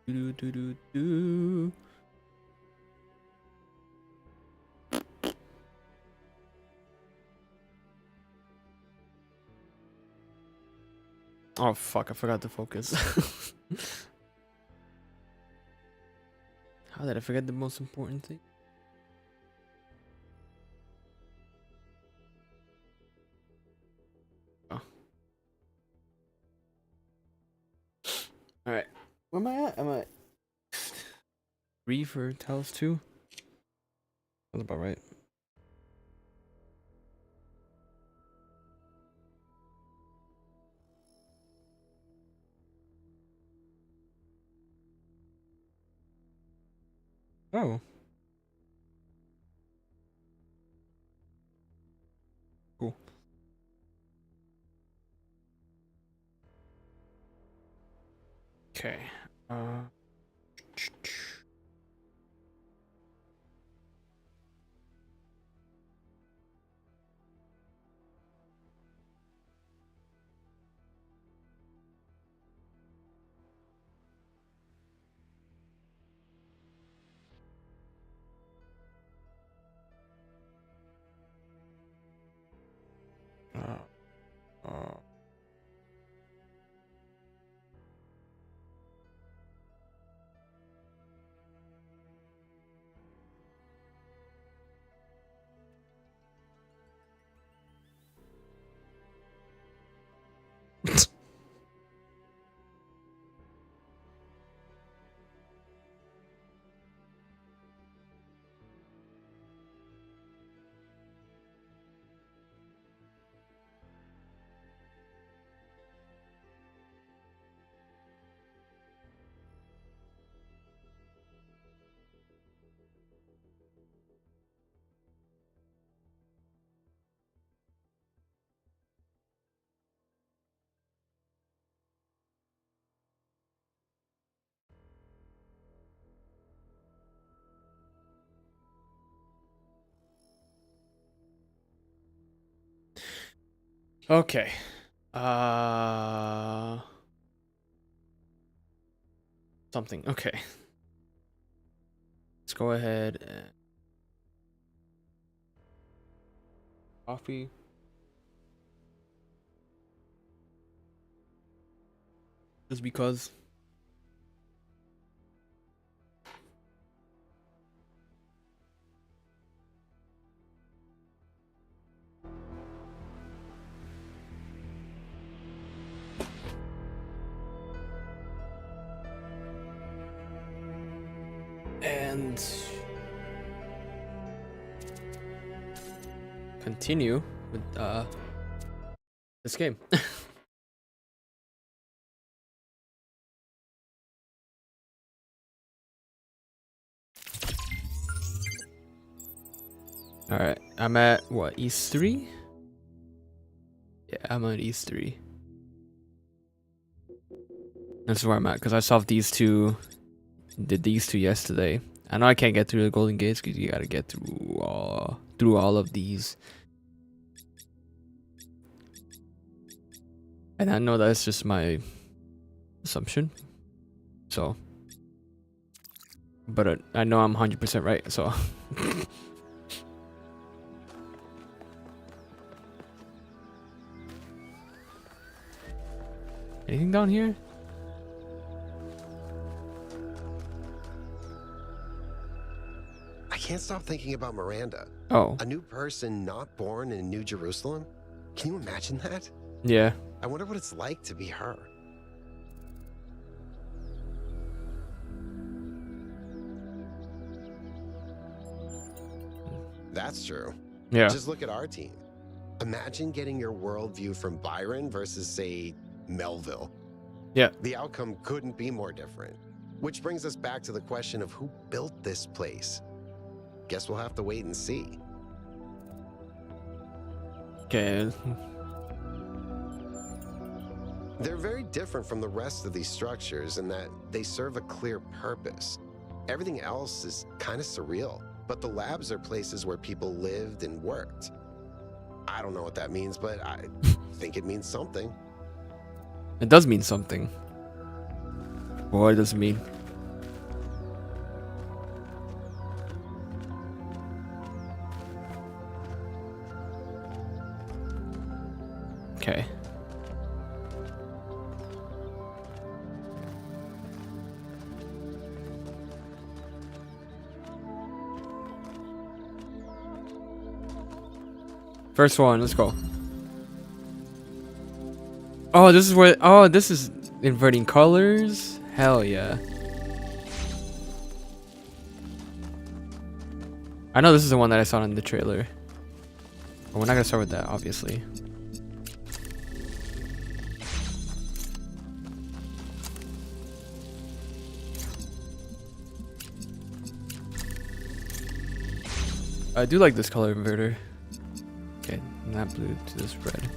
Do, do, do, do. Oh fuck, I forgot to focus. How did I forget the most important thing? Oh. Alright. Where am I at? Am I 3 for Talos 2? That's about right. Oh. Cool. Okay. Uh, okay. Something. Okay. Let's go ahead and coffee. Just because. And continue with this game. All right, I'm at what, East 3? Yeah, I'm at East 3. That's where I'm at because I solved these two, did these two yesterday. I know I can't get through the golden gates because you gotta get through all of these. And I know that's just my assumption. So, but I know I'm 100% right. So. Anything down here? I can't stop thinking about Miranda. Oh. A new person not born in New Jerusalem? Can you imagine that? Yeah. I wonder what it's like to be her. That's true. Yeah. Just look at our team. Imagine getting your worldview from Byron versus, say, Melville. Yeah. The outcome couldn't be more different. Which brings us back to the question of who built this place. Guess we'll have to wait and see. Okay. They're very different from the rest of these structures in that they serve a clear purpose. Everything else is kind of surreal, but the labs are places where people lived and worked. I don't know what that means, but I think it means something. It does mean something. What does it mean? First one, let's go. Oh, this is where. Oh, this is inverting colors. Hell yeah. I know this is the one that I saw in the trailer. But we're not gonna start with that, obviously. I do like this color inverter. Okay, that blue to this red.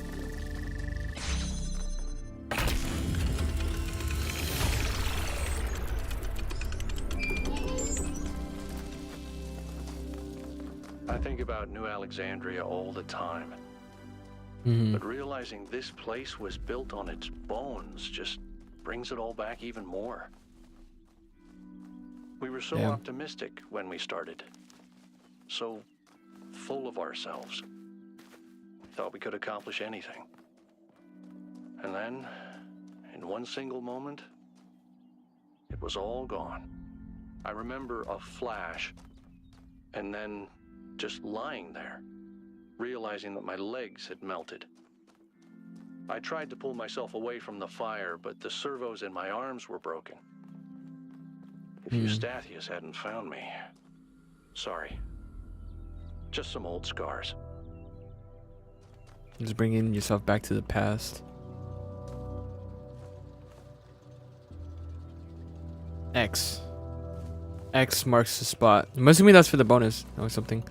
I think about New Alexandria all the time. But realizing this place was built on its bones just brings it all back even more. We were so optimistic when we started. So full of ourselves. Thought we could accomplish anything. And then, in one single moment, it was all gone. I remember a flash, and then just lying there, realizing that my legs had melted. I tried to pull myself away from the fire, but the servos in my arms were broken. If Eustathius hadn't found me, sorry. Just some old scars. Just bringing yourself back to the past. X. X marks the spot. I'm assuming that's for the bonus or something.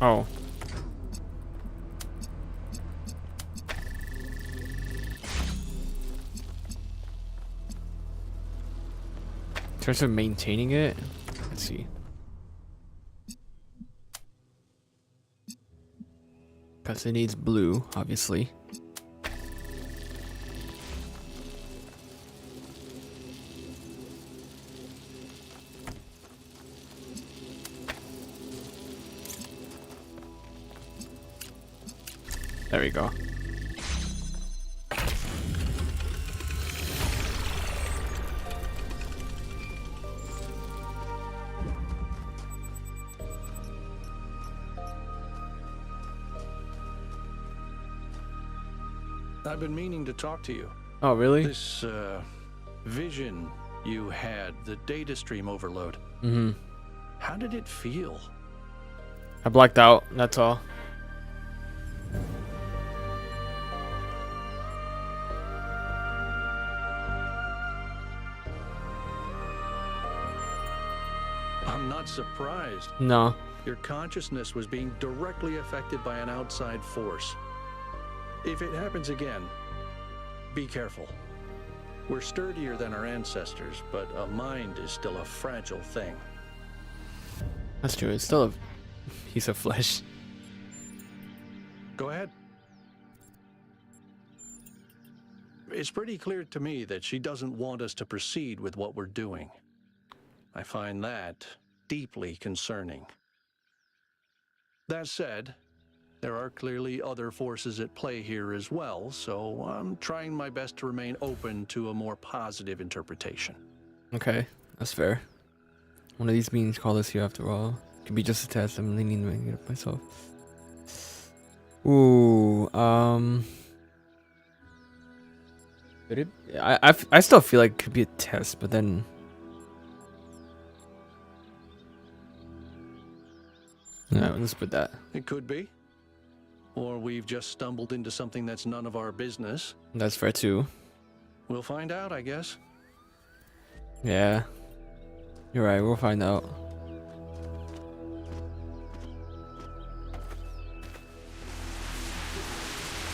Oh. In terms of maintaining it, let's see. Because it needs blue, obviously. There we go. I've been meaning to talk to you. Oh, really? This, vision you had, the data stream overload. How did it feel? I blacked out, that's all. I'm not surprised. No. Your consciousness was being directly affected by an outside force. If it happens again, be careful. We're sturdier than our ancestors, but a mind is still a fragile thing. That's true, it's still a piece of flesh. Go ahead. It's pretty clear to me that she doesn't want us to proceed with what we're doing. I find that deeply concerning. That said, there are clearly other forces at play here as well, so I'm trying my best to remain open to a more positive interpretation. Okay, that's fair. One of these beings call us here after all. Could be just a test, I'm leaning to it myself. Ooh, could it? I still feel like it could be a test, but then no, let's put that. It could be. Or we've just stumbled into something that's none of our business. That's fair too. We'll find out, I guess. Yeah. You're right, we'll find out.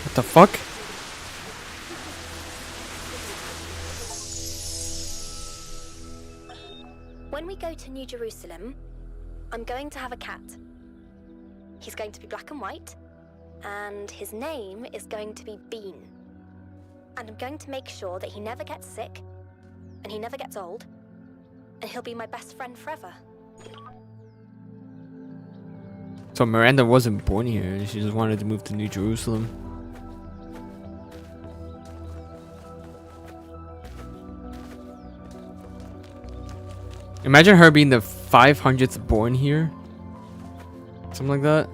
What the fuck? When we go to New Jerusalem, I'm going to have a cat. He's going to be black and white, and his name is going to be Bean. And I'm going to make sure that he never gets sick, and he never gets old, and he'll be my best friend forever. So Miranda wasn't born here. She just wanted to move to New Jerusalem. Imagine her being the 500th born here. Something like that.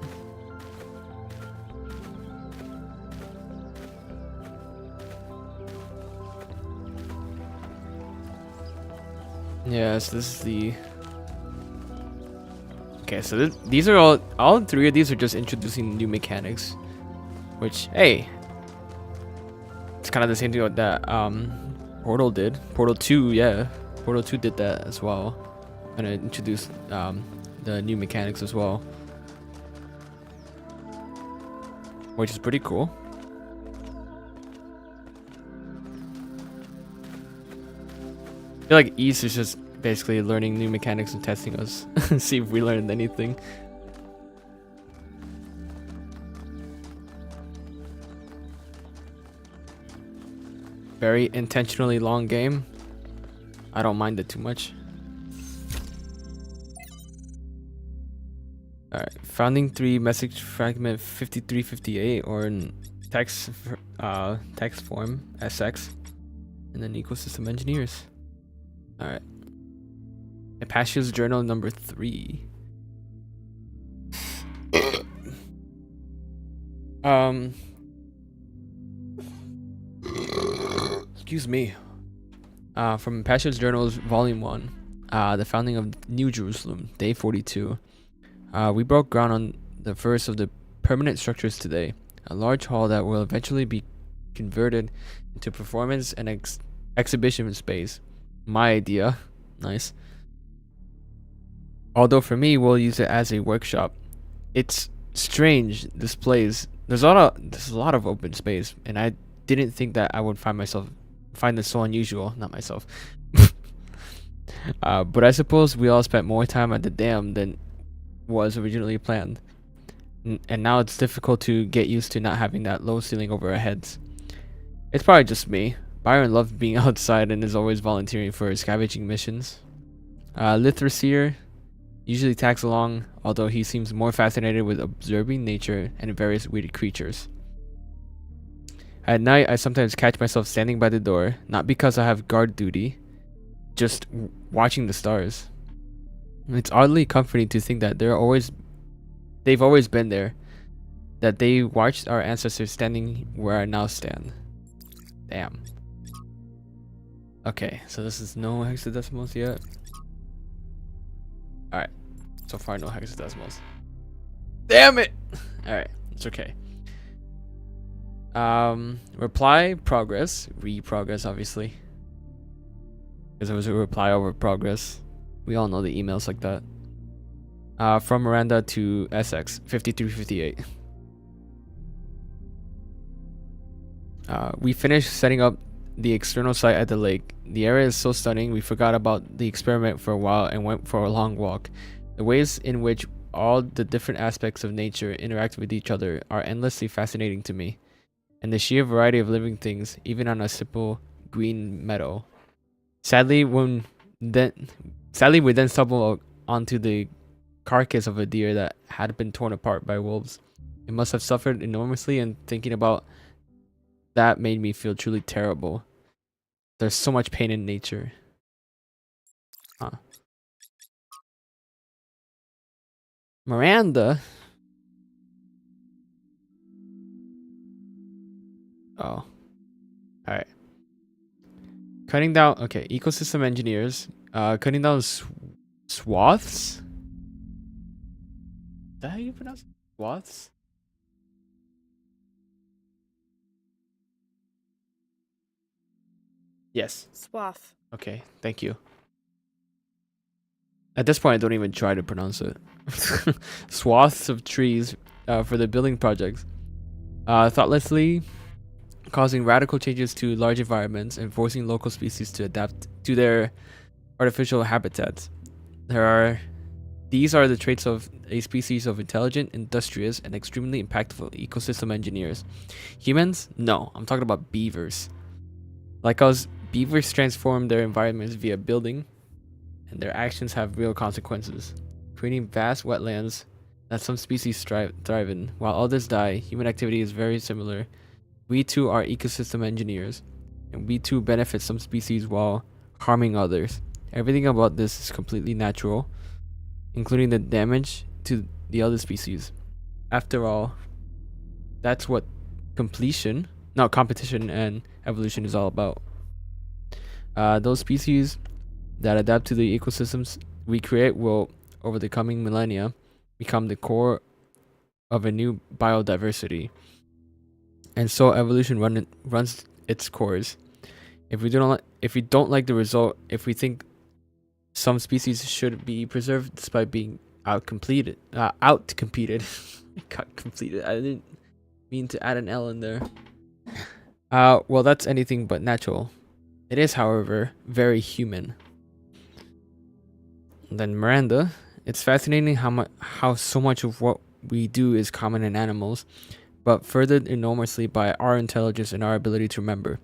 Yes, this is the... Okay, so these are all three of these are just introducing new mechanics. Which, hey, it's kind of the same thing that Portal did. Portal 2, yeah. Portal 2 did that as well. And it introduced the new mechanics as well. Which is pretty cool. I feel like East is just basically learning new mechanics and testing us. See if we learned anything. Very intentionally long game. I don't mind it too much. Alright, founding 3 message fragment 5358 or in text form SX, and then ecosystem engineers. Alright. Apache's journal number 3. Excuse me. From Apache's journals volume 1. The founding of New Jerusalem, day 42. We broke ground on the first of the permanent structures today, a large hall that will eventually be converted into performance and exhibition space. My idea. Nice. Although for me, we'll use it as a workshop. It's strange, this place. There's a lot of open space, and I didn't think that I would find this so unusual. Not myself. But I suppose we all spent more time at the dam than was originally planned. And now it's difficult to get used to not having that low ceiling over our heads. It's probably just me. Byron loves being outside and is always volunteering for scavenging missions. Lithrasir usually tags along, although he seems more fascinated with observing nature and various weird creatures. At night, I sometimes catch myself standing by the door, not because I have guard duty, just watching the stars. It's oddly comforting to think that they've always been there, that they watched our ancestors standing where I now stand. Damn. Okay, so this is no hexadecimals yet. Alright, so far no hexadecimals. Damn it! Alright, it's okay. Reply progress, re-progress obviously. Because it was a reply over progress. We all know the emails like that. From Miranda to SX 5358. We finished setting up the external site at the lake. The area is so stunning, we forgot about the experiment for a while and went for a long walk. The ways in which all the different aspects of nature interact with each other are endlessly fascinating to me. And the sheer variety of living things, even on a simple green meadow. Sadly, we then stumbled onto the carcass of a deer that had been torn apart by wolves. It must have suffered enormously, and thinking about that made me feel truly terrible. There's so much pain in nature. Huh. Miranda? Oh. Alright. Cutting down... Okay, ecosystem engineers. Cutting down swaths? Is that how you pronounce it? Swaths? Yes. Swath. Okay, thank you. At this point, I don't even try to pronounce it. Swaths of trees for the building projects. Thoughtlessly causing radical changes to large environments and forcing local species to adapt to their artificial habitats. There are These are the traits of a species of intelligent, industrious, and extremely impactful ecosystem engineers. Humans? No, I'm talking about beavers. Like us, beavers transform their environments via building, and their actions have real consequences, creating vast wetlands that some species thrive in. While others die, human activity is very similar. We too are ecosystem engineers, and we too benefit some species while harming others. Everything about this is completely natural, including the damage to the other species. After all, that's what competition and evolution is all about. Those species that adapt to the ecosystems we create will, over the coming millennia, become the core of a new biodiversity. And so evolution runs its course. If we don't like the result, if we think some species should be preserved despite being out competed. Got completed. I didn't mean to add an L in there. Well, that's anything but natural. It is, however, very human. And then Miranda, it's fascinating how so much of what we do is common in animals, but furthered enormously by our intelligence and our ability to remember.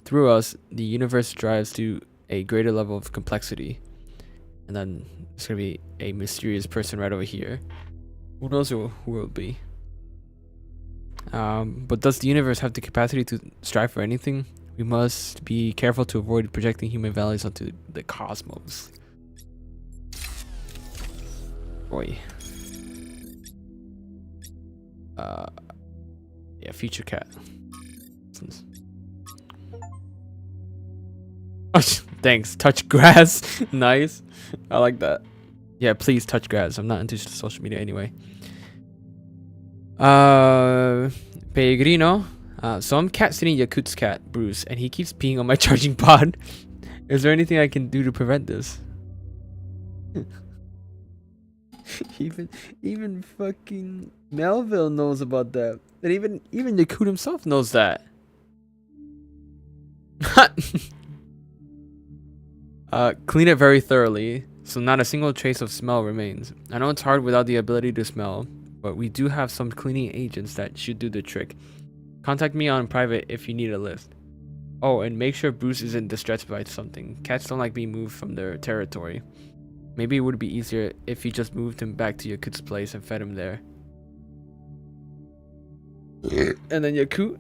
Through us, the universe drives to a greater level of complexity. And then there's gonna be a mysterious person right over here. Who knows who it will be? But does the universe have the capacity to strive for anything? We must be careful to avoid projecting human values onto the cosmos. Boy. Yeah, future cat. Oh, thanks. Touch grass. Nice. I like that. Yeah, please touch grass. I'm not into social media anyway. Pellegrino. So I'm cat sitting Yakut's cat, Bruce, and he keeps peeing on my charging pod. Is there anything I can do to prevent this? even fucking Melville knows about that. And even Yakut himself knows that. Clean it very thoroughly, so not a single trace of smell remains. I know it's hard without the ability to smell, but we do have some cleaning agents that should do the trick. Contact me on private if you need a list. Oh, and make sure Bruce isn't distressed by something. Cats don't like being moved from their territory. Maybe it would be easier if you just moved him back to Yakut's place and fed him there. And then Yakut?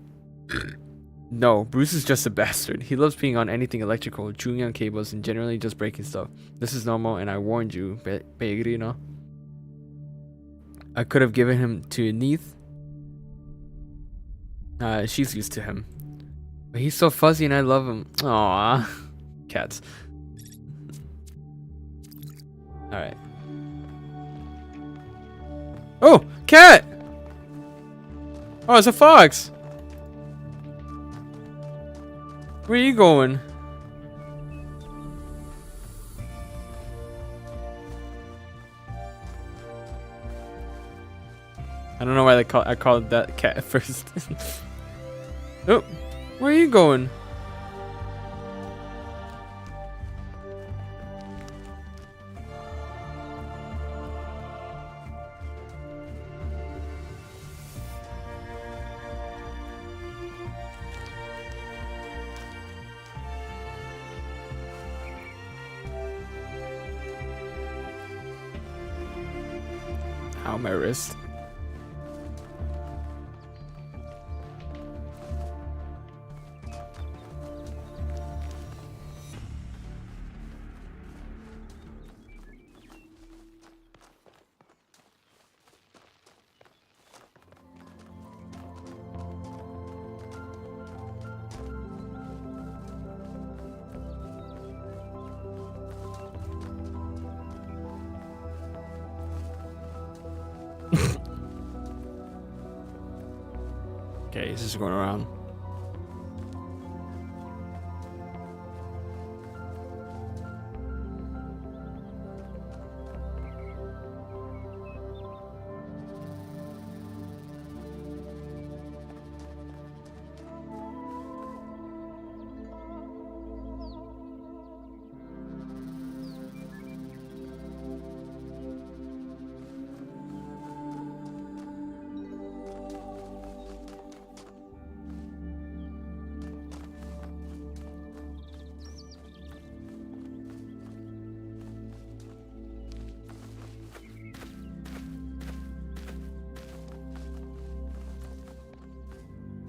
No, Bruce is just a bastard. He loves being on anything electrical, chewing on cables, and generally just breaking stuff. This is normal, and I warned you, Pellegrino. I could have given him to Neith. She's used to him. But he's so fuzzy and I love him. Aww. Cats. Alright. Oh! Cat! Oh, it's a fox! Where are you going? I don't know why I called that cat at first. Oh, where are you going? Ow, my wrist. Okay, he's just going around.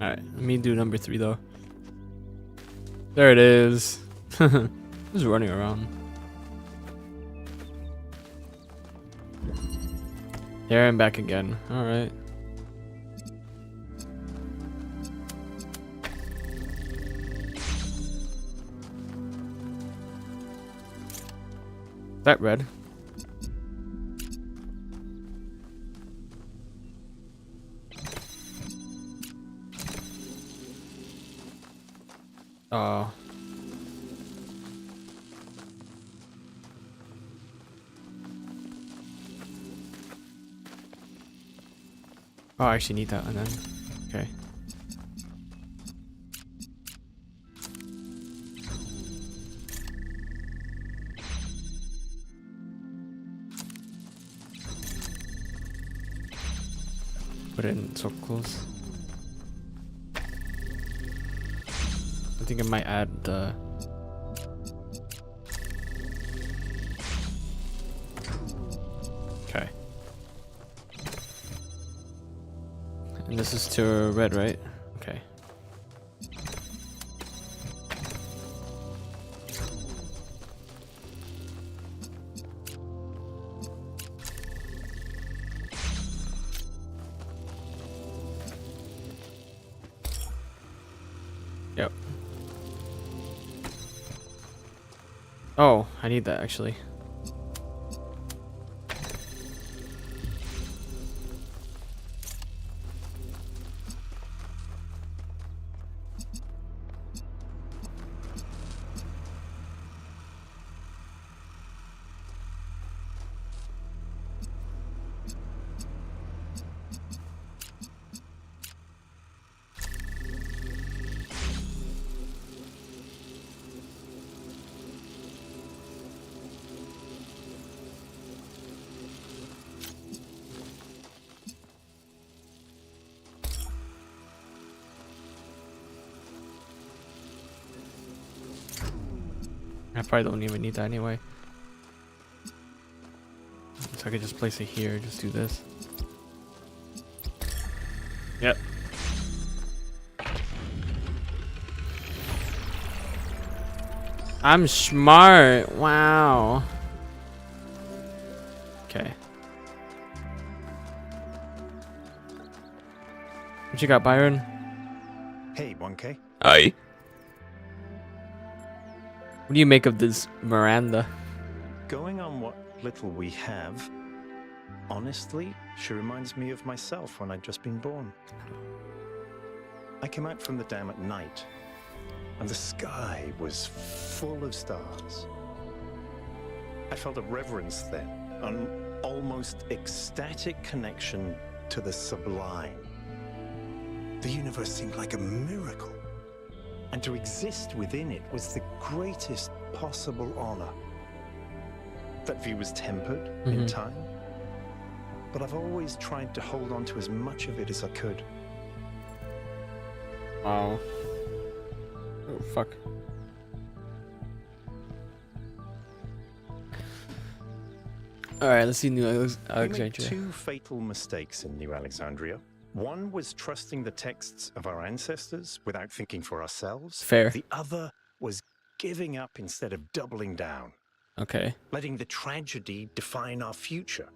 Alright, let me do number 3 though. There it is. Just running around. There and back again. Alright. That red. Oh. Oh, I actually need that and then. Okay. Put it in so close. I think I might add the. Okay. And this is to red, right? Okay. Yep. Oh, I need that actually. I probably don't even need that anyway. So I could just place it here, just do this. Yep. I'm smart. Wow. Okay. What you got, Byron? Hey, 1K. Aye. What do you make of this Miranda? Going on what little we have, honestly, she reminds me of myself when I'd just been born. I came out from the dam at night, and the sky was full of stars. I felt a reverence then, an almost ecstatic connection to the sublime. The universe seemed like a miracle, and to exist within it was the greatest possible honor. That view was tempered in time, but I've always tried to hold on to as much of it as I could. Wow. Oh, fuck. Alright, let's see New We made Alexandria. 2 fatal mistakes in New Alexandria. One was trusting the texts of our ancestors without thinking for ourselves. Fair. The other was giving up instead of doubling down, Okay. letting the tragedy define our future.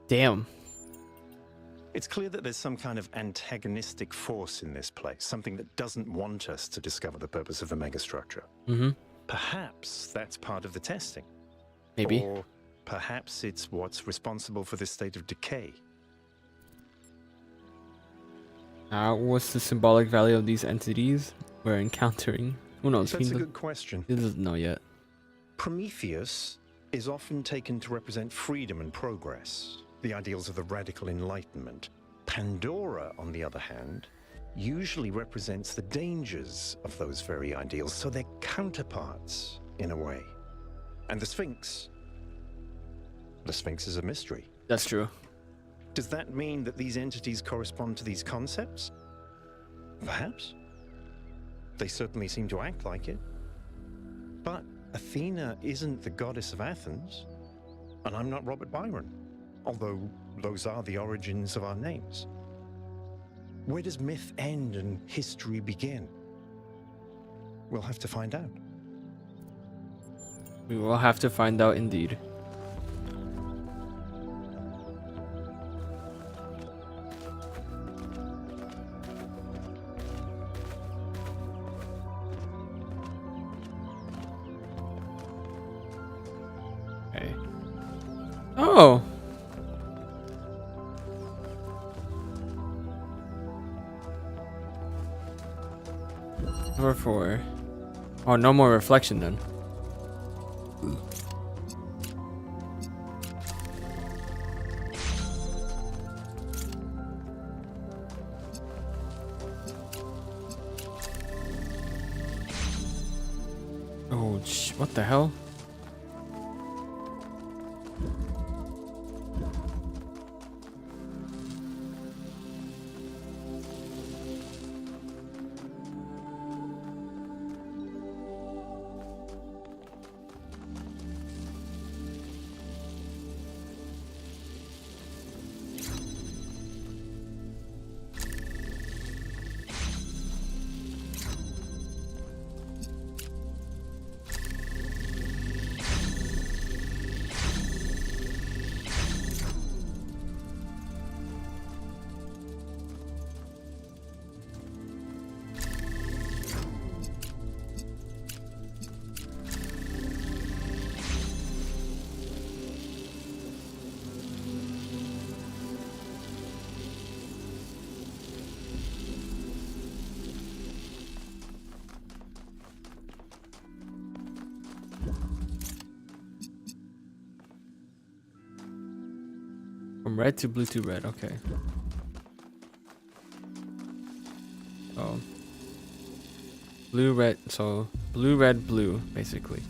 Damn. It's clear that there's some kind of antagonistic force in this place, something that doesn't want us to discover the purpose of the megastructure. Perhaps that's part of the testing. Maybe. Or perhaps it's what's responsible for this state of decay. What's the symbolic value of these entities we're encountering? Who knows? That's a good question. He doesn't know yet. Prometheus is often taken to represent freedom and progress, the ideals of the radical enlightenment. Pandora, on the other hand, usually represents the dangers of those very ideals, so they're counterparts in a way. And the Sphinx is a mystery. That's true. Does that mean that these entities correspond to these concepts? Perhaps. They certainly seem to act like it. But Athena isn't the goddess of Athens, and I'm not Robert Byron, although those are the origins of our names. Where does myth end and history begin? We'll have to find out. We will have to find out indeed. Okay. Oh! Number 4. Oh, no more reflection then. Oh, what the hell? From red to blue to red, okay. Oh. Blue, red, so blue, red, blue, basically.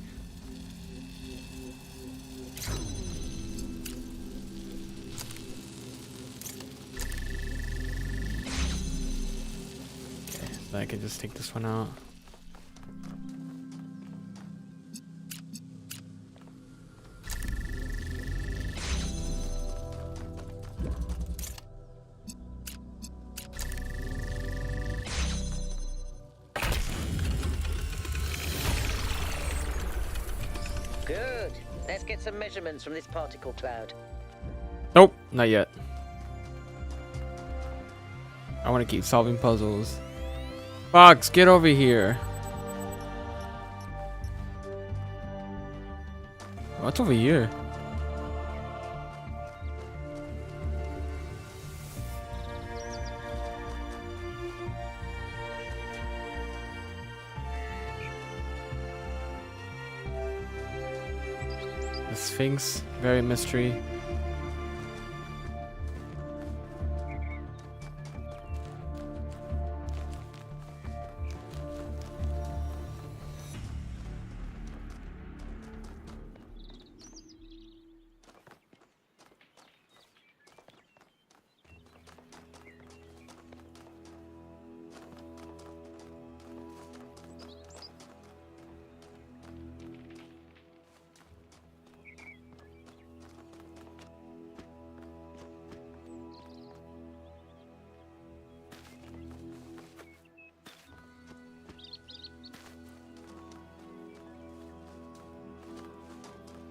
Okay, so I can just take this one out. Good. Let's get some measurements from this particle cloud. Nope, not yet. I want to keep solving puzzles. Fox, get over here. What's over here? The Sphinx, very mystery.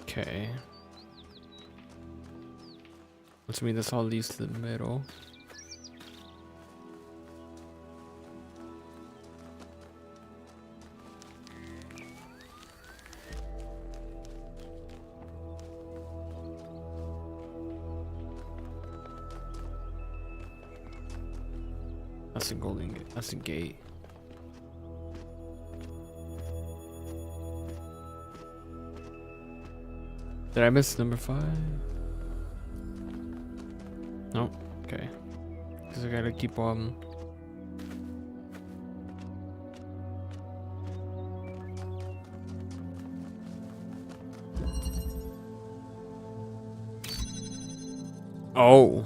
Okay. Which means this all leads to the middle. That's a golden gate. That's a gate. Did I miss number 5? Nope. Okay. Because I gotta keep on. Oh.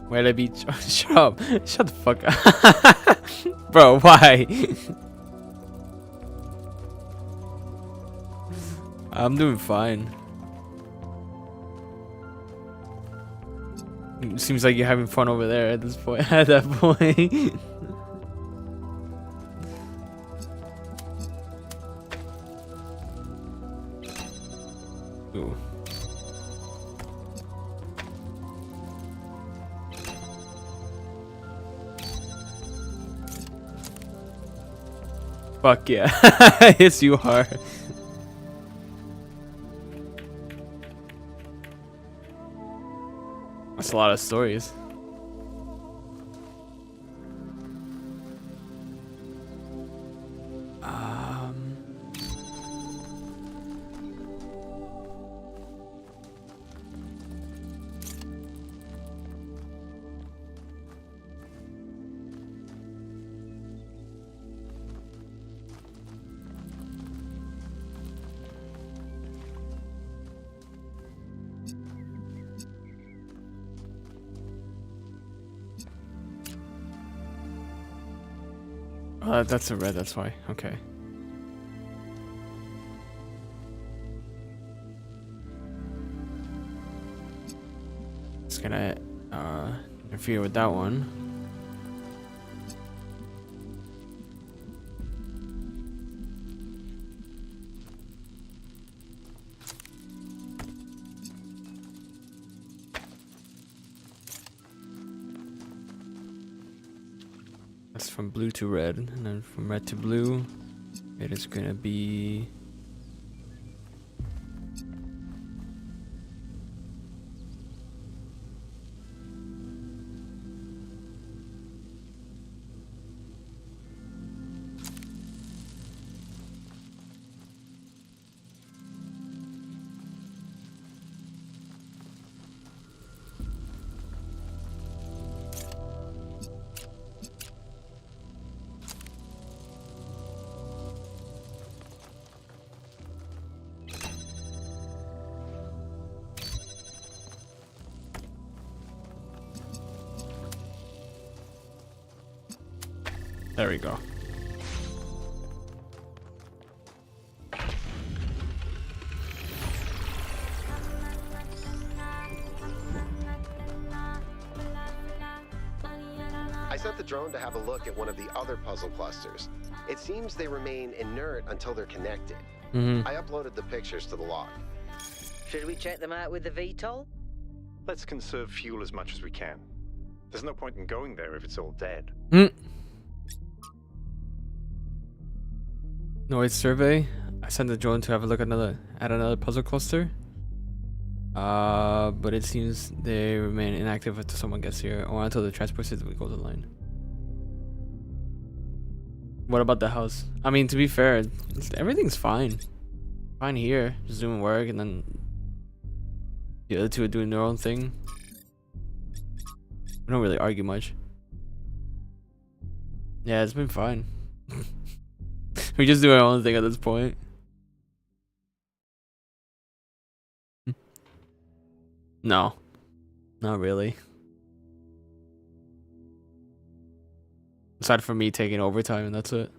Where'd I be? Shut up. Shut the fuck up. Bro, why? I'm doing fine. It seems like you're having fun over there at this point. At that point. Ooh. Fuck yeah. Yes, you are. That's a lot of stories. That's a red, that's why. Okay. Just gonna interfere with that one. That's from blue to red, and then from red to blue, it is gonna be there we go. I sent the drone to have a look at one of the other puzzle clusters. It seems they remain inert until they're connected. I uploaded the pictures to the log. Should we check them out with the VTOL? Let's conserve fuel as much as we can. There's no point in going there if it's all dead. Noise survey. I sent the drone to have a look at another puzzle cluster. But it seems they remain inactive until someone gets here, or until the transport system goes online. What about the house? I mean, to be fair, everything's fine. Fine here, just doing work, and then the other two are doing their own thing. We don't really argue much. Yeah, it's been fine. We just do our own thing at this point. No, not really. Aside from me taking overtime, and that's it.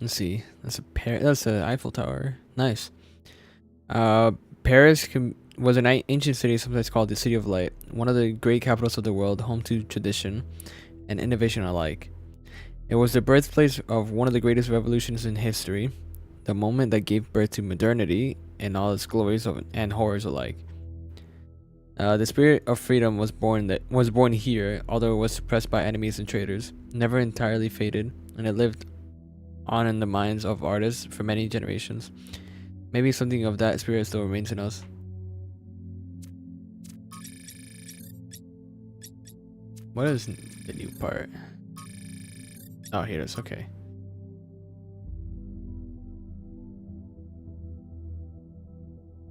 Let's see. That's a Eiffel Tower. Nice. Paris was an ancient city, sometimes called the City of Light, one of the great capitals of the world, home to tradition and innovation alike. It was the birthplace of one of the greatest revolutions in history, the moment that gave birth to modernity and all its glories and horrors alike. The spirit of freedom was born here, although it was suppressed by enemies and traitors, never entirely faded, and it lived on in the minds of artists for many generations. Maybe something of that spirit still remains in us. What is the new part? Oh, here it is. Okay.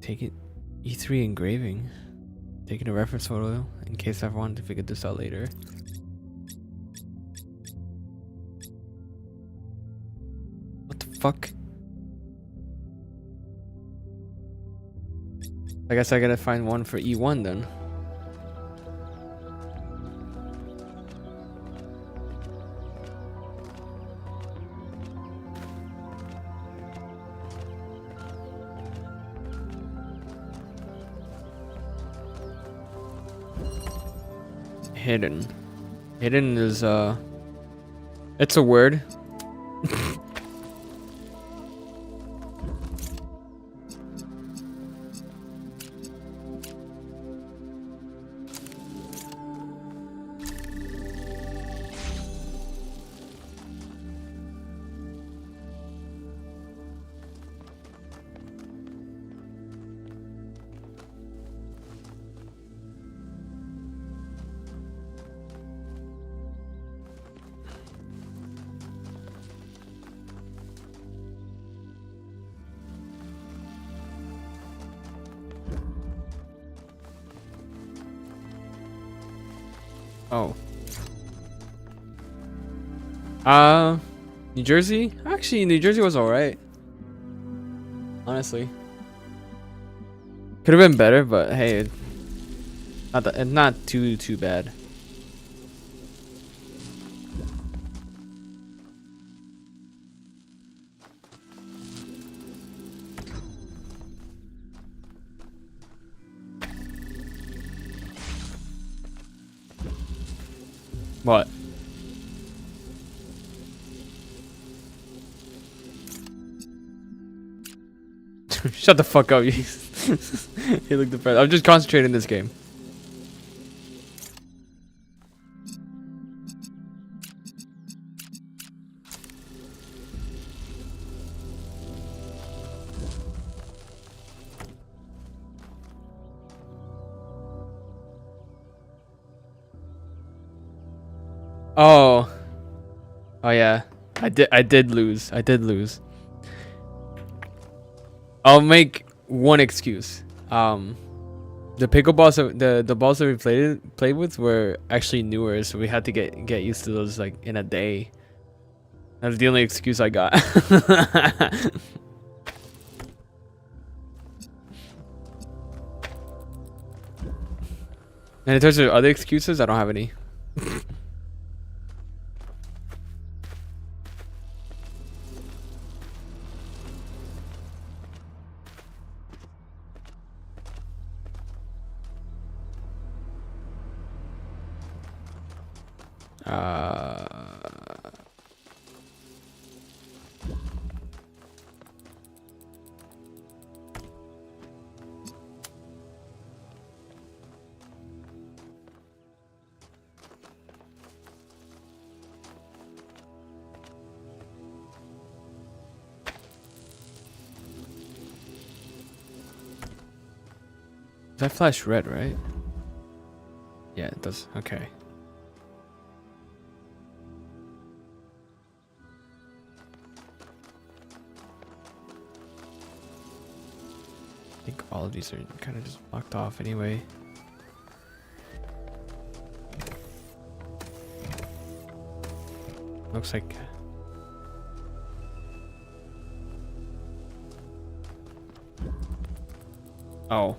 Take it. E3 engraving. Taking a reference photo in case I wanted to figure this out later. What the fuck? I guess I gotta find one for E1 then. Hidden. Hidden is it's a word. Oh. New Jersey? Actually, New Jersey was alright. Honestly. Could have been better, but hey, not too bad. What? Shut the fuck up, you. You look depressed. I'm just concentrating this game. Oh. Oh yeah. I did lose. I did lose. I'll make one excuse. The pickleballs, the balls that we played with were actually newer, so we had to get used to those like in a day. That's the only excuse I got. And in terms of other excuses, I don't have any. That flash red, right? Yeah, it does. Okay. I think all of these are kind of just blocked off anyway. Looks like... Oh.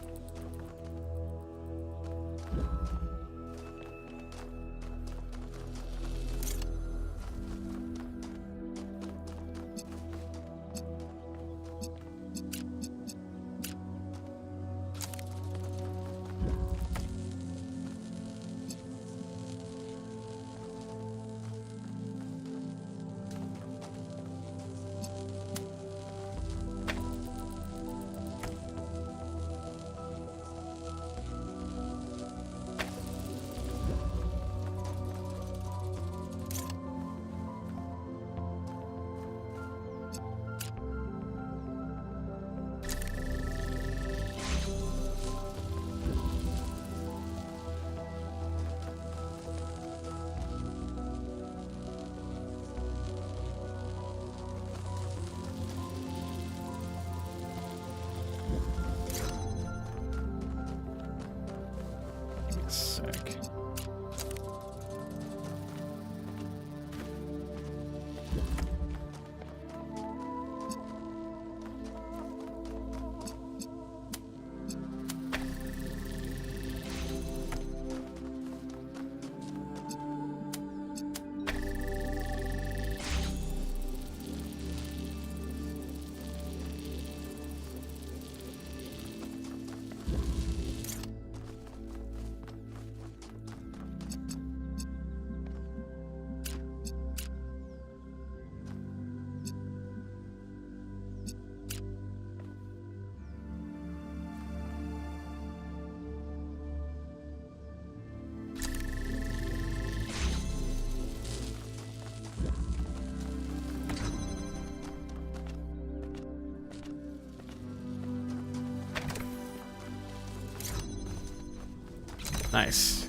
Nice.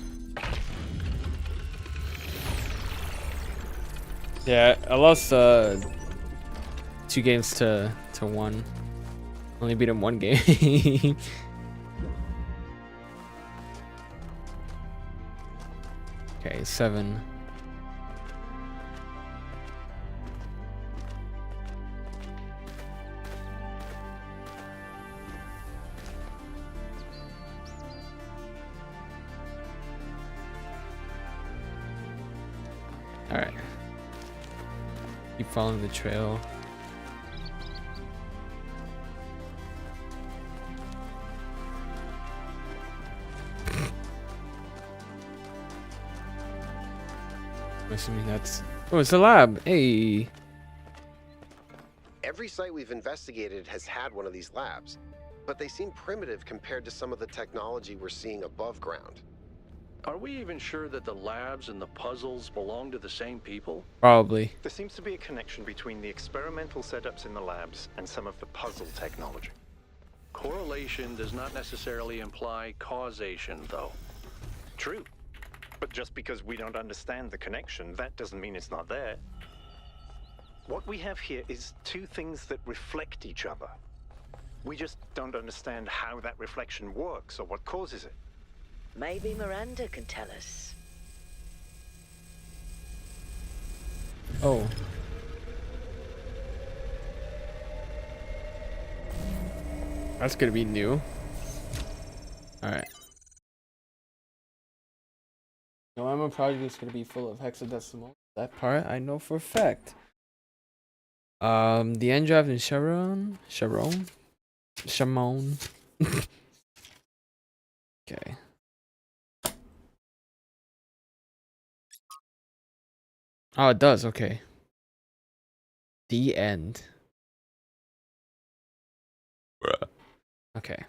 Yeah, I lost 2 games to 1. Only beat him 1 game. Okay, 7. All right. Keep following the trail. I'm assuming that's... Oh, it's a lab. Hey. Every site we've investigated has had one of these labs, but they seem primitive compared to some of the technology we're seeing above ground. Are we even sure that the labs and the puzzles belong to the same people? Probably. There seems to be a connection between the experimental setups in the labs and some of the puzzle technology. Correlation does not necessarily imply causation, though. True. But just because we don't understand the connection, that doesn't mean it's not there. What we have here is 2 things that reflect each other. We just don't understand how that reflection works or what causes it. Maybe Miranda can tell us. Oh. That's gonna be new. Alright. No, I'm a project is gonna be full of hexadecimals. That part I know for a fact. The end draft in Sharon. Okay. Oh, it does. Okay. The end. Bruh. Okay.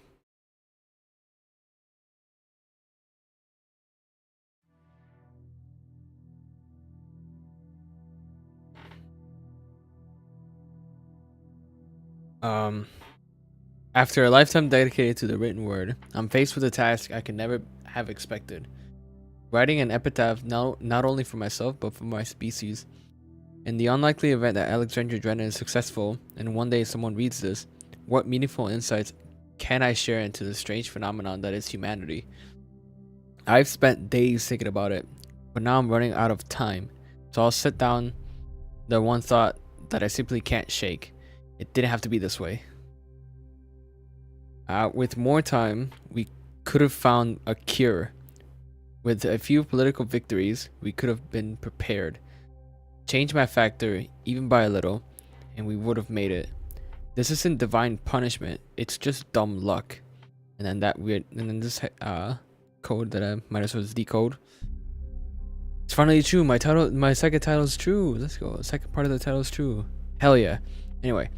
After a lifetime dedicated to the written word, I'm faced with a task I could never have expected. Writing an epitaph not only for myself, but for my species. In the unlikely event that Alexandria Drennan is successful, and one day someone reads this, what meaningful insights can I share into the strange phenomenon that is humanity? I've spent days thinking about it, but now I'm running out of time, so I'll sit down the one thought that I simply can't shake. It didn't have to be this way. With more time, we could have found a cure. With a few political victories, we could have been prepared. Change my factor, even by a little, and we would have made it. This isn't divine punishment, it's just dumb luck. And then this code that I might as well decode. It's finally true. My second title is true. Let's go. The second part of the title is true. Hell yeah. Anyway,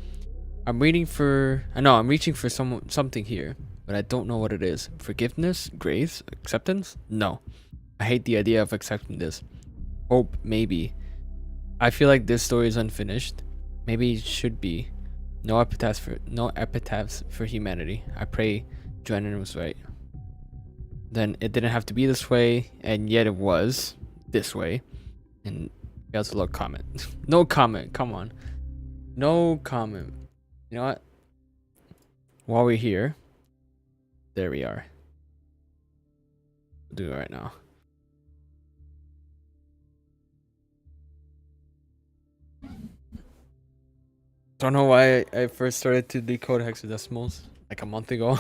I'm reaching for something here, but I don't know what it is. Forgiveness, grace, acceptance? No. I hate the idea of accepting this. Hope, maybe. I feel like this story is unfinished. Maybe it should be. No epitaphs for humanity. I pray Drennan was right. Then it didn't have to be this way, and yet it was this way. And fails to look comment. No comment. Come on. No comment. You know what? While we're here, there we are. We'll do it right now. Don't know why I first started to decode hexadecimals like a month ago.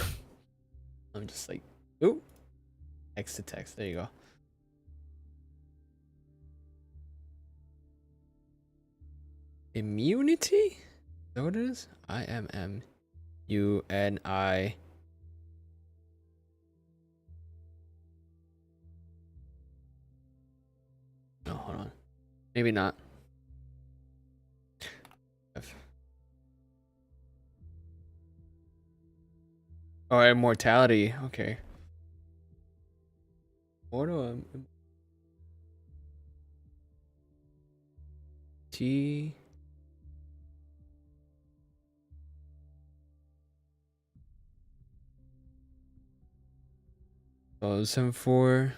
I'm just like, ooh, text to text. There you go. Immunity? Is that what it is? IMMUNI. No, hold on. Maybe not. Oh, immortality. Okay. Mortal. T. So 7-4.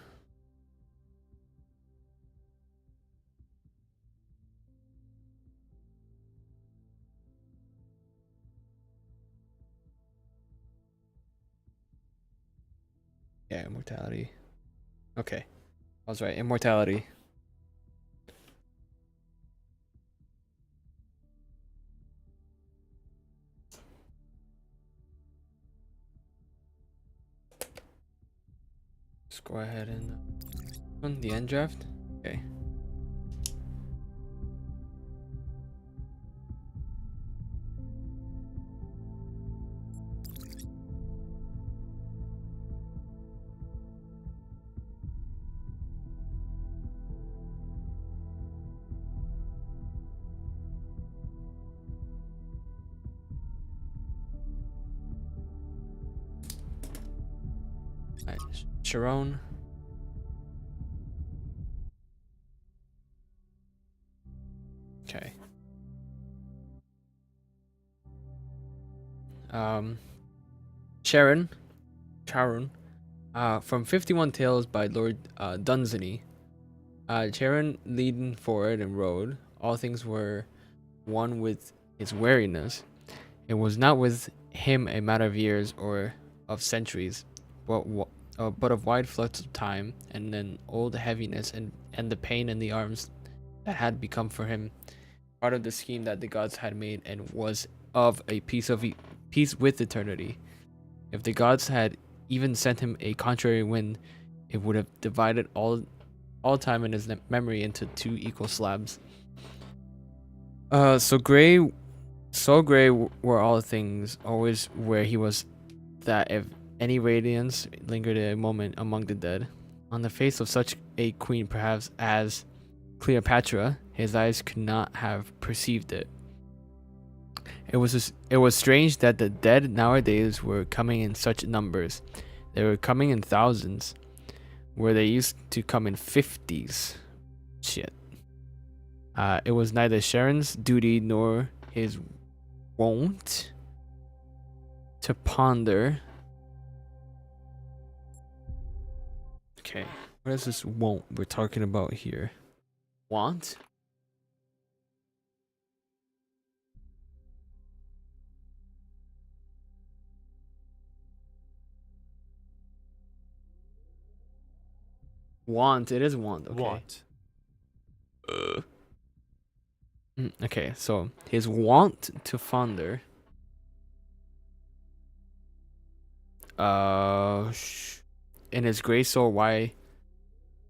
Yeah, immortality. Okay, I was right. Immortality. Let's go ahead and on the end draft. Okay. Alright, Sharon. Okay. Sharon. From 51 Tales by Lord Dunsany. Sharon leading forward and rode. All things were one with his wariness. It was not with him a matter of years or of centuries, but of wide floods of time, and an old heaviness and the pain in the arms that had become for him part of the scheme that the gods had made, and was of a peace with eternity. If the gods had even sent him a contrary wind, it would have divided all time in his memory into two equal slabs. So gray were all things, always where he was, that if any radiance lingered a moment among the dead, on the face of such a queen perhaps as Cleopatra, his eyes could not have perceived it. It was strange that the dead nowadays were coming in such numbers. They were coming in thousands, where they used to come in 50s. Shit. It was neither Sharon's duty nor his wont to ponder. Okay, what is this wont we're talking about here? Want? Want, it is want, okay. What? Okay, so his want to ponder. In his gray soul, why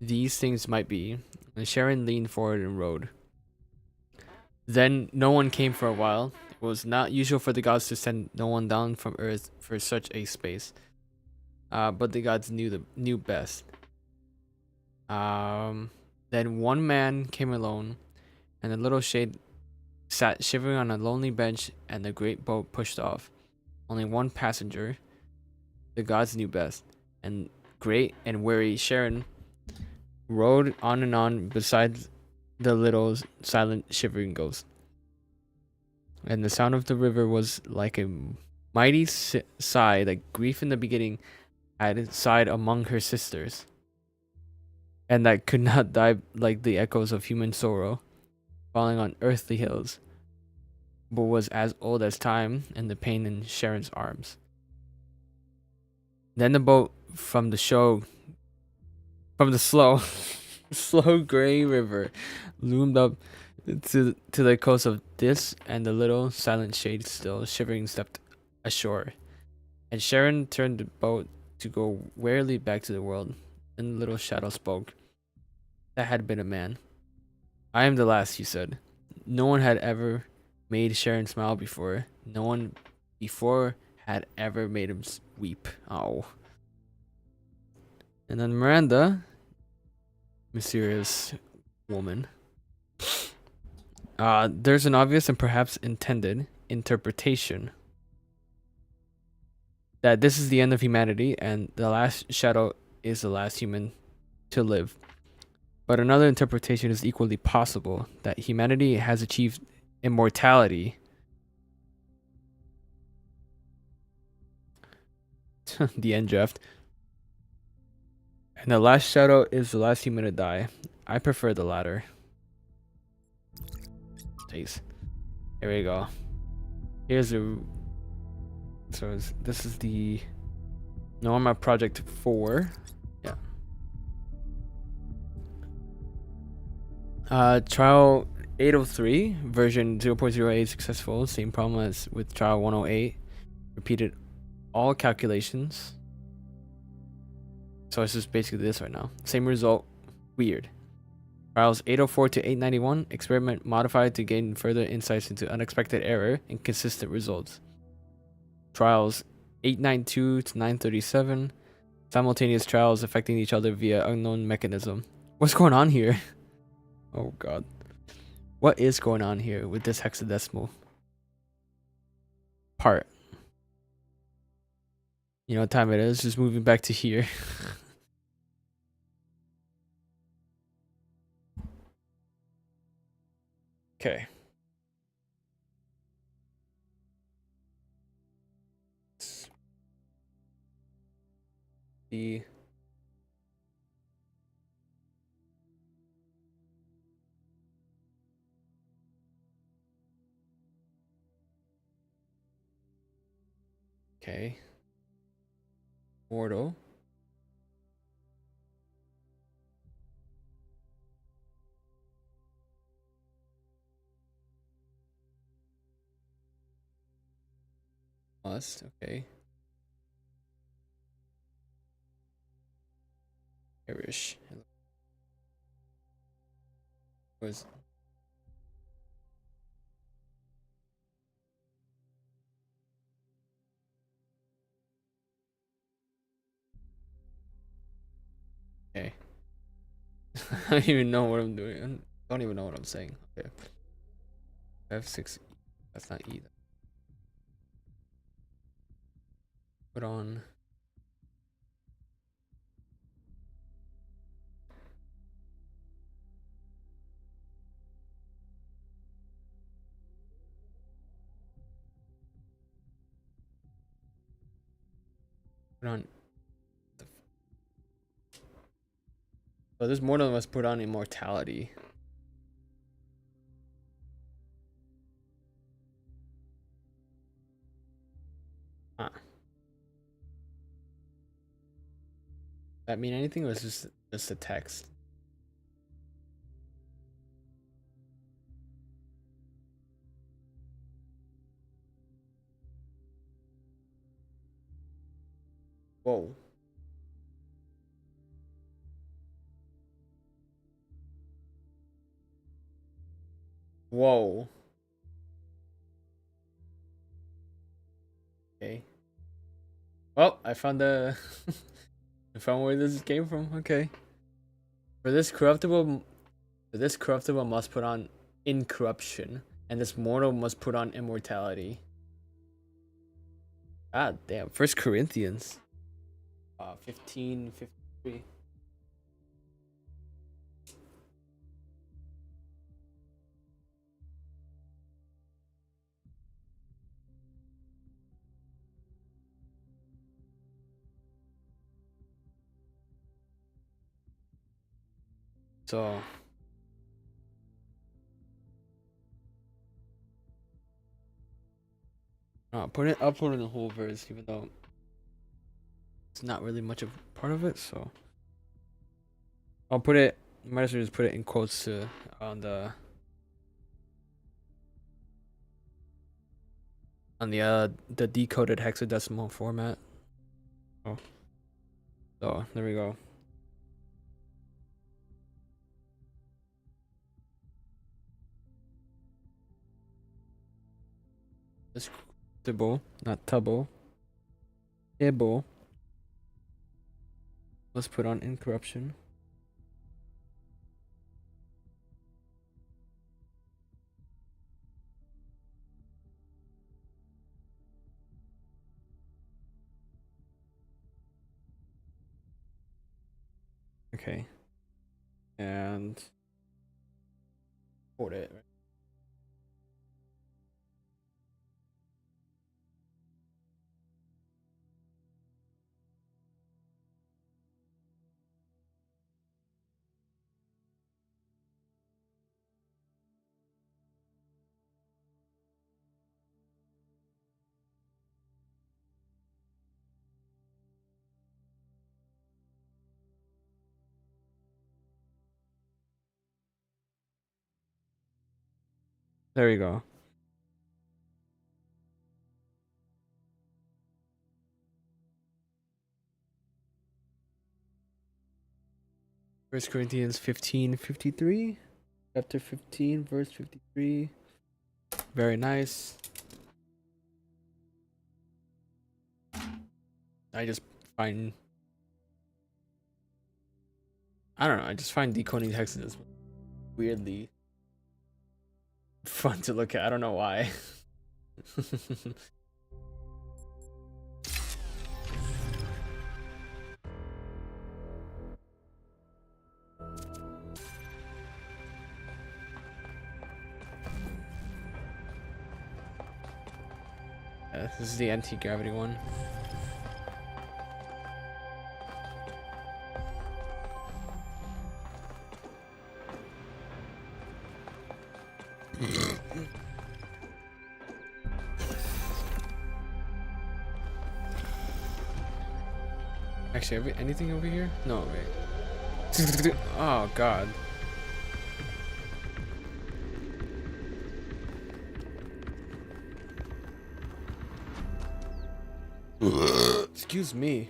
these things might be. And Sharon leaned forward and rode. Then no one came for a while. It was not usual for the gods to send no one down from earth for such a space. But the gods knew best. Then one man came alone, and the little shade sat shivering on a lonely bench, and the great boat pushed off. Only one passenger. The gods knew best, and great and weary Sharon rode on and on beside the little silent shivering ghost. And the sound of the river was like a mighty sigh that grief in the beginning had sighed among her sisters, and that could not die like the echoes of human sorrow falling on earthly hills, but was as old as time and the pain in Sharon's arms. Then the boat from the slow slow gray river loomed up to the coast of this, and the little silent shade still shivering stepped ashore. And Sharon turned the boat to go warily back to the world. And the little shadow spoke. That had been a man. I am the last, he said. No one had ever made Sharon smile before. No one before had ever made him weep. Oh. And then Miranda, mysterious woman. There's an obvious and perhaps intended interpretation that this is the end of humanity and the last shadow is the last human to live. But another interpretation is equally possible, that humanity has achieved immortality. The end draft. And the last shadow is the last human to die. I prefer the latter. Jeez. Here we go. Here's the. So this is the Norma Project 4. Yeah. Trial 803 version 0.08 successful. Same problem as with trial 108. Repeated all calculations. So it's just basically this right now. Same result. Weird. Trials 804 to 891. Experiment modified to gain further insights into unexpected error and consistent results. Trials 892 to 937. Simultaneous trials affecting each other via unknown mechanism. What's going on here? Oh god. What is going on here with this hexadecimal part? You know what time it is? Just moving back to here. Okay. The okay. Mortal. Must. Okay. Irish. Was okay. I don't even know what I'm doing. I don't even know what I'm saying. Okay. F6. That's not E. Put on. Put on. So this mortal must put on immortality. Huh. That mean anything, or is just a text? Whoa. Whoa. Okay. Well, I found the I found where this came from. Okay. For this corruptible must put on incorruption, and this mortal must put on immortality. God damn. First Corinthians. 15:53. So I'll put in the whole verse, even though it's not really much of part of it. So I'll put it. Might as well just put it in quotes to on the decoded hexadecimal format. Oh, so there we go. This tibble, not tubble. Tibble. Let's put on incorruption. Okay. And quote it. There we go. First Corinthians 15:53, chapter 15, verse 53. Very nice. I just find, I don't know, I just find decoding hexes weirdly fun to look at. I don't know why. This is the anti-gravity one. Actually, anything over here? No, wait. Oh, God. Excuse me.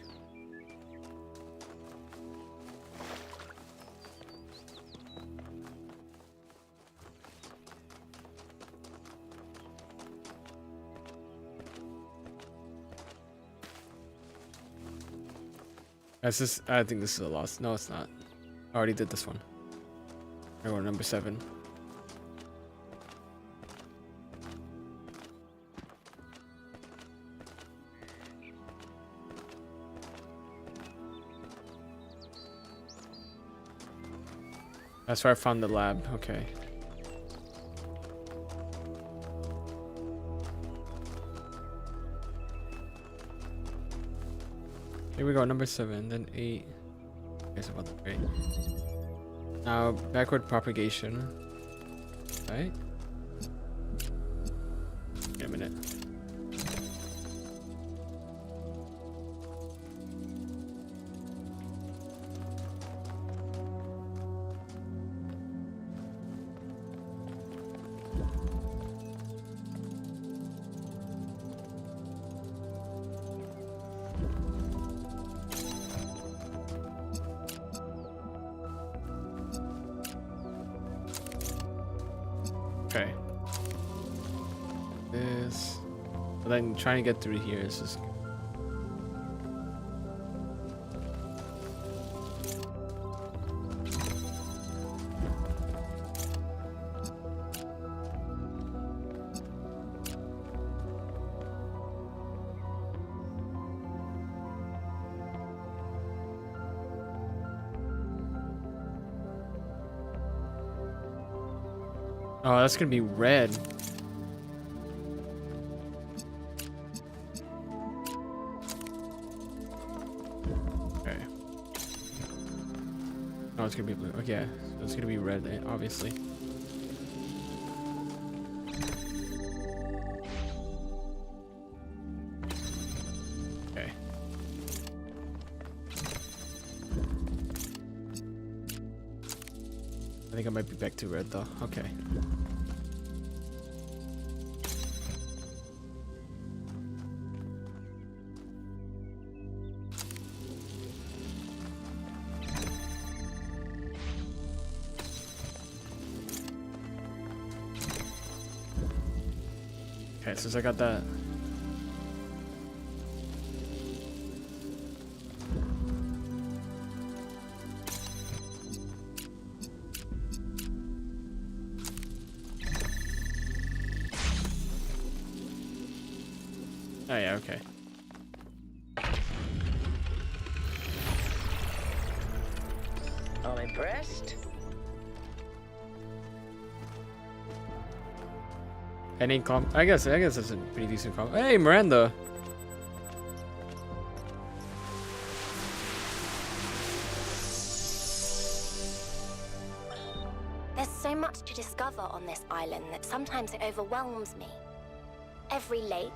That's just, I think this is a loss. No, it's not. I already did this one. I go to number 7. That's where I found the lab. Okay. Here we go, number 7, then 8. Okay, so about 8. Now, backward propagation. Right? Wait a minute. Okay. This. But then trying to get through here is just. Oh, that's gonna be red. Okay. Oh, it's gonna be blue. Okay, so it's gonna be red, obviously. Okay. I think I might be back to red though. Okay. Okay, since I got that. Oh yeah, okay. I'm impressed. Any I guess it's a pretty decent comp. Hey, Miranda. There's so much to discover on this island that sometimes it overwhelms me. Every lake,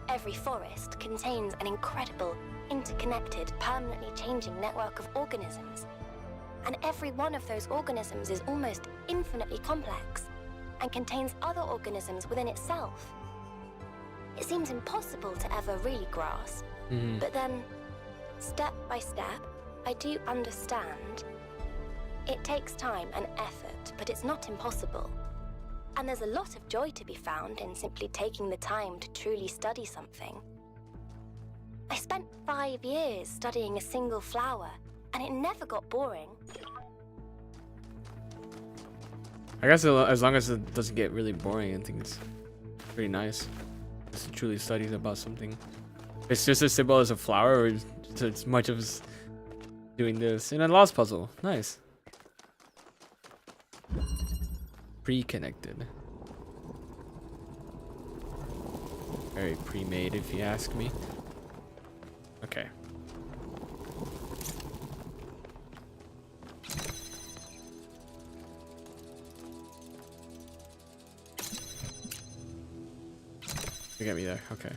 every forest contains an incredible, interconnected, permanently changing network of organisms. And every one of those organisms is almost infinitely complex. and contains other organisms within itself. It seems impossible to ever really grasp, but then, step by step, I do understand. It takes time and effort, but it's not impossible. And there's a lot of joy to be found in simply taking the time to truly study something. I spent 5 years studying a single flower, and it never got boring. I guess as long as it doesn't get really boring, I think it's pretty nice. Just to truly study about something. It's just as simple as a flower, or just as much as doing this in a lost puzzle. Nice. Pre-connected. Very pre-made, if you ask me. Okay. You get me there. Okay.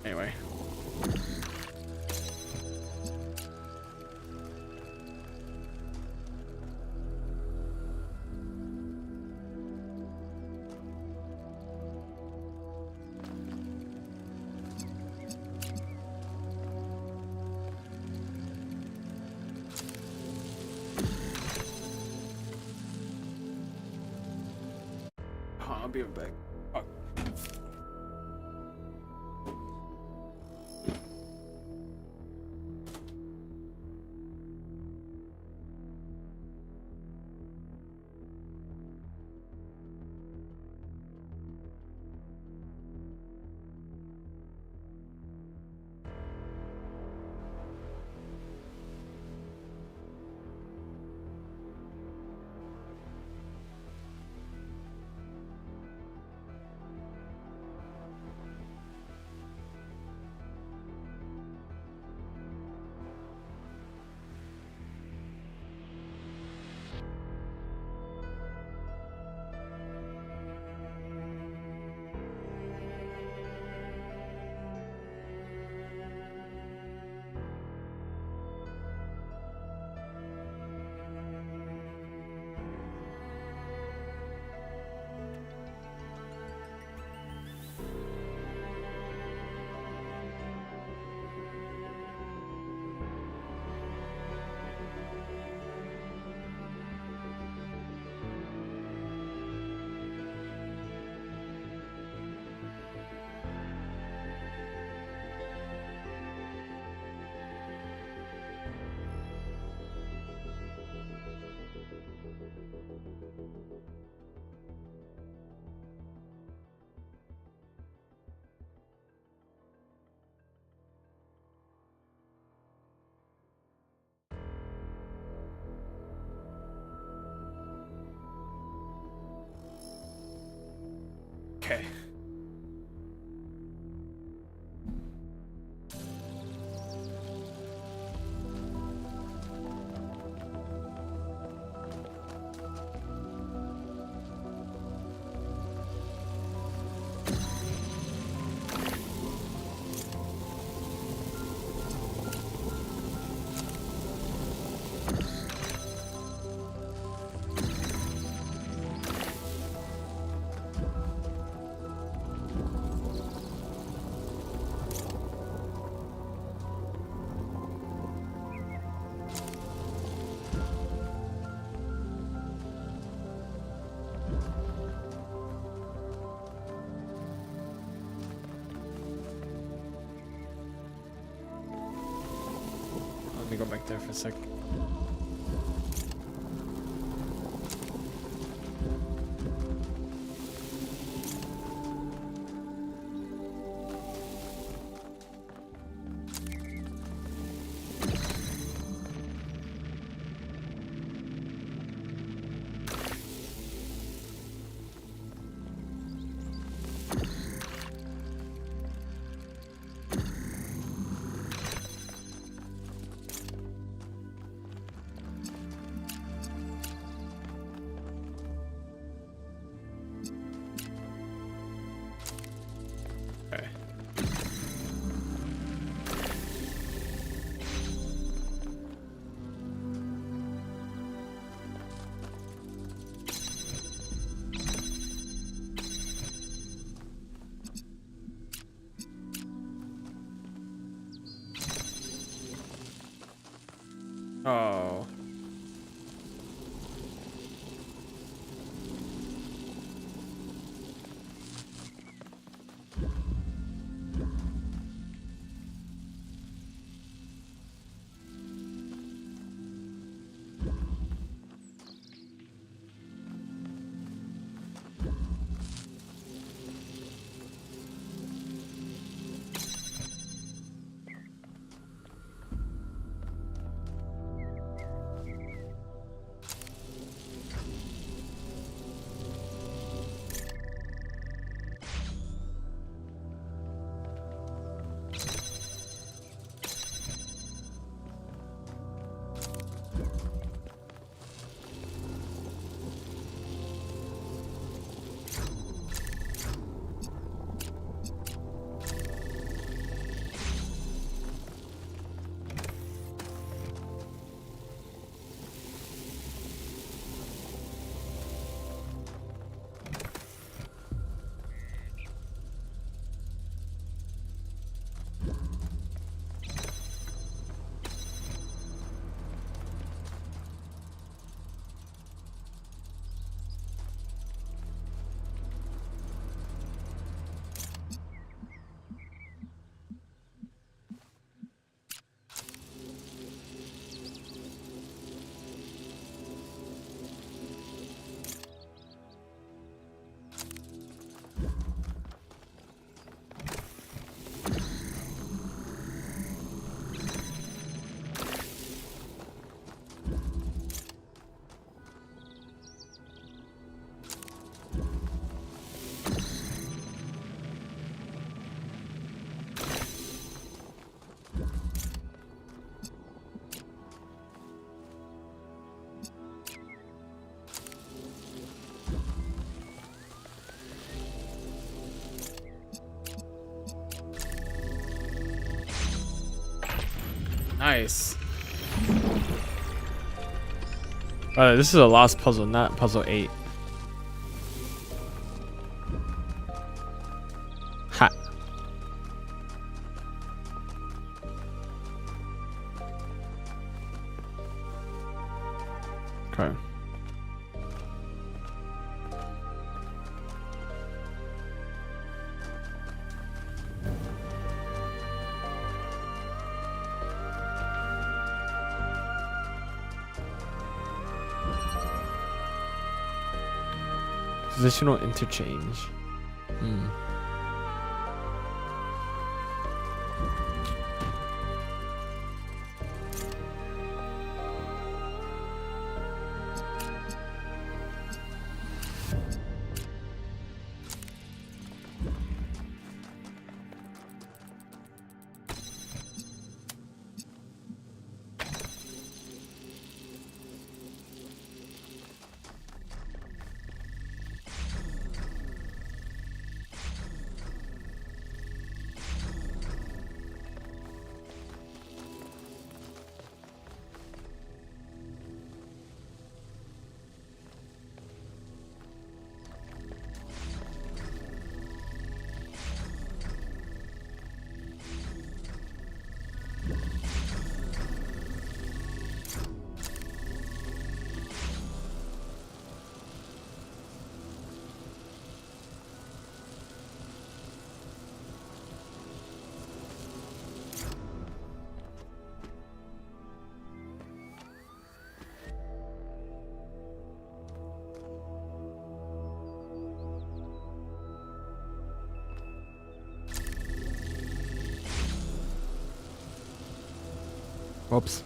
Anyway. I'll be right back. Oh. Okay. Let me go back there for a sec. Oh. Nice. This is a lost puzzle, not puzzle 8. Ha. Okay. Positional interchange. Whoops.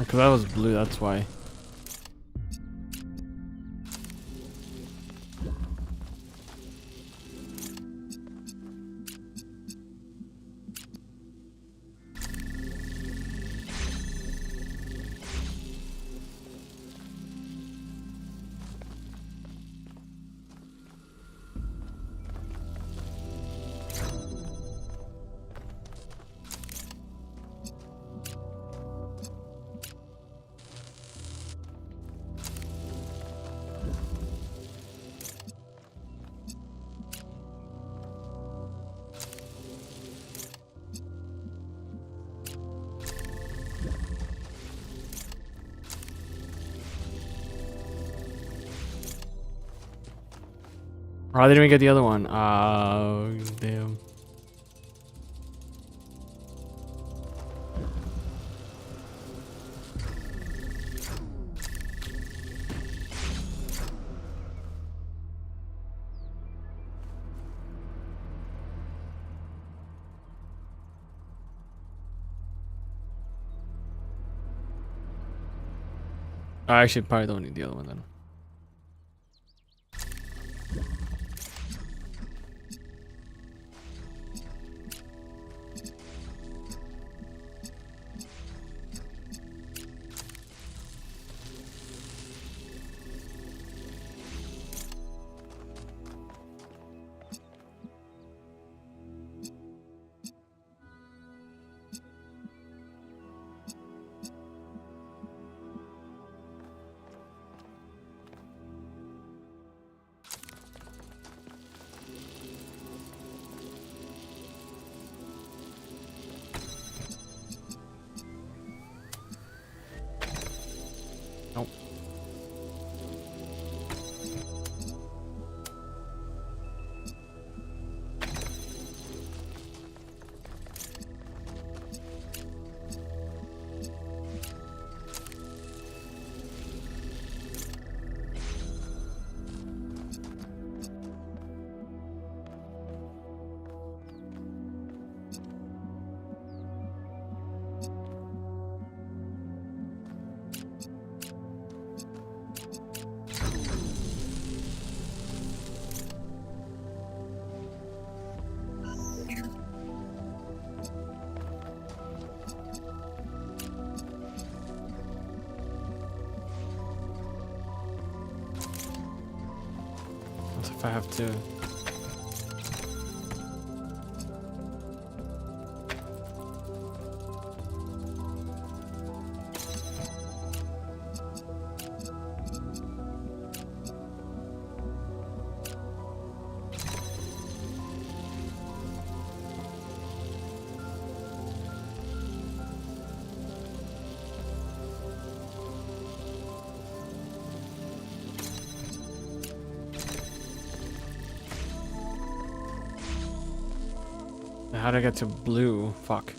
because that was blue, that's why. Oh, I didn't even get the other one. Damn. I actually probably don't need the other one then. Nope. What if I have to? How did I get to blue? Fuck.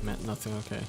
Meant nothing, okay.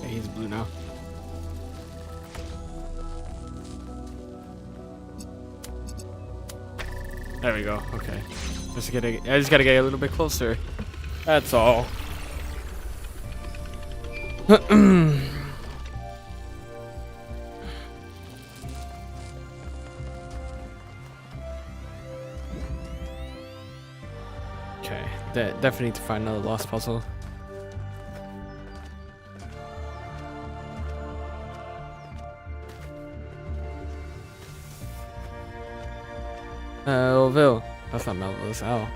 Okay, he's blue now. There we go. Okay. I just gotta get a little bit closer. That's all. Okay. Definitely need to find another lost puzzle. Melville. That's not Melville, that's Al.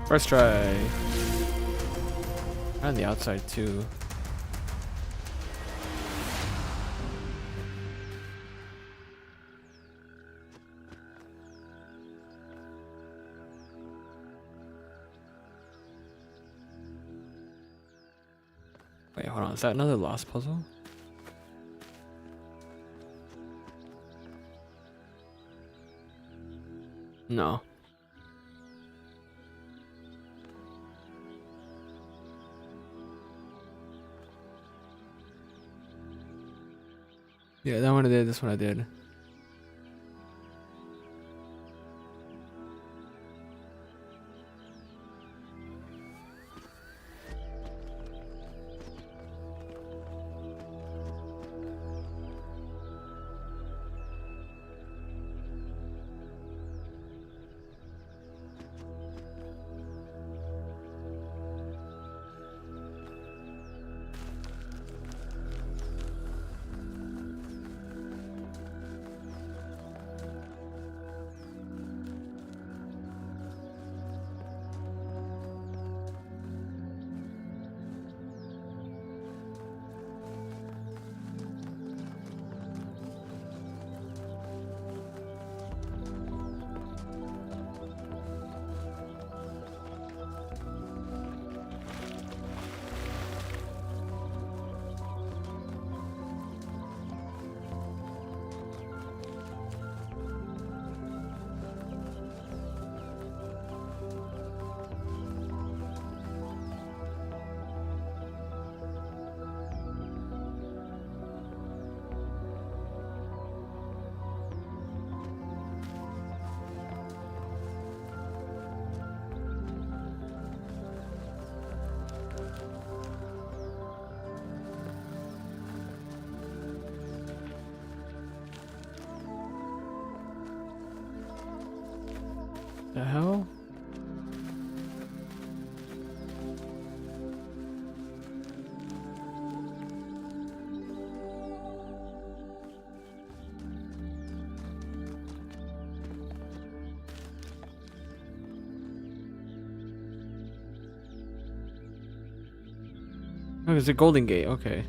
First try. On the outside too. Wait, hold on. Is that another lost puzzle? No. Yeah, that one I did. This one I did. The hell? Oh, it's a golden gate, okay.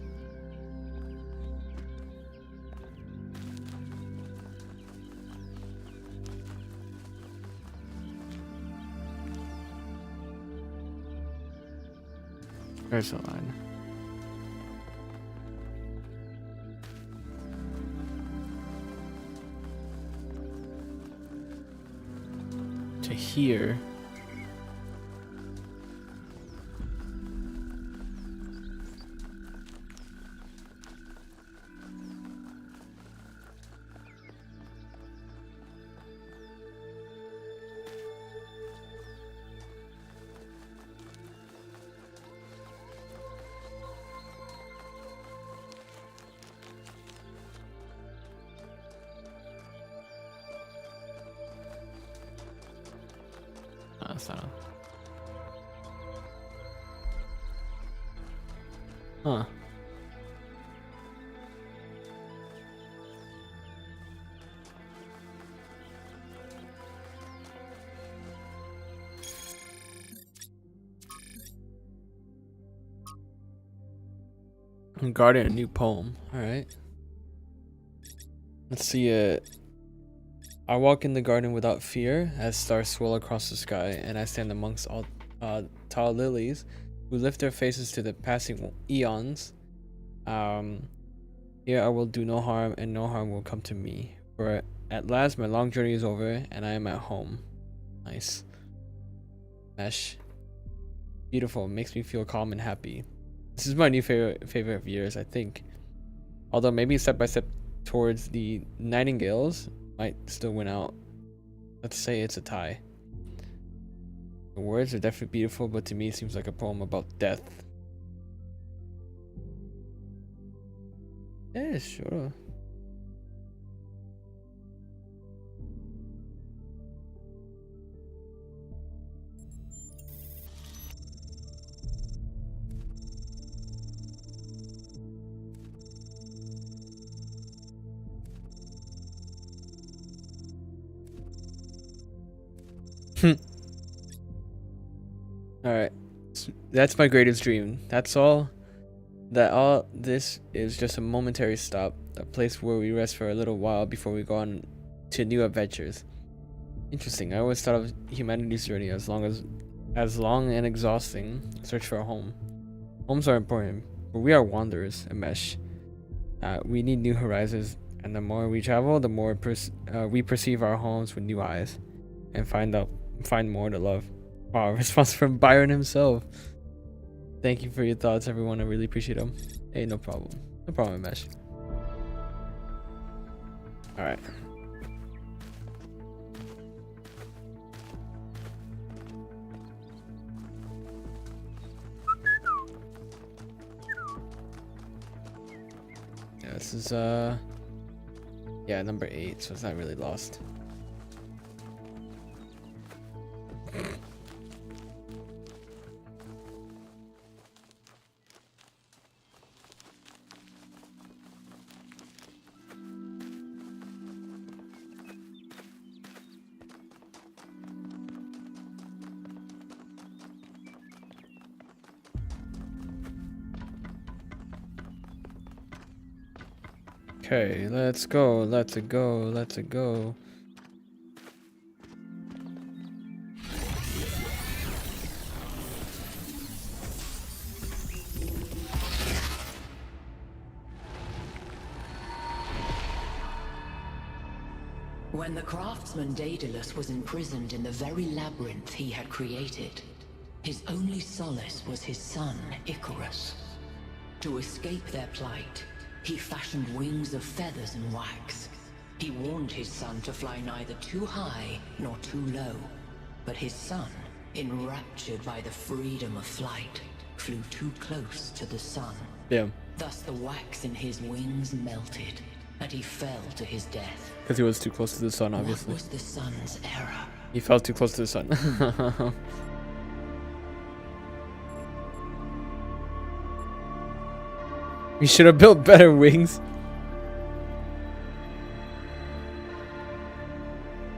There's a line. To here. That's not. Huh. Guarding a new poem. Alright. Let's see. I walk in the garden without fear as stars swirl across the sky, and I stand amongst all tall lilies who lift their faces to the passing eons. Here I will do no harm, and no harm will come to me. For at last my long journey is over, and I am at home. Nice. Mesh. Beautiful. Makes me feel calm and happy. This is my new favorite of years, I think. Although maybe step by step towards the nightingales might still win out. Let's say it's a tie. The words are definitely beautiful, but to me it seems like a poem about death. Yeah, sure. Alright. That's my greatest dream. That's all. All this is just a momentary stop. A place where we rest for a little while before we go on to new adventures. Interesting. I always thought of humanity's journey as long and exhausting search for a home. Homes are important, but we are wanderers, Amesh. We need new horizons, and the more we travel, the more we perceive our homes with new eyes, and find more to love. Wow, response from Byron himself. Thank you for your thoughts, everyone. I really appreciate them. Hey, no problem. No problem, Amesh. Alright. Yeah, this is yeah, number 8, so it's not really lost. Okay, let's go. When the craftsman Daedalus was imprisoned in the very labyrinth he had created, his only solace was his son, Icarus. To escape their plight, he fashioned wings of feathers and wax. He warned his son to fly neither too high nor too low. But his son, enraptured by the freedom of flight, flew too close to the sun. Yeah. Thus the wax in his wings melted, and he fell to his death. Because he was too close to the sun, obviously. What was the sun's error? He fell too close to the sun. We should have built better wings.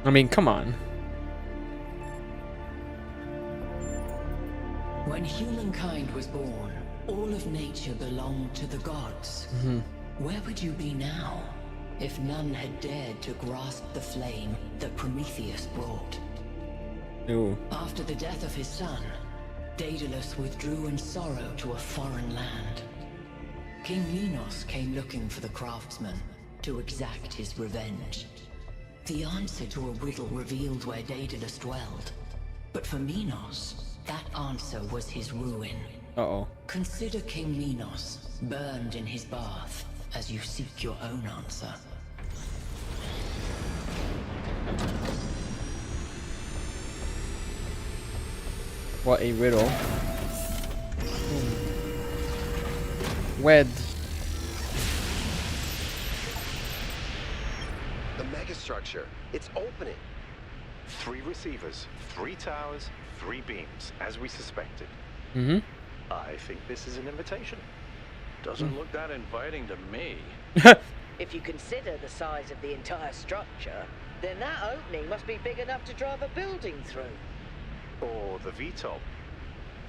I mean, come on. When humankind was born, all of nature belonged to the gods. Where would you be now if none had dared to grasp the flame that Prometheus brought? Ooh. After the death of his son, Daedalus withdrew in sorrow to a foreign land. King Minos came looking for the craftsman to exact his revenge. The answer to a riddle revealed where Daedalus dwelled. But for Minos, that answer was his ruin. Uh-oh. Consider King Minos, burned in his bath, as you seek your own answer. What a riddle. Wed. The megastructure. It's opening. 3 receivers, 3 towers, 3 beams, as we suspected. Mm-hmm. I think this is an invitation. Doesn't look that inviting to me. If you consider the size of the entire structure, then that opening must be big enough to drive a building through. Or the VTOL.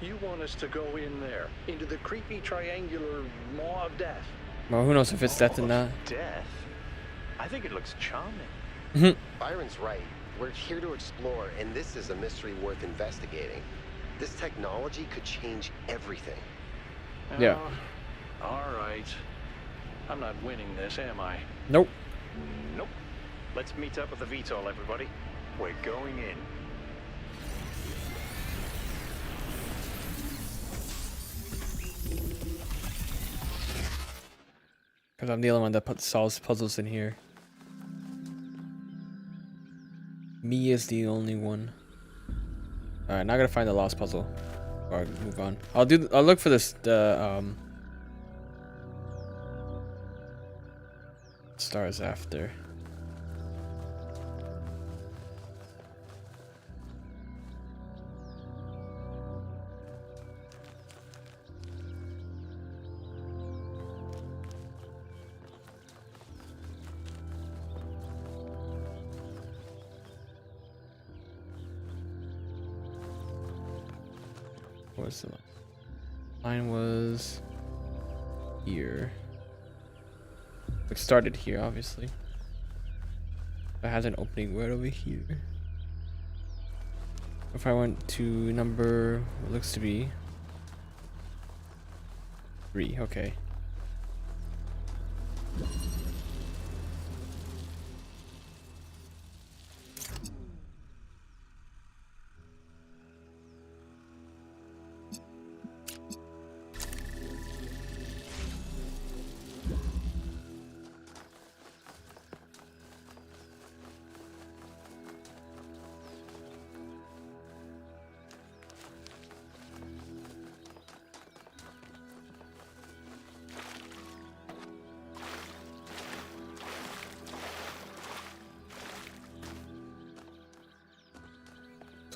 You want us to go in there, into the creepy triangular maw of death? Well, who knows if it's death or not. Death? I think it looks charming. Byron's right. We're here to explore, and this is a mystery worth investigating. This technology could change everything. Yeah. All right. I'm not winning this, am I? Nope. Nope. Let's meet up at the VTOL, everybody. We're going in. Because I'm the only one that solves puzzles in here. Me is the only one. Alright, now I gotta find the lost puzzle. Or move on. I'll look for this stars after. What was the line? Mine was here. It started here, obviously. It has an opening right over here. If I went to number, what looks to be 3, okay.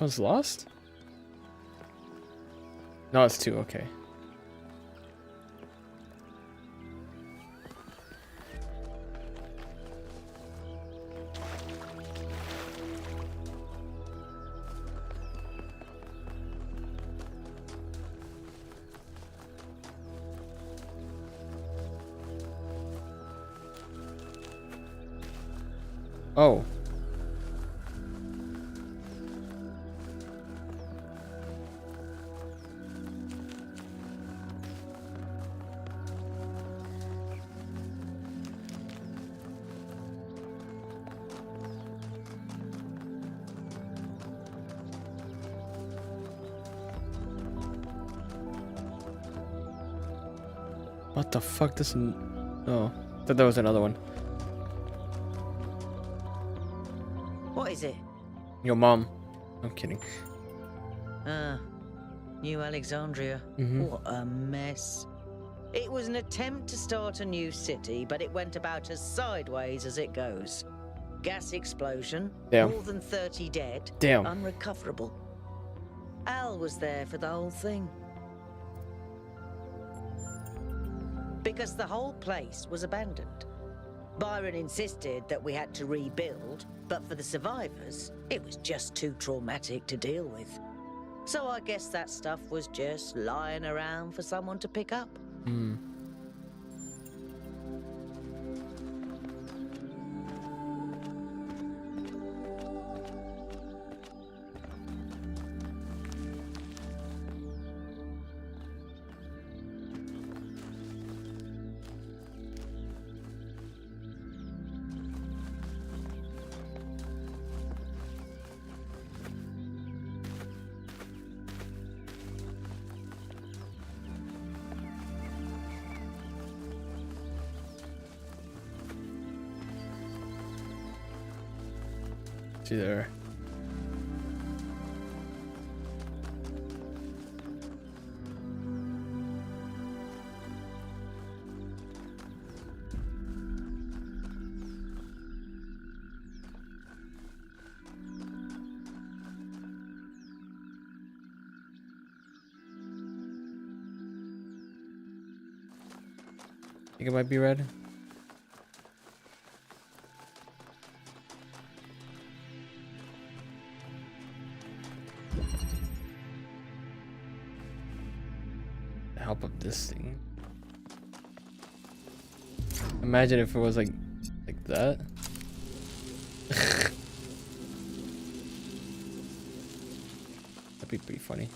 This one's lost? No, it's 2, okay. Oh. What the fuck? This. Oh, I thought that was another one. What is it? Your mom. I'm kidding. New Alexandria. What a mess. It was an attempt to start a new city, but it went about as sideways as it goes. Gas explosion. Damn. More than 30 dead. Damn. Unrecoverable. Al was there for the whole thing. Because the whole place was abandoned. Byron insisted that we had to rebuild, but for the survivors, it was just too traumatic to deal with. So I guess that stuff was just lying around for someone to pick up. Hmm. See there. Think it might be red. Help of this thing. Imagine if it was like that. That'd be pretty funny.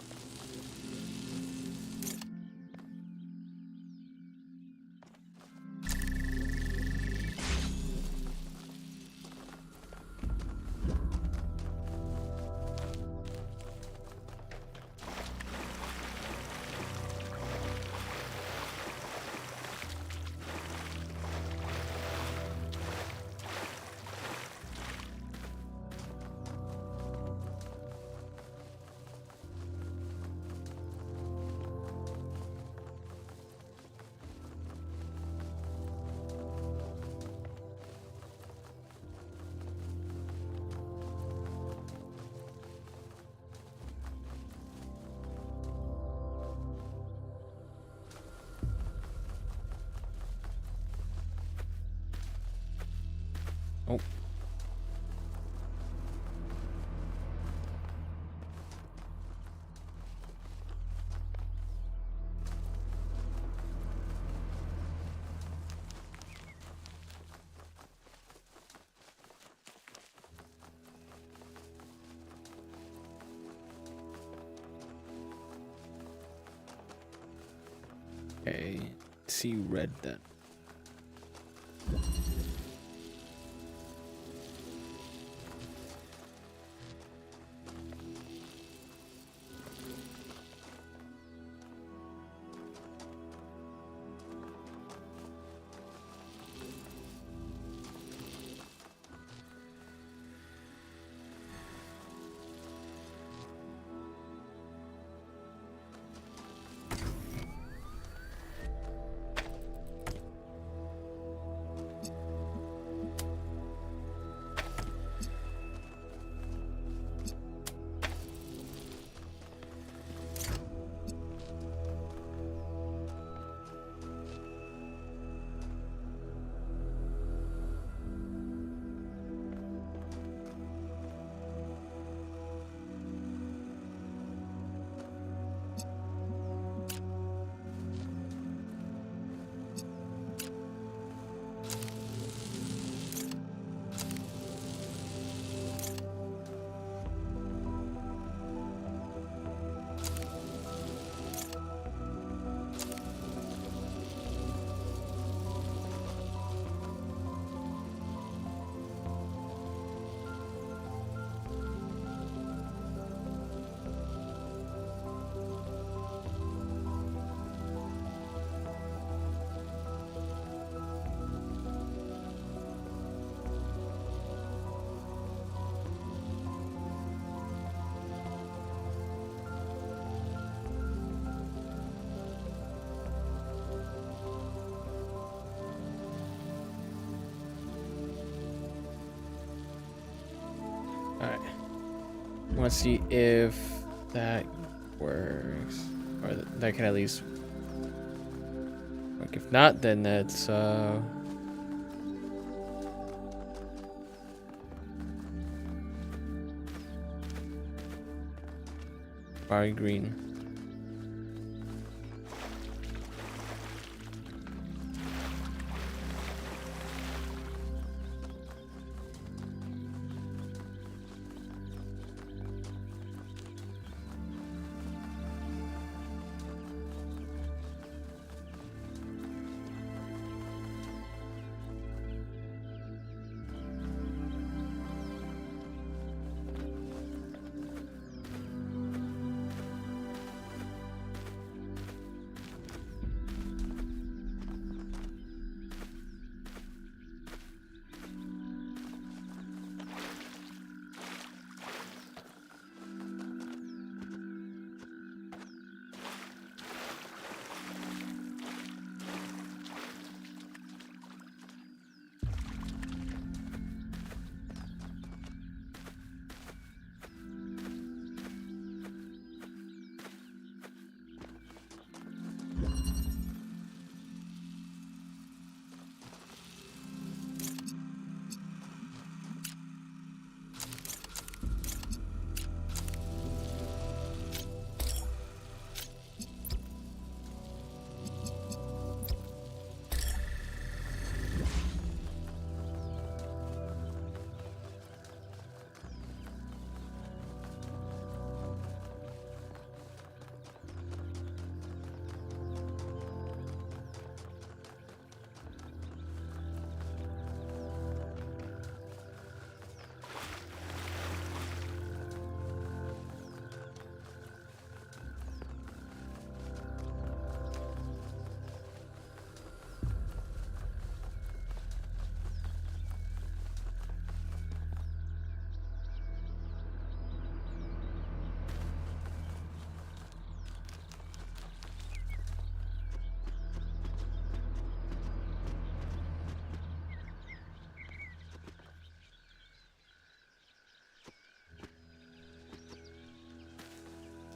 Oh. Okay, see red then. want to see if that works, or that can at least work. If not, then that's fiery green.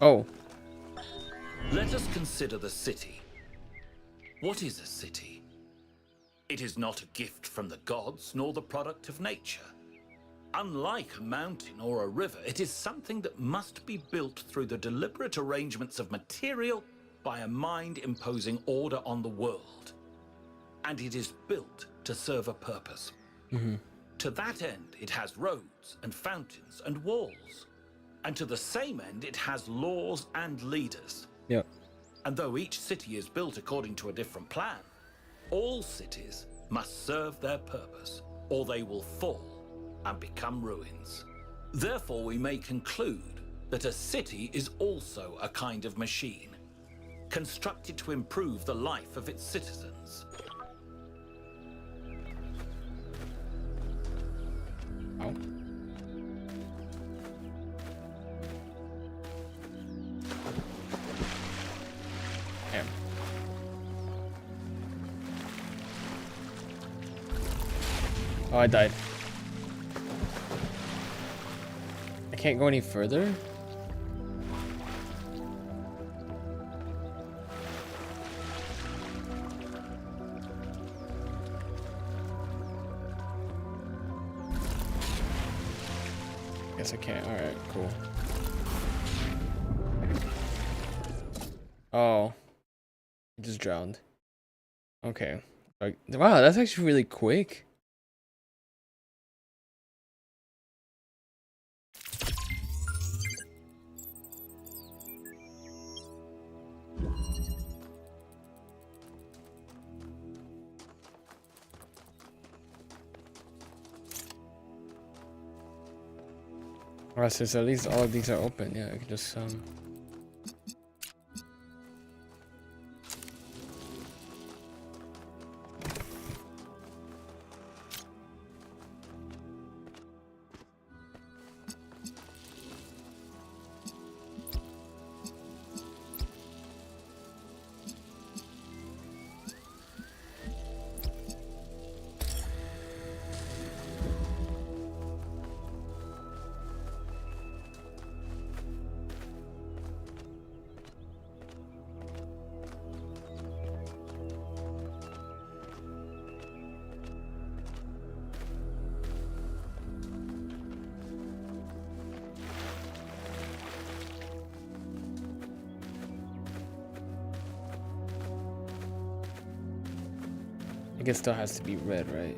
Oh, Let us consider the city. What is a city? It is not a gift from the gods, nor the product of nature. Unlike a mountain or a river, it is something that must be built through the deliberate arrangements of material by a mind imposing order on the world. And it is built to serve a purpose. To that end, it has roads and fountains and walls. And to the same end, it has laws and leaders. yep. And though each city is built according to a different plan, all cities must serve their purpose, or they will fall and become ruins. Therefore, we may conclude that a city is also a kind of machine, constructed to improve the life of its citizens. Oh. Damn. Oh, I died. I can't go any further? Guess I can't. Alright, cool. Oh. I just drowned. Okay. Wow, that's actually really quick. Alright, since at least all of these are open, yeah, I can just think it still has to be red, right?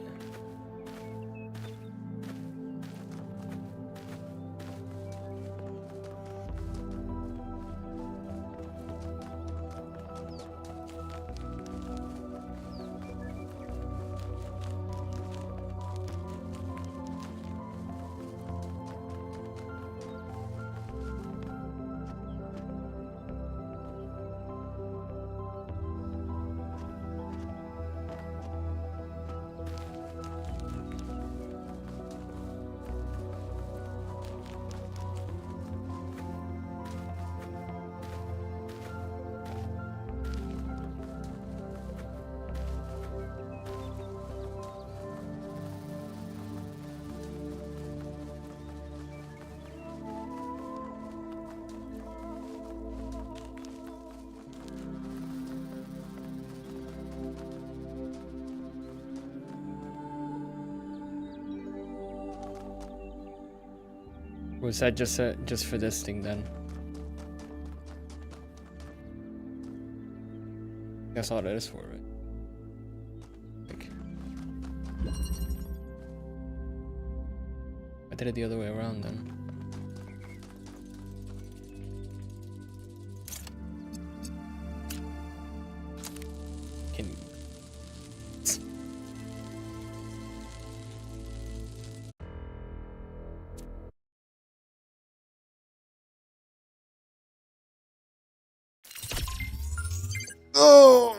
Was that just for this thing then? That's all that is for it. Like, I did it the other way around then. Can Oh!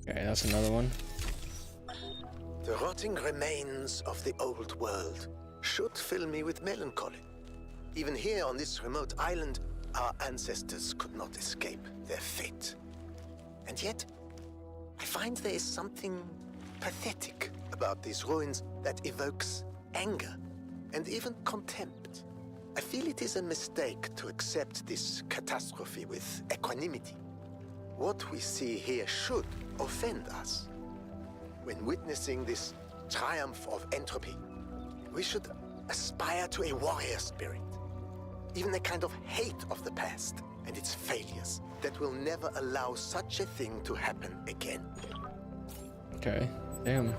Okay, that's another one. The rotting remains of the old world should fill me with melancholy. Even here on this remote island, our ancestors could not escape their fate. And yet, I find there is something pathetic about these ruins that evokes anger and even contempt. I feel it is a mistake to accept this catastrophe with equanimity. What we see here should offend us. When witnessing this triumph of entropy, we should aspire to a warrior spirit. Even a kind of hate of the past and its failures that will never allow such a thing to happen again. Okay, damn.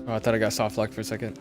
Oh, I thought I got soft lock for a second.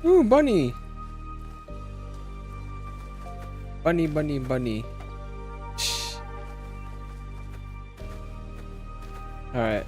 Ooh, bunny. Bunny, bunny, bunny. Shh. All right.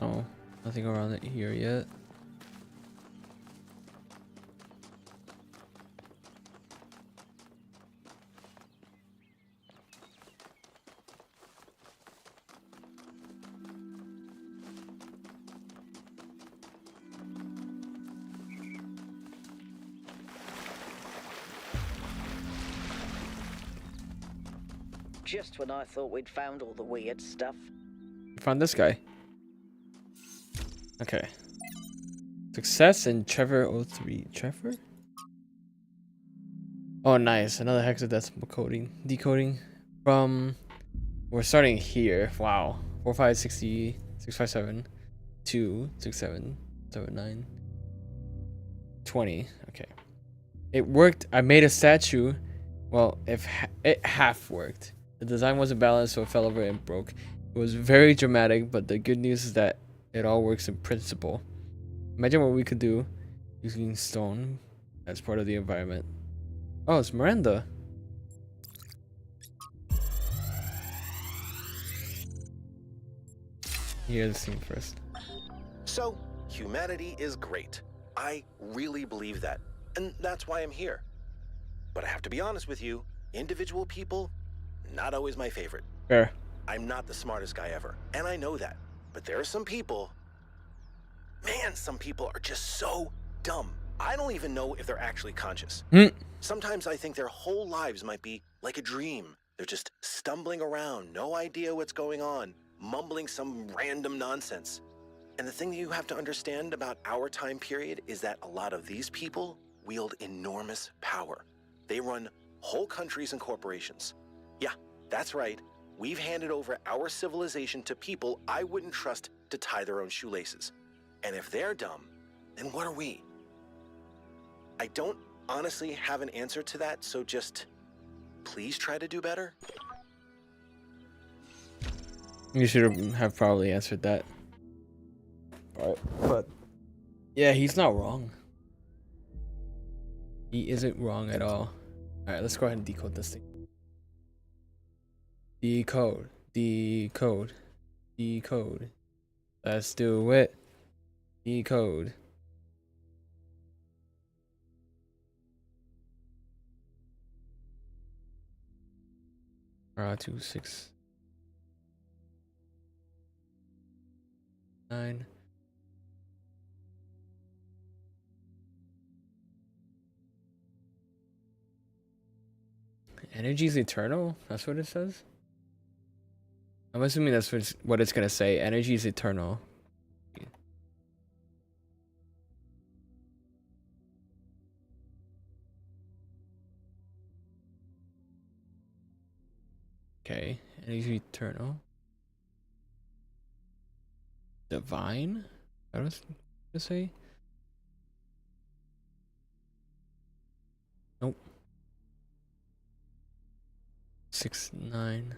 Oh, nothing around it here yet. Just when I thought we'd found all the weird stuff. Found this guy. Okay. Success in Trevor 03. Trevor? Oh, nice. Another hexadecimal coding. Decoding. From... We're starting here. Wow. 4560 657 267 79 20. Okay. It worked. I made a statue. Well, if it half worked. The design wasn't balanced, so it fell over and broke. It was very dramatic, but the good news is that it all works in principle. Imagine what we could do using stone as part of the environment. Oh, it's Miranda. Hear the scene first. So, humanity is great. I really believe that. And that's why I'm here. But I have to be honest with you, individual people, not always my favorite. Fair. I'm not the smartest guy ever, and I know that. But there are some people... Man, some people are just so dumb. I don't even know if they're actually conscious. Sometimes I think their whole lives might be like a dream. They're just stumbling around, no idea what's going on, mumbling some random nonsense. And the thing that you have to understand about our time period is that a lot of these people wield enormous power. They run whole countries and corporations. Yeah, that's right. We've handed over our civilization to people I wouldn't trust to tie their own shoelaces. And if they're dumb, then what are we? I don't honestly have an answer to that, so just please try to do better. You should have probably answered that. Alright, but yeah, he's not wrong. He isn't wrong at all. Alright, let's go ahead and decode this thing. Decode. Decode. Decode. Let's do it. Decode. R26 9. Energy is eternal? That's what it says? I'm assuming that's what it's gonna say. Energy is eternal. Okay, energy eternal. Divine? What was it say? Nope. 6 9.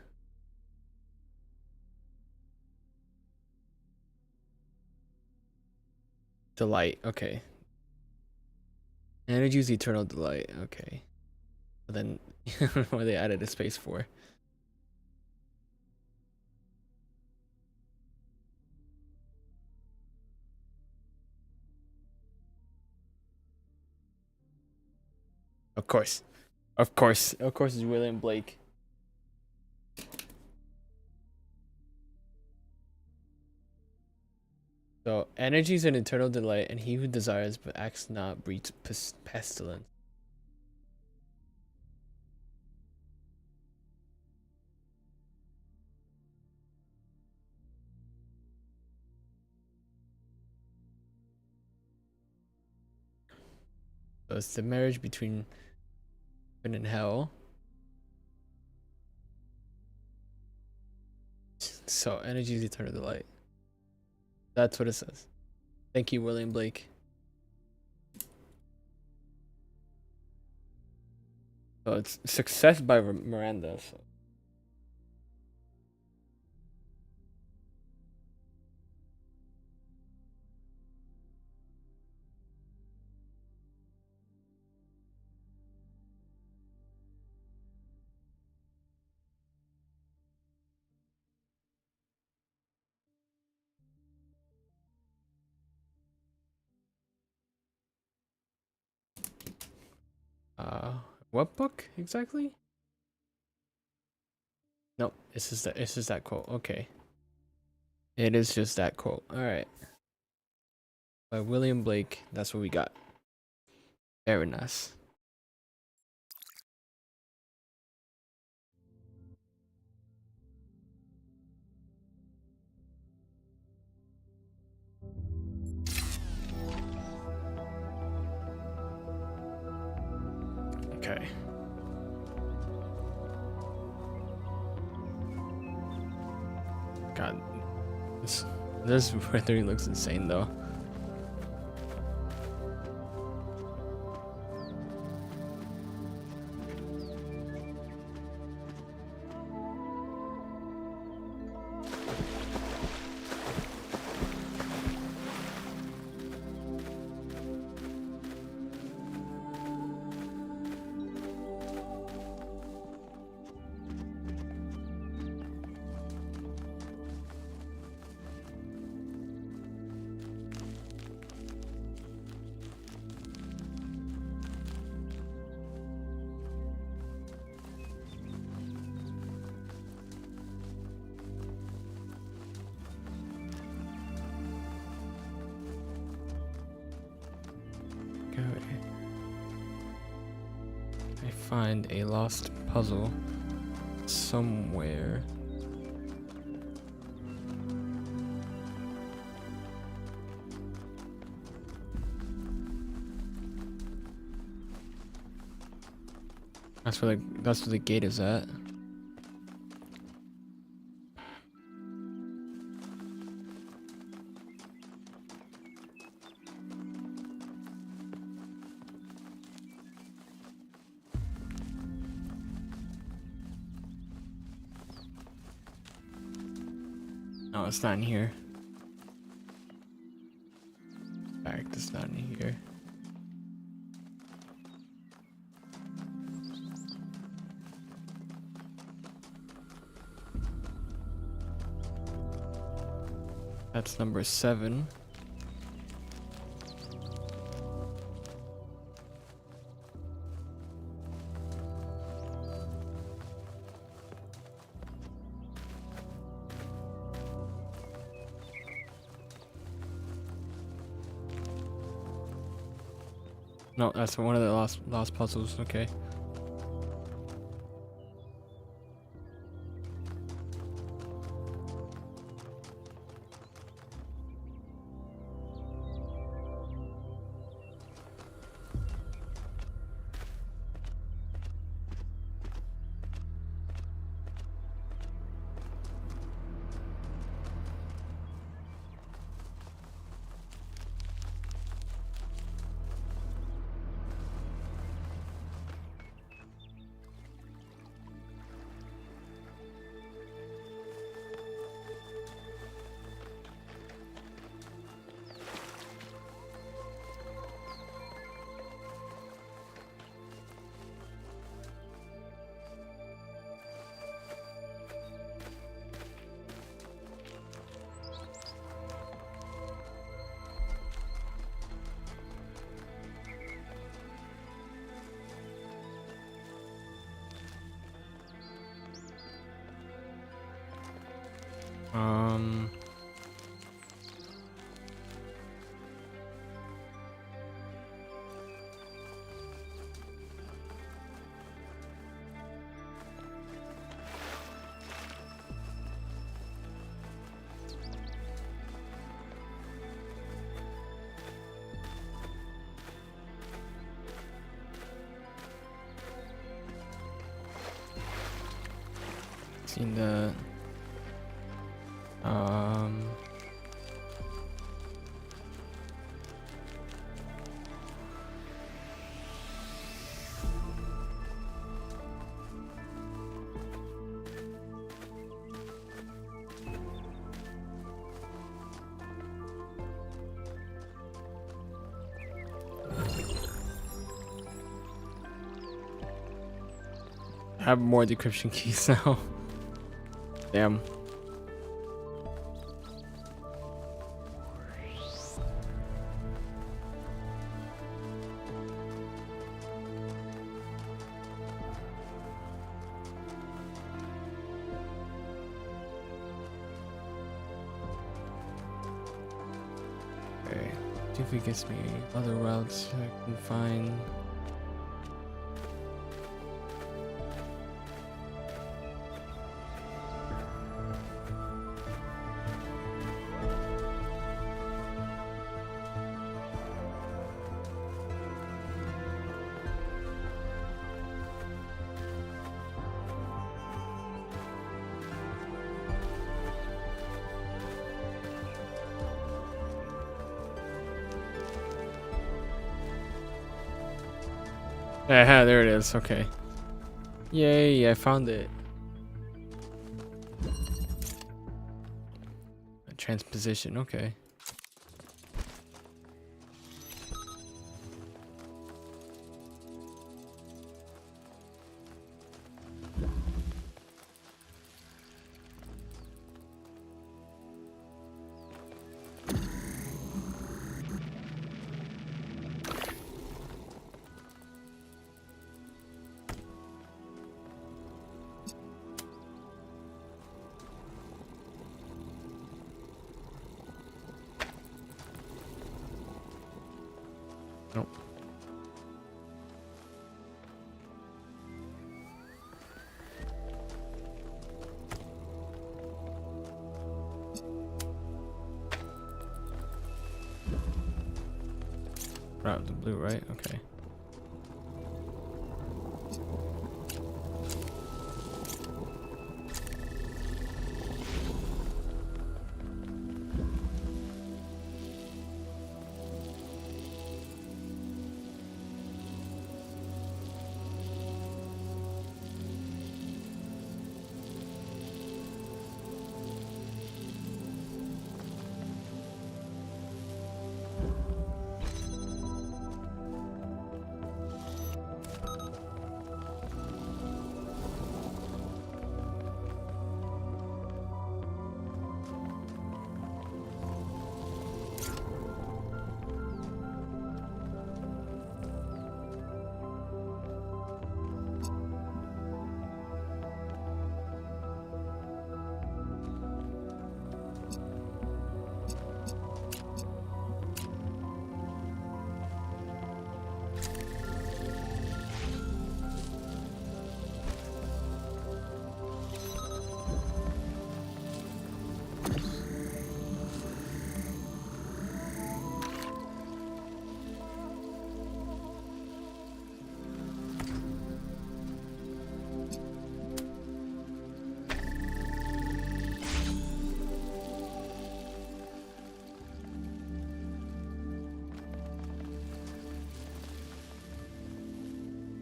Delight. Okay. Energy is eternal delight. Okay. But then, I don't know why they added a space for. Of course. Of course. Of course, it's William Blake. So, energy is an eternal delight, and he who desires but acts not breeds pestilence. So it's the marriage between heaven and hell. So energy is eternal delight. That's what it says. Thank you, William Blake. So it's success by Miranda. So. What book exactly? Nope, it's just that quote. Okay. It is just that quote. Alright. By William Blake, that's what we got. Very nice. Okay. God, this rendering looks insane though. I find a lost puzzle somewhere. That's where the gate is at. No, it's not in here. In fact, it's not in here. That's number 7. No, that's one of the lost puzzles. Okay. seen the I have more decryption keys now. Damn. Okay. See if it gets me other routes I can find. Yeah, there it is. Okay. Yay, I found it. A transposition, okay. Nope. Right, the blue, right? Okay.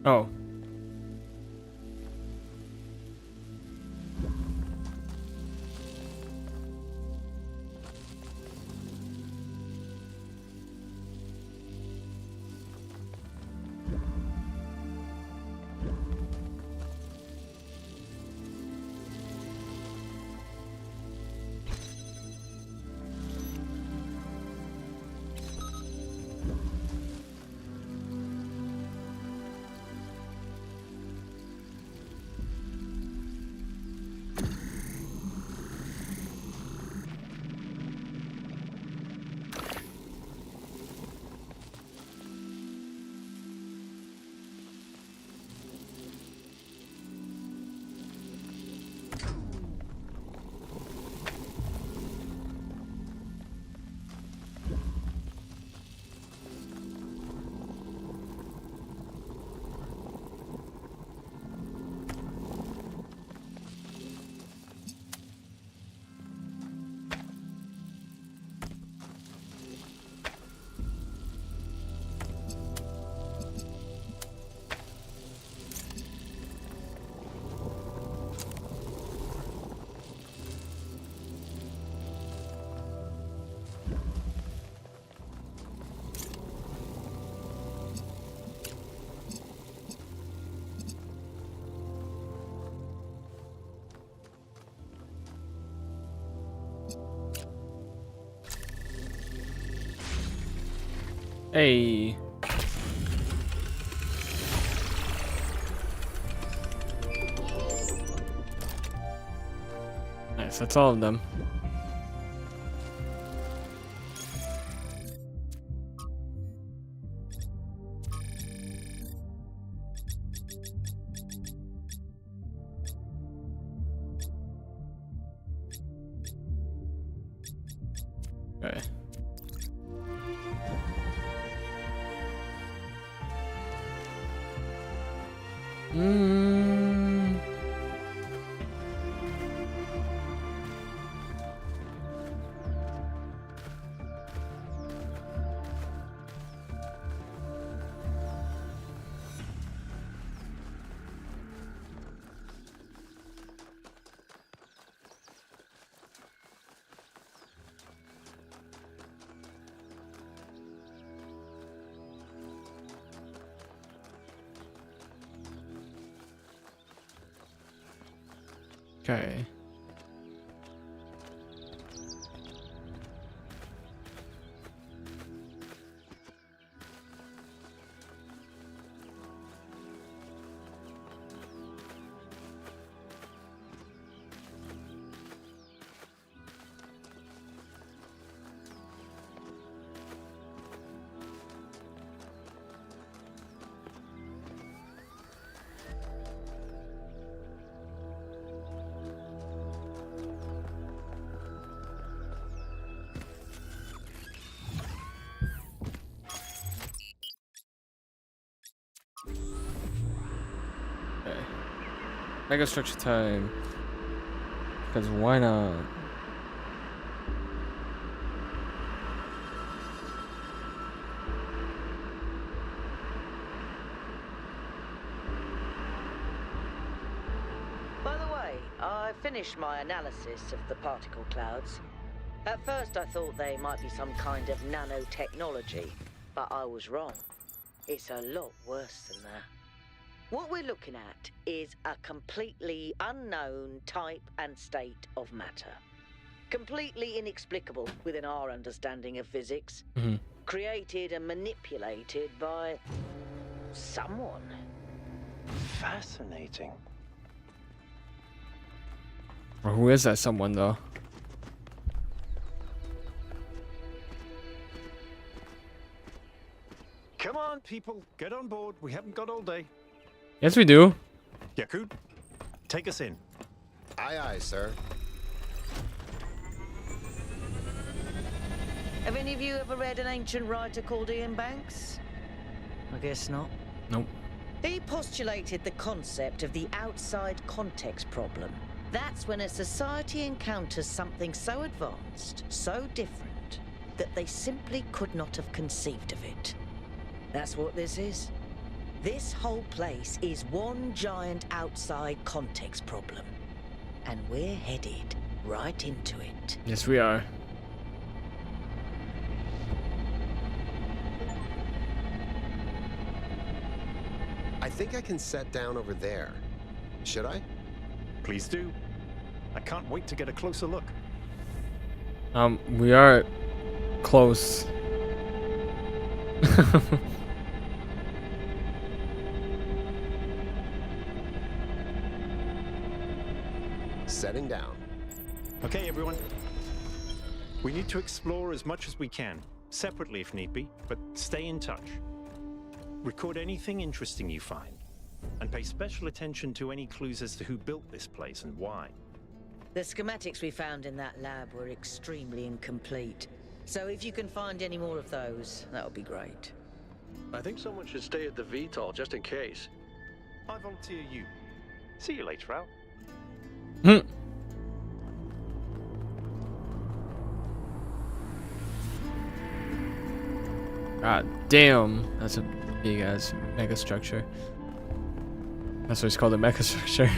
Oh. Hey. Nice, that's all of them. Okay. Okay. Okay. Mega structure time. Because why not? By the way, I finished my analysis of the particle clouds. At first I thought they might be some kind of nanotechnology, but I was wrong. It's a lot worse than that. What we're looking at is a completely unknown type and state of matter. Completely inexplicable within our understanding of physics. Created and manipulated by someone. Fascinating. Or who is that someone though? Come on, people, get on board. We haven't got all day. Yes, we do. Yakut, take us in. Aye, aye, sir. Have any of you ever read an ancient writer called Ian Banks? I guess not. Nope. He postulated the concept of the outside context problem. That's when a society encounters something so advanced, so different, that they simply could not have conceived of it. That's what this is. This whole place is one giant outside context problem. And we're headed right into it. Yes, we are. I think I can set down over there. Should I? Please do. I can't wait to get a closer look. We are close. Setting down. Okay, everyone. We need to explore as much as we can, separately if need be, but stay in touch. Record anything interesting you find, and pay special attention to any clues as to who built this place and why. The schematics we found in that lab were extremely incomplete. So if you can find any more of those, that would be great. I think someone should stay at the VTOL just in case. I volunteer you. See you later, Al. God damn, that's a big ass mega structure. That's why it's called a mega structure.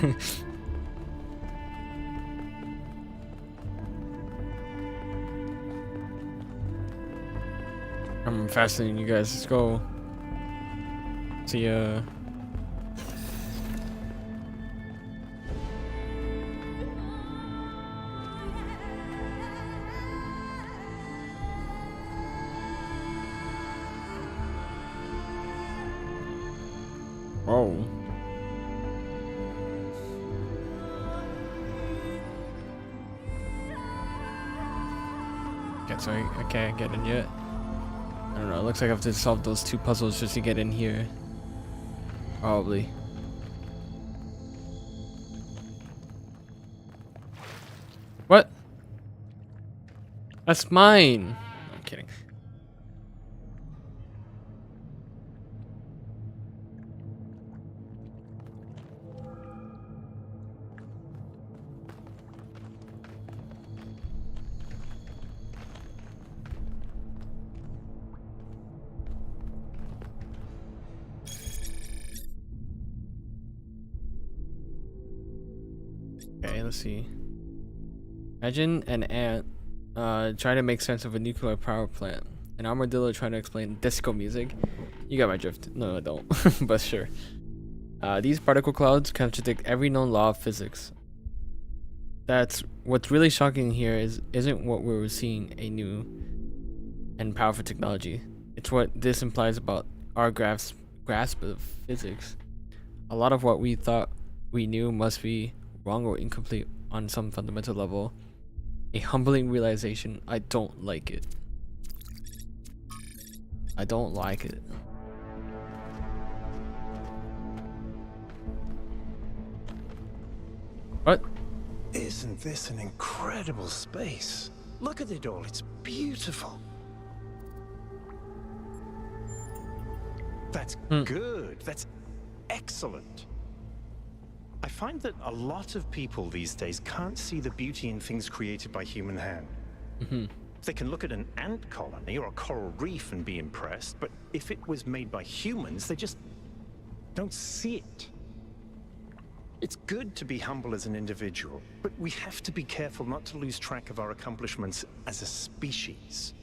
I'm fascinating you guys. Let's go. See ya. Oh. Okay, so I can't get in yet. I don't know. It looks like I have to solve those 2 puzzles just to get in here. Probably. What? That's mine. I'm kidding. Okay, let's see. Imagine an ant trying to make sense of a nuclear power plant. An armadillo trying to explain disco music. You got my drift. No, I don't. But sure. These particle clouds contradict every known law of physics. That's what's really shocking here isn't what we're seeing a new and powerful technology. It's what this implies about our grasp of physics. A lot of what we thought we knew must be wrong or incomplete on some fundamental level. A humbling realization. I don't like it. I don't like it. What? Isn't this an incredible space? Look at it all, it's beautiful. That's good, that's excellent. I find that a lot of people these days can't see the beauty in things created by human hand. They can look at an ant colony or a coral reef and be impressed, but if it was made by humans, they just don't see it. It's good to be humble as an individual, but we have to be careful not to lose track of our accomplishments as a species.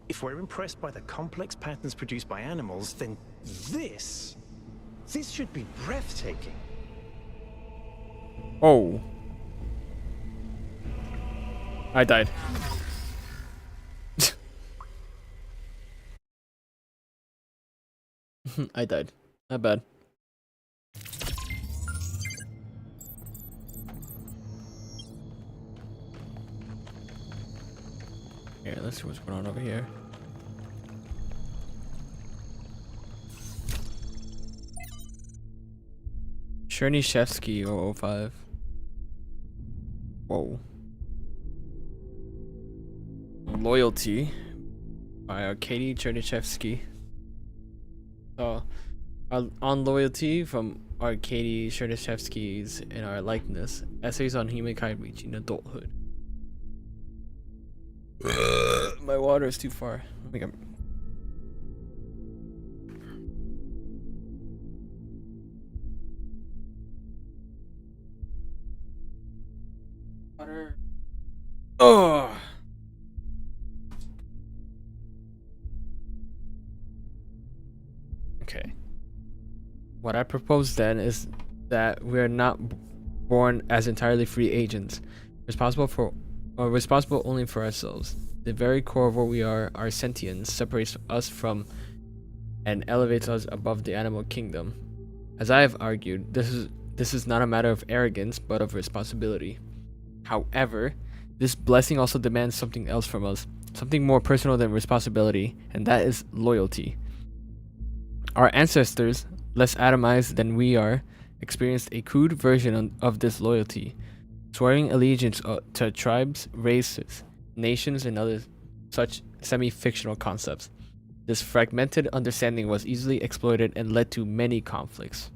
If we're impressed by the complex patterns produced by animals, then this should be breathtaking. Oh. I died. I died. Not bad. Here, let's see what's going on over here. Chernyshevsky 005. Whoa. Loyalty by Arkady Chernyshevsky. So, on loyalty from Arkady Chernyshevsky's In Our Likeness, essays on humankind reaching adulthood. My water is too far. I think I'm. Water. Oh. Okay. What I propose then is that we are not born as entirely free agents, responsible only for ourselves. The very core of what we are, our sentience, separates us from and elevates us above the animal kingdom. As I have argued, this is not a matter of arrogance, but of responsibility. However, this blessing also demands something else from us, something more personal than responsibility, and that is loyalty. Our ancestors, less atomized than we are, experienced a crude version of this loyalty, swearing allegiance to tribes, races, nations, and other such semi-fictional concepts. This fragmented understanding was easily exploited and led to many conflicts.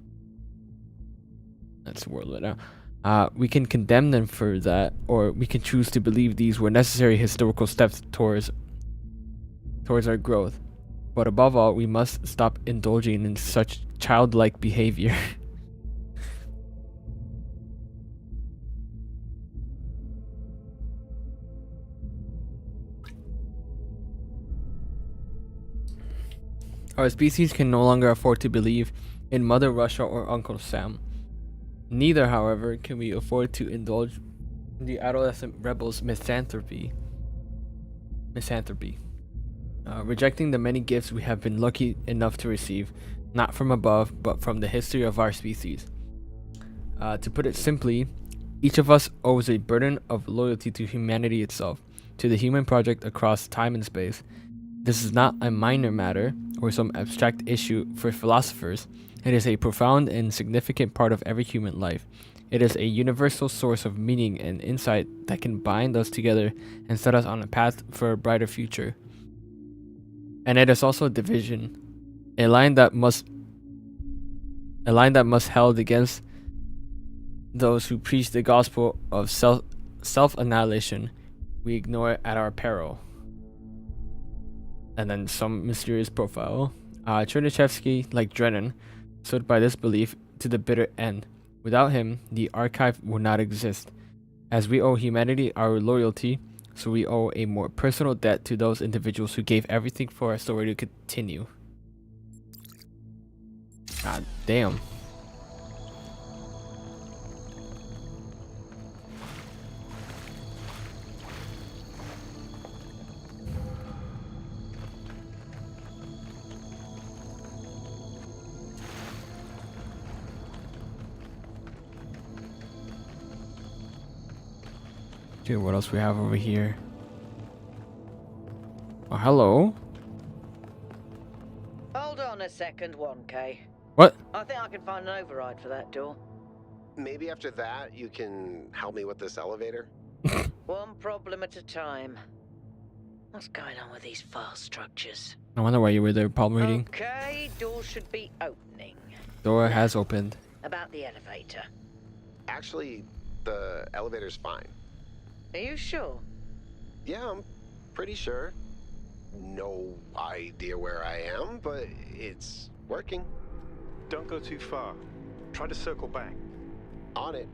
That's the word right now. We can condemn them for that, or we can choose to believe these were necessary historical steps towards our growth. But above all, we must stop indulging in such childlike behavior. Our species can no longer afford to believe in Mother Russia or Uncle Sam. Neither, however, can we afford to indulge the adolescent rebels' misanthropy. Rejecting the many gifts we have been lucky enough to receive, not from above, but from the history of our species. To put it simply, each of us owes a burden of loyalty to humanity itself, to the human project across time and space. This is not a minor matter or some abstract issue for philosophers. It is a profound and significant part of every human life. It is a universal source of meaning and insight that can bind us together and set us on a path for a brighter future. And it is also a division, a line that must held against those who preach the gospel of self-annihilation. We ignore it at our peril. And then some mysterious profile. Chernyshevsky, like Drennan, stood by this belief to the bitter end. Without him, the archive would not exist. As we owe humanity our loyalty, so we owe a more personal debt to those individuals who gave everything for our story to continue. God damn. Dude, what else we have over here? Oh, hello. Hold on a second, 1K. What? I think I can find an override for that door. Maybe after that, you can help me with this elevator? One problem at a time. What's going on with these file structures? I wonder why you were there, palm reading. Okay, door should be opening. Door has opened. About the elevator. Actually, the elevator's fine. Are you sure? Yeah, I'm pretty sure. No idea where I am, but it's working. Don't go too far. Try to circle back. On it.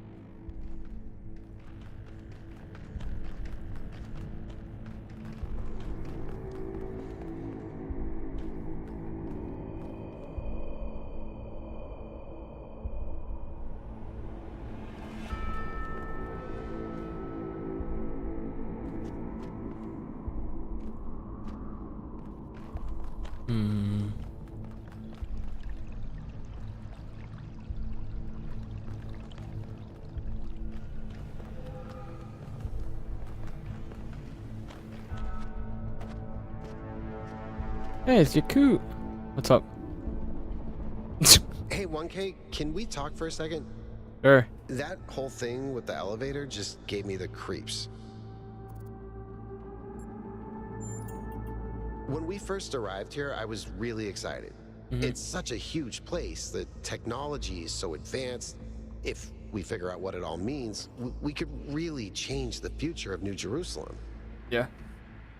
Hey, it's Yakut. What's up? Hey, 1K, can we talk for a second? Sure. That whole thing with the elevator just gave me the creeps. When we first arrived here, I was really excited. It's such a huge place. The technology is so advanced. If we figure out what it all means, we could really change the future of New Jerusalem. Yeah.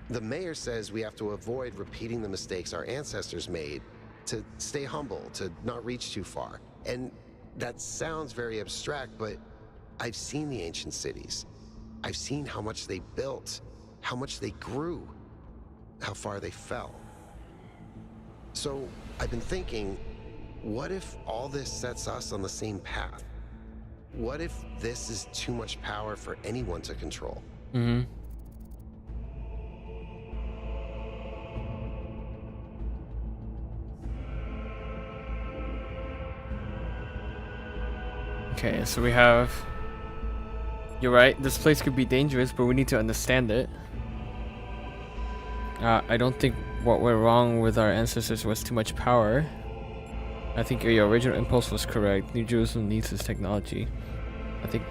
The mayor says we have to avoid repeating the mistakes our ancestors made, to stay humble, to not reach too far. And that sounds very abstract, but I've seen the ancient cities. I've seen how much they built, how much they grew, how far they fell. So I've been thinking, what if all this sets us on the same path? What if this is too much power for anyone to control? Okay, so we have... You're right, this place could be dangerous, but we need to understand it. I don't think what went wrong with our ancestors was too much power. I think your original impulse was correct. New Jerusalem needs this technology. I think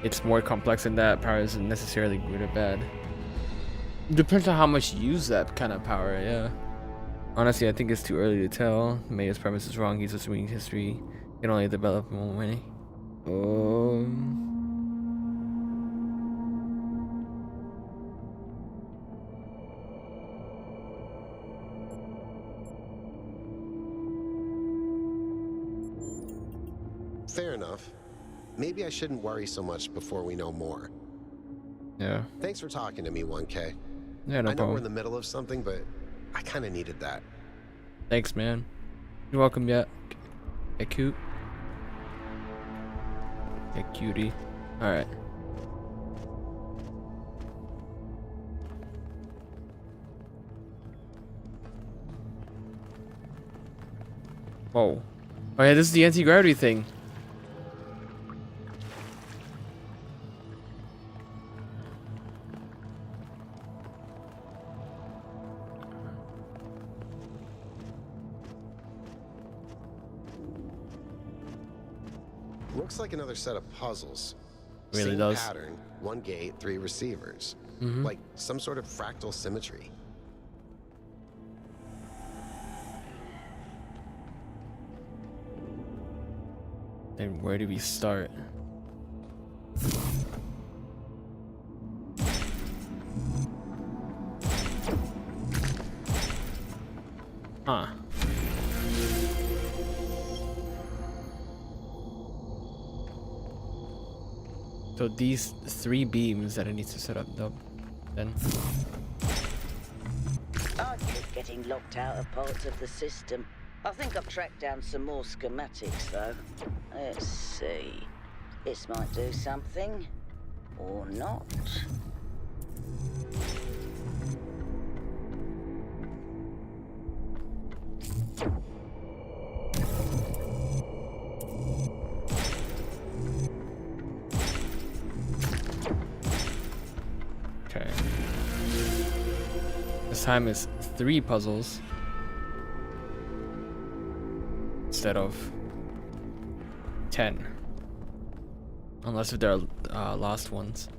it's more complex than that. Power isn't necessarily good or bad. Depends on how much you use that kind of power, yeah. Honestly, I think it's too early to tell. Mayor's premise is wrong. He's assuming history can only develop more money. Fair enough. Maybe I shouldn't worry so much before we know more. Yeah. Thanks for talking to me, 1K. Yeah, no I know we're problem. in the middle of something, but I kind of needed that. Thanks, man. You're welcome, yeah. Hey, cute. Hey, cutie. Alright. Whoa. Oh yeah, this is the anti-gravity thing. Looks like another set of puzzles. Really Same does. pattern, one gate, 3 receivers. Mm-hmm. Like some sort of fractal symmetry. Then where do we start? Huh. So these 3 beams that I need to set up then. I keep getting locked out of parts of the system. I think I've tracked down some more schematics, though. Let's see. This might do something. Or not. Okay. This time is 3 puzzles instead of 10. Unless if there are lost ones.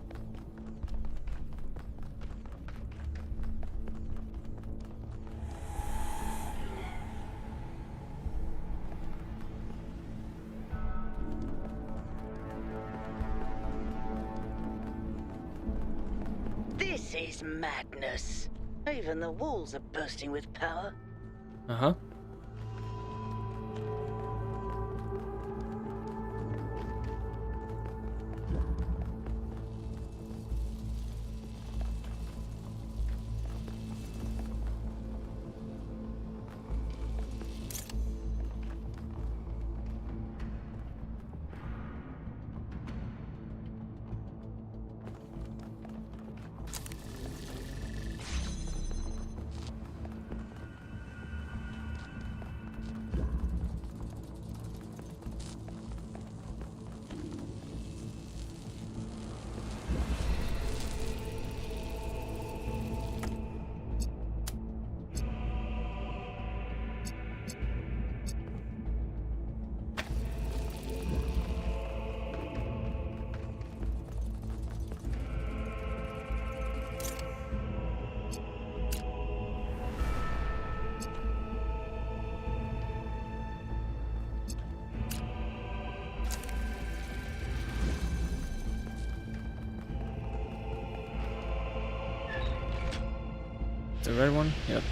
This is madness. Even the walls are bursting with power. Uh-huh. The red one? Yep.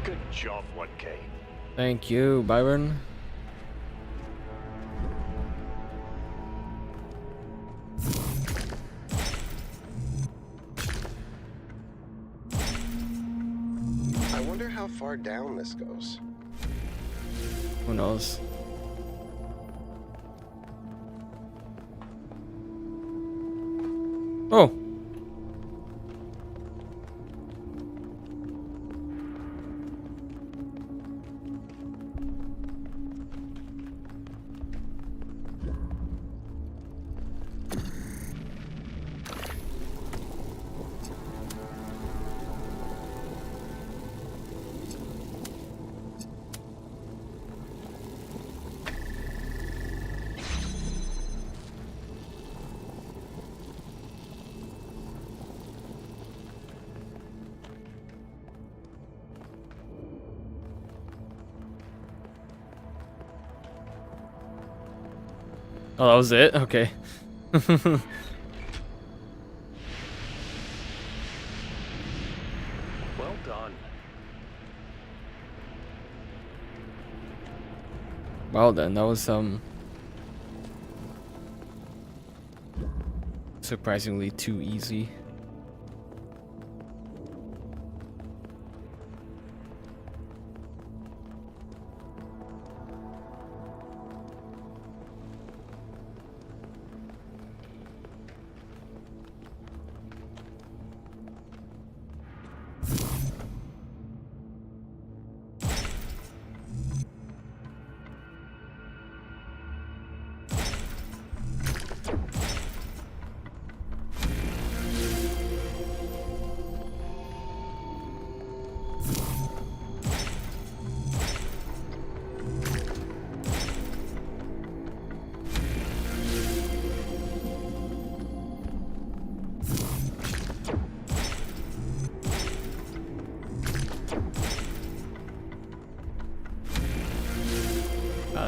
Good job, 1K. Thank you, Byron. I wonder how far down this goes. Who knows? Oh! Oh, that was it? Okay. Well done. Well then, that was surprisingly too easy.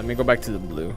Let me go back to the blue.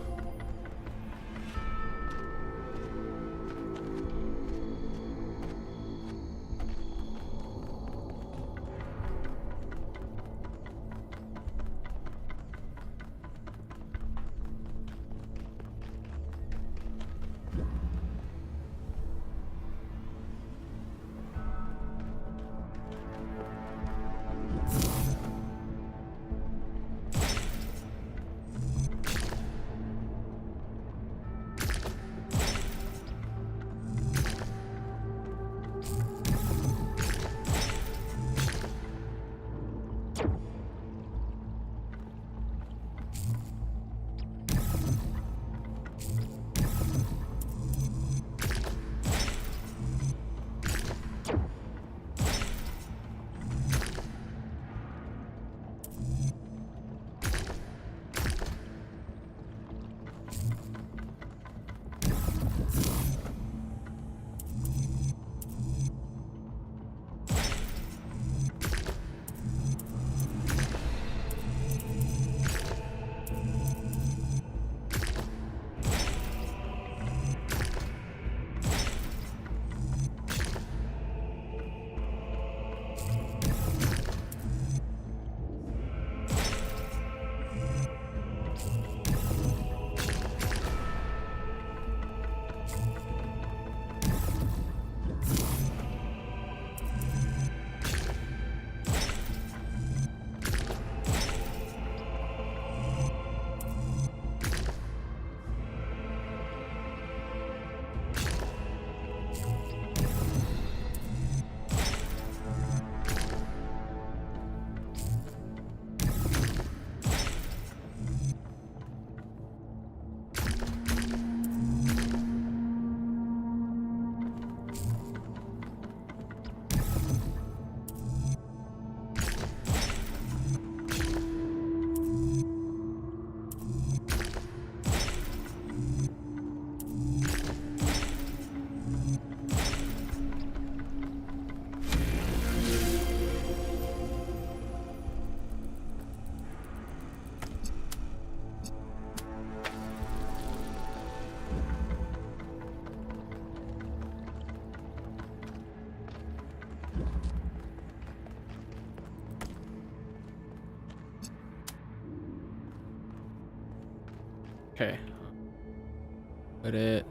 Okay. Put it.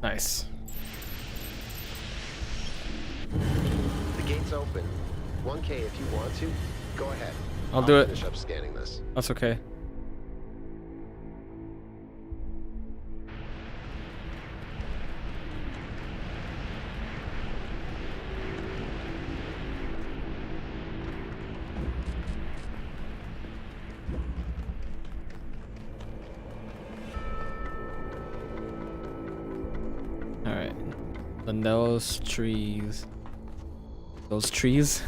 Nice. The gate's open. 1K if you want to. Go ahead. I'll do it. Finish up scanning this. That's okay. Alright. And those trees. Those trees?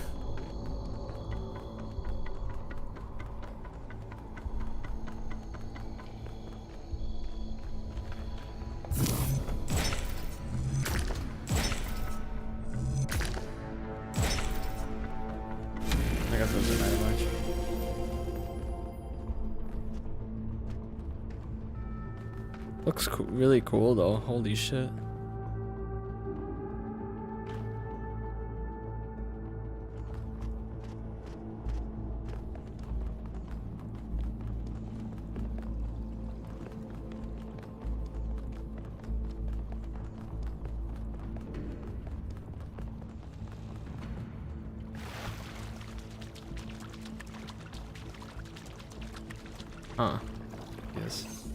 I guess it doesn't matter much. Looks really cool though. Holy shit. Huh. Yes.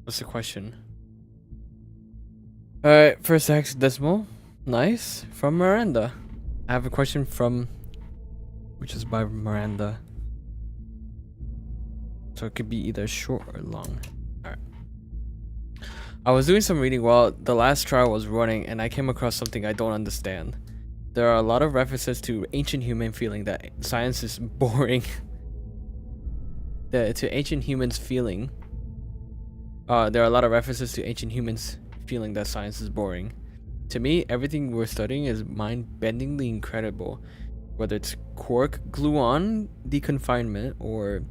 What's the question? Alright, first hexadecimal. Nice. From Miranda. I have a question from, which is by Miranda. So it could be either short or long. Alright. I was doing some reading while the last trial was running and I came across something I don't understand. There are a lot of references to ancient human feeling that science is boring. To ancient humans feeling. There are a lot of references to ancient humans feeling that science is boring. To me, everything we're studying is mind-bendingly incredible. Whether it's quark gluon deconfinement or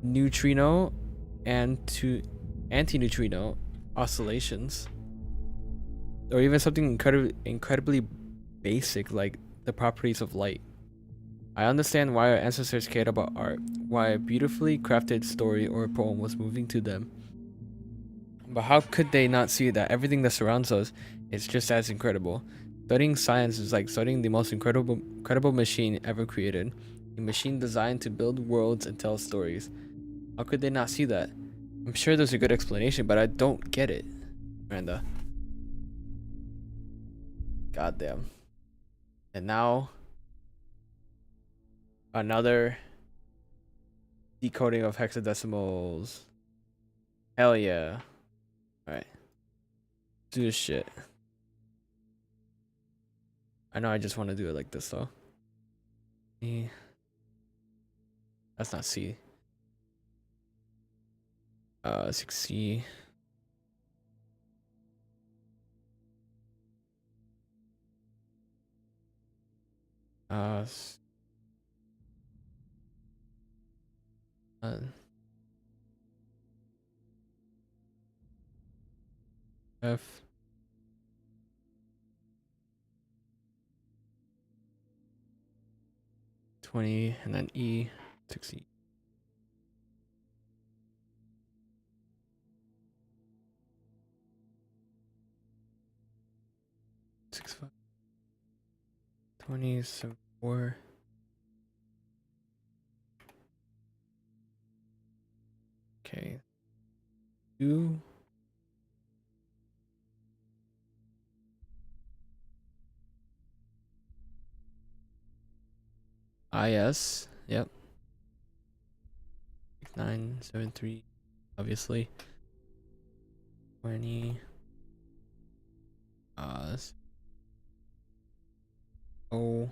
neutrino and antineutrino oscillations, or even something incredibly basic like the properties of light. I understand why our ancestors cared about art, why a beautifully crafted story or poem was moving to them. But how could they not see that everything that surrounds us is just as incredible? Studying science is like studying the most incredible machine ever created. A machine designed to build worlds and tell stories. How could they not see that? I'm sure there's a good explanation, but I don't get it. Miranda. Goddamn. And now another decoding of hexadecimals. Hell yeah. Alright. Do this shit. I know I just want to do it like this though. E. That's not C. 6C. Uh, uh, F. 20 and then E. 6E. 6, 5. 20, 4. Okay. 2. IS. Yep. 9, 7, 3. Obviously. 20. O.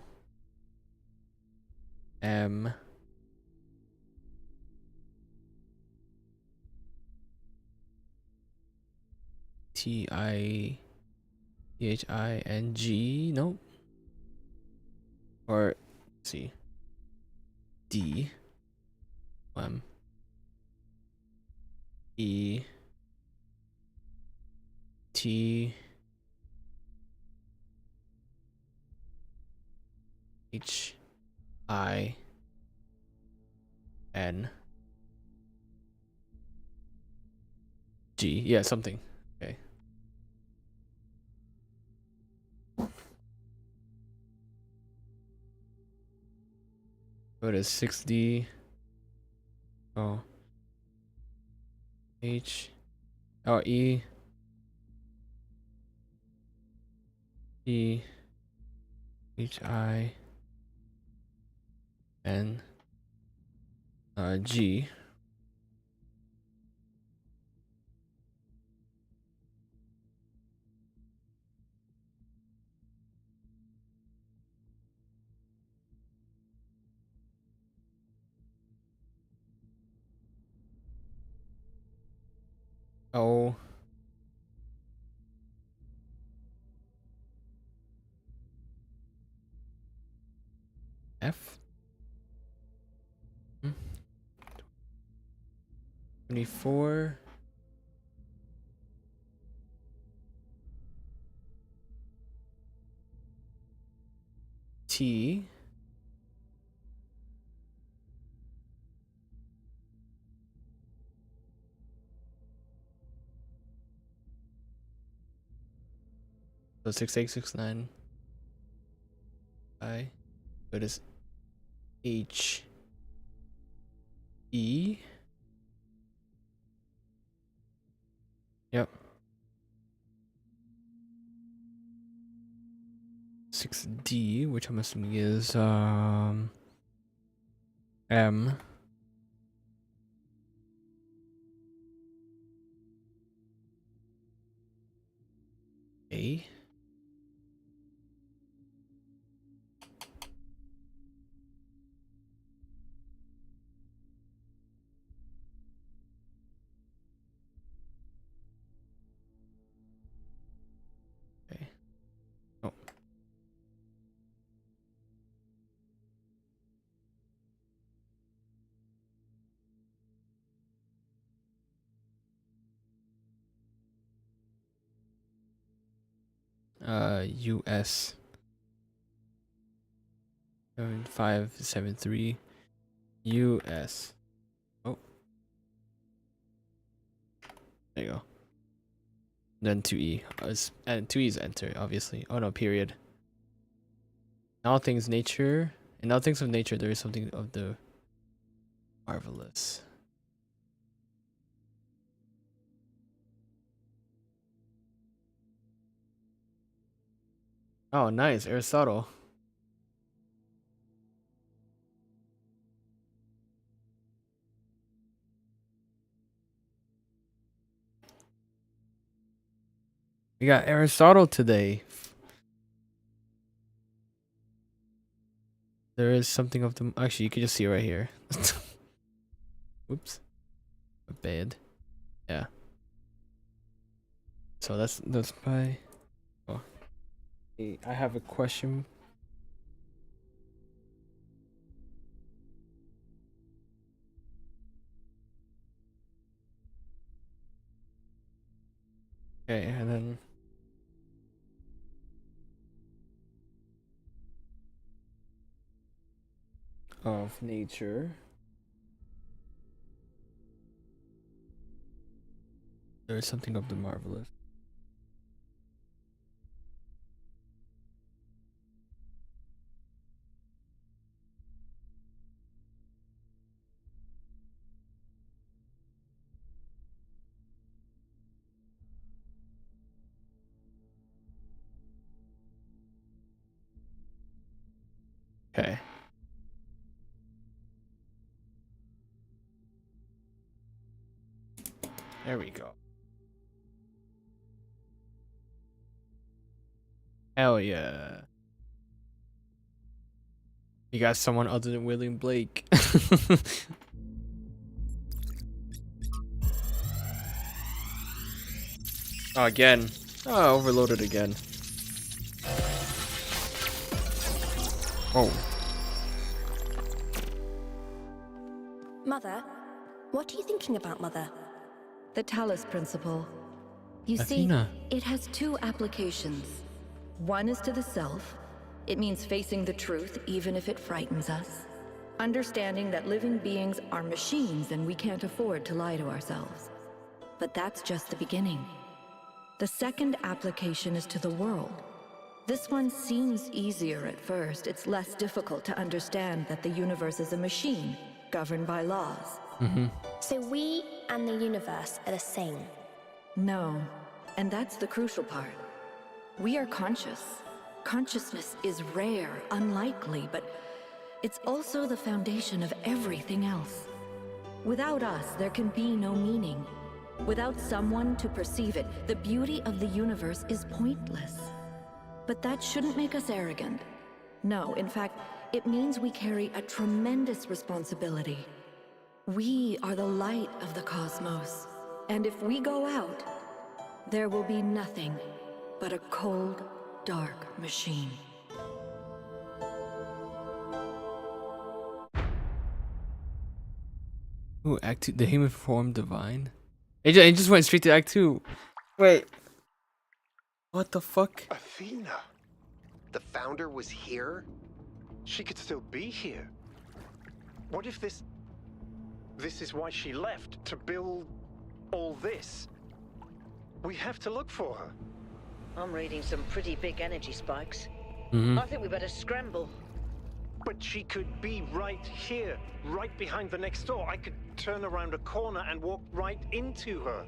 M. TITHING. Nope. Or let's see. D. M. E. T. H. I. N. G. Yeah, something. Okay. Go to 6D. Oh. H. Oh, E. E. H. I. N. G. O. F. 24. T. So 6, 8, 6, 9. I. Go to H E. Yep. 6D, which I'm assuming is M. A. Okay. Oh. US 7573 US. Oh, there you go. Then 2E. And 2E is enter, obviously. Oh no, period. In all things nature. In all things of nature, there is something of the marvelous. Oh, nice. Aristotle. We got Aristotle today. There is something of the... Actually, you can just see it right here. Whoops. Bad. Yeah. So that's by... Oh. Hey, I have a question. Okay, and then... Of nature. There is something of the marvelous. Okay. There we go. Hell yeah. You got someone other than William Blake. Oh, again. Oh, overloaded again. Oh. Mother, what are you thinking about, Mother? The Talus Principle. You Athena. see, it has two applications. One is to the self. It means facing the truth even if it frightens us. Understanding that living beings are machines and we can't afford to lie to ourselves. But that's just the beginning. The second application is to the world. This one seems easier at first. It's less difficult to understand that the universe is a machine, governed by laws. So we and the universe are the same. No, and that's the crucial part. We are conscious. Consciousness is rare, unlikely, but it's also the foundation of everything else. Without us, there can be no meaning. Without someone to perceive it, the beauty of the universe is pointless. But that shouldn't make us arrogant. No, in fact, it means we carry a tremendous responsibility. We are the light of the cosmos. And if we go out, there will be nothing but a cold, dark machine. Ooh, Act 2. The human form divine. It just went straight to Act 2. Wait. What the fuck? Athena. The founder was here? She could still be here. What if this is why she left, to build all this? We have to look for her. I'm reading some pretty big energy spikes. Mm-hmm. I think we better scramble. But But she could be right here, right behind the next door. I could turn around a corner and walk right into her.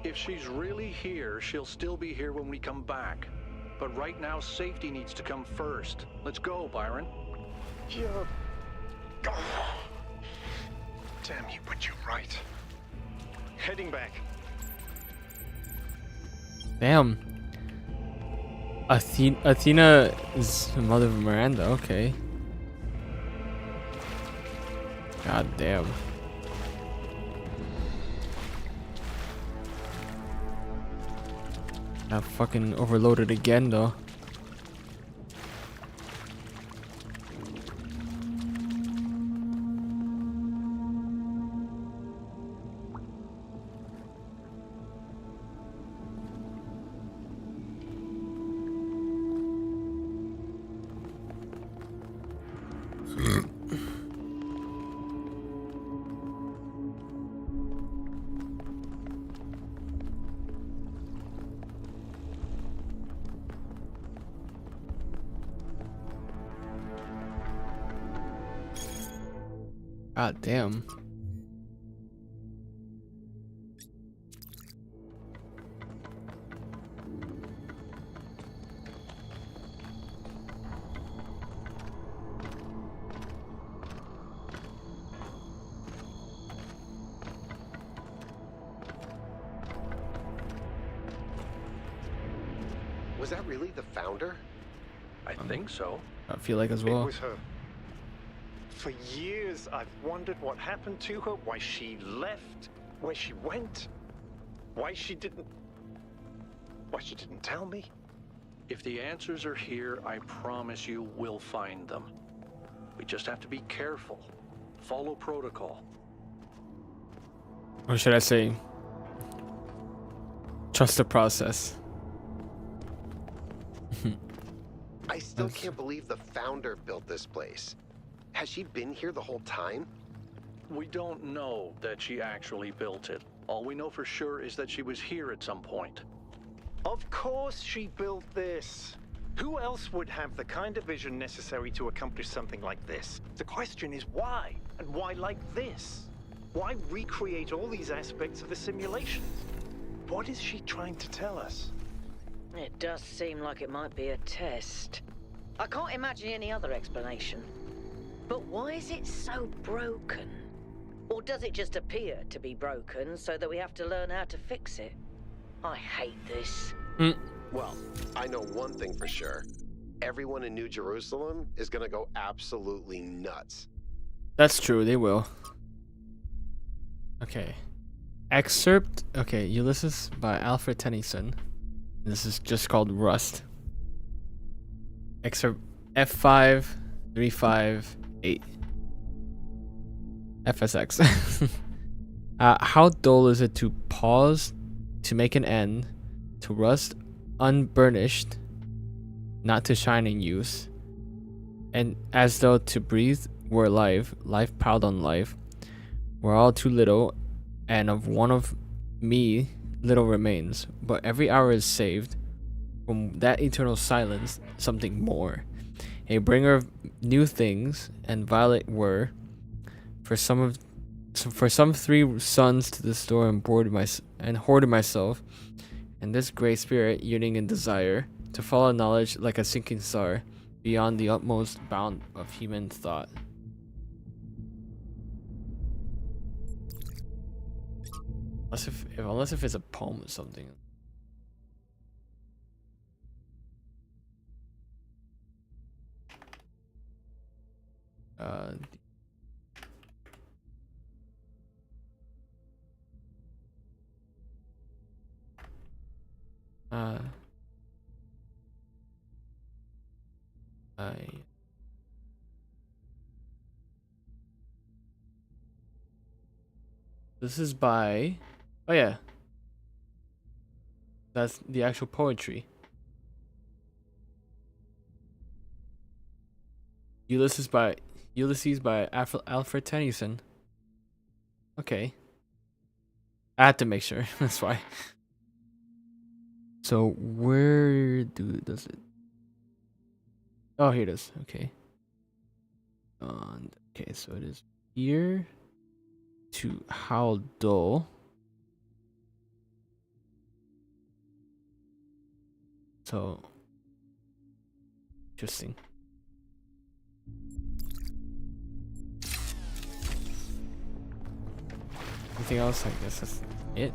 If she's really here, she'll still be here when we come back. But right now, safety needs to come first. Let's go, Byron. You're... Oh. Damn you, but you're right. Heading back. Damn. Athena is the mother of Miranda, okay. God damn. Got fucking overloaded again though. God damn. Was that really the founder? I think so. I feel like as well. It was her. For years, I've wondered what happened to her, why she left, where she went, why she didn't tell me. If the answers are here, I promise you we'll find them. We just have to be careful. Follow protocol. Or should I say, trust the process. I still can't believe the founder built this place. Has she been here the whole time? We don't know that she actually built it. All we know for sure is that she was here at some point. Of course she built this. Who else would have the kind of vision necessary to accomplish something like this? The question is why? And why like this? Why recreate all these aspects of the simulations? What is she trying to tell us? It does seem like it might be a test. I can't imagine any other explanation. But why is it so broken? Or does it just appear to be broken so that we have to learn how to fix it? I hate this. Well, I know one thing for sure. Everyone in New Jerusalem is gonna go absolutely nuts. That's true, they will. Okay. Excerpt, okay, Ulysses by Alfred Tennyson. This is just called Rust. Excerpt F5358. FSX. How dull is it to pause, to make an end, to rust unburnished, not to shine in use, and as though to breathe were life, life piled on life, we're all too little, and of one of me little remains, but every hour is saved from that eternal silence, something more, a bringer of new things, and violet were for some 3 suns to the store and hoarded myself, and this great spirit yearning and desire to follow knowledge like a sinking star beyond the utmost bound of human thought. Unless if it's a poem or something. This is by, oh yeah, that's the actual poetry. Ulysses by Alfred Tennyson. Okay, I had to make sure. That's why. So where does it? Oh, here it is. Okay. Okay, so it is here to Haldo. So interesting. Anything else? I guess that's it.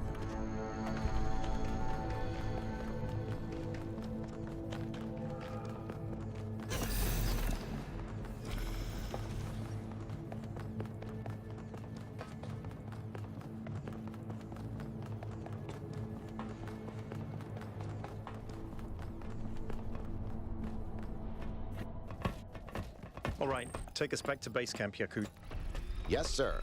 All right, take us back to base camp, Yakut. Yes, sir.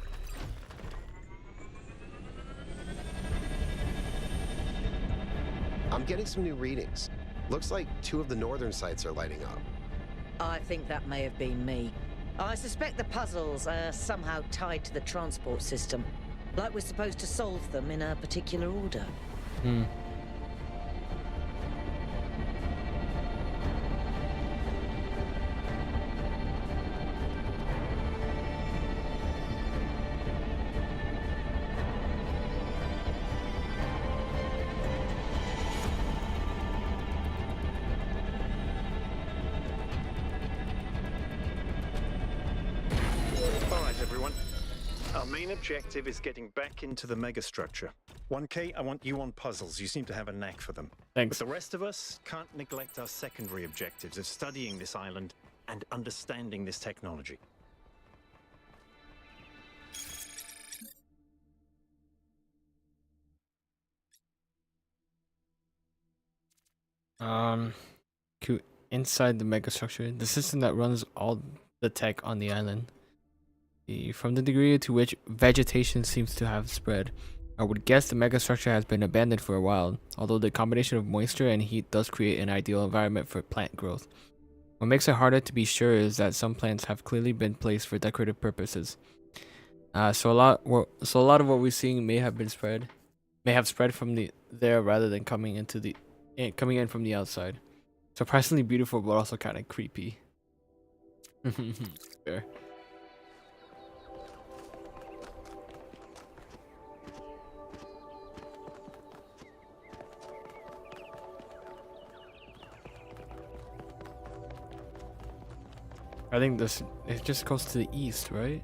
I'm getting some new readings. Looks like 2 of the northern sites are lighting up. I think that may have been me. I suspect the puzzles are somehow tied to the transport system. Like we're supposed to solve them in a particular order. Hmm. All right, everyone. Our main objective is getting back into the megastructure. 1K, I want you on puzzles. You seem to have a knack for them. Thanks. But the rest of us can't neglect our secondary objectives of studying this island and understanding this technology. Cool. Inside the megastructure, the system that runs all the tech on the island. From the degree to which vegetation seems to have spread, I would guess the megastructure has been abandoned for a while, although the combination of moisture and heat does create an ideal environment for plant growth. What makes it harder to be sure is that some plants have clearly been placed for decorative purposes. So a lot of what we're seeing may have spread from there rather than coming in from the outside. Surprisingly beautiful, but also kind of creepy. Fair. I think it just goes to the east, right?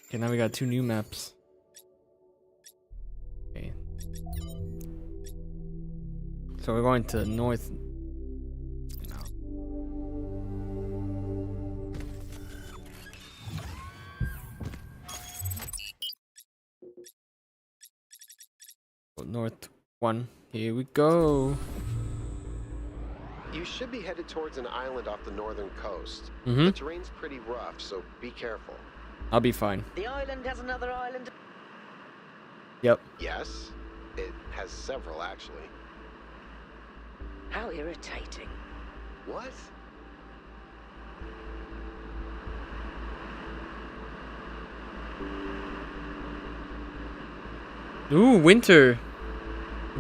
Okay, now we got 2 new maps. Okay. So we're going to the north now. North 1. Here we go. You should be headed towards an island off the northern coast. Mm-hmm. The terrain's pretty rough, so be careful. I'll be fine. The island has another island. Yep. Yes, it has several, actually. How irritating. What? Ooh, winter.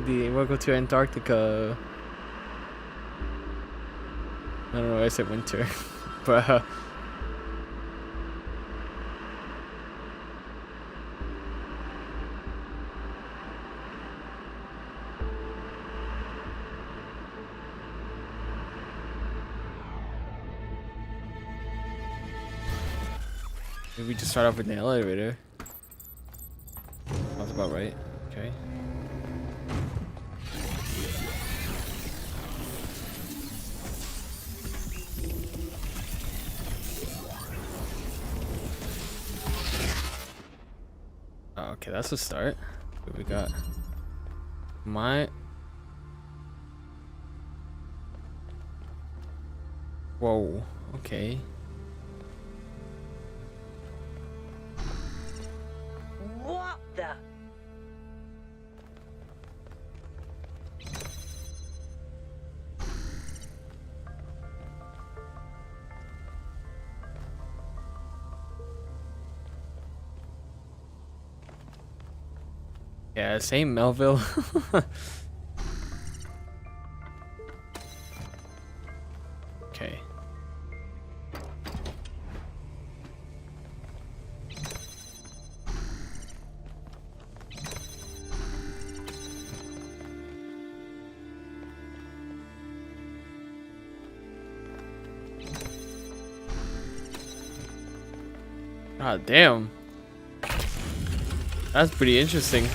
Welcome to Antarctica. I don't know why I said winter, but maybe we just start off with the elevator. Sounds about right. Okay. Okay, that's a start. What we got? Whoa. Okay. What the? Yeah, same Melville. Okay. God damn. That's pretty interesting.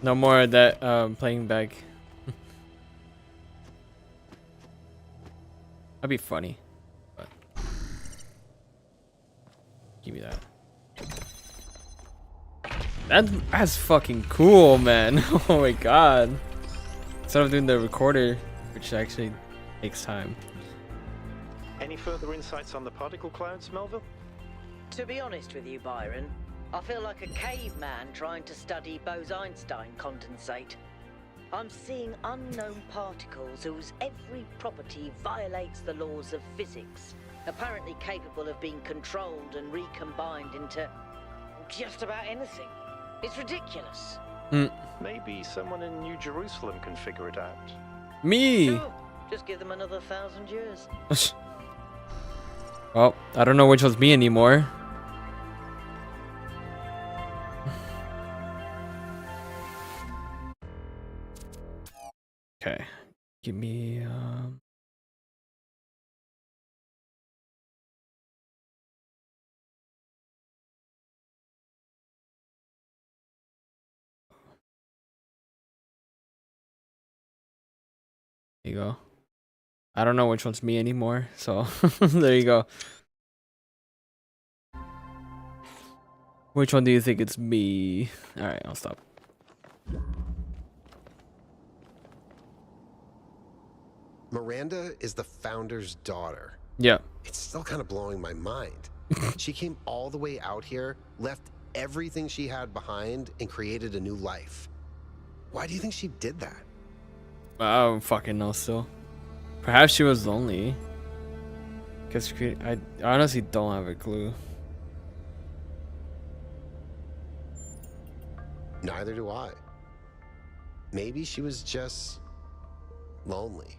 No more of that playing back. That'd be funny. But give me that. That's fucking cool, man. Oh my god. Instead of doing the recorder, which actually takes time. Any further insights on the particle clouds, Melville? To be honest with you, Byron, I feel like a caveman trying to study Bose-Einstein condensate. I'm seeing unknown particles whose every property violates the laws of physics, apparently capable of being controlled and recombined into just about anything. It's ridiculous. Maybe someone in New Jerusalem can figure it out. Me! Sure, just give them another 1,000 years. Well, I don't know which one's me anymore. Okay, give me there you go. I don't know which one's me anymore, so there you go. Which one do you think it's me? All right, I'll stop. Miranda is the founder's daughter. Yeah. It's still kind of blowing my mind. She came all the way out here, left everything she had behind, and created a new life. Why do you think she did that? I don't fucking know still. Perhaps she was lonely. Cause I honestly don't have a clue. Neither do I. Maybe she was just lonely.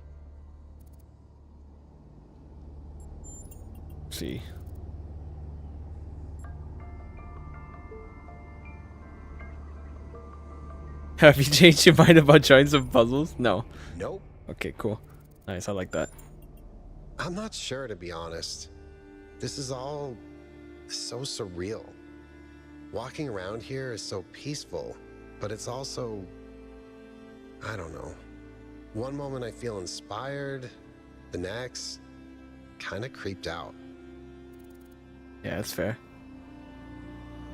See. Have you changed your mind about trying some puzzles? No. Nope. Okay, cool. Nice, I like that. I'm not sure, to be honest. This is all so surreal. Walking around here is so peaceful, but it's also, I don't know. One moment I feel inspired, the next, kind of creeped out. Yeah, that's fair.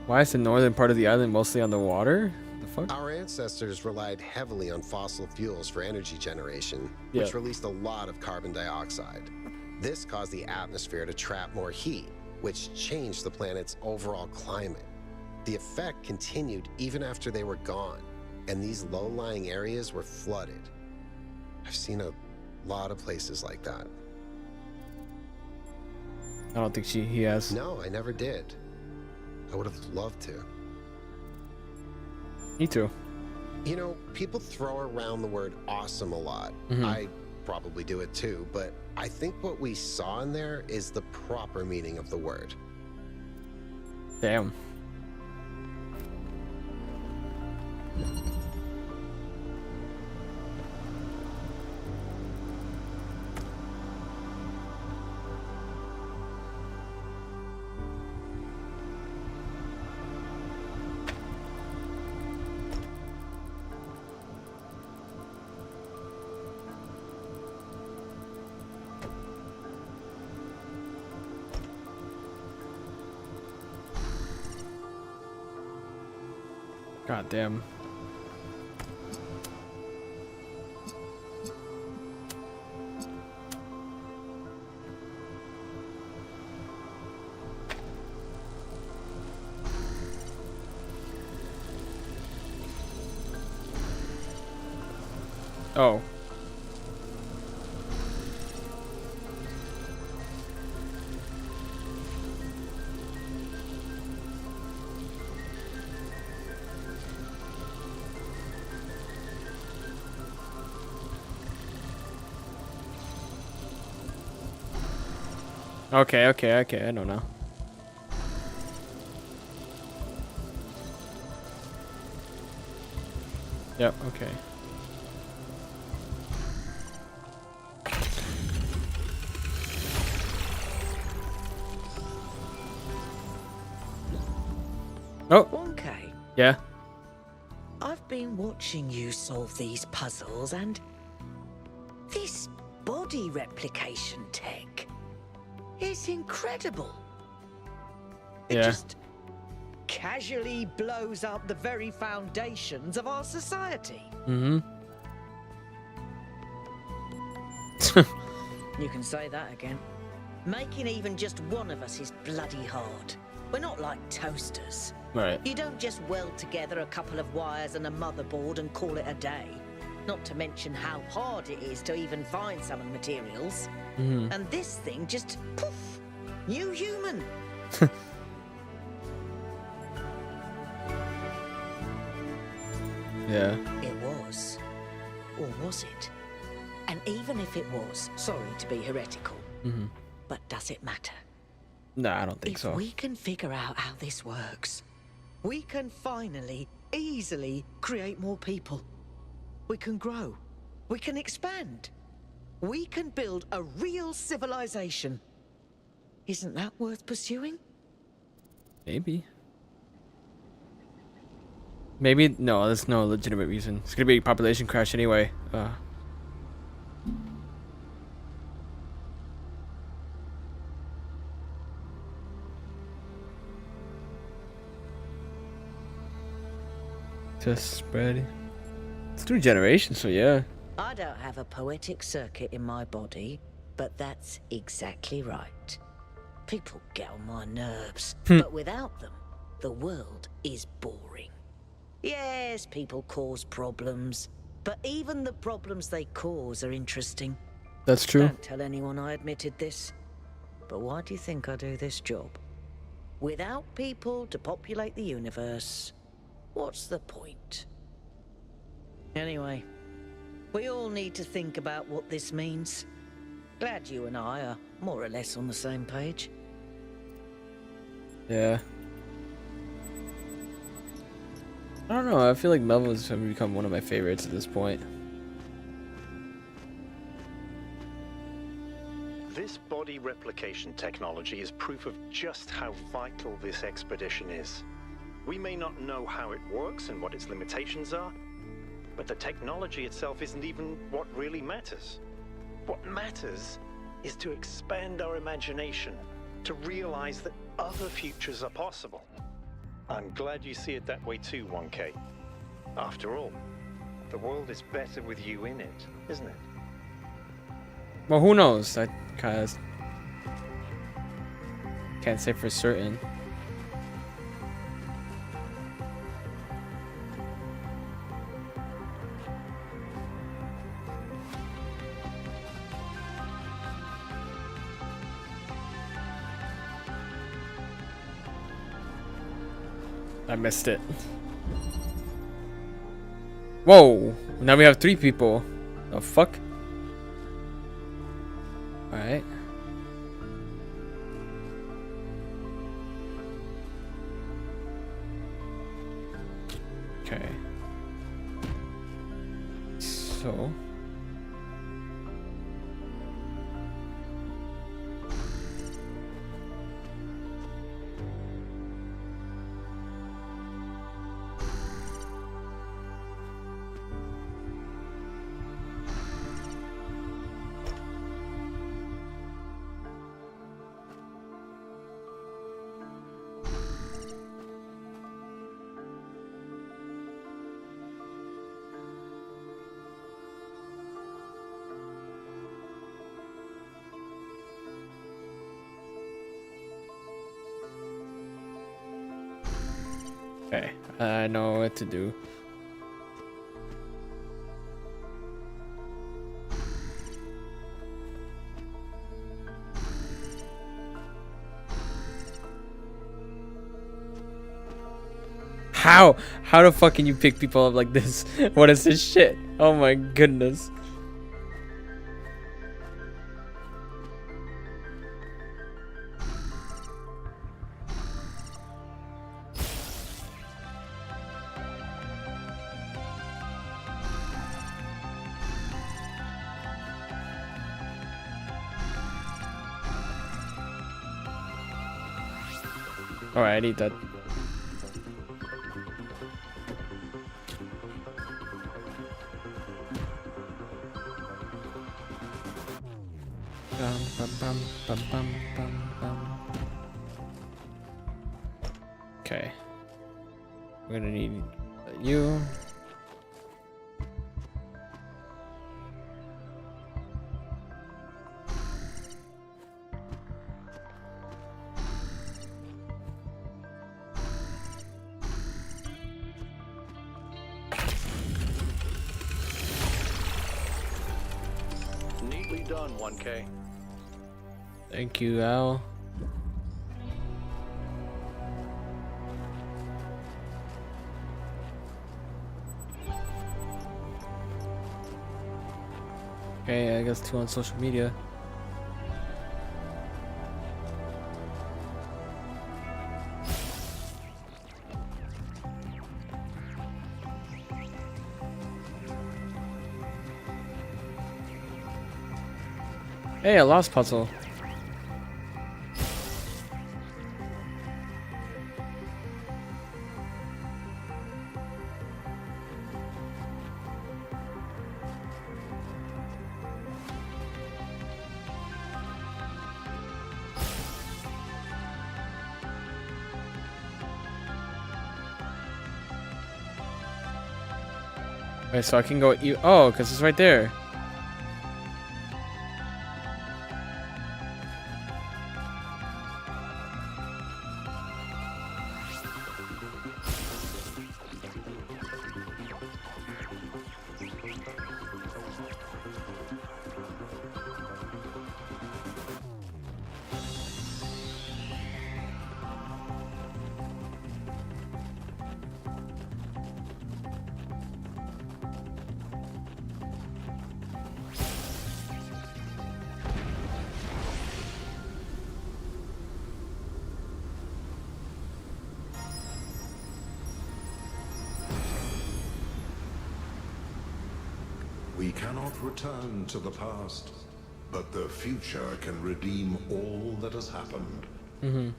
Why is the northern part of the island mostly on the water? The fuck? Our ancestors relied heavily on fossil fuels for energy generation, which released a lot of carbon dioxide. This caused the atmosphere to trap more heat, which changed the planet's overall climate. The effect continued even after they were gone, and these low-lying areas were flooded. I've seen a lot of places like that. I don't think he has. No, I never did. I would have loved to. Me too. You know, people throw around the word awesome a lot. I probably do it too, but I think what we saw in there is the proper meaning of the word. Damn. God damn. Oh. Okay, I don't know. Yep, okay. Oh, 1K. yeah. I've been watching you solve these puzzles, and this body replication tech is incredible. It Yeah. just casually blows up the very foundations of our society. Mm-hmm. You can say that again. Making even just one of us is bloody hard. We're not like toasters. Right. You don't just weld together a couple of wires and a motherboard and call it a day. Not to mention how hard it is to even find some of the materials. Mm-hmm. And this thing just, poof, new human. Yeah. It was. Or was it? And even if it was, sorry to be heretical, Mm-hmm. but does it matter? No, I don't think If so. we can figure out how this works, we can finally, easily create more people. We can grow. We can expand. We can build a real civilization. Isn't that worth pursuing? Maybe. Maybe no. There's no legitimate reason. It's gonna be a population crash anyway. Just spread. It's 3 generations, so yeah. I don't have a poetic circuit in my body, but that's exactly right. People get on my nerves, but without them, the world is boring. Yes, people cause problems, but even the problems they cause are interesting. That's true. Don't tell anyone I admitted this, but why do you think I do this job? Without people to populate the universe, what's the point? Anyway, we all need to think about what this means. Glad you and I are more or less on the same page. Yeah. I don't know. I feel like Melvin's become one of my favorites at this point. This body replication technology is proof of just how vital this expedition is. We may not know how it works and what its limitations are, but the technology itself isn't even what really matters. What matters is to expand our imagination, to realize that other futures are possible. I'm glad you see it that way too, 1K. After all, the world is better with you in it, isn't it? Well, who knows? I kind of can't say for certain. I missed it. Whoa! Now we have 3 people. The fuck? Alright. Okay. So. Okay, I know what to do. How? How the fuck can you pick people up like this? What is this shit? Oh my goodness. Alright, I need that. Okay. We're gonna need you. Neatly done, 1K. Thank you, Al. Okay, I guess 2 on social media. Hey, a lost puzzle. Wait, so I can go you. Oh, because it's right there. We cannot return to the past, but the future can redeem all that has happened. Mm-hmm.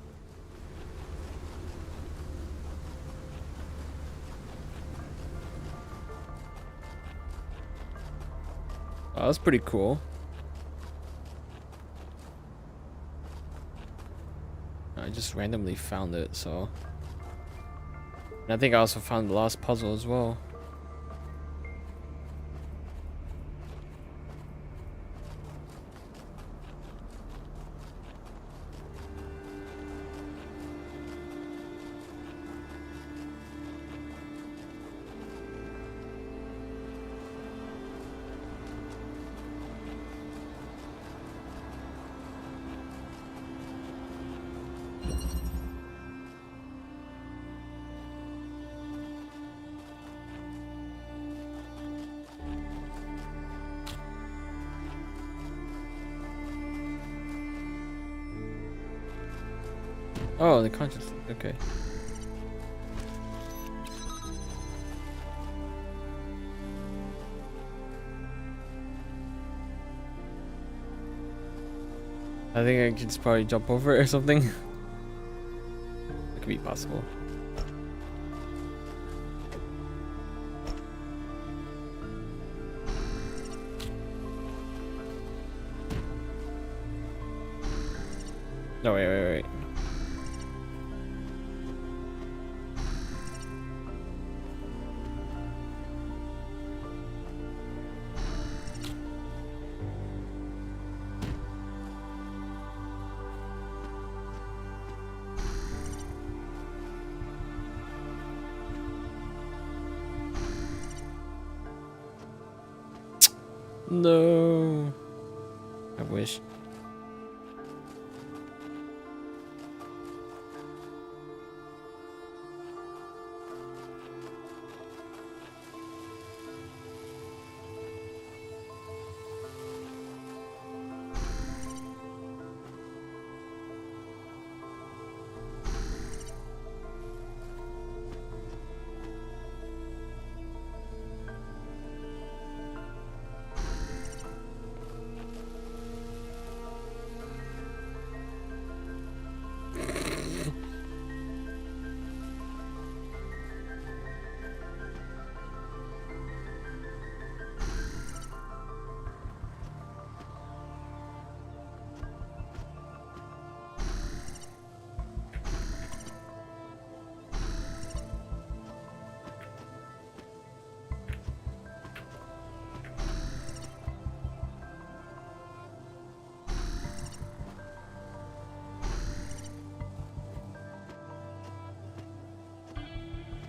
Oh, that's pretty cool. I just randomly found it, so. And I think I also found the lost puzzle as well. Oh, the conscious. Okay. I think I can just probably jump over it or something. It could be possible. No, wait. No. I wish.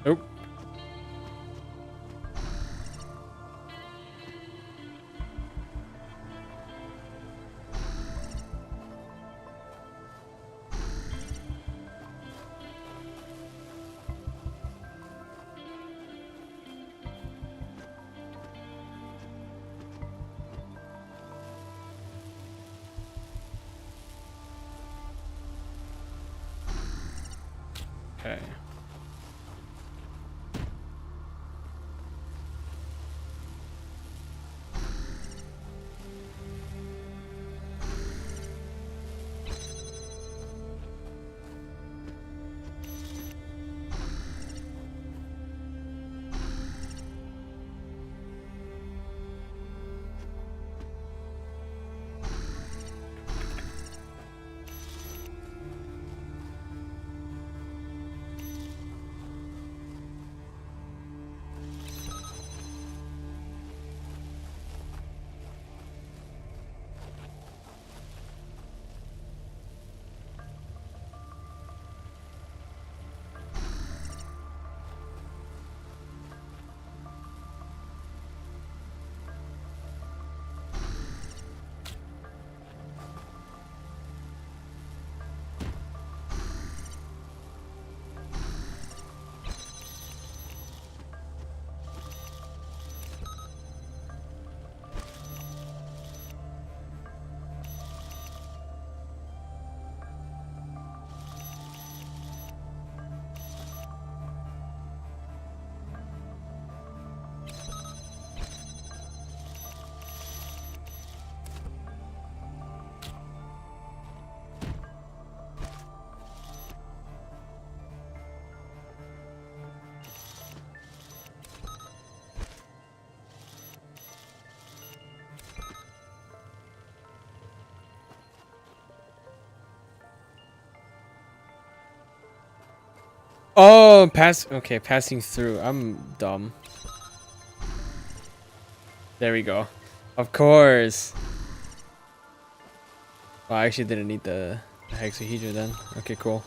Nope. Okay. Oh, okay, passing through. I'm dumb. There we go. Of course. Oh, I actually didn't need the hexahedra then. Okay, cool.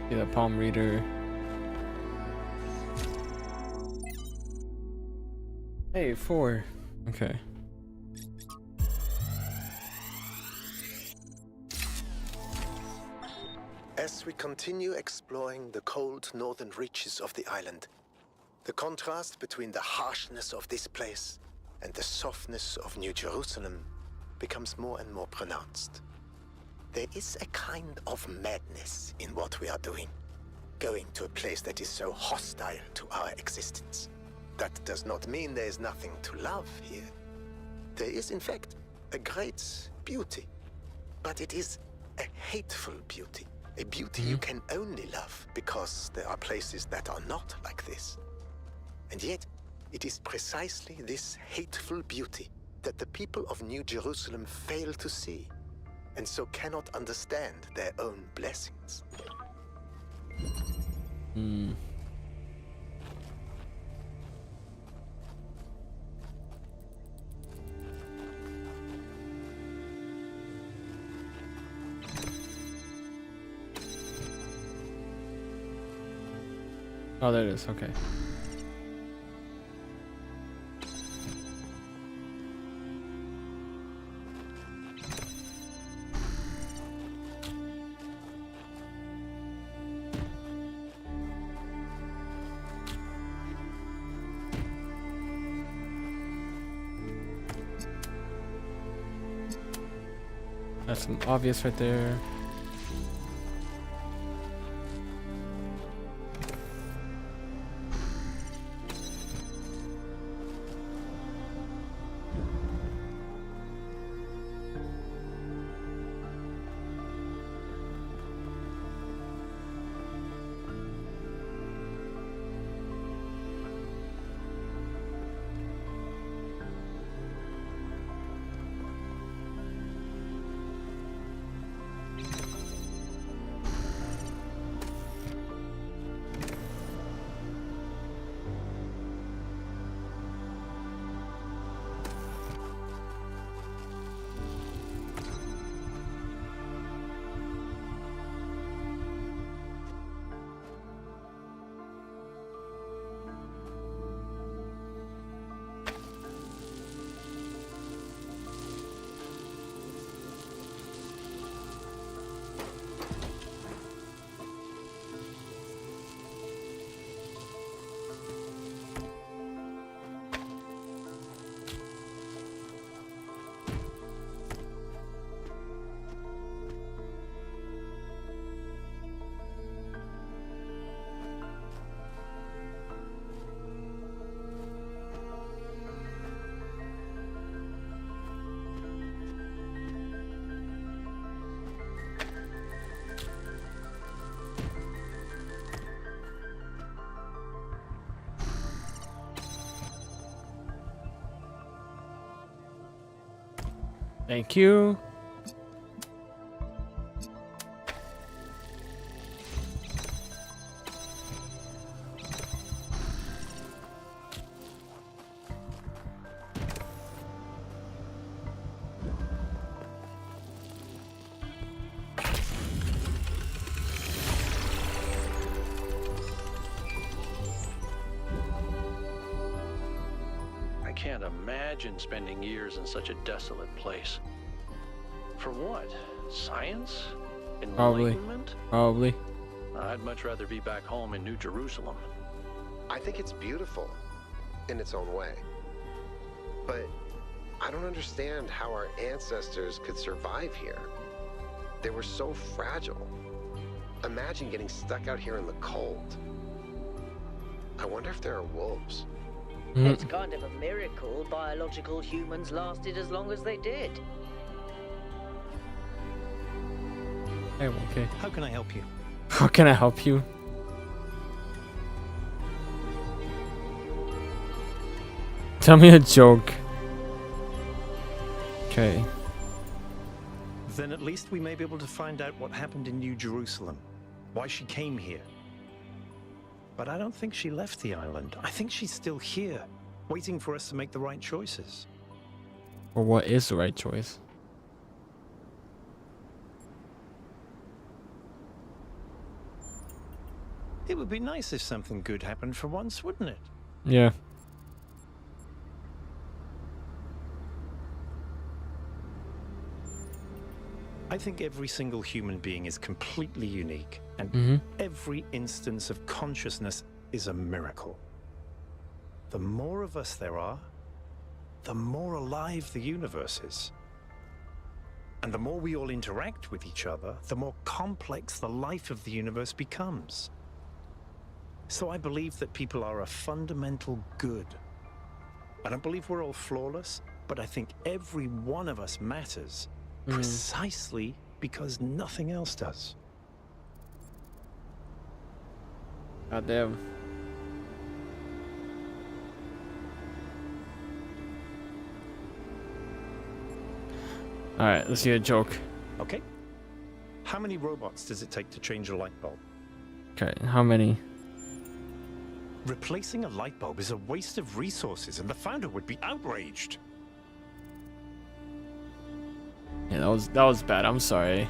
Get a palm reader. Hey, 4. Okay. As we continue exploring the cold northern reaches of the island, the contrast between the harshness of this place and the softness of New Jerusalem becomes more and more pronounced. There is a kind of madness in what we are doing, going to a place that is so hostile to our existence. That does not mean there is nothing to love here. There is, in fact, a great beauty, but it is a hateful beauty, a beauty you can only love because there are places that are not like this. And yet, it is precisely this hateful beauty that the people of New Jerusalem fail to see, and so cannot understand their own blessings. Oh, there it is. Okay. That's some obvious right there. Thank you. I can't imagine spending years in such a desolate place. For what? Science? Enlightenment? Probably. I'd much rather be back home in New Jerusalem. I think it's beautiful in its own way. But I don't understand how our ancestors could survive here. They were so fragile. Imagine getting stuck out here in the cold. I wonder if there are wolves. It's kind of a miracle biological humans lasted as long as they did. Hey, okay. How can I help you? How can I help you? Tell me a joke. Okay. Then at least we may be able to find out what happened in New Jerusalem. Why she came here. But I don't think she left the island. I think she's still here, waiting for us to make the right choices. Or what is the right choice? It would be nice if something good happened for once, wouldn't it? Yeah. I think every single human being is completely unique, and every instance of consciousness is a miracle. The more of us there are, the more alive the universe is. And the more we all interact with each other, the more complex the life of the universe becomes. So I believe that people are a fundamental good. I don't believe we're all flawless, but I think every one of us matters precisely because nothing else does. God damn. Alright, let's hear a joke. Okay. How many robots does it take to change a light bulb? Okay, how many? Replacing a light bulb is a waste of resources, and the founder would be outraged. Yeah, that was bad. I'm sorry.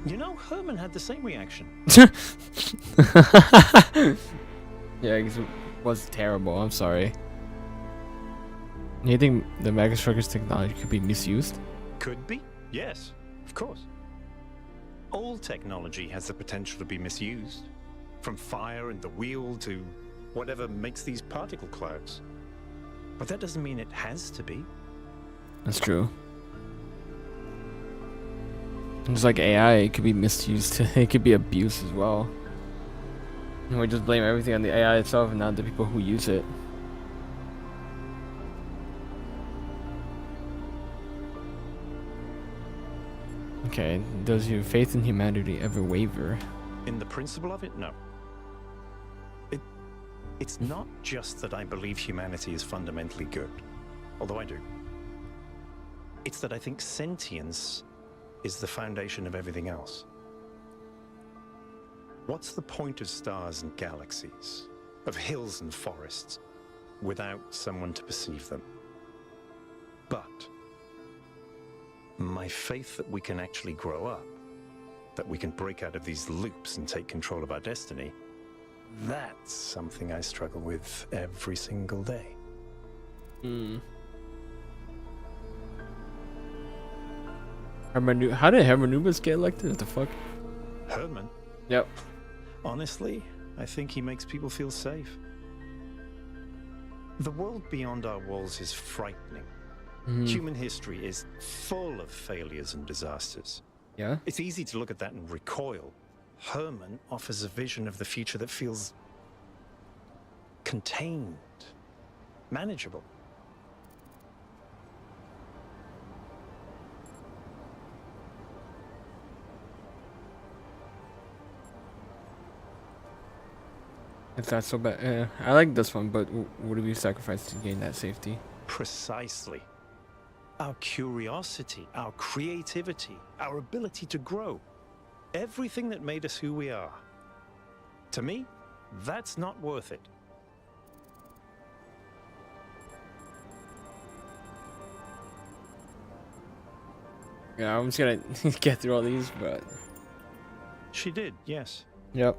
You know, Herman had the same reaction. Yeah, it was terrible. I'm sorry. You think the Megastructure's technology could be misused? Could be, yes, of course. All technology has the potential to be misused. From fire and the wheel to whatever makes these particle clouds. But that doesn't mean it has to be. That's true. Just like AI, it could be misused. It could be abused as well. And we just blame everything on the AI itself and not the people who use it. Okay, does your faith in humanity ever waver? In the principle of it, no. It's not just that I believe humanity is fundamentally good, although I do. It's that I think sentience is the foundation of everything else. What's the point of stars and galaxies, of hills and forests, without someone to perceive them? But my faith that we can actually grow up, that we can break out of these loops and take control of our destiny, that's something I struggle with every single day. How did Hermanubis get elected? What the fuck? Herman? Yep. Honestly, I think he makes people feel safe. The world beyond our walls is frightening. Human history is full of failures and disasters. Yeah? It's easy to look at that and recoil. Herman offers a vision of the future that feels contained, manageable. It's not so bad. I like this one, but what do we sacrifice to gain that safety? Precisely. Our curiosity, our creativity, our ability to grow. Everything that made us who we are. To me, that's not worth it. Yeah, I'm just gonna get through all these, but... She did, yes. Yep.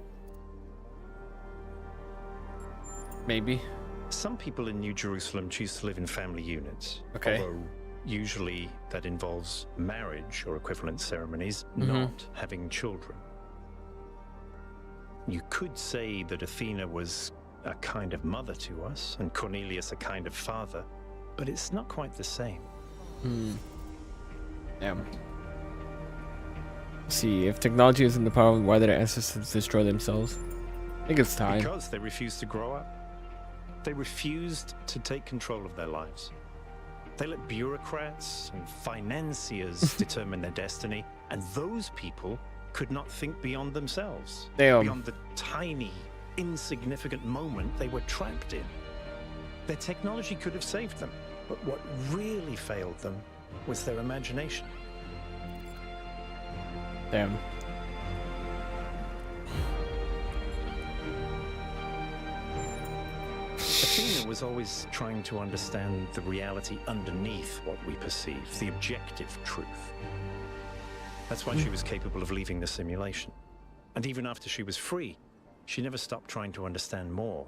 Maybe. Some people in New Jerusalem choose to live in family units. Okay. Although usually that involves marriage or equivalent ceremonies, not having children. You could say that Athena was a kind of mother to us, and Cornelius a kind of father, but it's not quite the same. Damn. See, if technology is in the power, why did our ancestors destroy themselves? I think it's time. Because they refused to grow up. They refused to take control of their lives. They let bureaucrats and financiers determine their destiny, and those people could not think beyond themselves, beyond the tiny, insignificant moment they were trapped in. Their technology could have saved them, but what really failed them was their imagination. Damn. Athena was always trying to understand the reality underneath what we perceive, the objective truth. That's why she was capable of leaving the simulation. And even after she was free, she never stopped trying to understand more.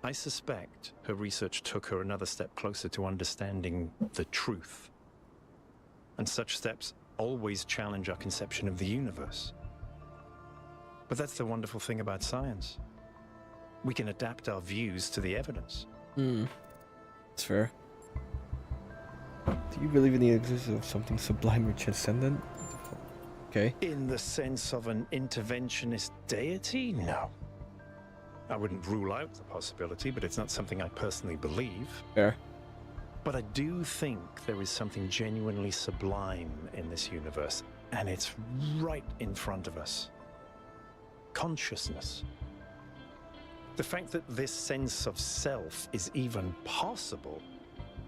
I suspect her research took her another step closer to understanding the truth. And such steps always challenge our conception of the universe. But that's the wonderful thing about science. We can adapt our views to the evidence. It's fair. Do you believe in the existence of something sublime or transcendent? Okay. In the sense of an interventionist deity? No. I wouldn't rule out the possibility, but it's not something I personally believe. Fair. But I do think there is something genuinely sublime in this universe, and it's right in front of us. Consciousness. The fact that this sense of self is even possible,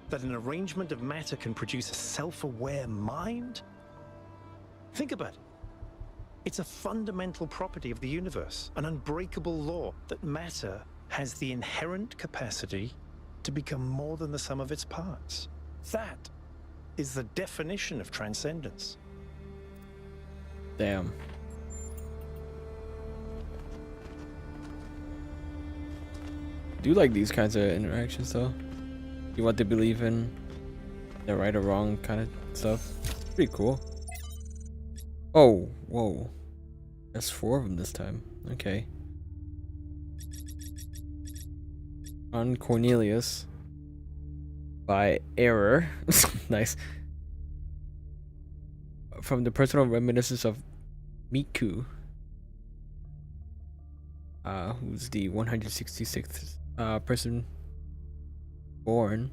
that an arrangement of matter can produce a self-aware mind? Think about it. It's a fundamental property of the universe, an unbreakable law that matter has the inherent capacity to become more than the sum of its parts. That is the definition of transcendence. Damn. I do like these kinds of interactions though. You what they believe in, the right or wrong kind of stuff. Pretty cool. Oh, whoa. There's 4 of them this time. Okay. On Cornelius. By error. Nice. From the personal reminiscence of Miku. Who's the 166th person born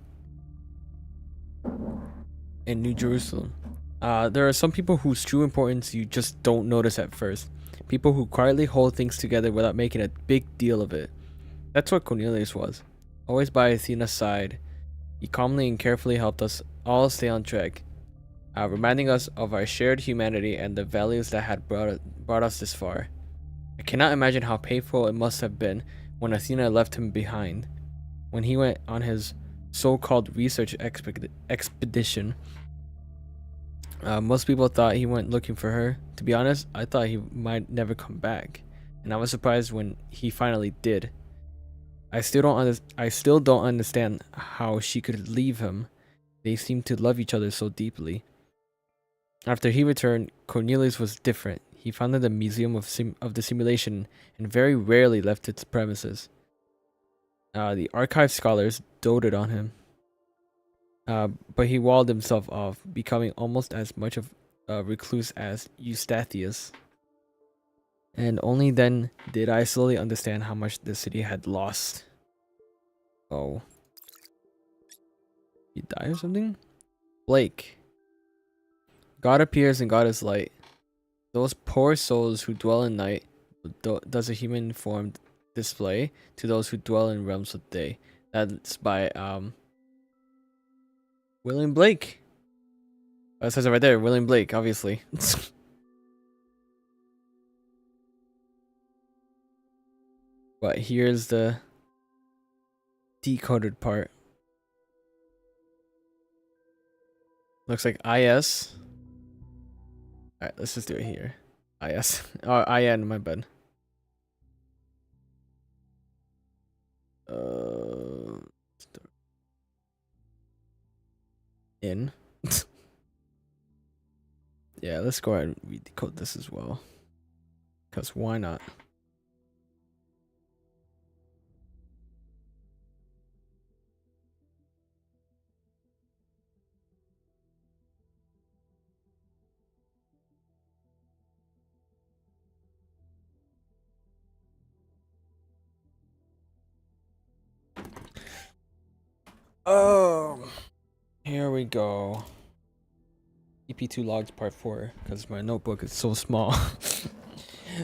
in New Jerusalem. There are some people whose true importance you just don't notice at first. People who quietly hold things together without making a big deal of it. That's what Cornelius was. Always by Athena's side, he calmly and carefully helped us all stay on track, reminding us of our shared humanity and the values that had brought us this far. I cannot imagine how painful it must have been when Athena left him behind. When he went on his so-called research expedition, most people thought he went looking for her. To be honest, I thought he might never come back, and I was surprised when he finally did. I still don't understand how she could leave him. They seemed to love each other so deeply. After he returned, Cornelius was different. He founded the Museum of the Simulation and very rarely left its premises. The archive scholars doted on him. But he walled himself off, becoming almost as much of a recluse as Eustathius. And only then did I slowly understand how much the city had lost. Oh. He died or something? Blake. God appears and God is light. Those poor souls who dwell in night does a human form display to those who dwell in realms of day. That's by William Blake. Oh, it says it right there, William Blake, obviously. But here's the decoded part. Looks like IS. Alright, let's just do it here. IS. Oh, IN, my bad. In. Yeah, let's go ahead and re-decode this as well. Because why not? Oh, here we go. EP2 logs part 4, because my notebook is so small.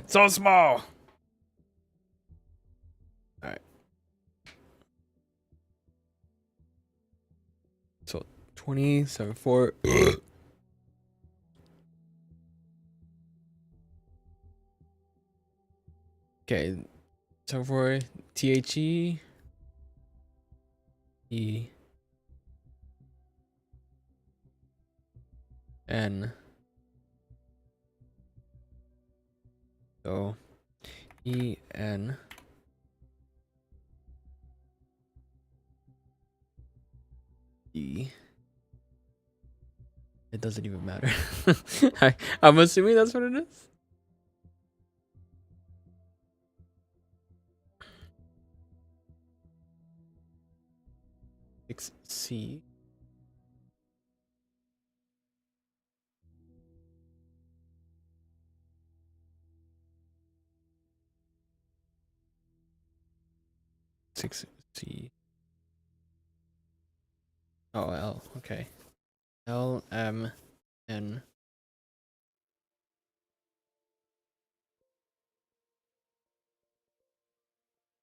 So small! Alright. So, 27.4. Okay, 7.4 THE. E. N. So E N E. It doesn't even matter. I'm assuming that's what it is. 6C. Six C. Oh, L. Okay. L M N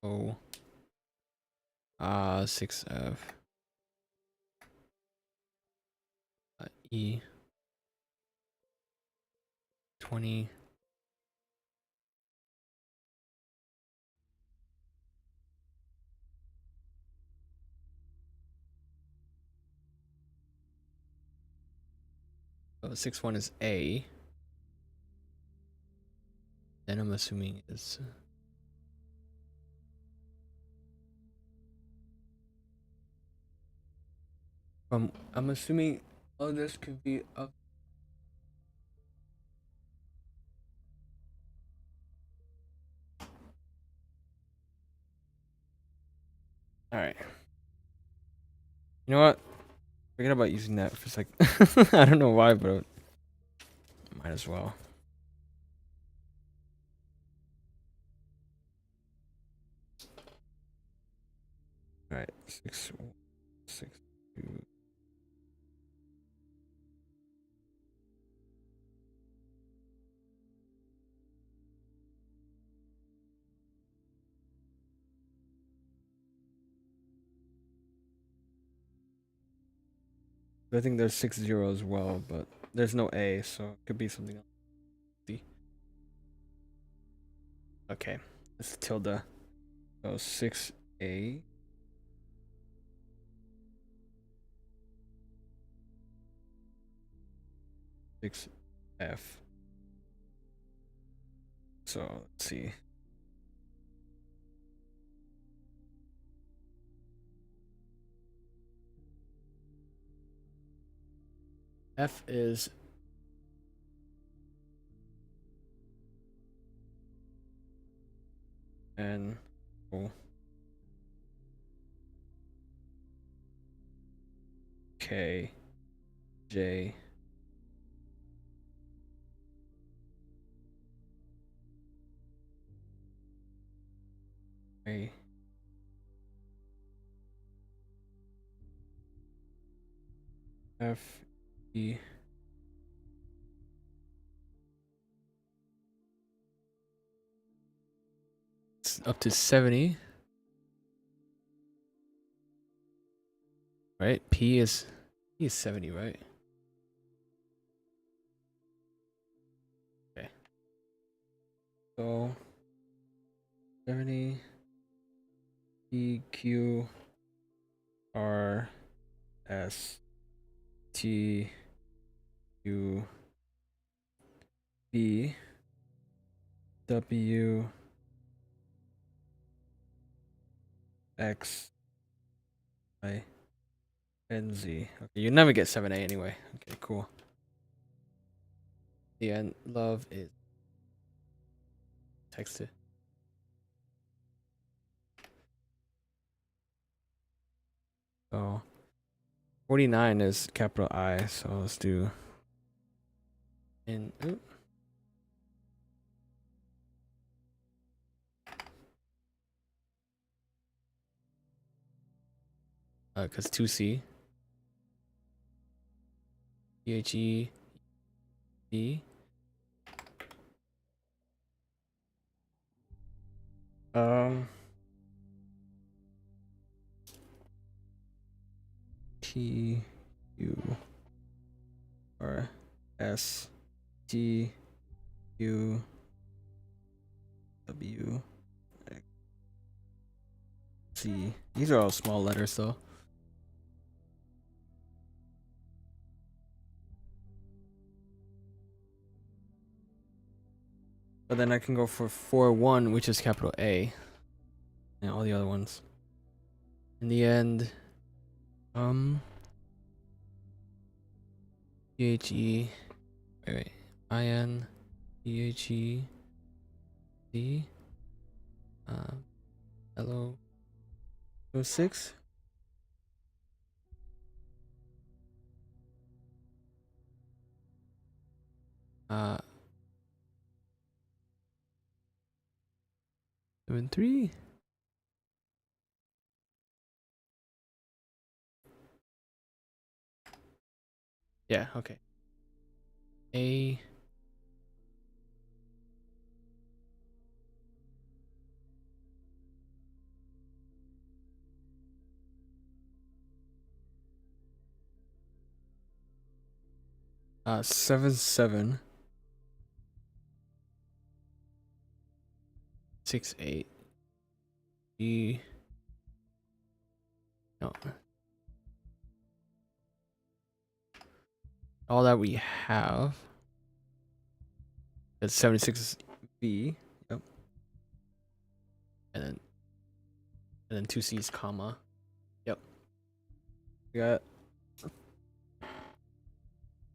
O 6F E 20. So 6-1 is A. Then I'm assuming is I'm assuming all this could be up. All right. You know what? Forget about using that for a sec. I don't know why, but might as well. All right, 6 6 2. I think there's 6-0 as well, but there's no A, so it could be something else. See. Okay, it's tilde. So 6A. Six F. So let's see. F is N O K J A F E. It's up to 70. Right? P is 70, right? Okay. So 70 P Q R S T U B W X I N Z. Okay, you never get 7A anyway. Okay, cool. The end love is texted. So 49 is capital I, so let's do in cause 2C THE D T U R S T U W X C. These are all small letters though. But then I can go for 4-1, which is capital A. And all the other ones. In the end, THE, wait, IN, THE, D, hello, 06. Uh, 7-3. Yeah, okay. A. Uh, 7-7. 6-8. B. No. All that we have. That's 76B. Yep. And then 2C's comma. Yep. We got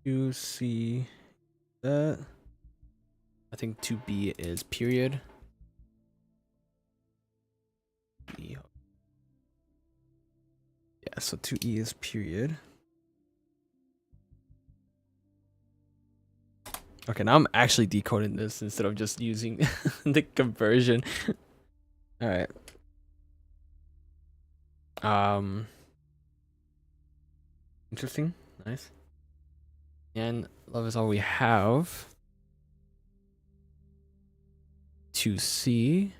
2C that. I think 2B is period. B. Yeah, so 2E is period. Okay, now I'm actually decoding this instead of just using the conversion. All right. Interesting. Nice. And love is all we have. 2C.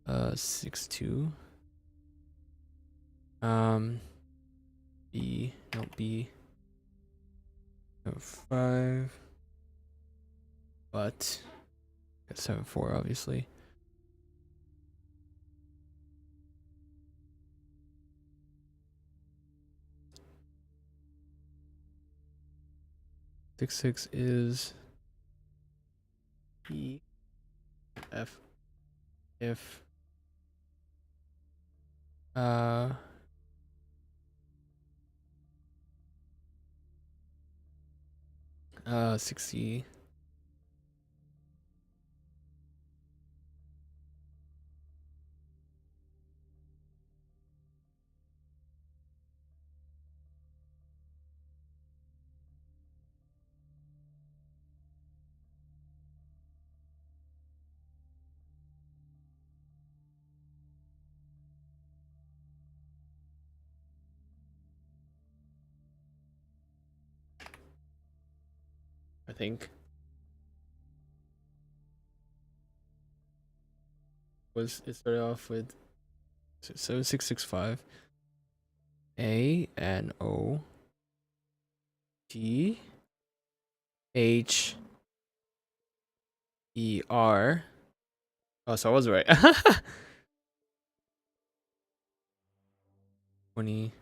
6-2. B. No, B. 5. But got 7-4 obviously. Six is B. F. If 60. I think was it started off with 7665 A N O T H E R. Oh, so I was right. 20.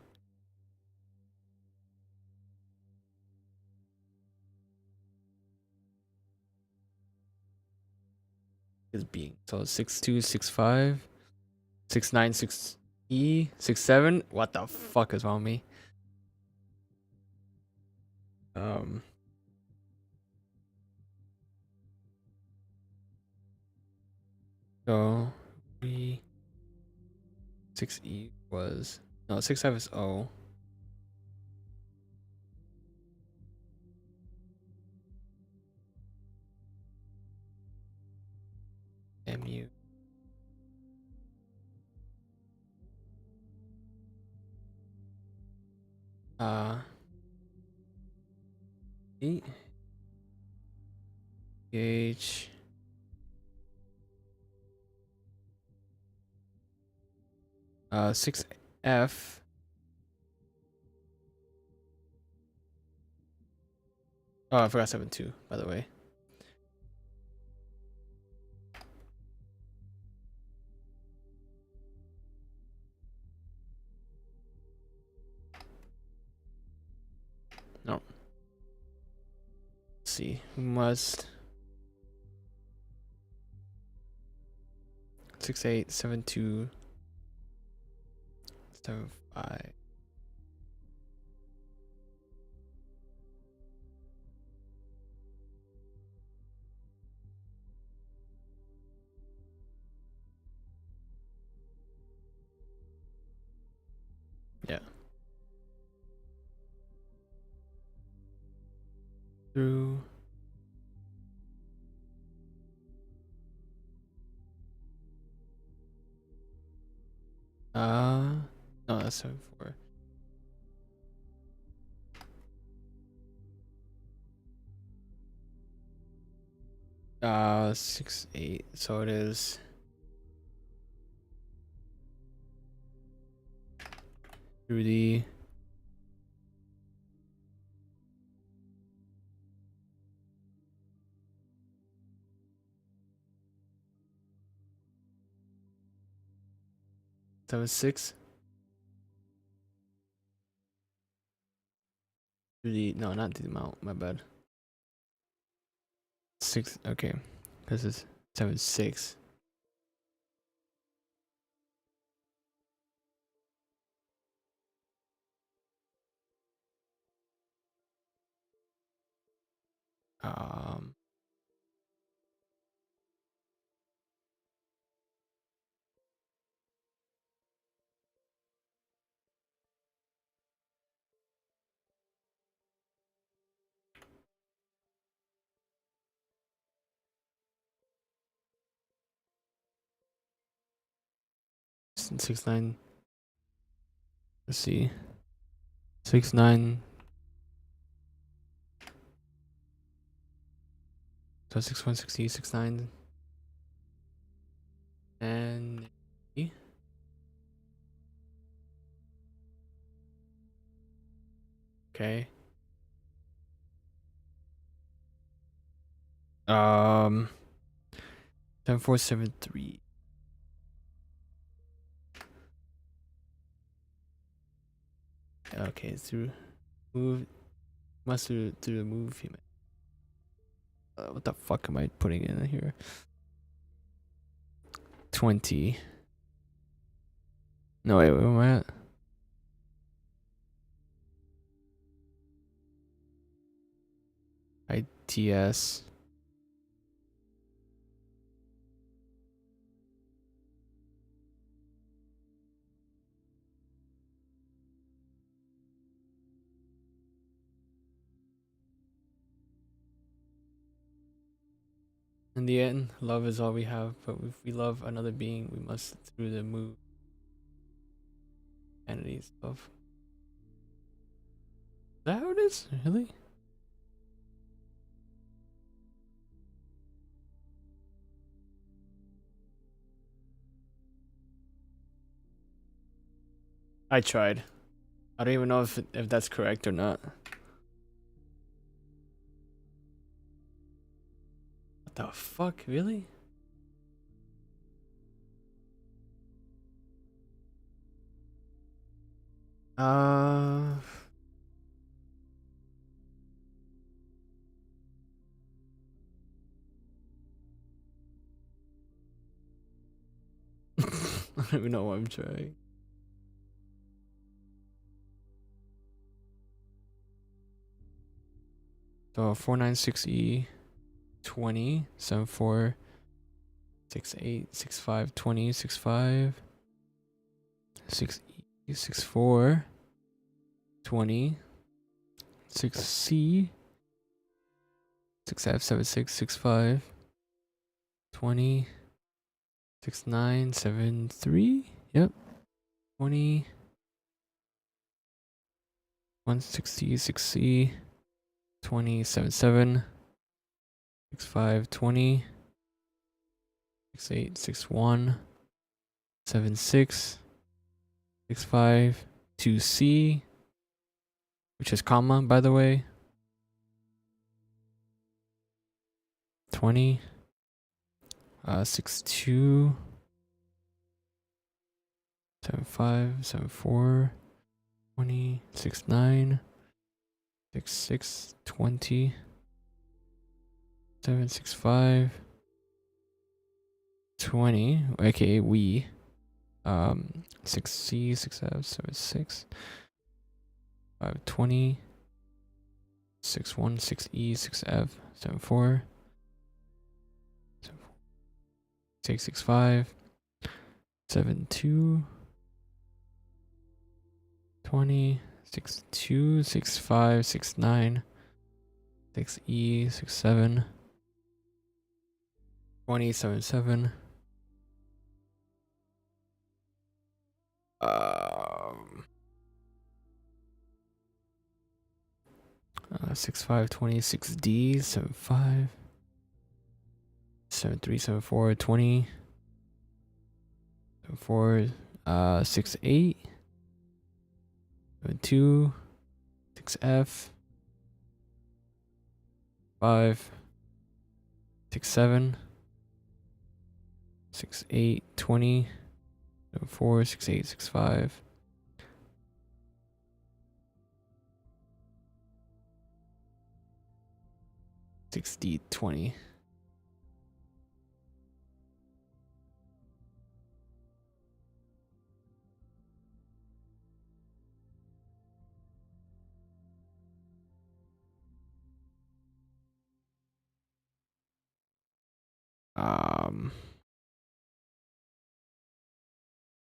Is being so 6-2, 6-5, 6-9, 6E, 6-7. What the fuck is wrong with me? So we 6E was no 6-5 is O. MU. E H 6F. Oh, I forgot 7-2, by the way. No. Let's see. We must 6-8, 7-2, 7-5. Yeah. through. No, that's 7-4. Uh, 6-8. So it is through the that was 6 through the no, not the amount. My bad. 6. Okay, because it's 7-6. Um, s- 6-9. Let's see. 6-9. So 6-1, 6-E, 6-9, and E. Okay. 7-4, 7-3. Okay, through move. Must through the move. What the fuck am I putting in here? 20. No, wait, where am I at? ITS. In the end, love is all we have, but if we love another being, we must through the move entities of. Is that how it is? Really? I tried. I don't even know if that's correct or not. What the fuck? Really? Uh, I don't even know what I'm trying. So 496E 20 74 68 65 20 65 6E 64 20 6C 6F 76 65 20 69 73. Yep. 20 160 6C 20 77 65 20 68 61 76 65 2C, which is comma, by the way. 20 62 75 74 20 69 66 20 765 20, aka we 6C 6F 76 520 61 6E 6F 74 665 72 20 62 65 69 6E 67 2077 6520 6D 75 7374 20 74 68 72 6F 5 67 68 20 74 68 65 60 20.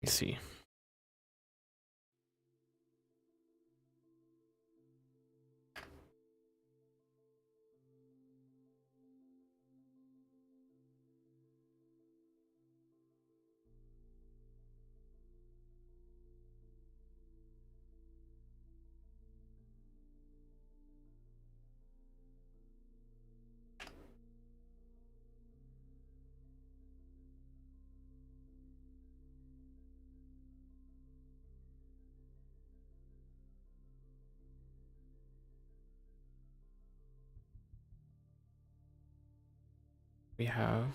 Let me see. We have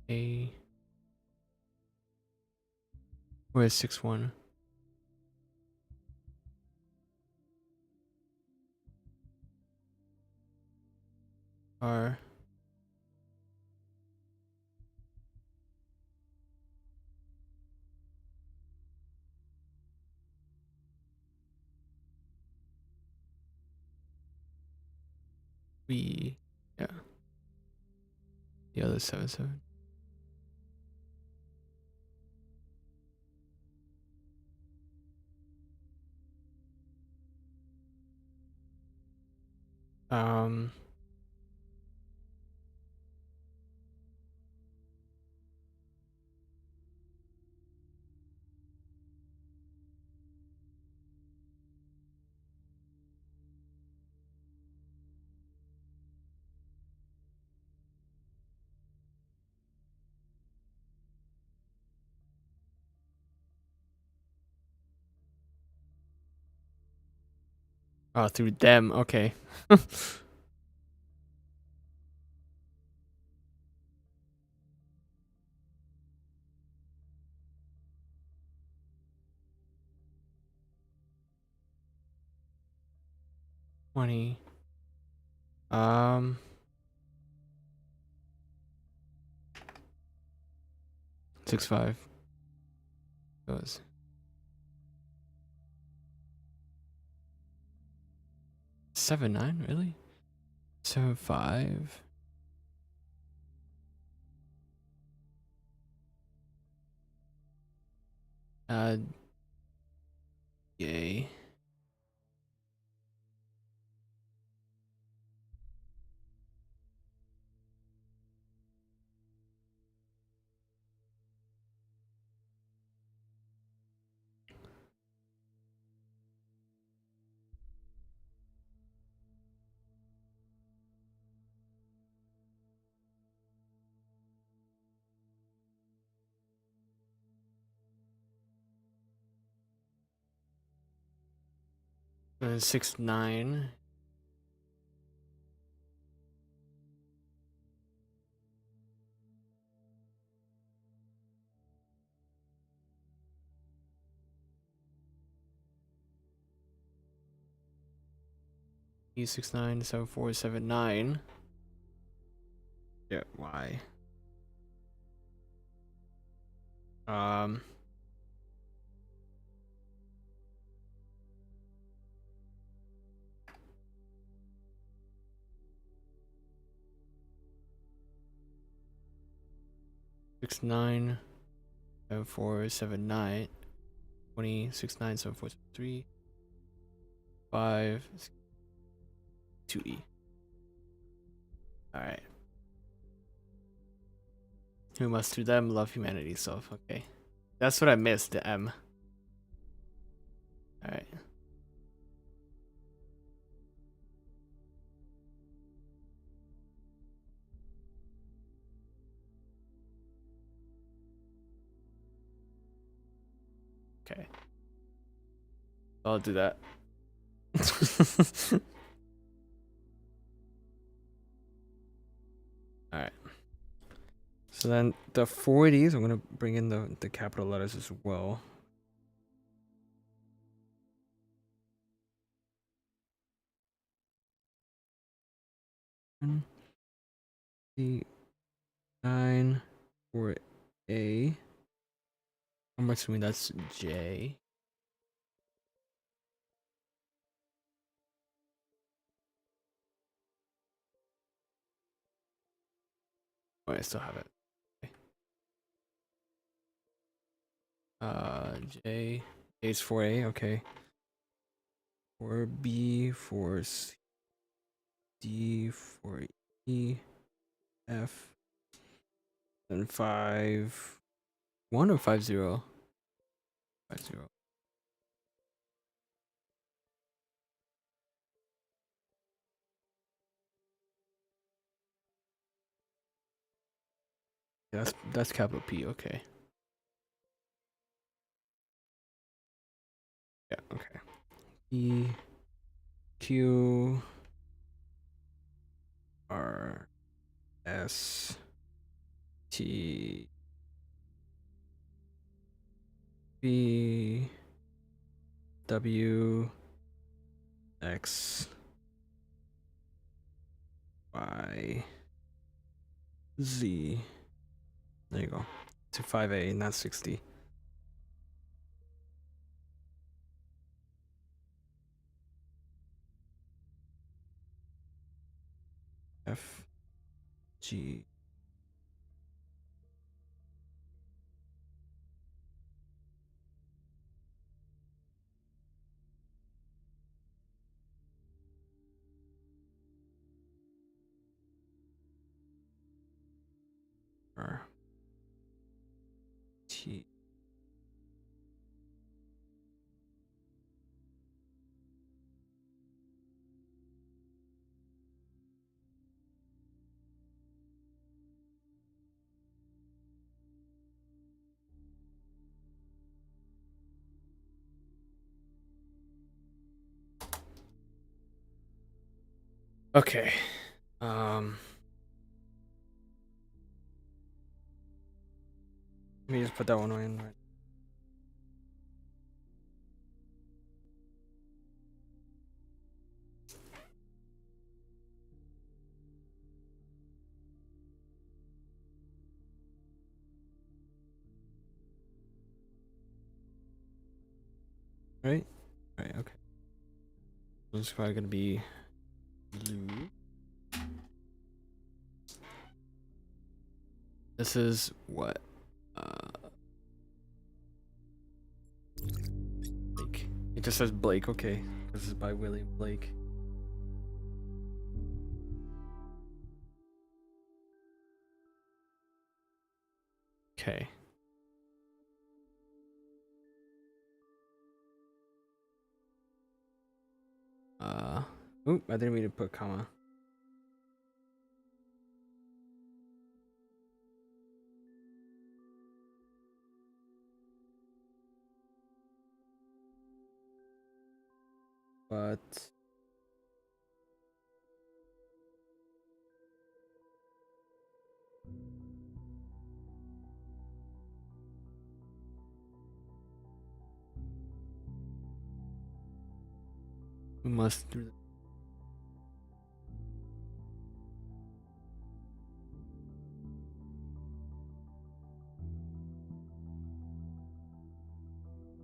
a where's 6-1 R we yeah the other 7-7 um through them, okay. 20 6-5 goes 7-9 really 7-5 yay 6-9 E 6-9 7-4 7-9 Get Y. Um. Six nine 7479 20 69 7473 5 2E. All right. Who must through them love humanity self. Okay. That's what I missed, the M. All right. Okay. I'll do that. All right. So then the 40s, I'm gonna bring in the capital letters as well. The 9 for A. I'm assuming that's J. Oh, I still have it. Okay. J. J is for A. Okay. For B. For C. D. For E. F. Then 5. 1 or 5 0? 5 0. That's capital P. Okay. Yeah. Okay. E. Q. R. S. T. B. W. X. Y. Z. There you go. To 5A, not 60. F. G. R. T. Okay. Let me just put that one in. Right? Right, okay. This is probably gonna be blue. This is what? Blake. It just says Blake, okay. This is by William Blake. Okay. Oop, I didn't mean to put comma. But we must do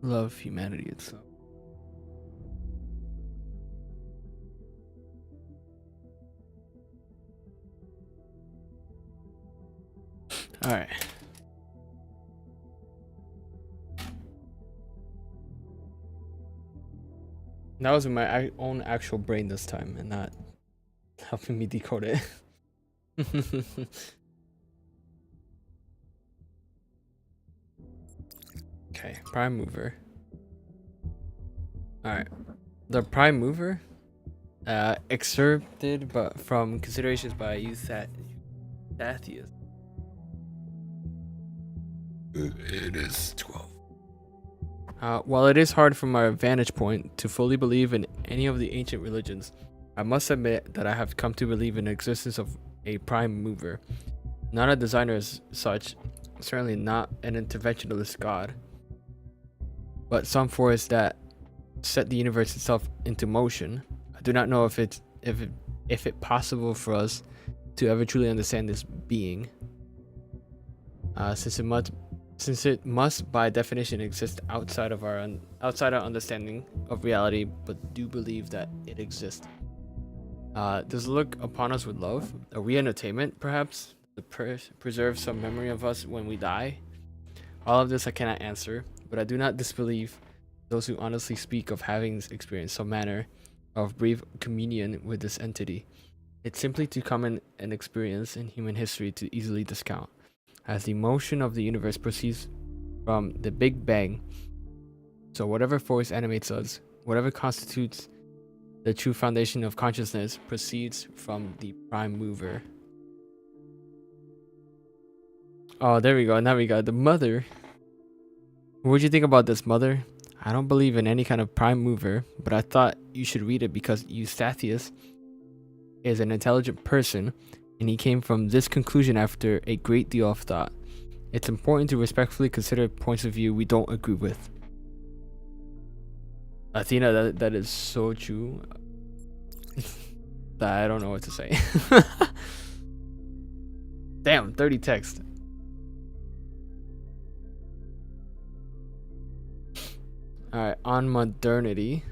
love humanity itself. All right. That was in my own actual brain this time, and not helping me decode it. Okay, prime mover. All right, the prime mover, excerpted, but from considerations by Euthathius. It is 12. While it is hard from our vantage point to fully believe in any of the ancient religions, I must admit that I have come to believe in the existence of a prime mover. Not a designer as such, certainly not an interventionist god, but some force that set the universe itself into motion. I do not know if it's possible for us to ever truly understand this being, since it must by definition exist outside our understanding of reality, but do believe that it exists. Does it look upon us with love? Are we entertainment, perhaps, to preserve some memory of us when we die? All of this I cannot answer, but I do not disbelieve those who honestly speak of having experienced some manner of brief communion with this entity. It's simply too common an experience in human history to easily discount, as the motion of the universe proceeds from the Big Bang. So whatever force animates us, whatever constitutes the true foundation of consciousness, proceeds from the prime mover. Oh, there we go. Now we got the mother. What'd you think about this, mother? I don't believe in any kind of prime mover, but I thought you should read it because Euthathius is an intelligent person, and he came from this conclusion after a great deal of thought. It's important to respectfully consider points of view we don't agree with. Athena, that is so true that I don't know what to say. Damn, 30 text. Alright, on modernity.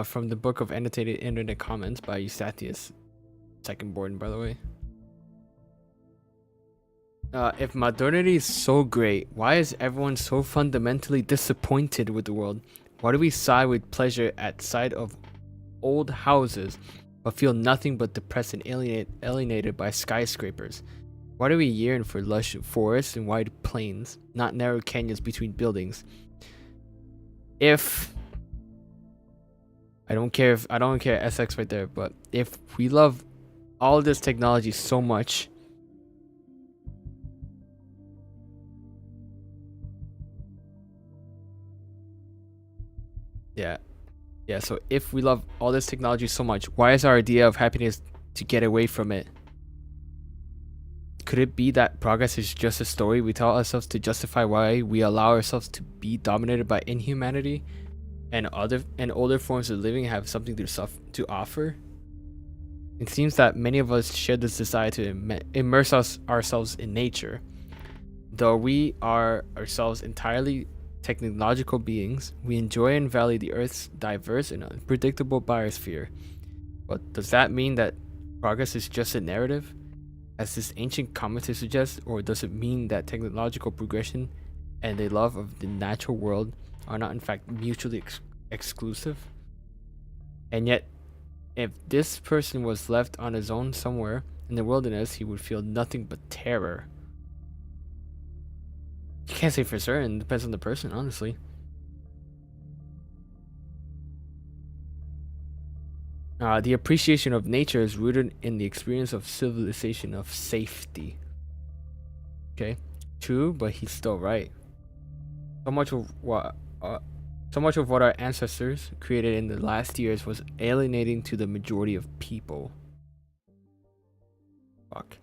From the book of annotated internet comments by Euthathius, second born, by the way. If modernity is so great, why is everyone so fundamentally disappointed with the world? Why do we sigh with pleasure at sight of old houses, but feel nothing but depressed and alienated by skyscrapers? Why do we yearn for lush forests and wide plains, not narrow canyons between buildings? If I don't care SX right there, but if we love all this technology so much, yeah, so if we love all this technology so much, why is our idea of happiness to get away from it? Could it be that progress is just a story we tell ourselves to justify why we allow ourselves to be dominated by inhumanity, and older forms of living have something to offer? It seems that many of us share this desire to immerse ourselves in nature. Though we are ourselves entirely technological beings, we enjoy and value the Earth's diverse and unpredictable biosphere. But does that mean that progress is just a narrative, as this ancient commentator suggests, or does it mean that technological progression and the love of the natural world are not in fact mutually exclusive? And yet, if this person was left on his own somewhere in the wilderness, he would feel nothing but terror. You can't say for certain. It depends on the person, honestly. The appreciation of nature is rooted in the experience of civilization of safety. Okay, true, but he's still right. So much of what our ancestors created in the last years was alienating to the majority of people. Fuck.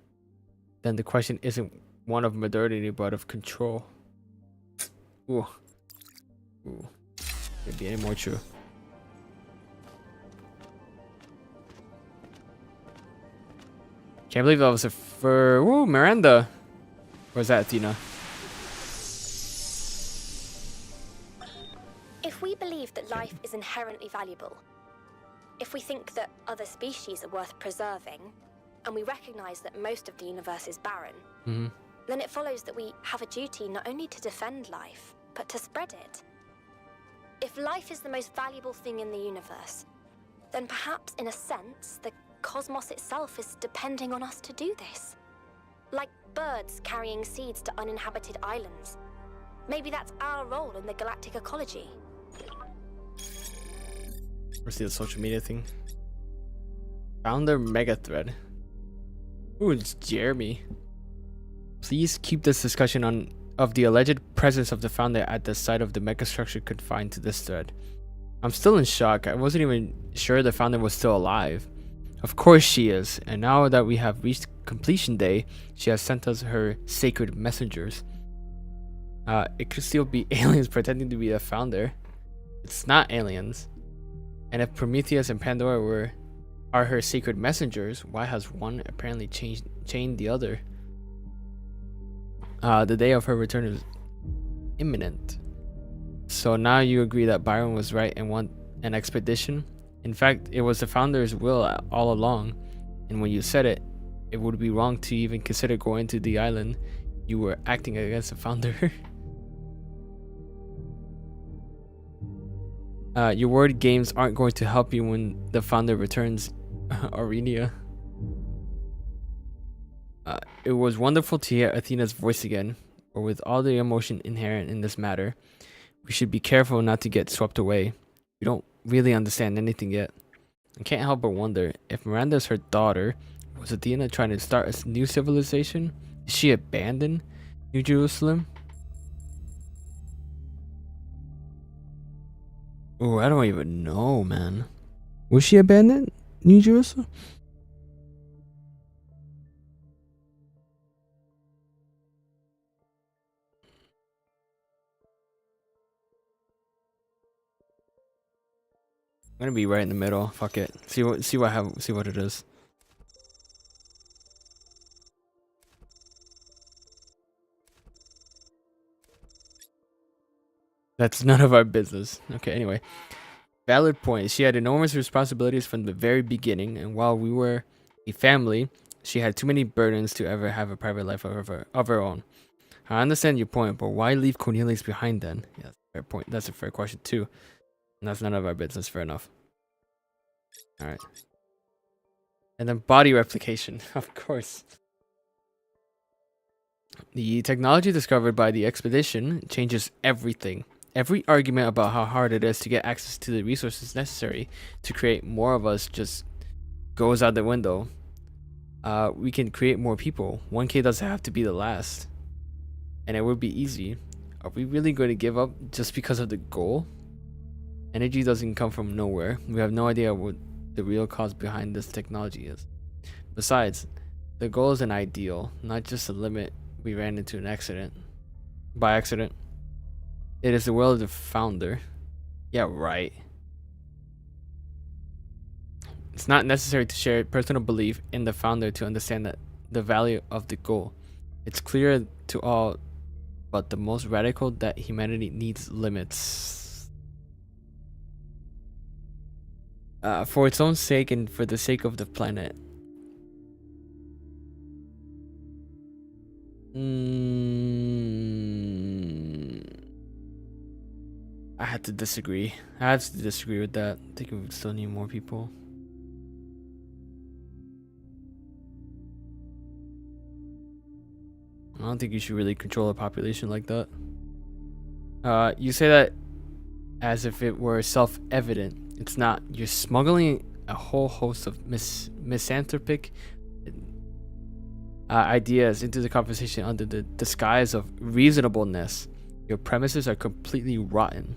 Then the question isn't one of modernity, but of control. Ooh. Can't be any more true. Can't believe that was a fur. Woo, Miranda. Or is that Athena? If we believe that life is inherently valuable, if we think that other species are worth preserving, and we recognize that most of the universe is barren, then it follows that we have a duty not only to defend life, but to spread it. If life is the most valuable thing in the universe, then perhaps, in a sense, the cosmos itself is depending on us to do this. Like birds carrying seeds to uninhabited islands. Maybe that's our role in the galactic ecology. Let's see the social media thing. Founder mega thread. Ooh, it's Jeremy. Please keep this discussion of the alleged presence of the founder at the site of the megastructure confined to this thread. I'm still in shock. I wasn't even sure the founder was still alive. Of course she is, and now that we have reached completion day, she has sent us her sacred messengers. It could still be aliens pretending to be the founder. It's not aliens. And if Prometheus and Pandora are her sacred messengers, why has one apparently chained the other? The day of her return is imminent. So now you agree that Byron was right and want an expedition? In fact, it was the founder's will all along, and when you said it, it would be wrong to even consider going to the island. You were acting against the founder. Your word games aren't going to help you when the founder returns, Aurenia. It was wonderful to hear Athena's voice again, but with all the emotion inherent in this matter, we should be careful not to get swept away. We don't really understand anything yet. I can't help but wonder, if Miranda's her daughter, was Athena trying to start a new civilization? Did she abandon New Jerusalem? Oh, I don't even know, man. Was she abandoned New Jerusalem? I'm gonna be right in the middle. Fuck it. See what it is. That's none of our business. Okay, anyway. Valid point. She had enormous responsibilities from the very beginning, and while we were a family, she had too many burdens to ever have a private life of her own. I understand your point, but why leave Cornelius behind then? Yeah, that's a fair point. That's a fair question too. And that's none of our business. Fair enough. Alright. And then body replication, of course. The technology discovered by the expedition changes everything. Every argument about how hard it is to get access to the resources necessary to create more of us just goes out the window. We can create more people. 1K doesn't have to be the last. And it would be easy. Are we really going to give up just because of the goal? Energy doesn't come from nowhere. We have no idea what the real cause behind this technology is. Besides, the goal is an ideal, not just a limit we ran into an accident. By accident. It is the will of the founder. Yeah, right. It's not necessary to share personal belief in the founder to understand that the value of the goal. It's clear to all but the most radical that humanity needs limits. For its own sake and for the sake of the planet. I had to disagree. I have to disagree with that. I think we would still need more people. I don't think you should really control a population like that. You say that as if it were self-evident. It's not. You're smuggling a whole host of misanthropic ideas into the conversation under the disguise of reasonableness. Your premises are completely rotten.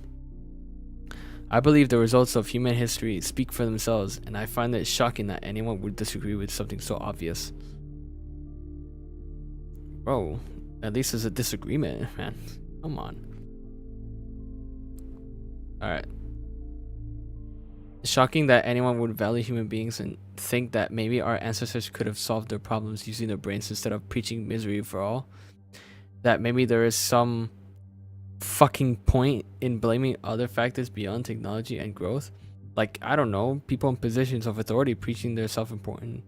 I believe the results of human history speak for themselves, and I find it shocking that anyone would disagree with something so obvious. Bro, at least there's a disagreement, man. Come on. Alright. It's shocking that anyone would value human beings and think that maybe our ancestors could have solved their problems using their brains instead of preaching misery for all. that maybe there is some fucking point in blaming other factors beyond technology and growth. Like, I don't know, people in positions of authority preaching their self-important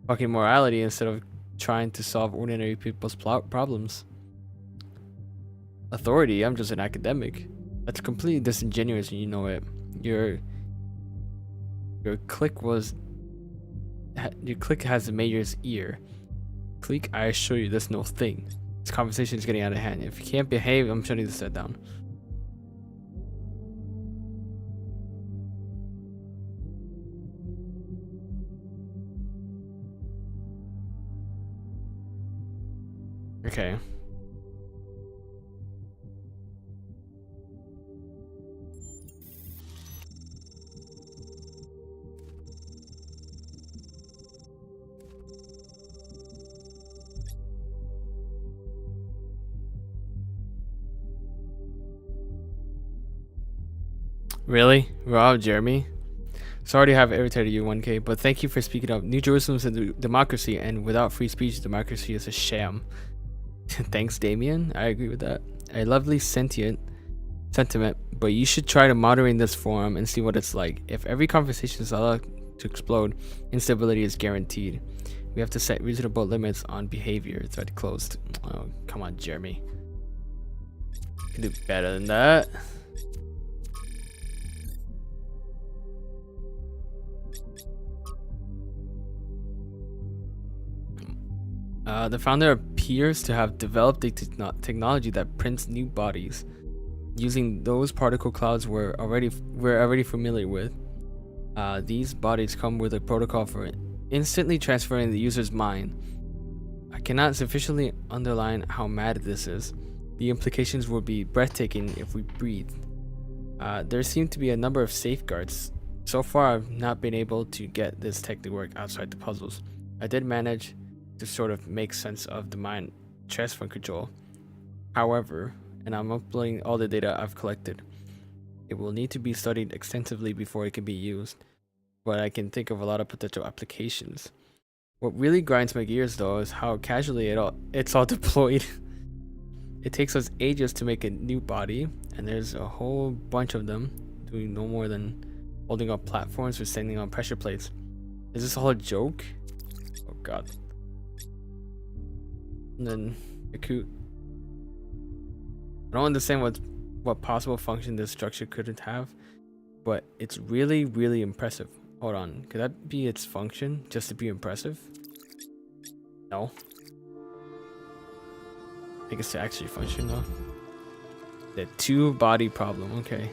fucking morality instead of trying to solve ordinary people's problems. Authority, I'm just an academic. That's completely disingenuous and you know it. Your clique has the mayor's ear. Clique, I assure you there's no thing. This conversation is getting out of hand. If you can't behave, I'm shutting this set down. Okay. Really? Wow, Jeremy. Sorry to have irritated you, 1K, but thank you for speaking up. New Jerusalem's a democracy, and without free speech, democracy is a sham. Thanks, Damien. I agree with that. A lovely sentiment, but you should try to moderate this forum and see what it's like. If every conversation is allowed to explode, instability is guaranteed. We have to set reasonable limits on behavior. Thread closed. Oh, come on, Jeremy. You can do better than that. The founder appears to have developed a technology that prints new bodies using those particle clouds we're already familiar with. These bodies come with a protocol for instantly transferring the user's mind. I cannot sufficiently underline how mad this is. The implications would be breathtaking if we breathed. There seem to be a number of safeguards. So far, I've not been able to get this tech to work outside the puzzles. I did manage to sort of make sense of the mind transfer control. However, and I'm uploading all the data I've collected, it will need to be studied extensively before it can be used, but I can think of a lot of potential applications. What really grinds my gears though is how casually it's all deployed. It takes us ages to make a new body, and there's a whole bunch of them doing no more than holding up platforms or standing on pressure plates. Is this all a joke? Oh god. And then Akut. I don't understand what possible function this structure couldn't have, but it's really, really impressive. Hold on, could that be its function? Just to be impressive? No. I think it's to actually function though. The two-body problem, okay.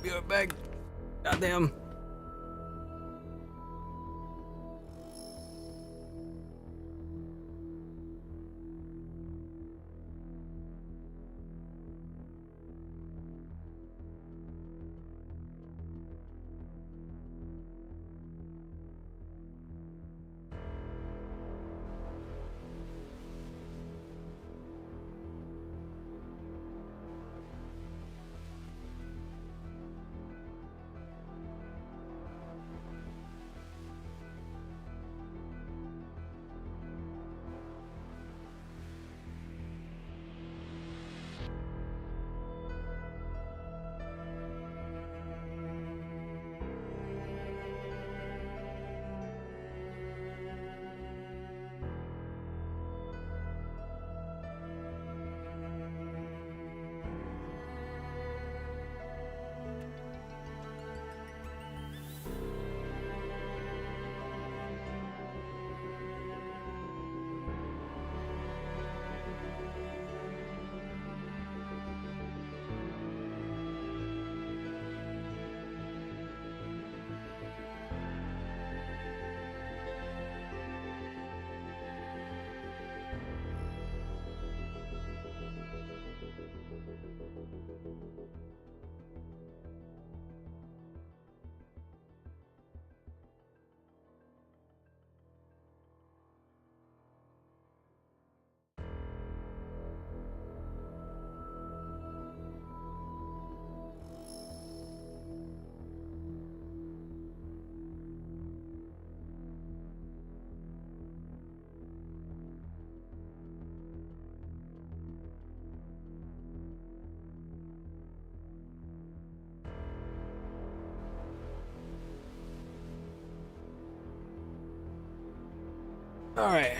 Be right back. Goddamn. All right.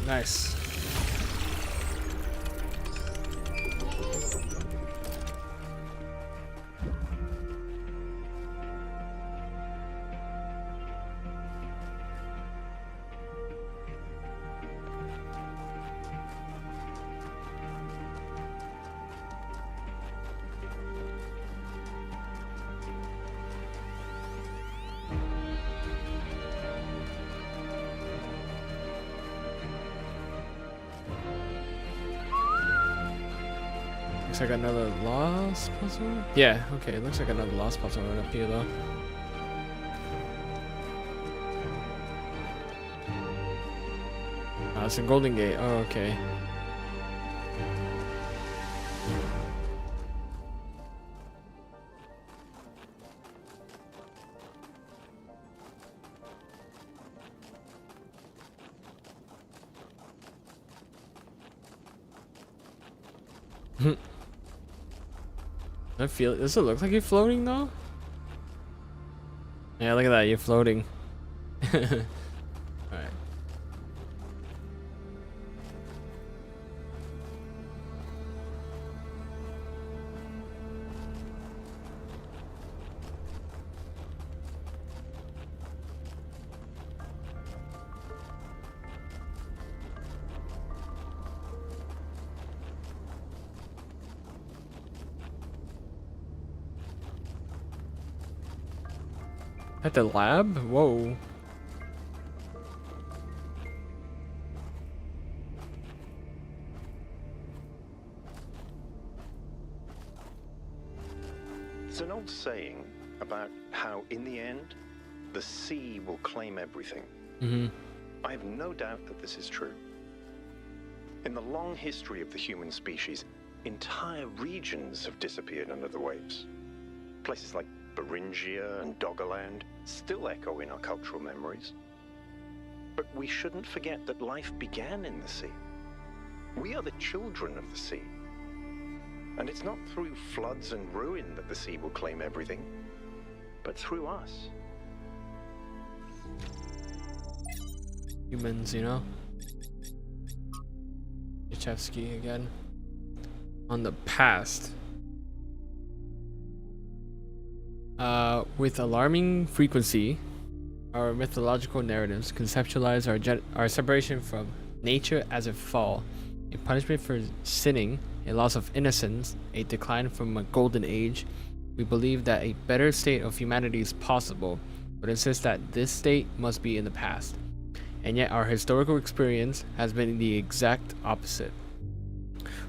Nice. Looks like another lost puzzle? Yeah, okay, looks like another lost puzzle right up here though. It's in Golden Gate. Oh, okay. I feel it. Does it look like you're floating though? Yeah, look at that. You're floating. Alright. At the lab? Whoa. It's an old saying about how, in the end, the sea will claim everything. I have no doubt that this is true. In the long history of the human species, entire regions have disappeared under the waves. Places like Beringia and Doggerland still echo in our cultural memories. But we shouldn't forget that life began in the sea. We are the children of the sea. And it's not through floods and ruin that the sea will claim everything, but through us. Humans, you know? Yachevsky again. On the past. With alarming frequency, our mythological narratives conceptualize our separation from nature as a fall, a punishment for sinning, a loss of innocence, a decline from a golden age. We believe that a better state of humanity is possible, but insist that this state must be in the past. And yet our historical experience has been the exact opposite.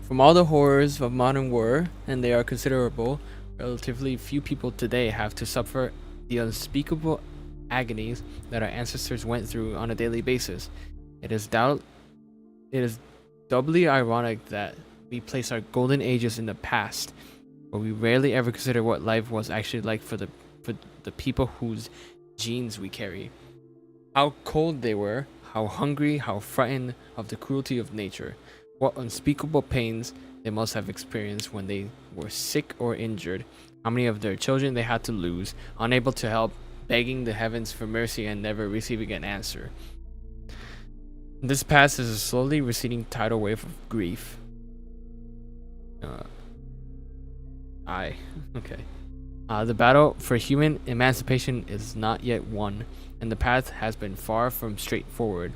From all the horrors of modern war, and they are considerable, relatively few people today have to suffer the unspeakable agonies that our ancestors went through on a daily basis. It is doubly ironic that we place our golden ages in the past, but we rarely ever consider what life was actually like for the people whose genes we carry. How cold they were, how hungry, how frightened of the cruelty of nature. What unspeakable pains they must have experienced when they were sick or injured. How many of their children they had to lose, unable to help, begging the heavens for mercy and never receiving an answer. This past is a slowly receding tidal wave of grief. Okay. The battle for human emancipation is not yet won, and the path has been far from straightforward.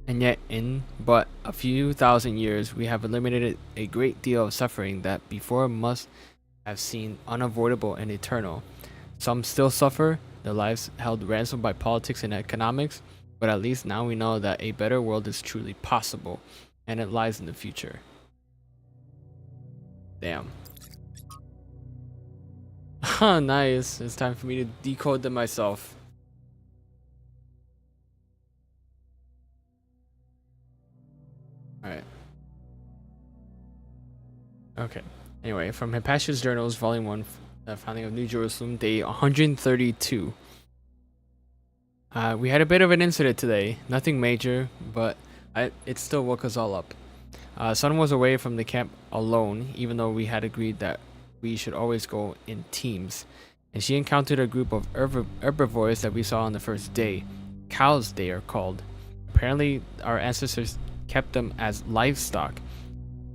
And yet, in but a few thousand years, we have eliminated a great deal of suffering that before must have seemed unavoidable and eternal. Some still suffer, their lives held ransom by politics and economics, but at least now we know that a better world is truly possible, and it lies in the future. Damn. Nice. It's time for me to decode them myself. Alright. Okay. Anyway, from Hypatia's Journals, Volume 1, The Founding of New Jerusalem, Day 132. We had a bit of an incident today. Nothing major, but it still woke us all up. Sun was away from the camp alone, even though we had agreed that we should always go in teams. And she encountered a group of herbivores that we saw on the first day. Cows, they are called. Apparently, our ancestors kept them as livestock.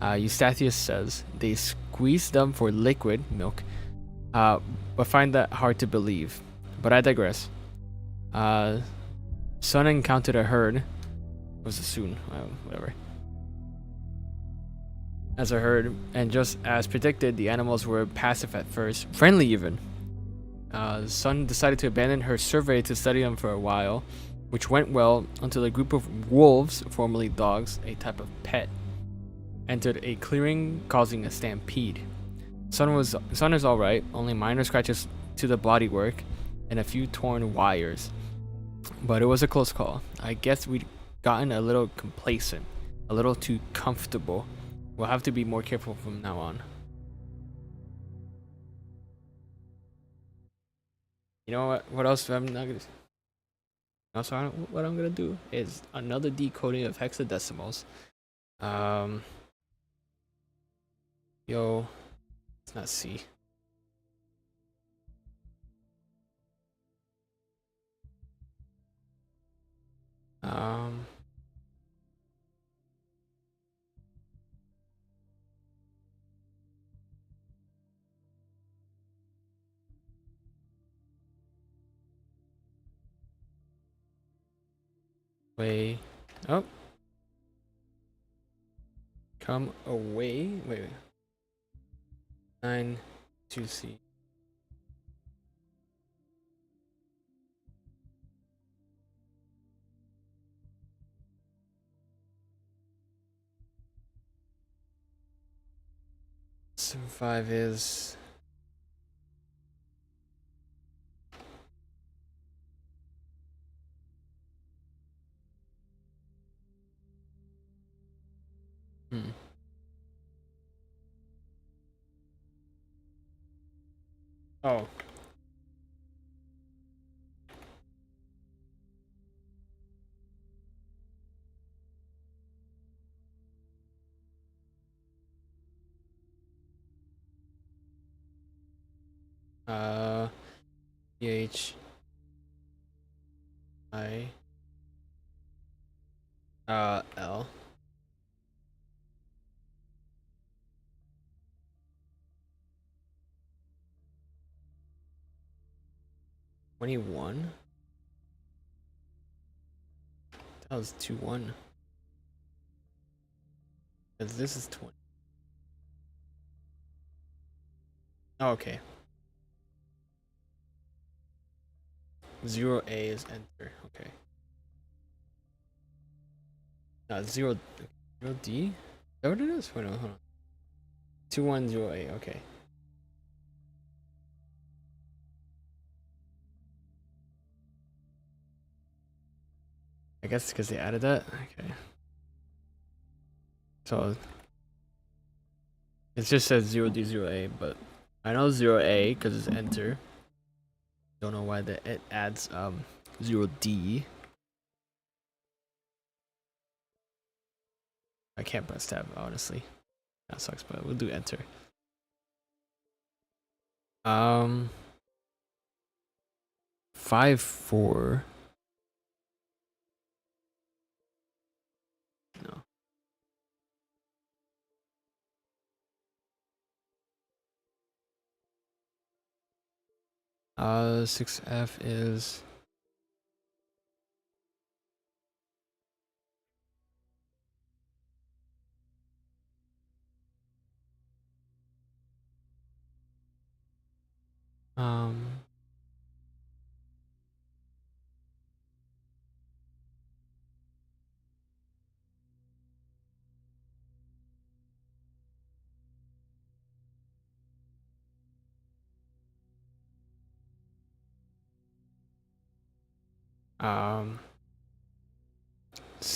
Eustathius says they squeezed them for liquid milk, but find that hard to believe. But I digress. Sun encountered a herd. Was it soon? Whatever. As a herd, and just as predicted, the animals were passive at first, friendly even. Sun decided to abandon her survey to study them for a while, which went well until a group of wolves, formerly dogs, a type of pet, entered a clearing, causing a stampede. Sun is alright, only minor scratches to the bodywork and a few torn wires. But it was a close call. I guess we'd gotten a little complacent, a little too comfortable. We'll have to be more careful from now on. You know what? What else I'm not gonna? Also, what I'm gonna do is another decoding of hexadecimals. Yo, let's not see. Way. Oh. Come away. Wait. 9 2C. Five is Oh. PH I L 21. That was 2-1. Because this is 20. Oh, okay. 0A is enter. Okay. 0D. that what it is? Hold on. 2108, okay. I guess because they added that? Okay. So it just says 0D0A, but I know 0A because it's enter. Don't know why it adds 0D. I can't press tab, honestly. That sucks, but we'll do enter. 5-4. No. 6F is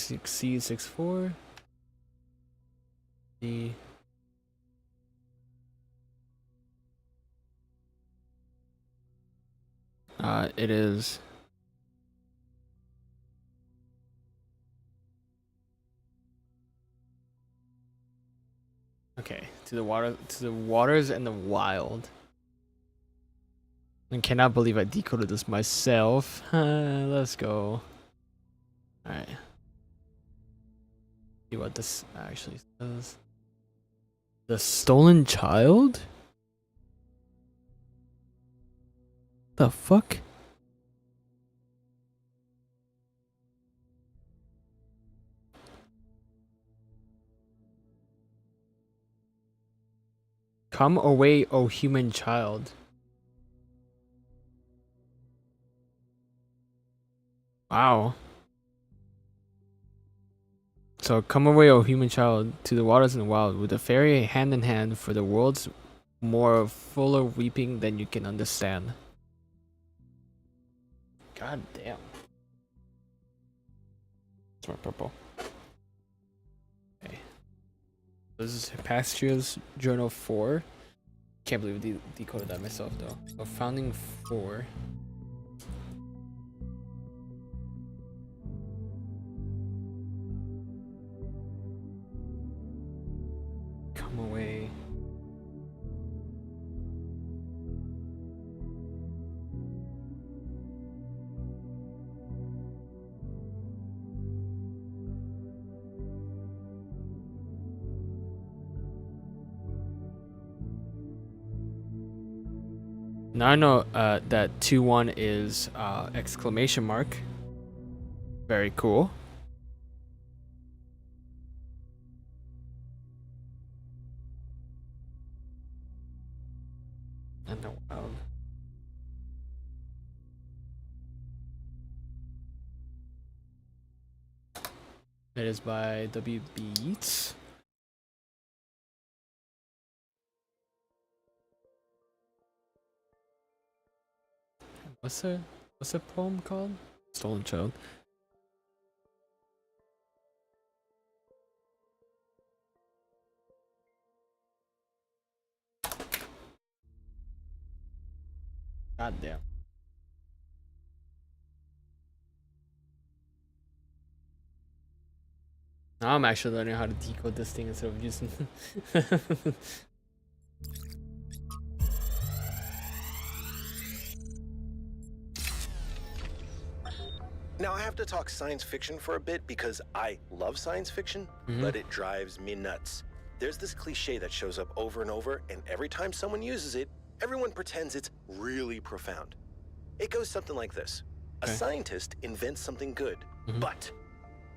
C64 D it is okay to the waters and the wild. I cannot believe I decoded this myself. Let's go. Alright. See what this actually says. The stolen child? The fuck? Come away, O human child. Wow. So come away, O human child, to the waters and the wild, with the fairy hand in hand, for the world's more fuller weeping than you can understand. God damn. It's more purple. Okay. This is Pasture's Journal 4. Can't believe I decoded that myself though. So Founding 4. Come away. Now I know that 2-1 is exclamation mark. Very cool. And the wild. It is by W. Beats. What's the poem called? Stolen Child. God damn. Now I'm actually learning how to decode this thing instead of using. Now, I have to talk science fiction for a bit because I love science fiction, but it drives me nuts. There's this cliche that shows up over and over, and every time someone uses it, everyone pretends it's really profound. It goes something like this. A scientist invents something good, but,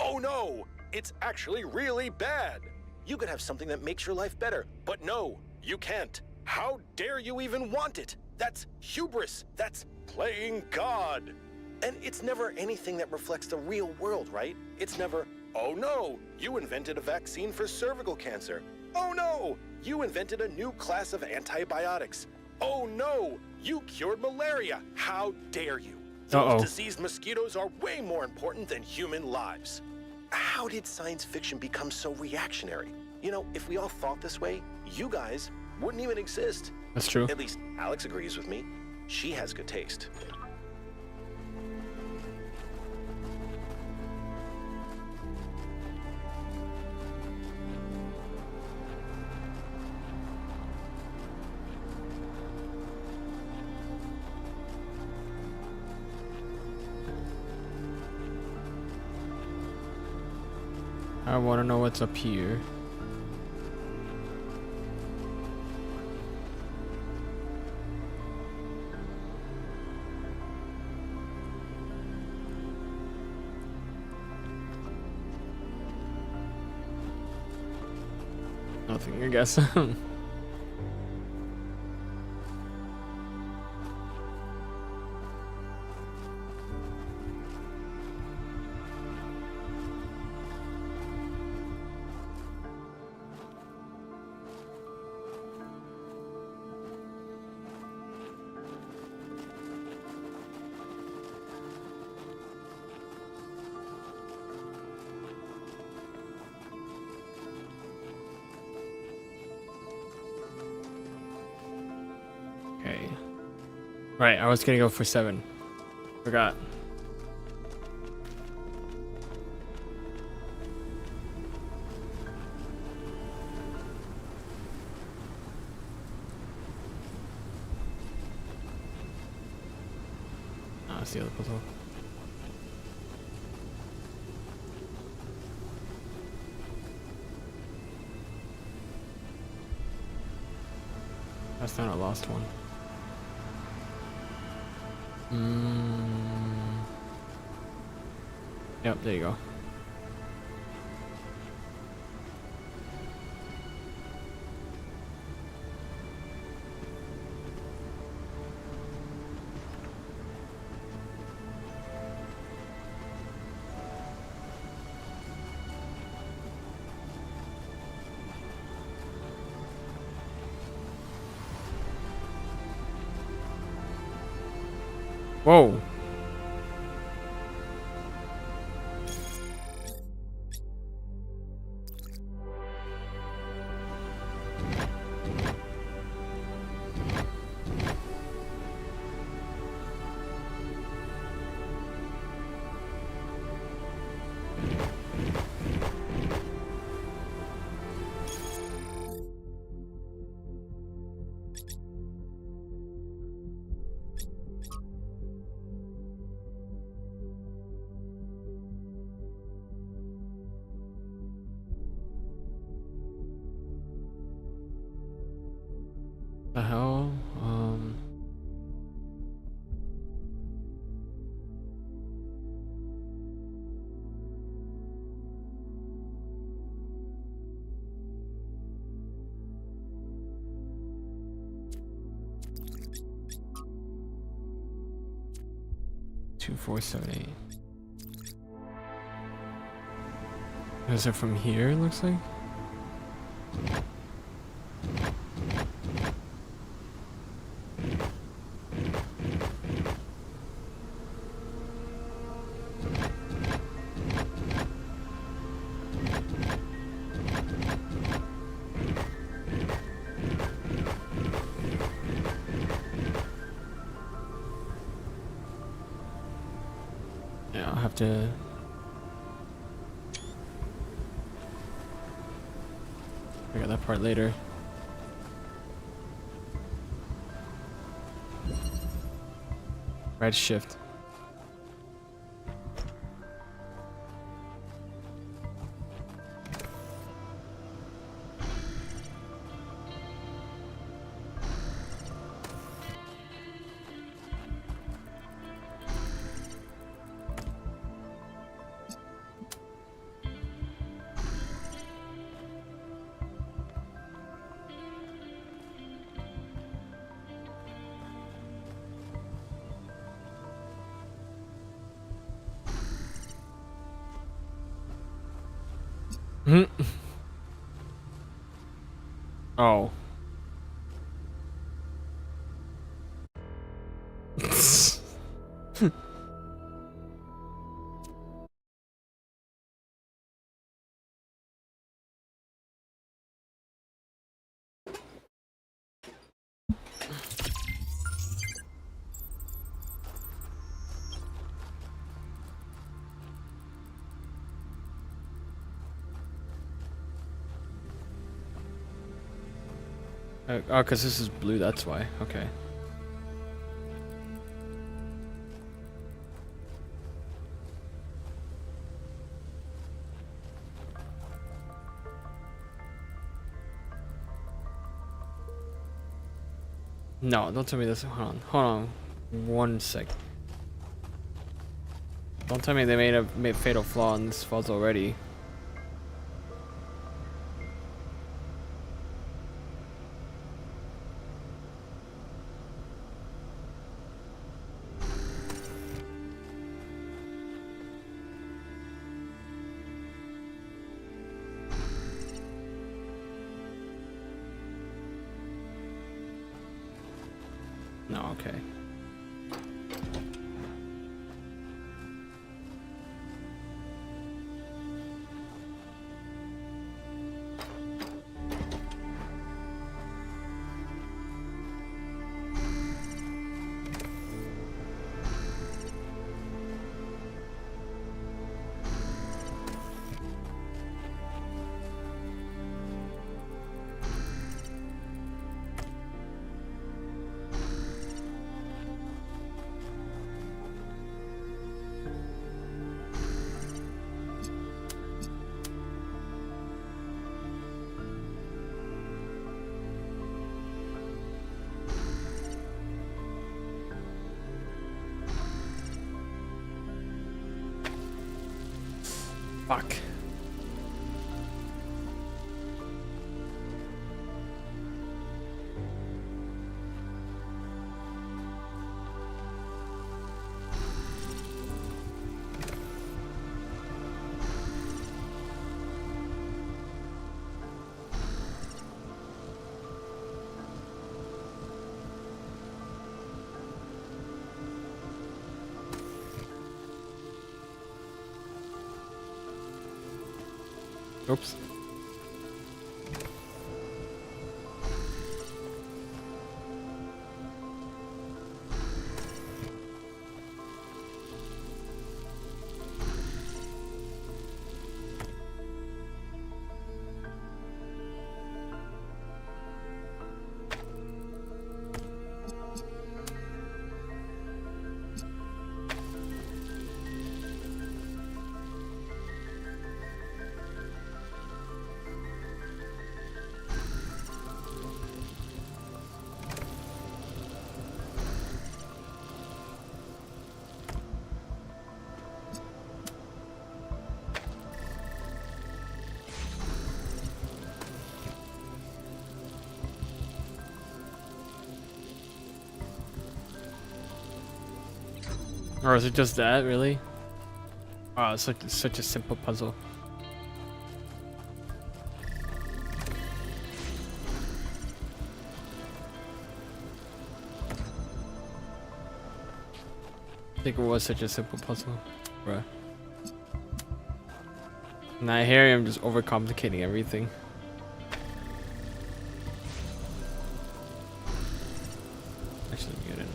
oh no, it's actually really bad. You could have something that makes your life better, but no, you can't. How dare you even want it? That's hubris. That's playing God. And it's never anything that reflects the real world, right? It's never, oh no, you invented a vaccine for cervical cancer. Oh no, you invented a new class of antibiotics. Oh no, you cured malaria. How dare you? Those diseased mosquitoes are way more important than human lives. How did science fiction become so reactionary? You know, if we all thought this way, you guys wouldn't even exist. That's true. At least Alex agrees with me. She has good taste. I want to know what's up here. Nothing, I guess. Okay. Right, I was gonna go for 7. Forgot. Ah, it's the other puzzle. That's not a lost one. Yep, there you go. Whoa. The hell? 2478. Is it from here, it looks like? Yeah, I'll have to figure that part later. Red shift. Oh. Oh, because this is blue, that's why. Okay. No, don't tell me this. Hold on. 1 sec. Don't tell me they made fatal flaw in this fuzz already. No, okay. Fuck. Oops. Or is it just that, really? Wow, it's such a simple puzzle. I think it was such a simple puzzle, bruh. And I hear him just overcomplicating everything. Actually, get in.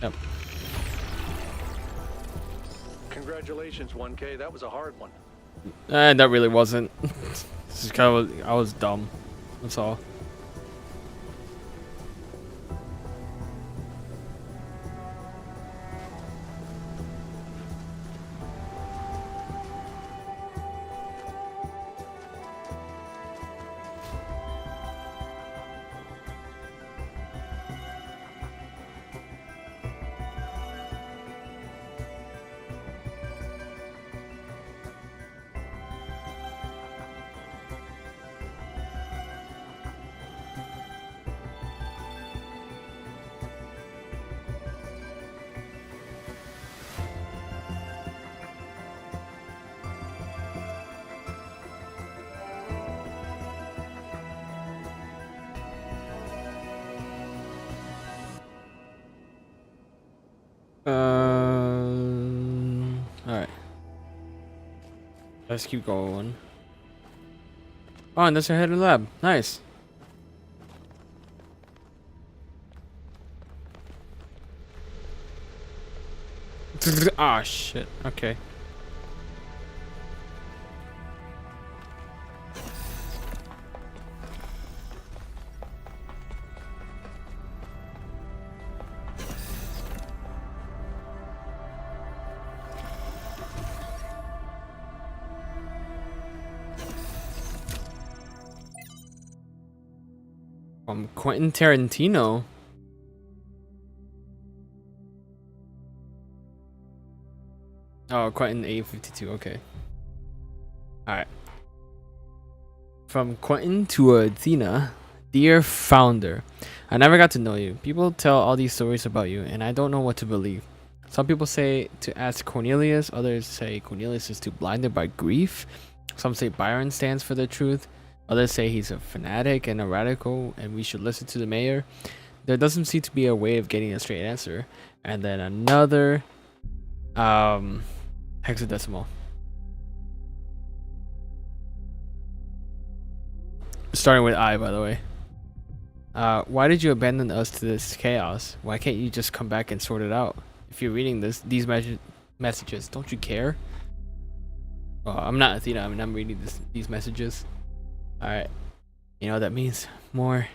Yep. Congratulations, 1K. That was a hard one. That really wasn't. This is kind of I was dumb. That's all. Alright. Let's keep going. Oh, and that's our head of the lab. Nice. Ah, shit. Okay. Quentin Tarantino. Oh, Quentin A52. Okay. Alright. From Quentin to Athena. Dear founder, I never got to know you. People tell all these stories about you, and I don't know what to believe. Some people say to ask Cornelius, others say Cornelius is too blinded by grief. Some say Byron stands for the truth. Others say he's a fanatic and a radical, and we should listen to the mayor. There doesn't seem to be a way of getting a straight answer. And then another hexadecimal. Starting with I, by the way. Why did you abandon us to this chaos? Why can't you just come back and sort it out? If you're reading these messages, don't you care? Well, I'm not Athena. I mean, I'm reading these messages. All right, you know what that means? More.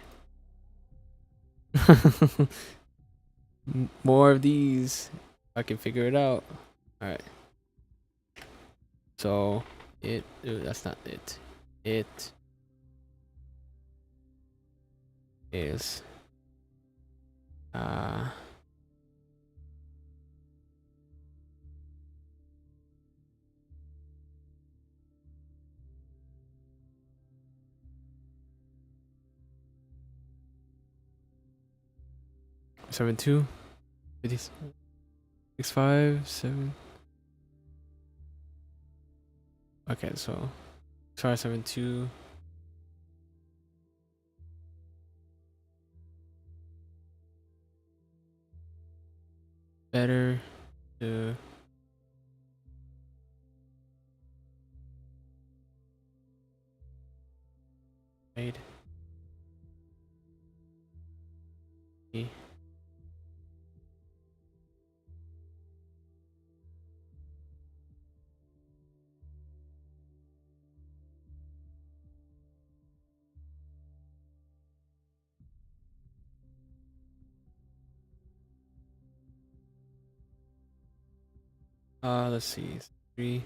More of these. I can figure it out. All right. So that's not it. It is 7-2 6-5-7. Okay, so try 7-2. Better to trade the let's see, 3.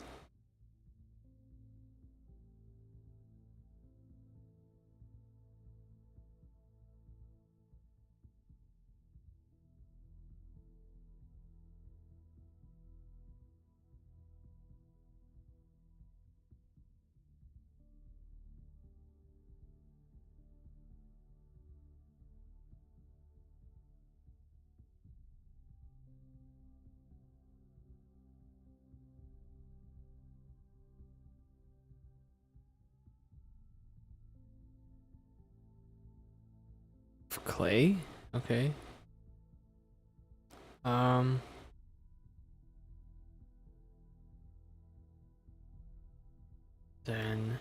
Clay. Okay. Then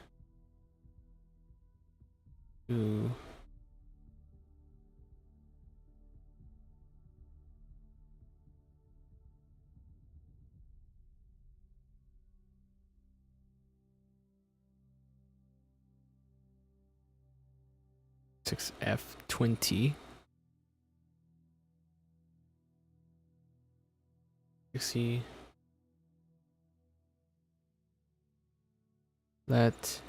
2. F20 60. Let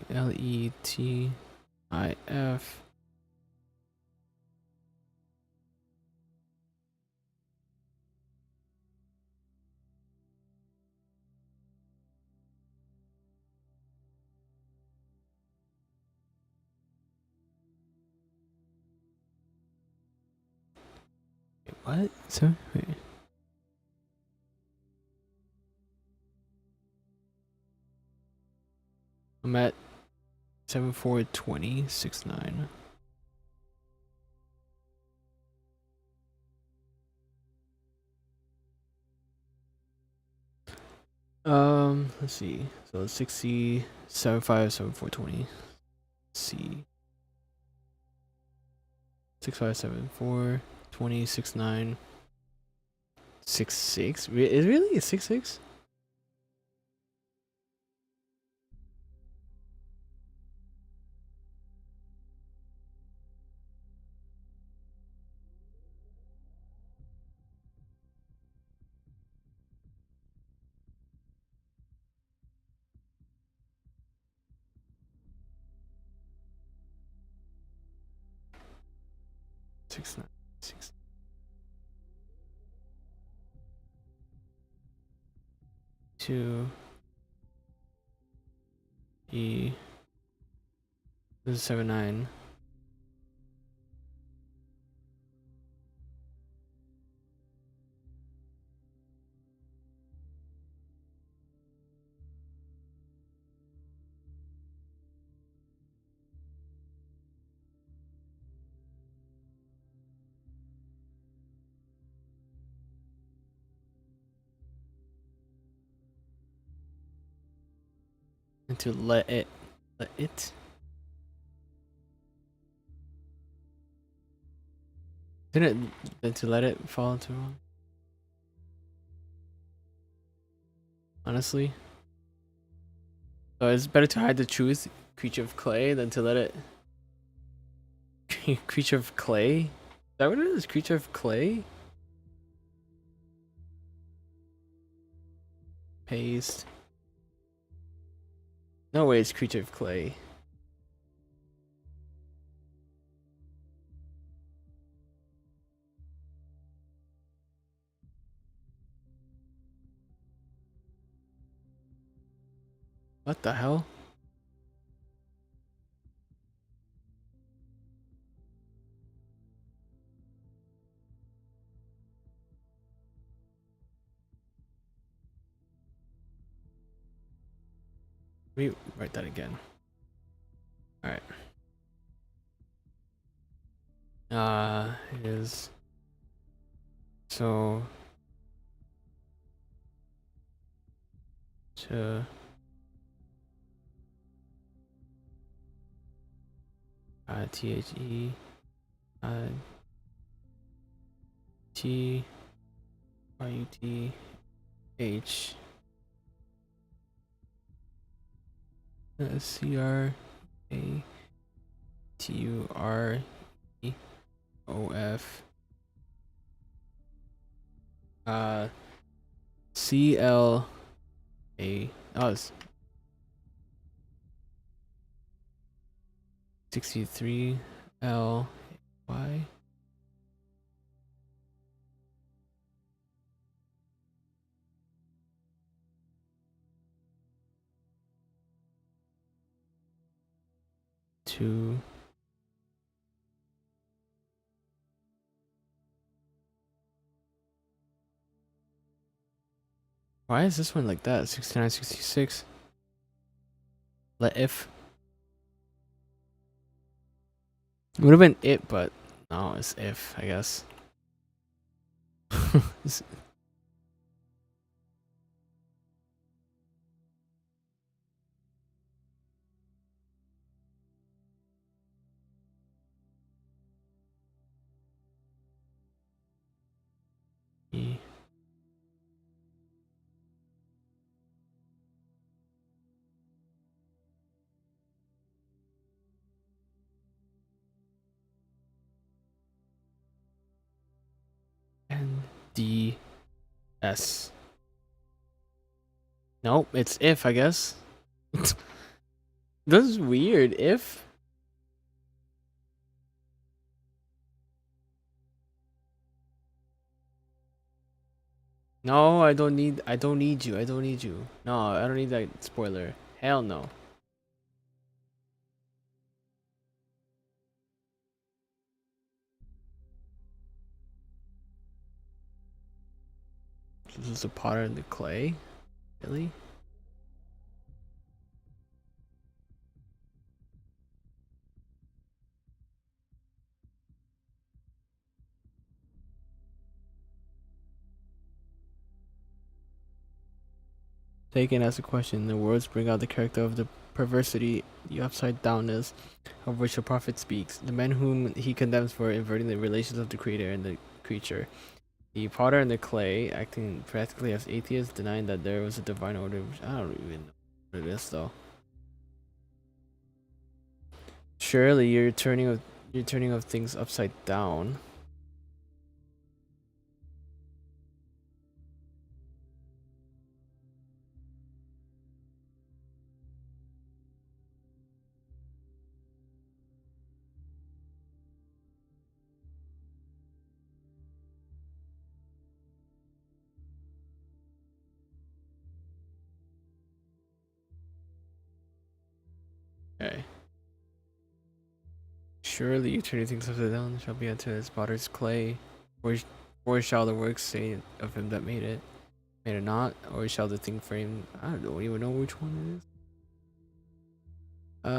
LETIF What? So wait. I'm at 742069. Let's see. So 60, 75, 7420. C 6574 20 69 66. Is really 66? Six nine six 2 E. This is 79. And to let it didn't then to let it fall into wrong. Honestly. So it's better to hide the truth, creature of clay, than to let it creature of clay? Is that what it is? Creature of clay? Paste. No way it's creature of clay. What the hell? Let me write that again. Alright. Is so to THE TRUTH CRATUREOF CLA. Oh, it's 63 LY. Two. Why is this one like that? 69, 66. Let if. It would have been it, but no, it's if, I guess. E. NDS. Nope, it's if, I guess. This is weird. If. No, I don't need you. I don't need you. No, I don't need that spoiler. Hell no. This is the potter and the clay. Really? Taken as a question, the words bring out the character of the perversity, the upside downness of which the prophet speaks. The man whom he condemns for inverting the relations of the creator and the creature. The potter and the clay, acting practically as atheists, denying that there was a divine order. I don't even know what it is though. Surely you're turning of things upside down. Okay. Surely you turning things upside down shall be unto his potter's clay, or shall the works say of him that made it not, or shall the thing frame? I don't even know which one it is.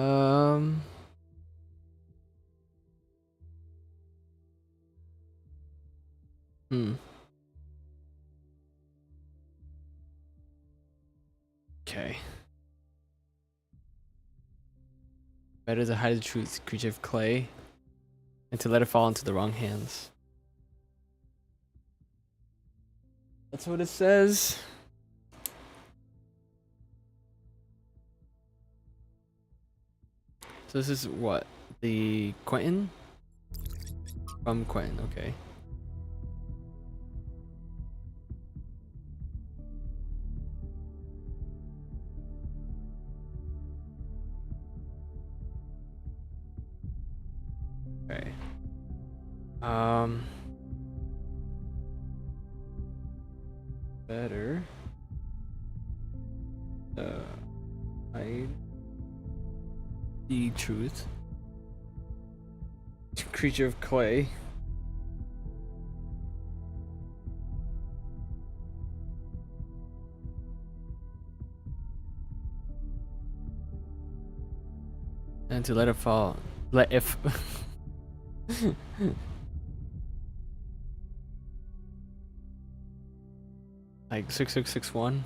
Okay. Better to hide the truth, creature of clay, and to let it fall into the wrong hands. That's what it says. So this is what? The Quentin? From Quentin, okay. Okay. Better hide the truth, creature of clay, and to let it fall. Let if like 6661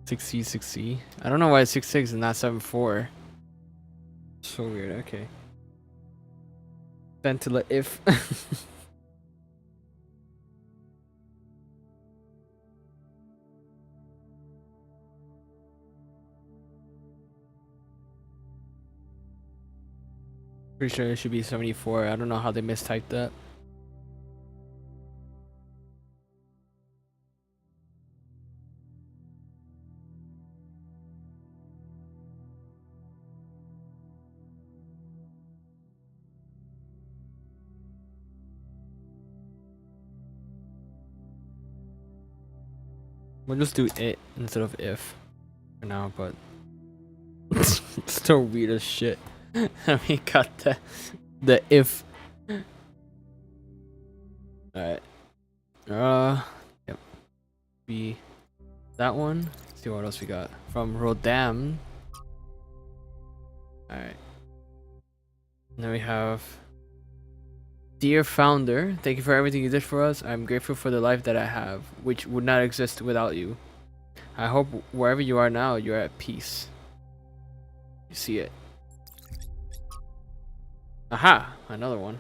6C 6C. I don't know why it's 66 and not 74. So weird. Okay. Then to let if pretty sure it should be 74. I don't know how they mistyped that. We'll just do it instead of if for now, but it's still weird as shit. I mean, got the if. Alright. Yep. Be that one. Let's see what else we got from Rodam. Alright. Then we have Dear Founder, thank you for everything you did for us. I'm grateful for the life that I have, which would not exist without you. I hope wherever you are now, you're at peace. You see it. Aha! Another one.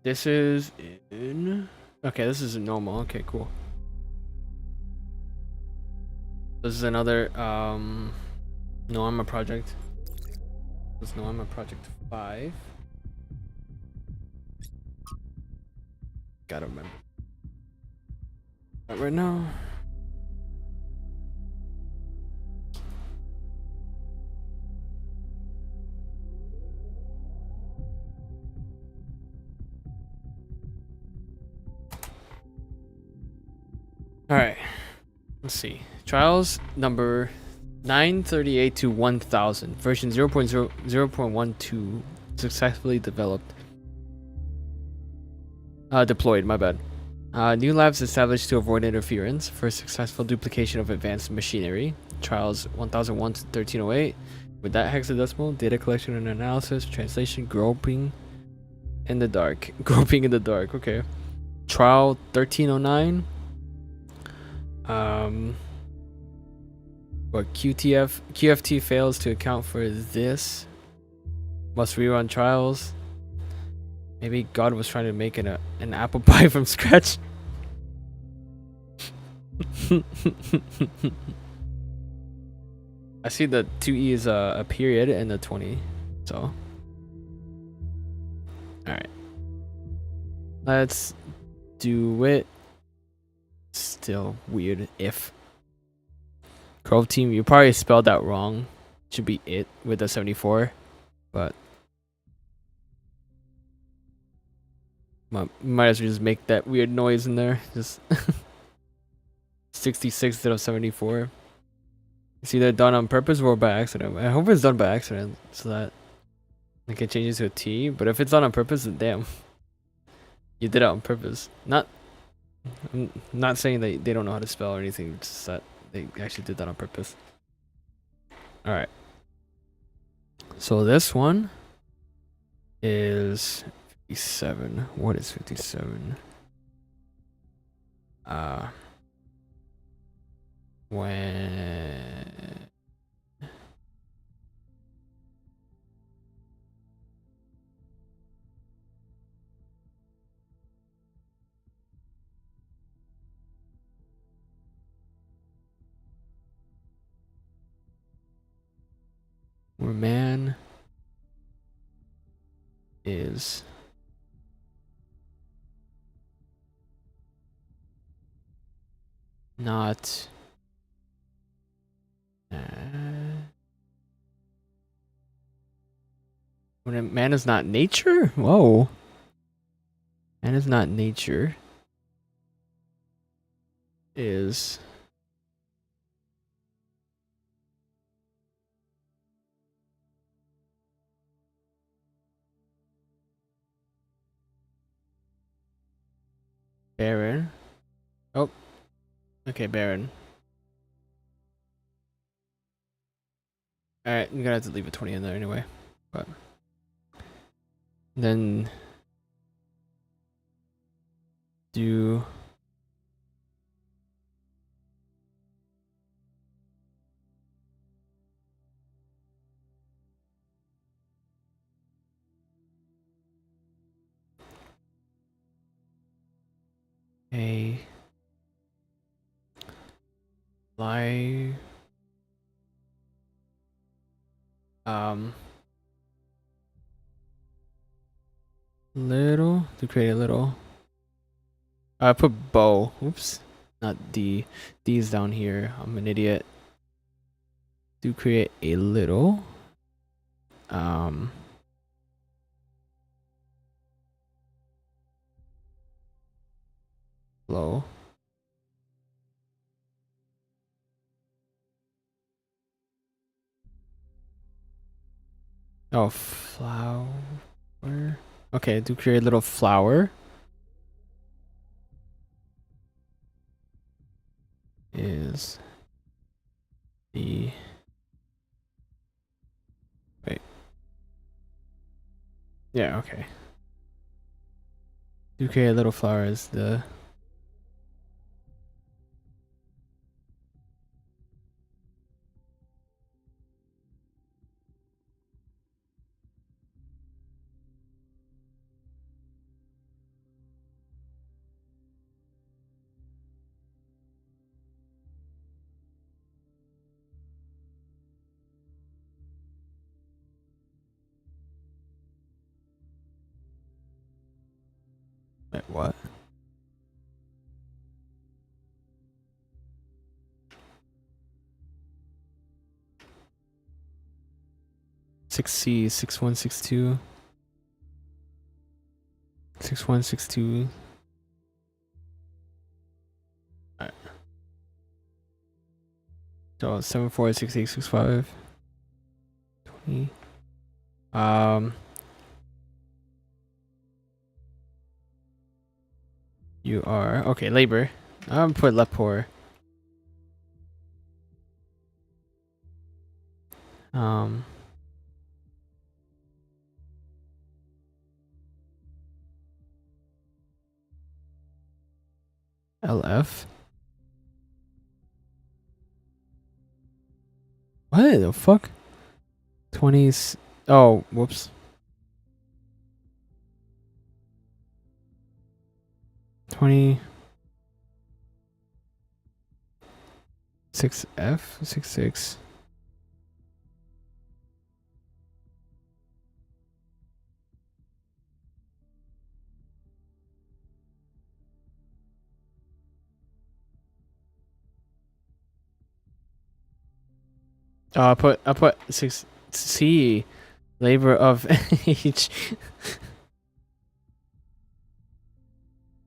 This is in... Okay, this is normal. Okay, cool. This is another, No Armor project. This is No Armor project 5. Gotta remember. Not right now. Alright. Let's see. Trials number 938 to 1000. Version 0.0.12 successfully developed. Deployed, my bad. New labs established to avoid interference for successful duplication of advanced machinery. Trials 1001 to 1308. With that hexadecimal, data collection and analysis, translation, groping in the dark. Groping in the dark, okay. Trial 1309. But QFT fails to account for this. Must rerun trials. Maybe God was trying to make an apple pie from scratch. I see the 2E is a period and a 20. So. Alright. Let's do it. Still weird if. Grove team, you probably spelled that wrong. Should be it with a 74. But. Might as well just make that weird noise in there. Just 66 instead of 74. It's either done on purpose or by accident. I hope it's done by accident so that I can change it to a T. But if it's done on purpose, then damn. You did it on purpose. I'm not saying that they don't know how to spell or anything. Just that they actually did that on purpose. Alright. So this one is 57. What is 57? When man is not when a man is not nature? Whoa. Man is not nature. Is barren. Oh. Okay, barren. Alright, I'm gonna have to leave a 20 in there anyway. But then do a live little to create a little. I put bow. Oops, not D. D is down here. I'm an idiot. To create a little flow. Oh, flower. Okay, to create a little flower is the wait. Yeah, okay. To create a little flower is the wait, what? Six C 6162 6162. Alright. So 746865 20. You are okay. Labor. I'm gonna put Lepor. LF. What the fuck? 20s. Oh, whoops. 20. 6F 66. Oh, I put 6C. Labor of age.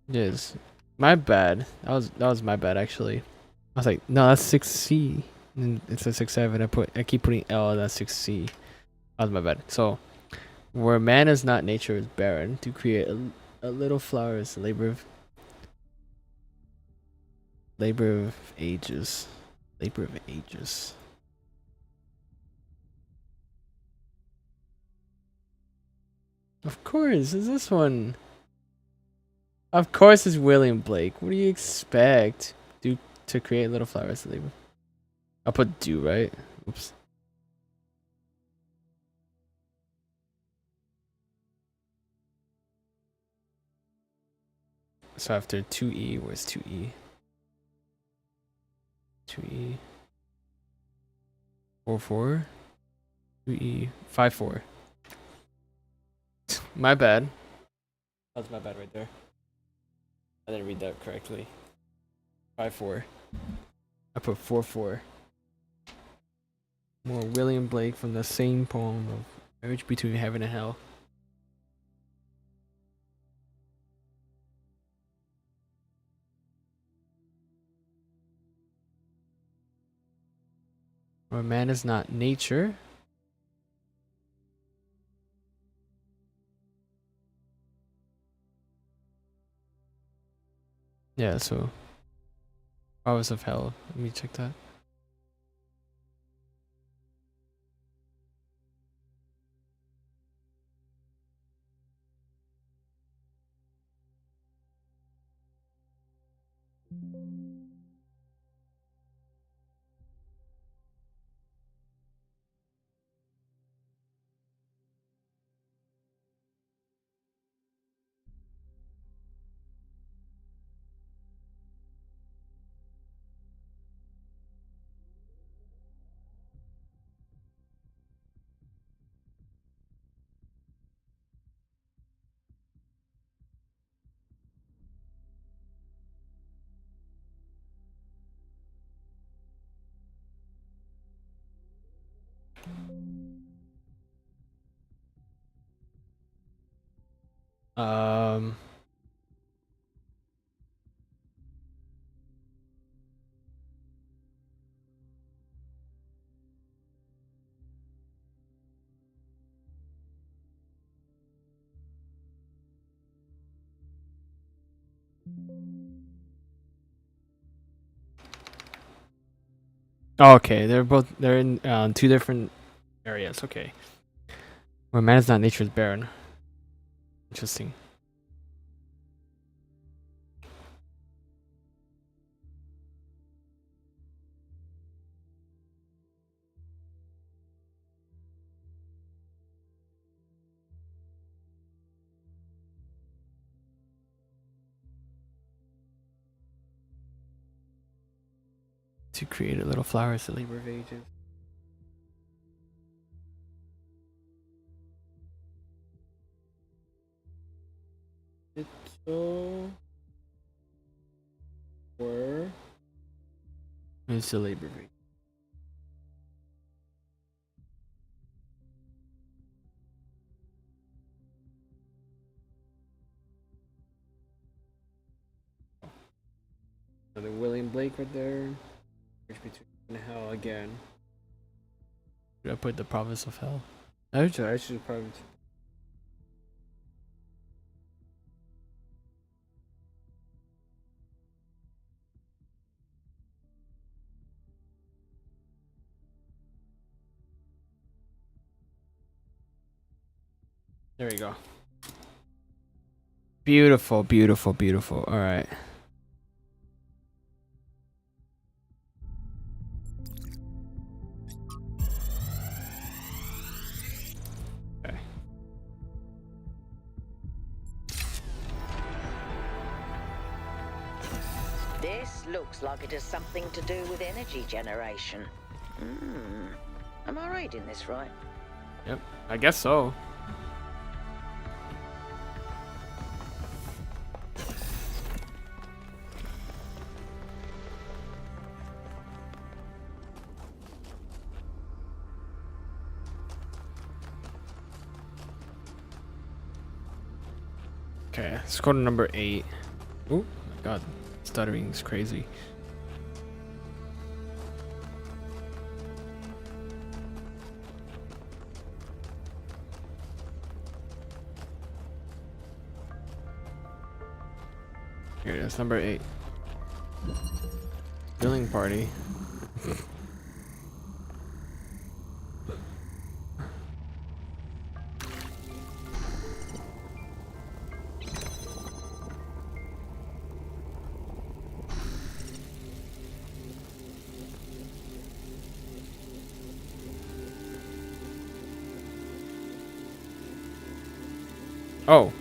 Yes. My bad. That was my bad actually. I was like, no, that's 6C. And it's a 6-7. I keep putting L and that's 6C. That was my bad. So where man is not, nature is barren. To create a little flower is labor of ages. Labor of ages. Of course, is this one. Of course it's William Blake. What do you expect? Do to create little flowers to labor. I'll put do, right? Oops. So after 2E, where's 2E? 2E. 4-4. 2E. 5-4. My bad. That was my bad right there. I didn't read that correctly. 5-4. I put 4-4. More William Blake from the same poem of Marriage Between Heaven and Hell. Where man is not nature. Yeah, so Powers of Hell. Let me check that. Um okay, they're in two different areas. Okay. Where man is not, nature is barren. Interesting. To create a little flower is the labor of ages. It's so where it's the labor of ages. Another William Blake right there. Between hell again. Should I put the province of hell? I should probably. There we go. Beautiful, beautiful, beautiful. All right. Okay. This looks like it has something to do with energy generation. Am I reading this right? Yep, I guess so. Okay, let's go to number 8. Oh my god, stuttering is crazy. Here it is, number 8. Billing party. Oh.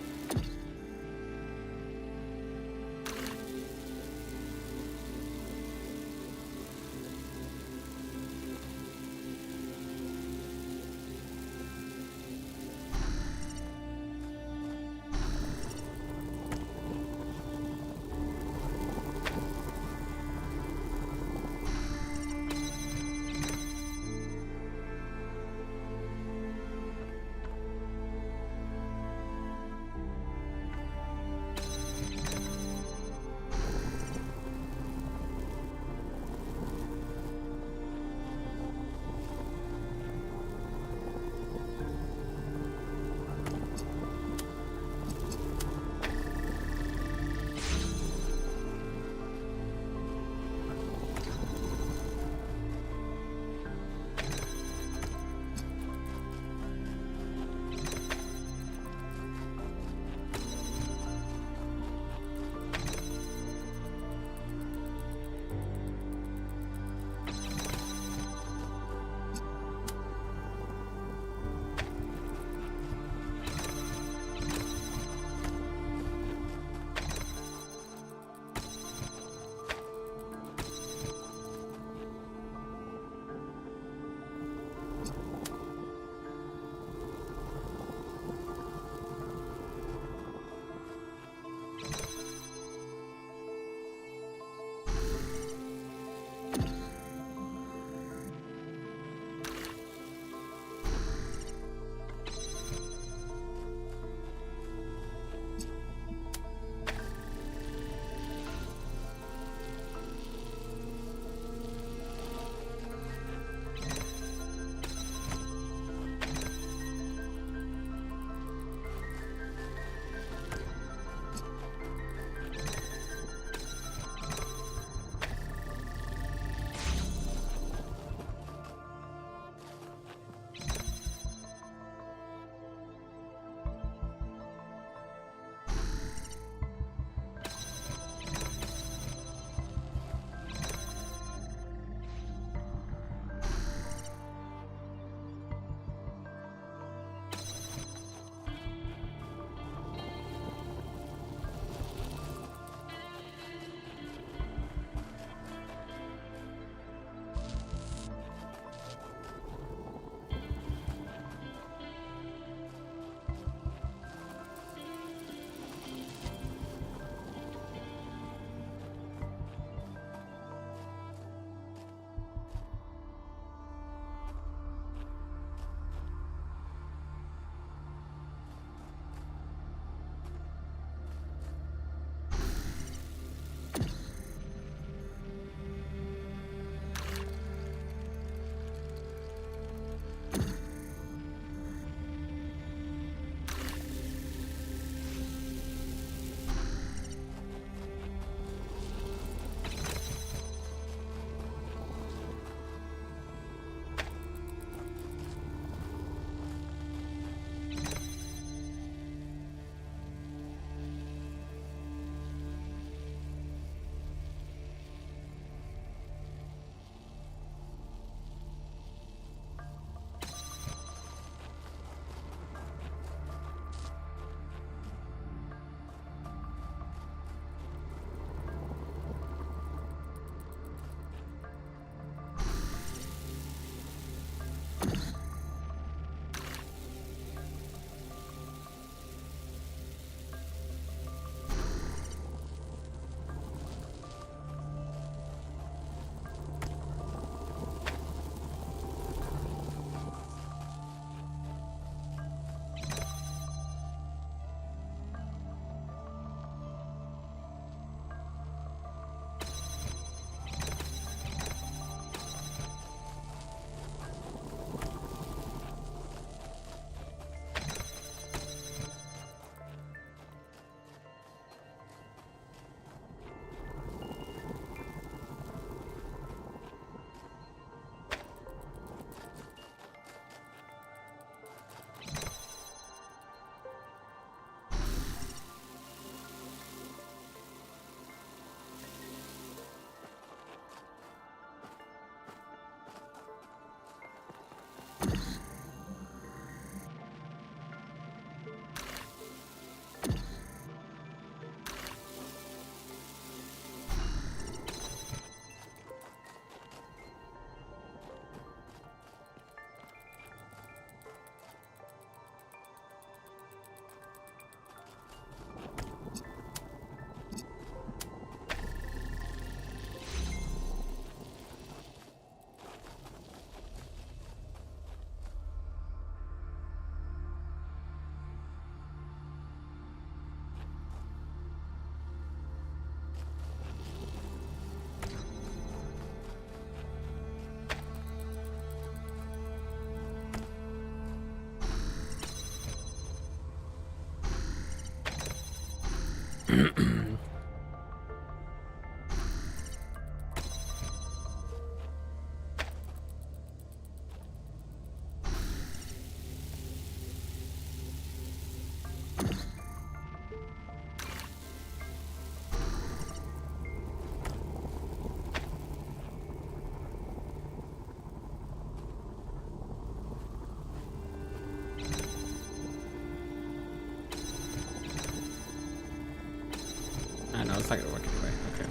I know it's not gonna work anyway. Okay.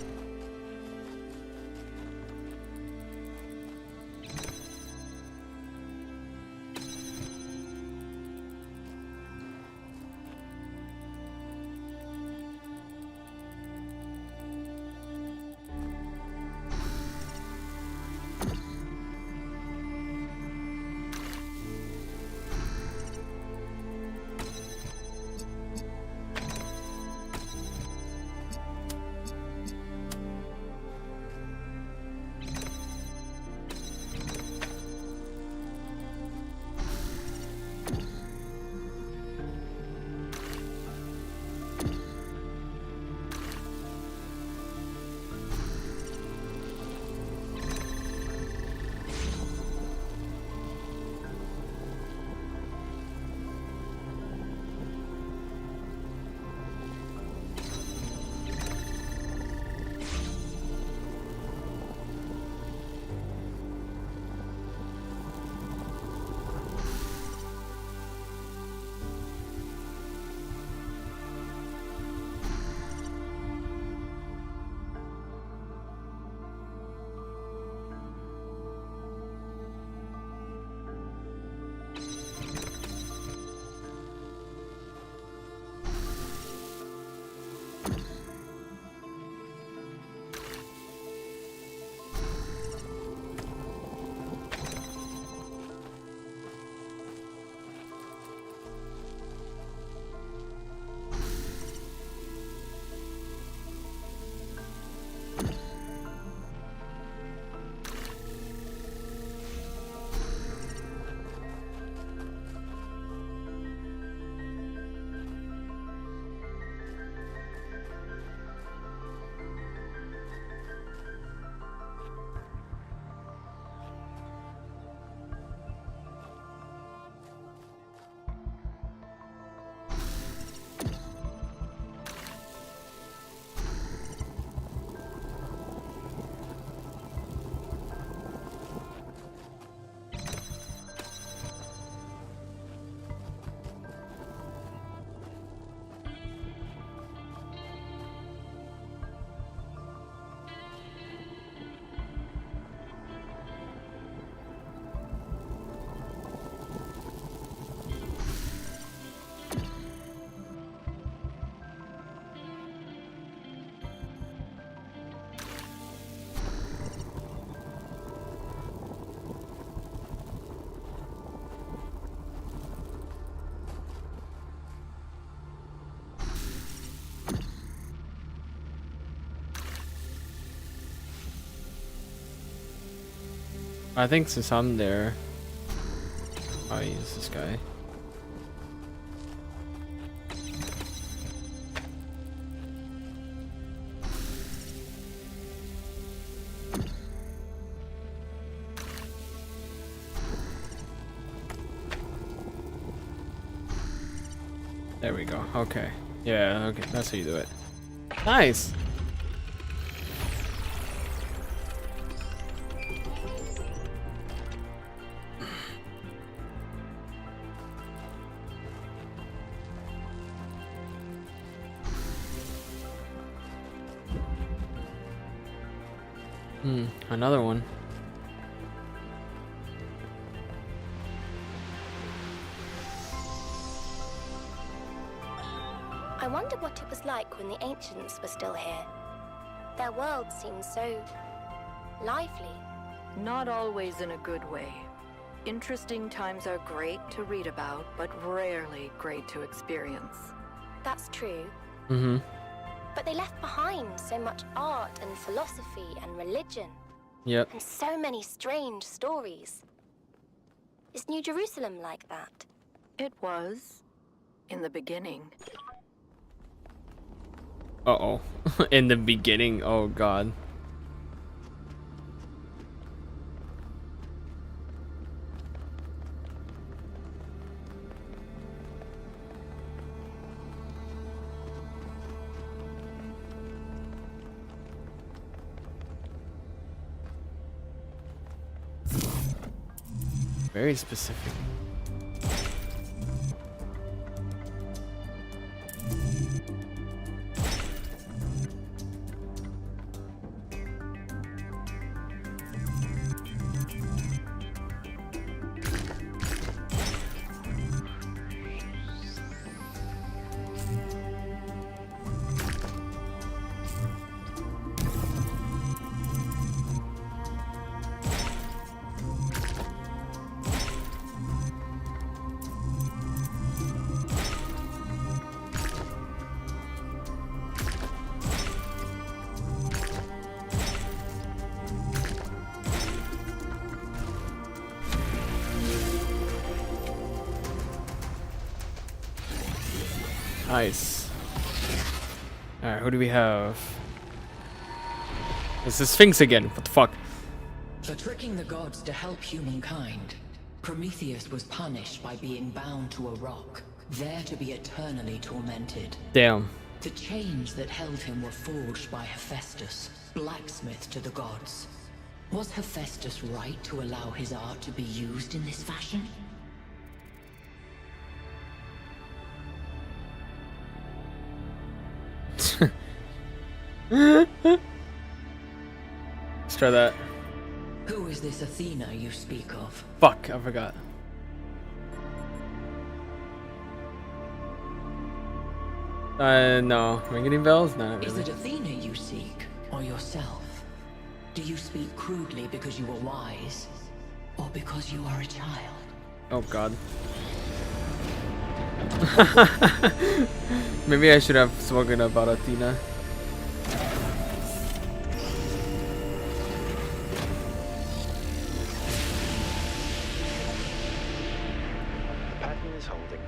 I think since I'm there, I'll use this guy. There we go. Okay. Yeah, okay. That's how you do it. Nice! Another one. I wonder what it was like when the ancients were still here. Their world seems so lively. Not always in a good way. Interesting times are great to read about, but rarely great to experience. That's true. Mm-hmm. But they left behind so much art and philosophy and religion. Yep. And so many strange stories. Is New Jerusalem like that? It was. In the beginning. Uh-oh. In the beginning, oh god. Very specific. Nice. Alright, who do we have? It's the Sphinx again. What the fuck? For tricking the gods to help humankind, Prometheus was punished by being bound to a rock, there to be eternally tormented. Damn. The chains that held him were forged by Hephaestus, blacksmith to the gods. Was Hephaestus right to allow his art to be used in this fashion? Let's try that. Who is this Athena you speak of? Fuck, I forgot. No. Ringing any bells? No, not Is really. it Athena you seek, or yourself? Do you speak crudely because you are wise, or because you are a child? Oh god. Maybe I should have spoken about Athena. The pattern is holding.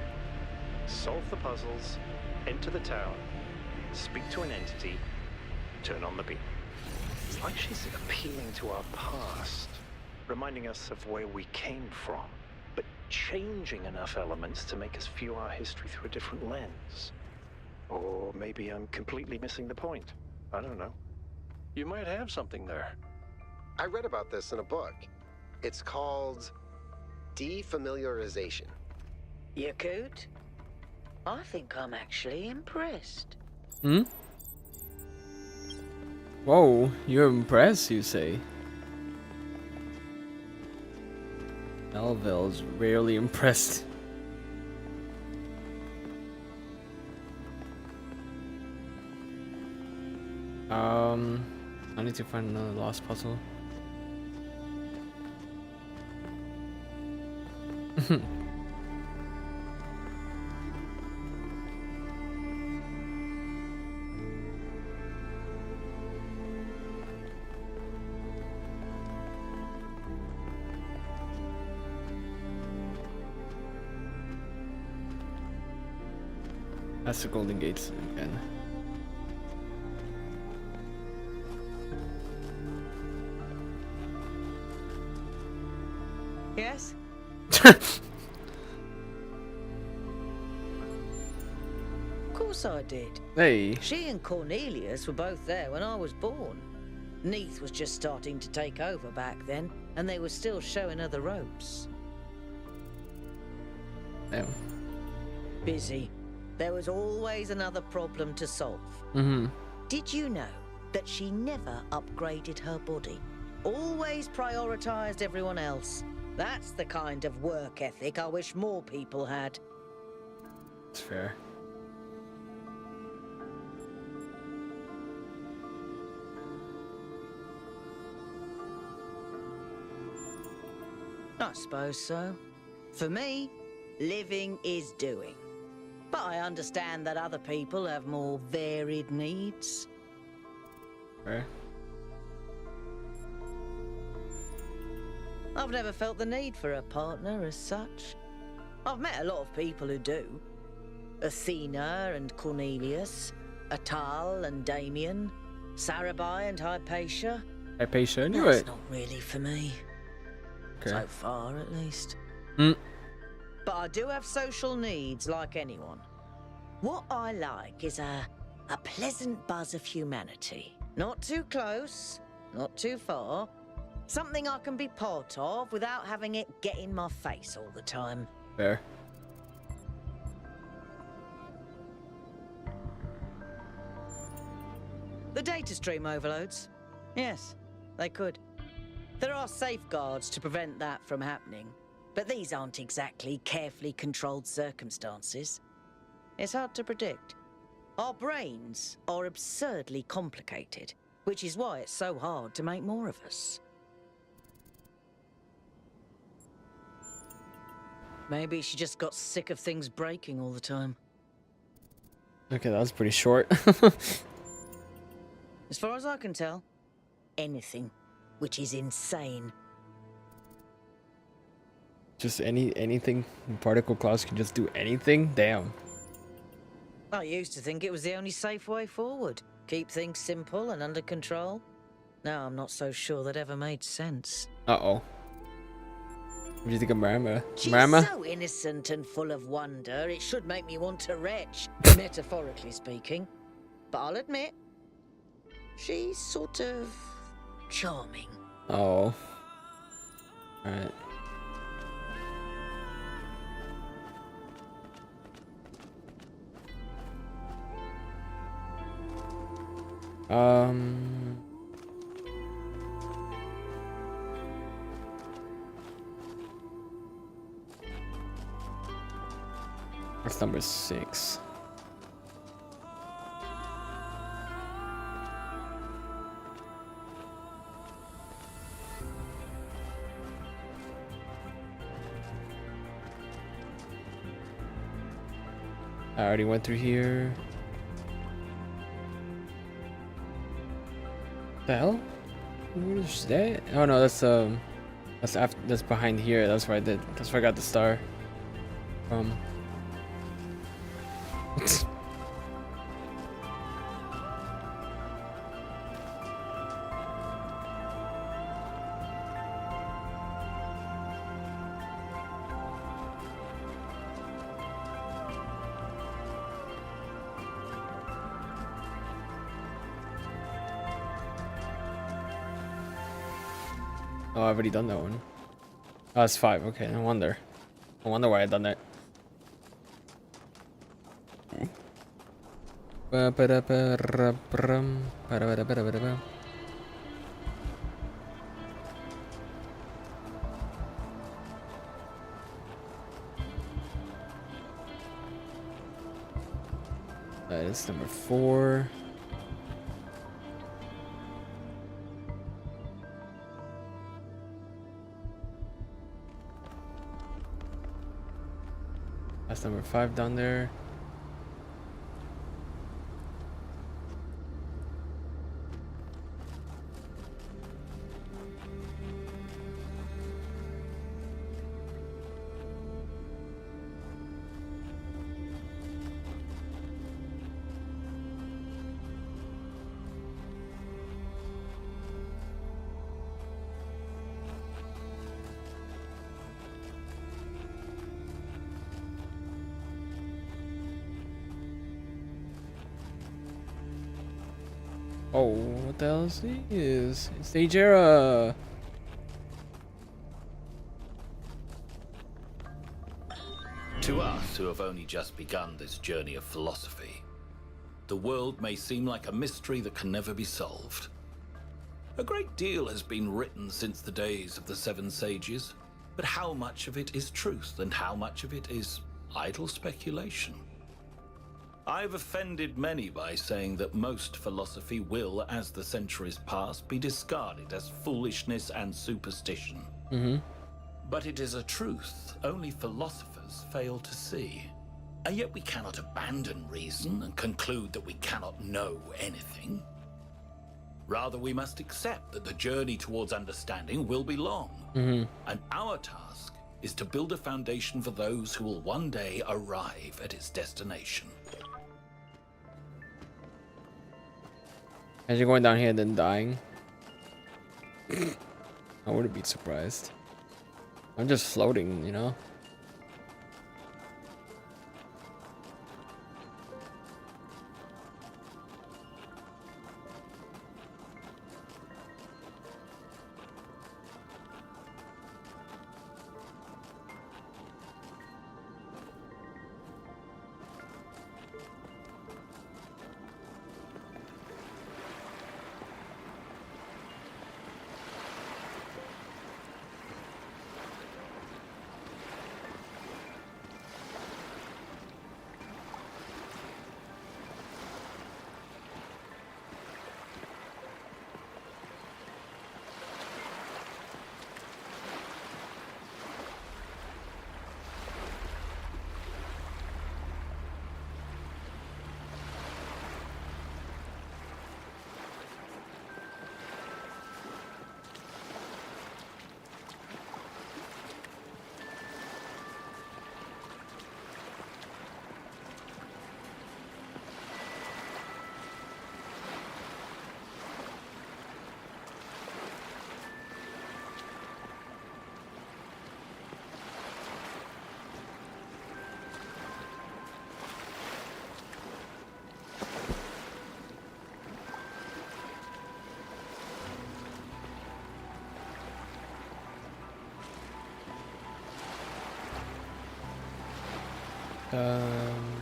Solve the puzzles, enter the town, speak to an entity, turn on the beam. It's like she's appealing to our past, reminding us of where we came from, but changing enough elements to make us view our history through a different lens. Or maybe I'm completely missing the point. I don't know. You might have something there. I read about this in a book. It's called defamiliarization. Yakut? I think I'm actually impressed. Hmm? Whoa, you're impressed, you say? Melville's rarely impressed. I need to find another lost puzzle. That's the Golden Gates again. Yes? Of course I did. Hey. She and Cornelius were both there when I was born. Neath was just starting to take over back then, and they were still showing her the ropes. Damn. Busy. There was always another problem to solve. Mm-hmm. Did you know that she never upgraded her body? Always prioritized everyone else. That's the kind of work ethic I wish more people had. That's fair. I suppose so. For me, living is doing. But I understand that other people have more varied needs. Fair. I've never felt the need for a partner as such. I've met a lot of people who do. Athena and Cornelius, Atal and Damien, Sarabai and Hypatia. Hypatia, I knew That's it. not really for me. Okay. So far, at least. Hmm. But I do have social needs, like anyone. What I like is a pleasant buzz of humanity. Not too close, not too far. Something I can be part of without having it get in my face all the time. Fair. The data stream overloads. Yes, they could. There are safeguards to prevent that from happening, but these aren't exactly carefully controlled circumstances. It's hard to predict. Our brains are absurdly complicated, which is why it's so hard to make more of us. Maybe she just got sick of things breaking all the time. Okay, that was pretty short. As far as I can tell, anything, which is insane. Just anything. Particle clouds can just do anything? Damn. I used to think it was the only safe way forward. Keep things simple and under control. Now I'm not so sure that ever made sense. Uh-oh. What do you think of Marama? She's Marama? so innocent and full of wonder, it should make me want to retch, metaphorically speaking. But I'll admit, she's sort of charming. Oh. Alright. That's number 6. I already went through here. The hell? Where's that? Oh no, that's after, that's behind here. That's where I did. That's where I got the star. Oh, I've already done that one. Oh, that's 5. Okay, no wonder. No wonder why I done that. That is number 4. That's number 5 down there. Oh, what the hell is this? It's Dejera. To us who have only just begun this journey of philosophy, the world may seem like a mystery that can never be solved. A great deal has been written since the days of the 7 sages, but how much of it is truth and how much of it is idle speculation? I've offended many by saying that most philosophy will, as the centuries pass, be discarded as foolishness and superstition. But it is a truth only philosophers fail to see. And yet we cannot abandon reason and conclude that we cannot know anything. Rather, we must accept that the journey towards understanding will be long. And our task is to build a foundation for those who will one day arrive at its destination. As you're going down here and then dying. I wouldn't be surprised. I'm just floating, you know? Um,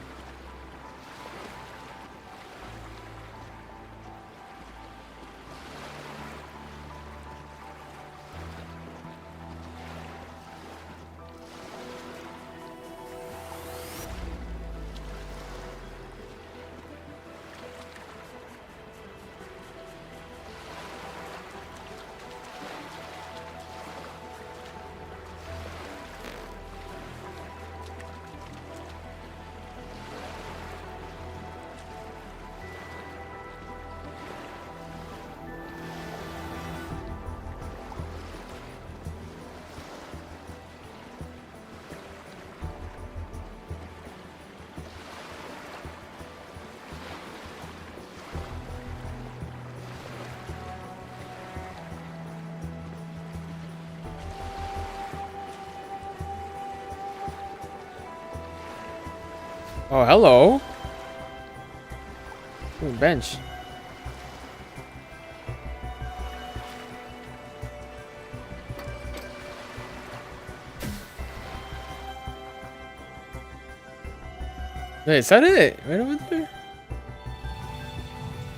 oh, hello. Ooh, bench. Wait, is that it? Right over there?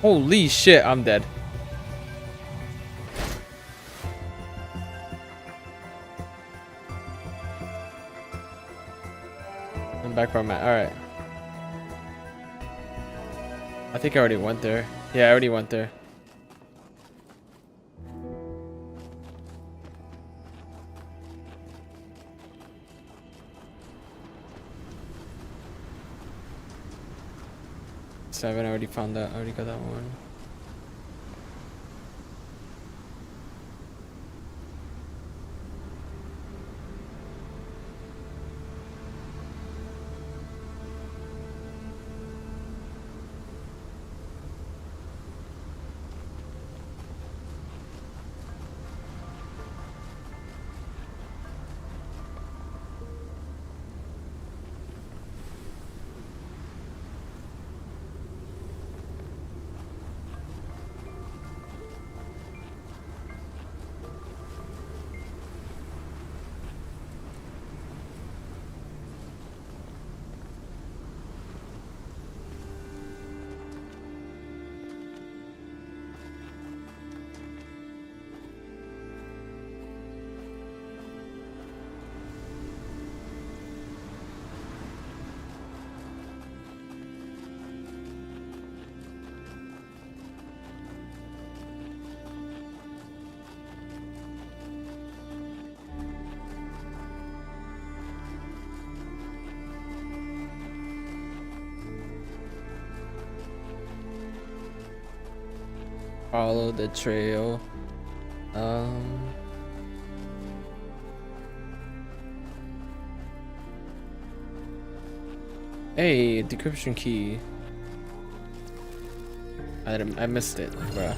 Holy shit, I'm dead. I'm back where I'm at. Alright. I think I already went there. Yeah, I already went there. Seven, I already found that. I already got that one. Follow the trail. Hey, decryption key. I missed it, bruh.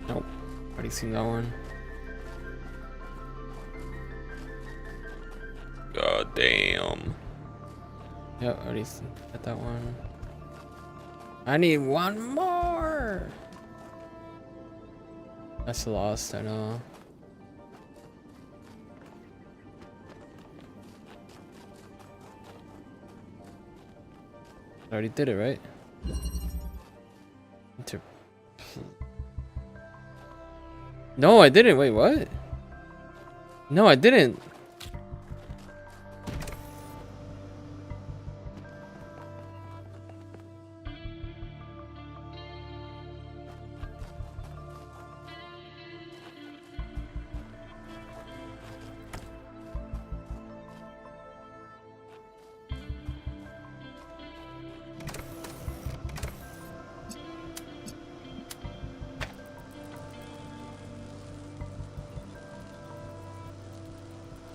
Nope, already seen that one. God damn. Yep, already got that one. I need one more. That's lost, I know. I already did it, right? No, I didn't. Wait, what? No, I didn't.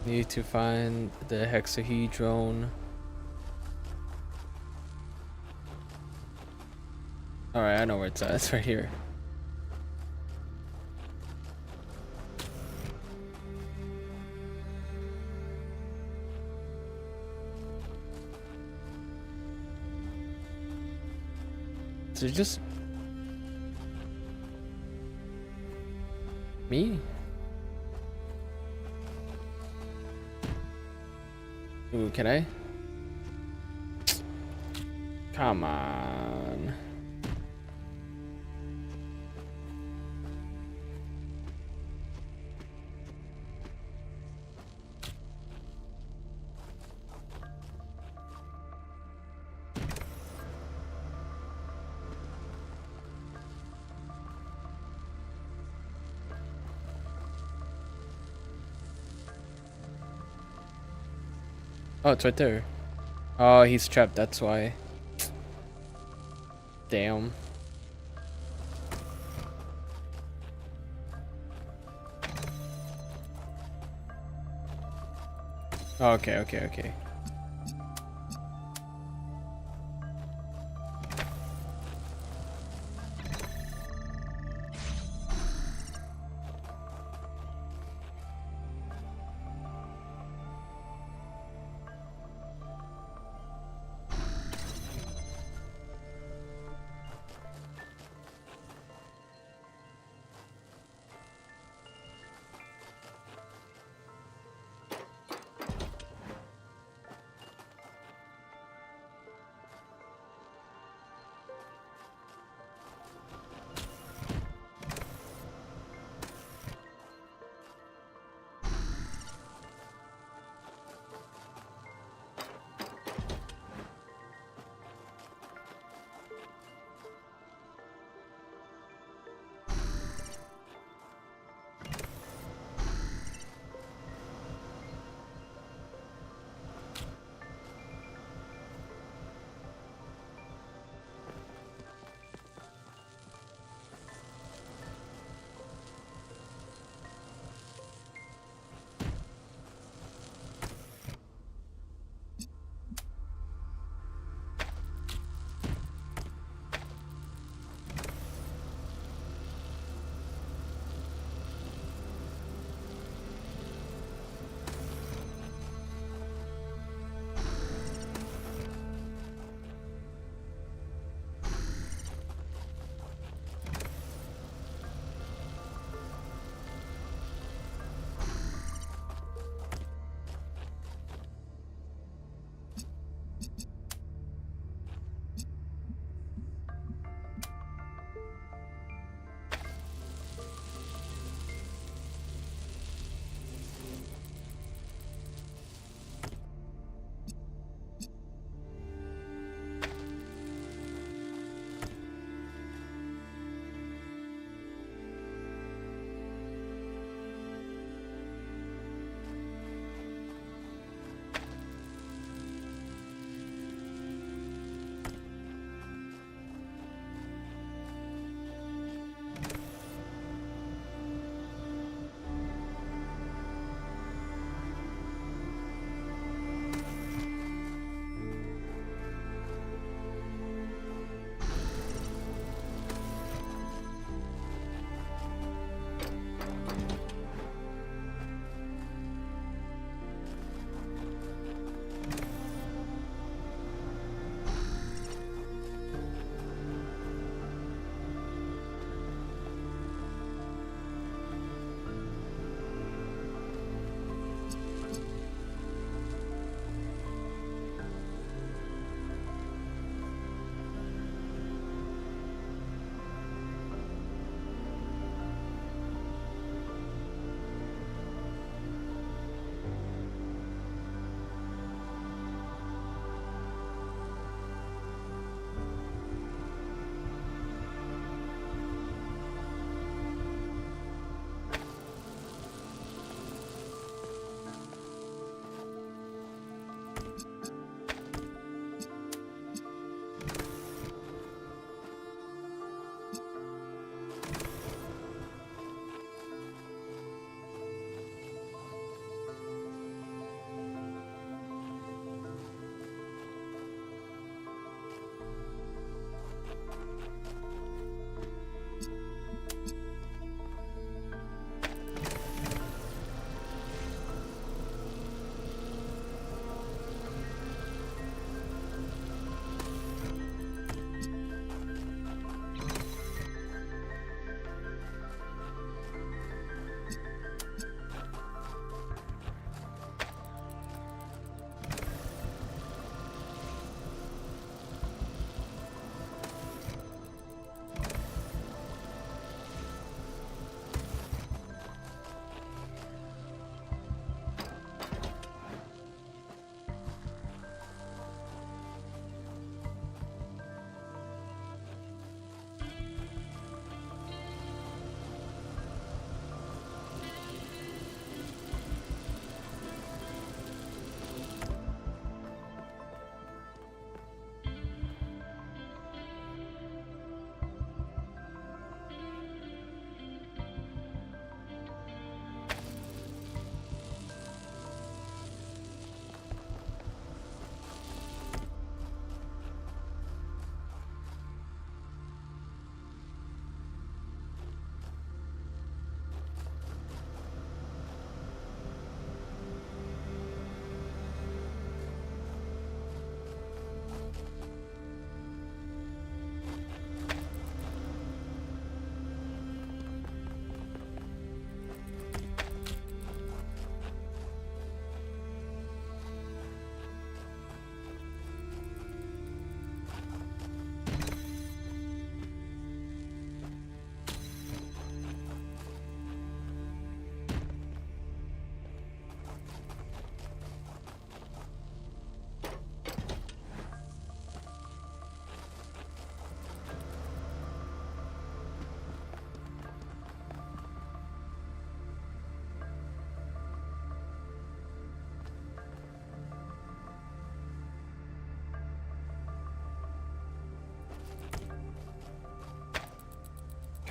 Need to find the hexahedron. Alright, I know where it's at. It's right here. Is it just me? Ooh, can I? Come on. Oh, it's right there. Oh, he's trapped, that's why. Damn. Okay, okay, okay.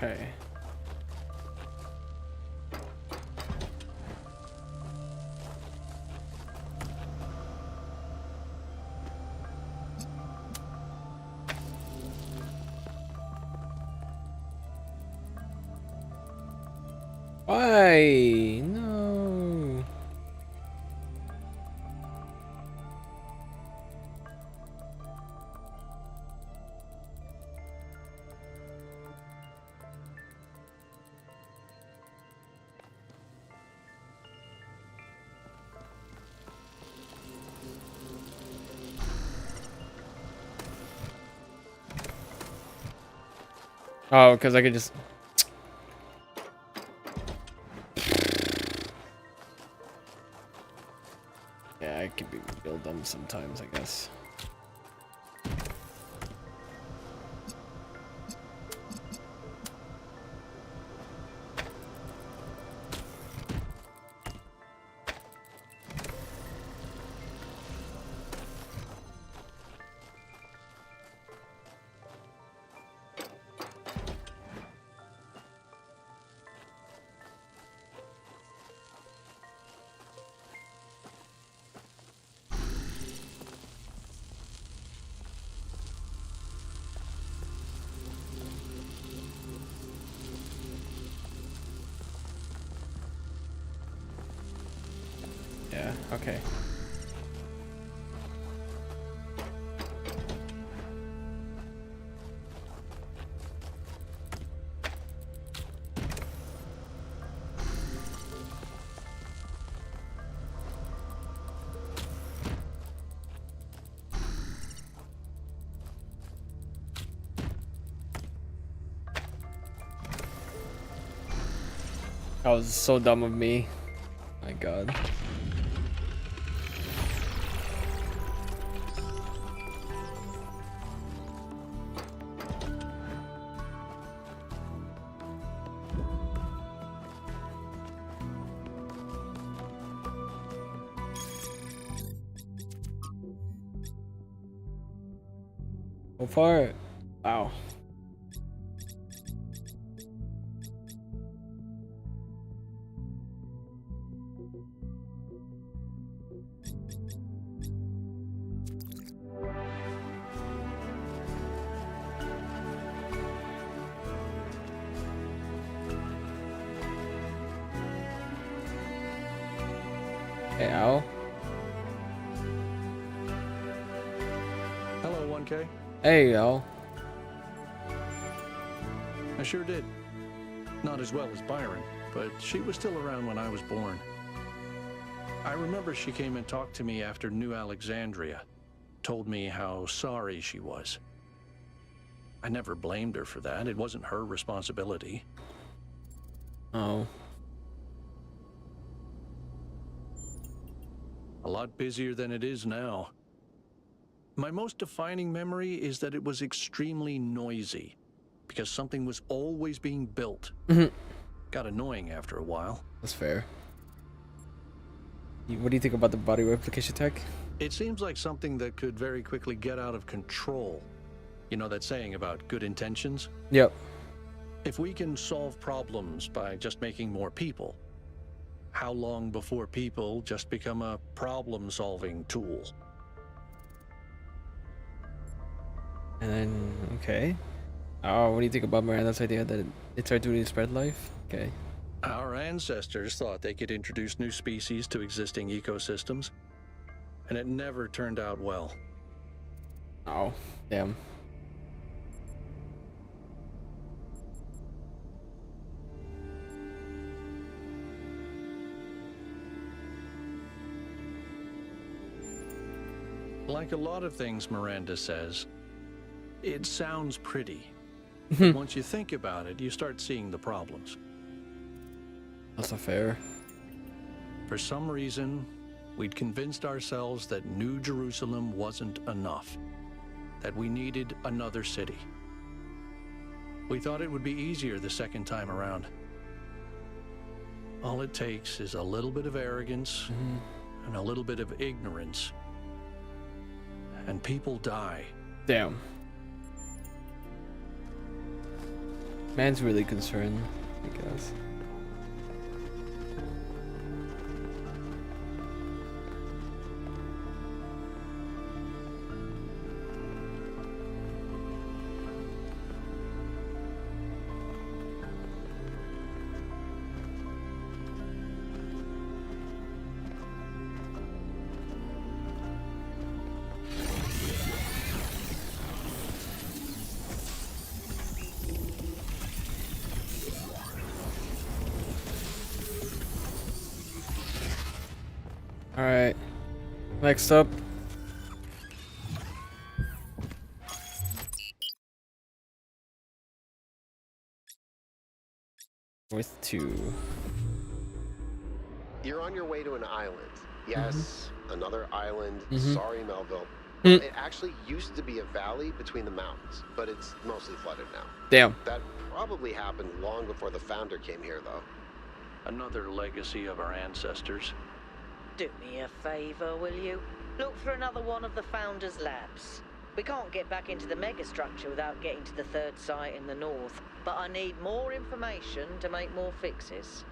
Okay. Why? No. Oh, because I could just... Yeah, I can be real dumb sometimes, I guess. Yeah, okay. That was so dumb of me. My god. So far, wow. Hey, Al. Hello, 1K. Hey, Al. I sure did. Not as well as Byron, but she was still around when I was born. I remember she came and talked to me after New Alexandria, told me how sorry she was. I never blamed her for that. It wasn't her responsibility. Oh. A lot busier than it is now. My most defining memory is that it was extremely noisy, because something was always being built. Got annoying after a while. That's fair. What do you think about the body replication tech? It seems like something that could very quickly get out of control. You know that saying about good intentions? Yep. If we can solve problems by just making more people, how long before people just become a problem-solving tool? And then, okay. Oh, what do you think about Miranda's idea that it's our duty to spread life? Okay. Our ancestors thought they could introduce new species to existing ecosystems, and it never turned out well. Oh, damn. Like a lot of things Miranda says, it sounds pretty. But once you think about it, you start seeing the problems. That's not fair. For some reason, we'd convinced ourselves that New Jerusalem wasn't enough, that we needed another city. We thought it would be easier the second time around. All it takes is a little bit of arrogance and a little bit of ignorance, and people die. Damn. Man's really concerned, I guess. Alright, next up. With 2. You're on your way to an island. Yes, another island. Mhm. Sorry, Melville. Hmm. It actually used to be a valley between the mountains, but it's mostly flooded now. Damn. That probably happened long before the founder came here, though. Another legacy of our ancestors. Do me a favor, will you? Look for another one of the Founder's labs. We can't get back into the megastructure without getting to the third site in the north, but I need more information to make more fixes.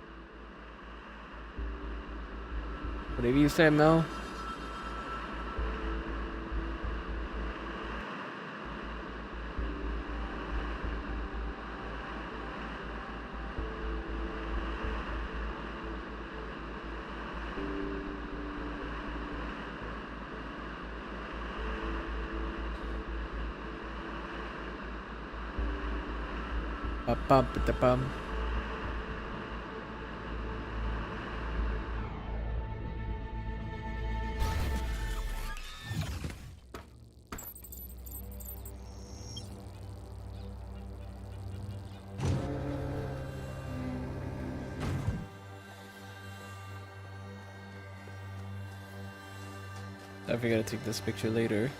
Whatever you say, Mel. Ba-bum-ba-da-bum. I gotta take this picture later.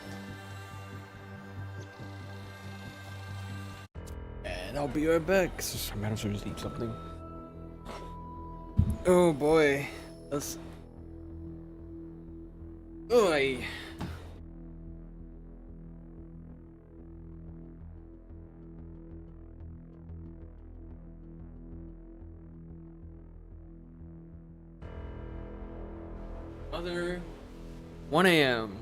And I'll be right back. So I might as well just eat something. Oh boy. That's... Oy. Other 1 a.m.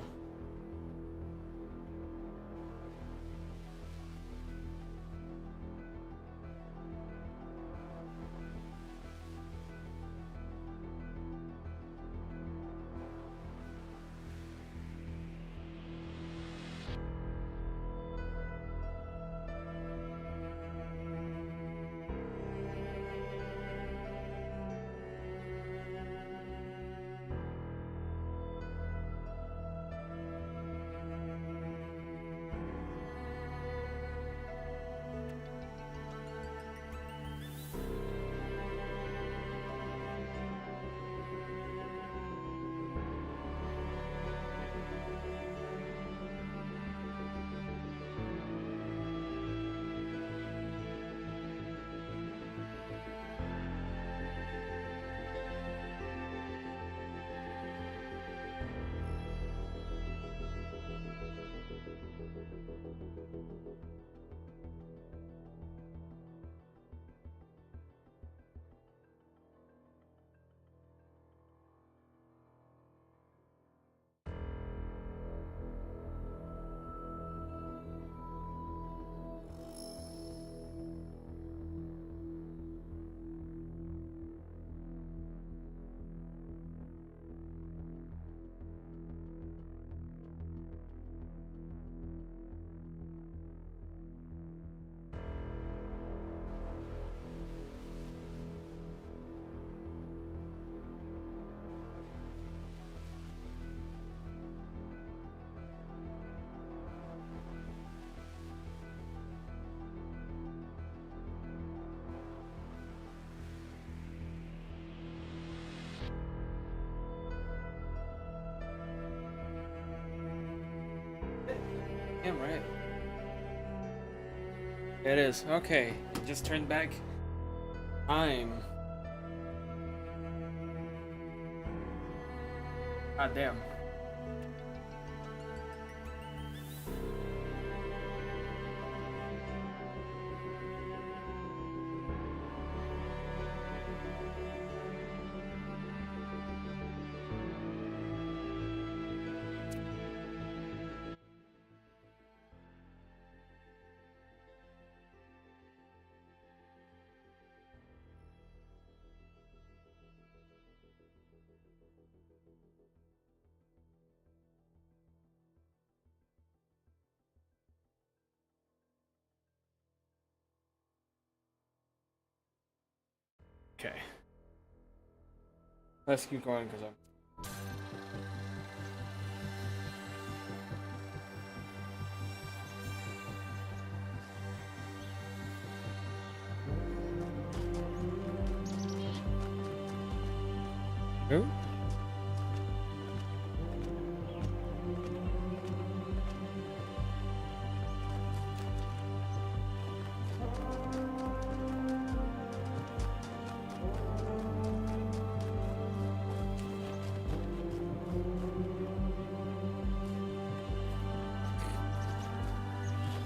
Damn right. It is. Okay. It just turned back. Time. God damn. Okay. Let's keep going because I'm. Who?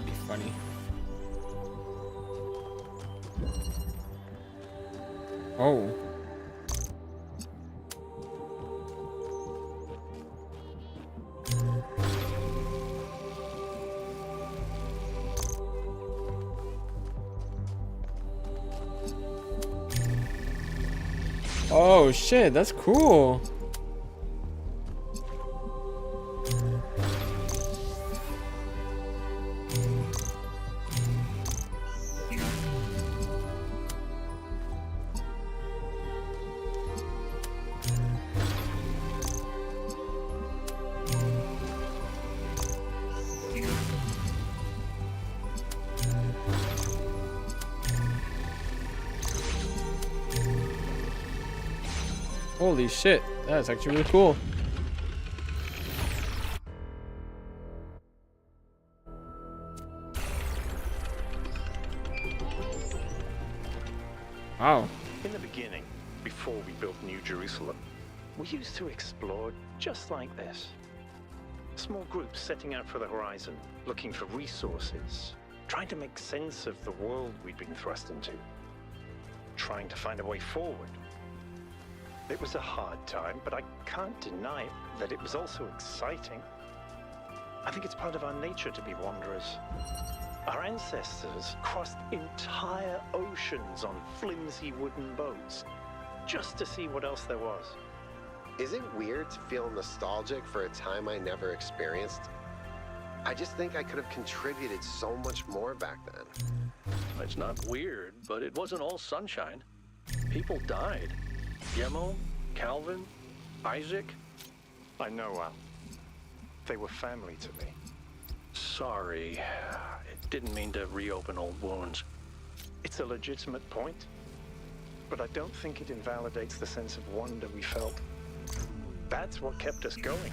Be funny. Oh. Oh shit, that's cool. Holy shit, that's actually really cool. Wow. In the beginning, before we built New Jerusalem, we used to explore just like this. Small groups setting out for the horizon, looking for resources, trying to make sense of the world we'd been thrust into, trying to find a way forward. It was a hard time, but I can't deny that it was also exciting. I think it's part of our nature to be wanderers. Our ancestors crossed entire oceans on flimsy wooden boats, just to see what else there was. Is it weird to feel nostalgic for a time I never experienced? I just think I could have contributed so much more back then. It's not weird, but it wasn't all sunshine. People died. Yemo, Calvin, Isaac. I know, Al. They were family to me. Sorry. Didn't mean to reopen old wounds. It's a legitimate point, but I don't think it invalidates the sense of wonder we felt. That's what kept us going.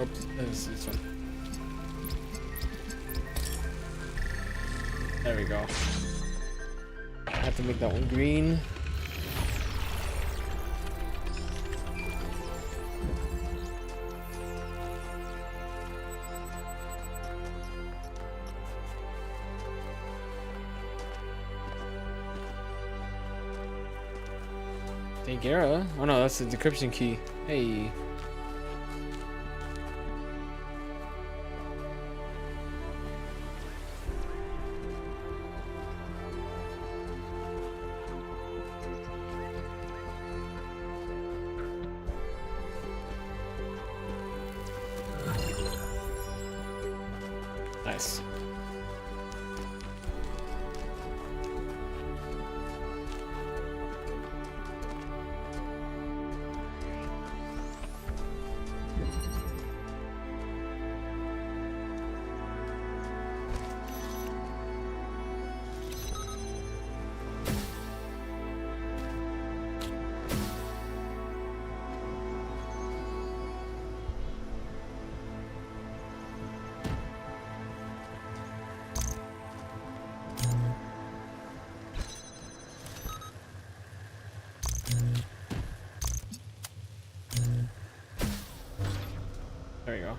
Oops, this one. There we go. I have to make that one green. Dagera? Oh no, that's the decryption key. Hey. Nice. There we go.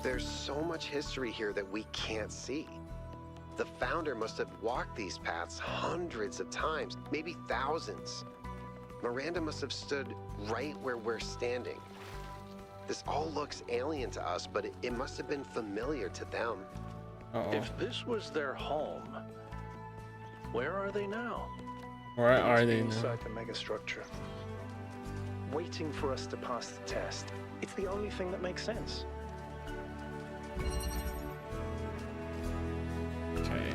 There's so much history here that we can't see. The founder must have walked these paths hundreds of times, maybe thousands. Miranda must have stood right where we're standing. This all looks alien to us, but it must have been familiar to them. If this was their home, where are they now? Where are they now? Inside the megastructure, waiting for us to pass the test. It's the only thing that makes sense. Okay.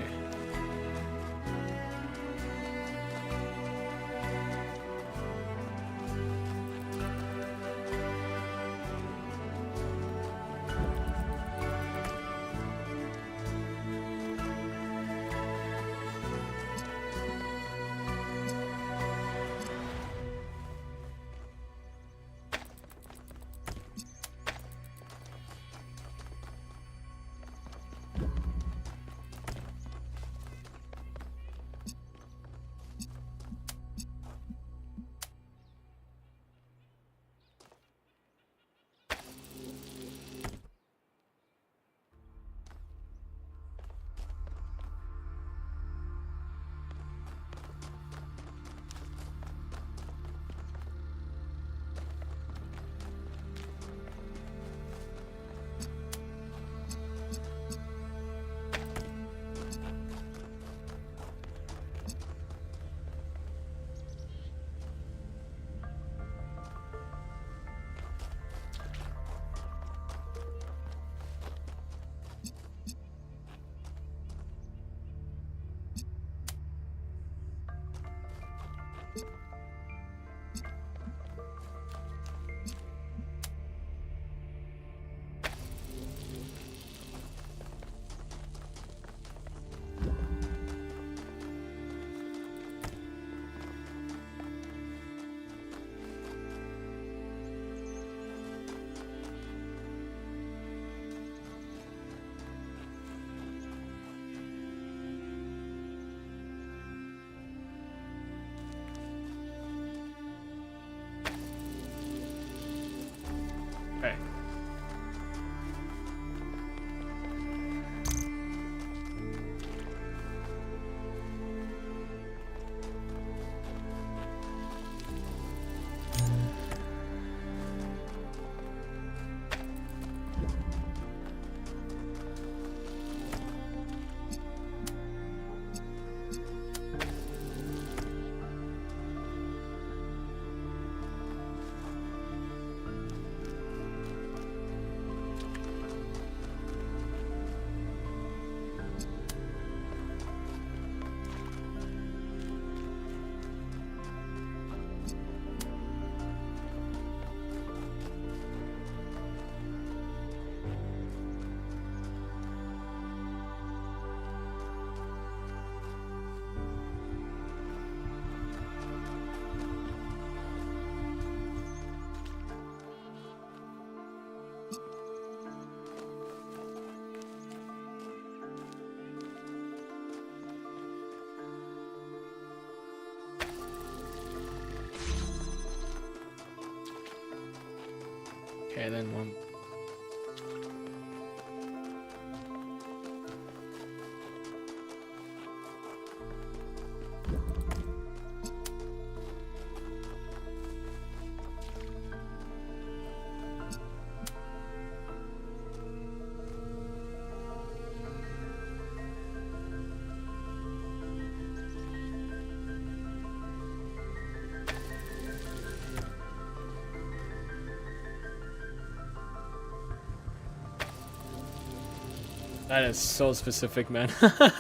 Okay, then one. That is so specific, man. Alright.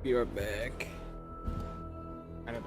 We are back. Kind of.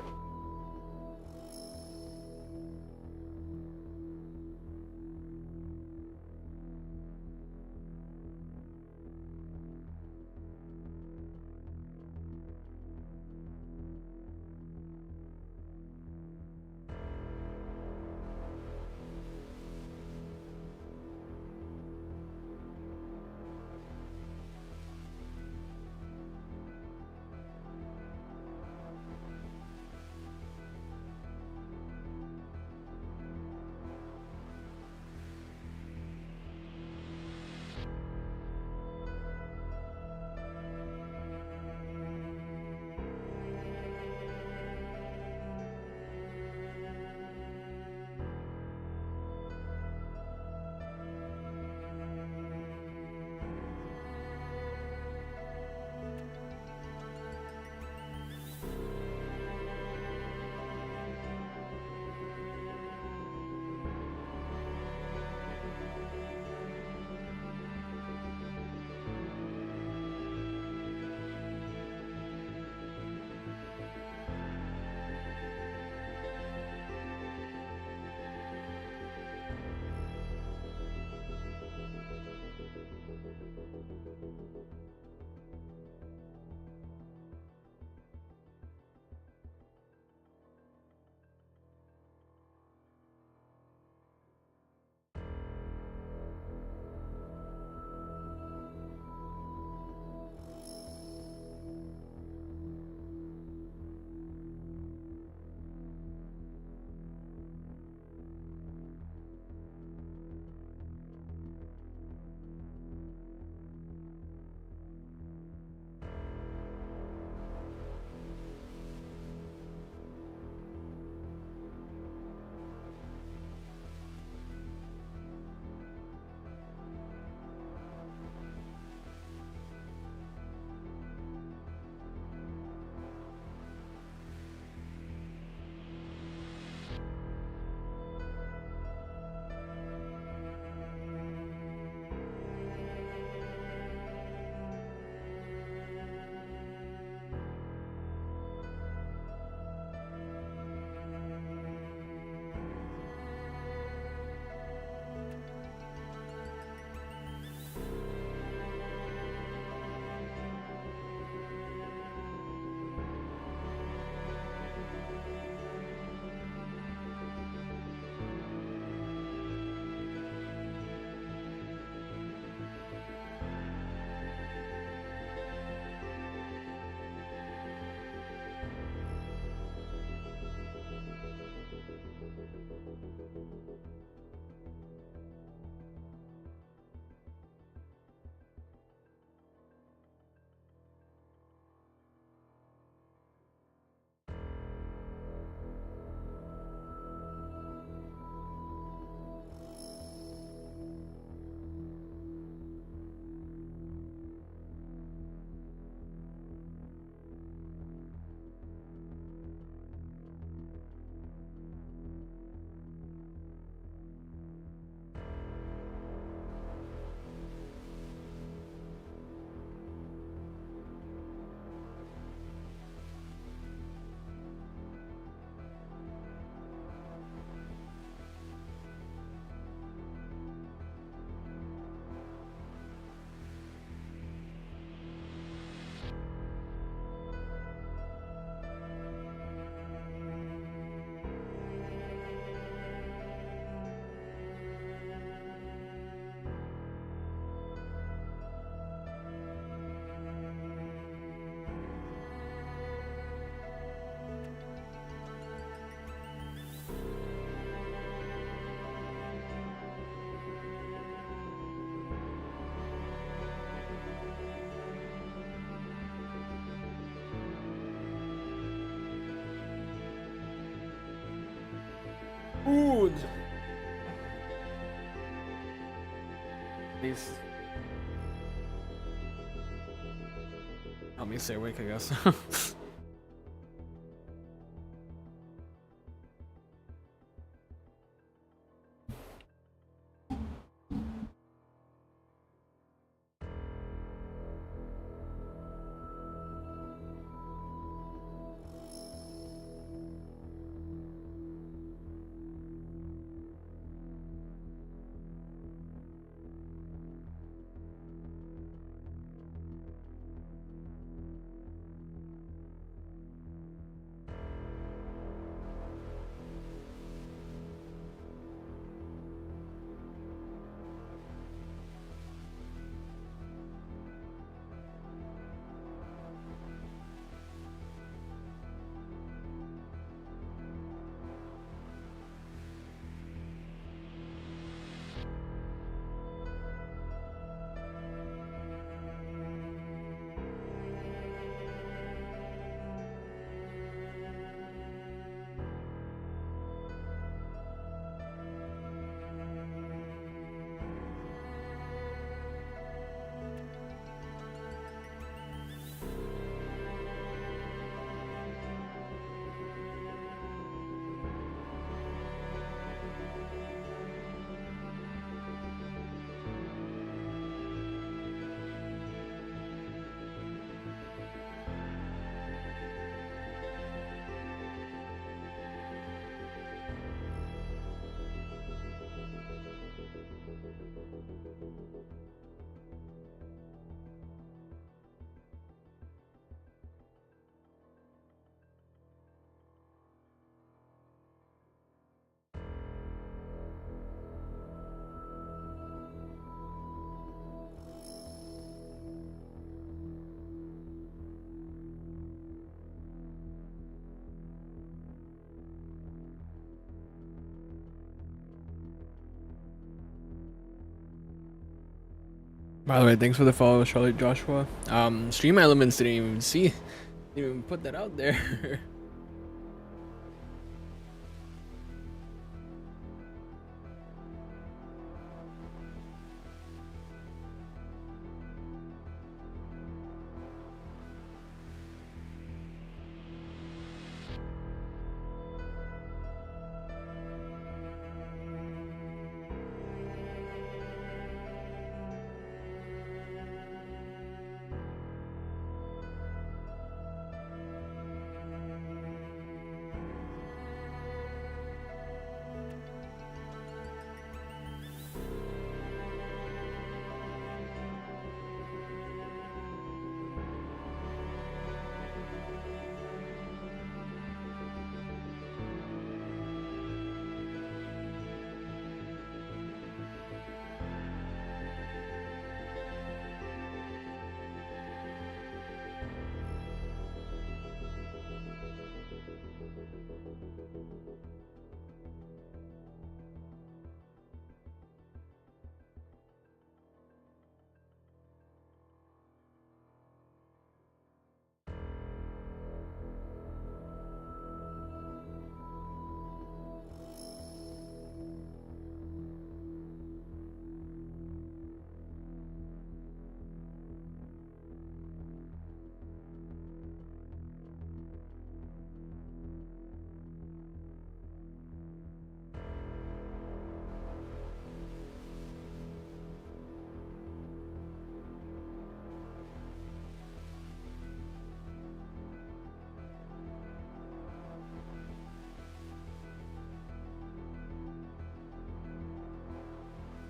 Food. Please. Help me stay awake, I guess. By the way, thanks for the follow, Charlotte Joshua. Stream Elements didn't even didn't even put that out there.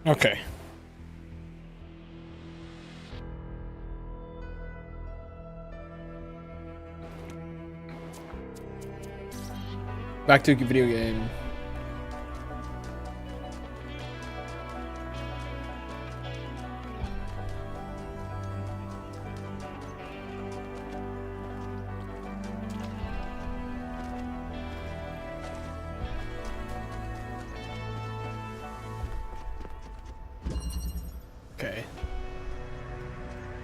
Okay. Back to video game. Okay.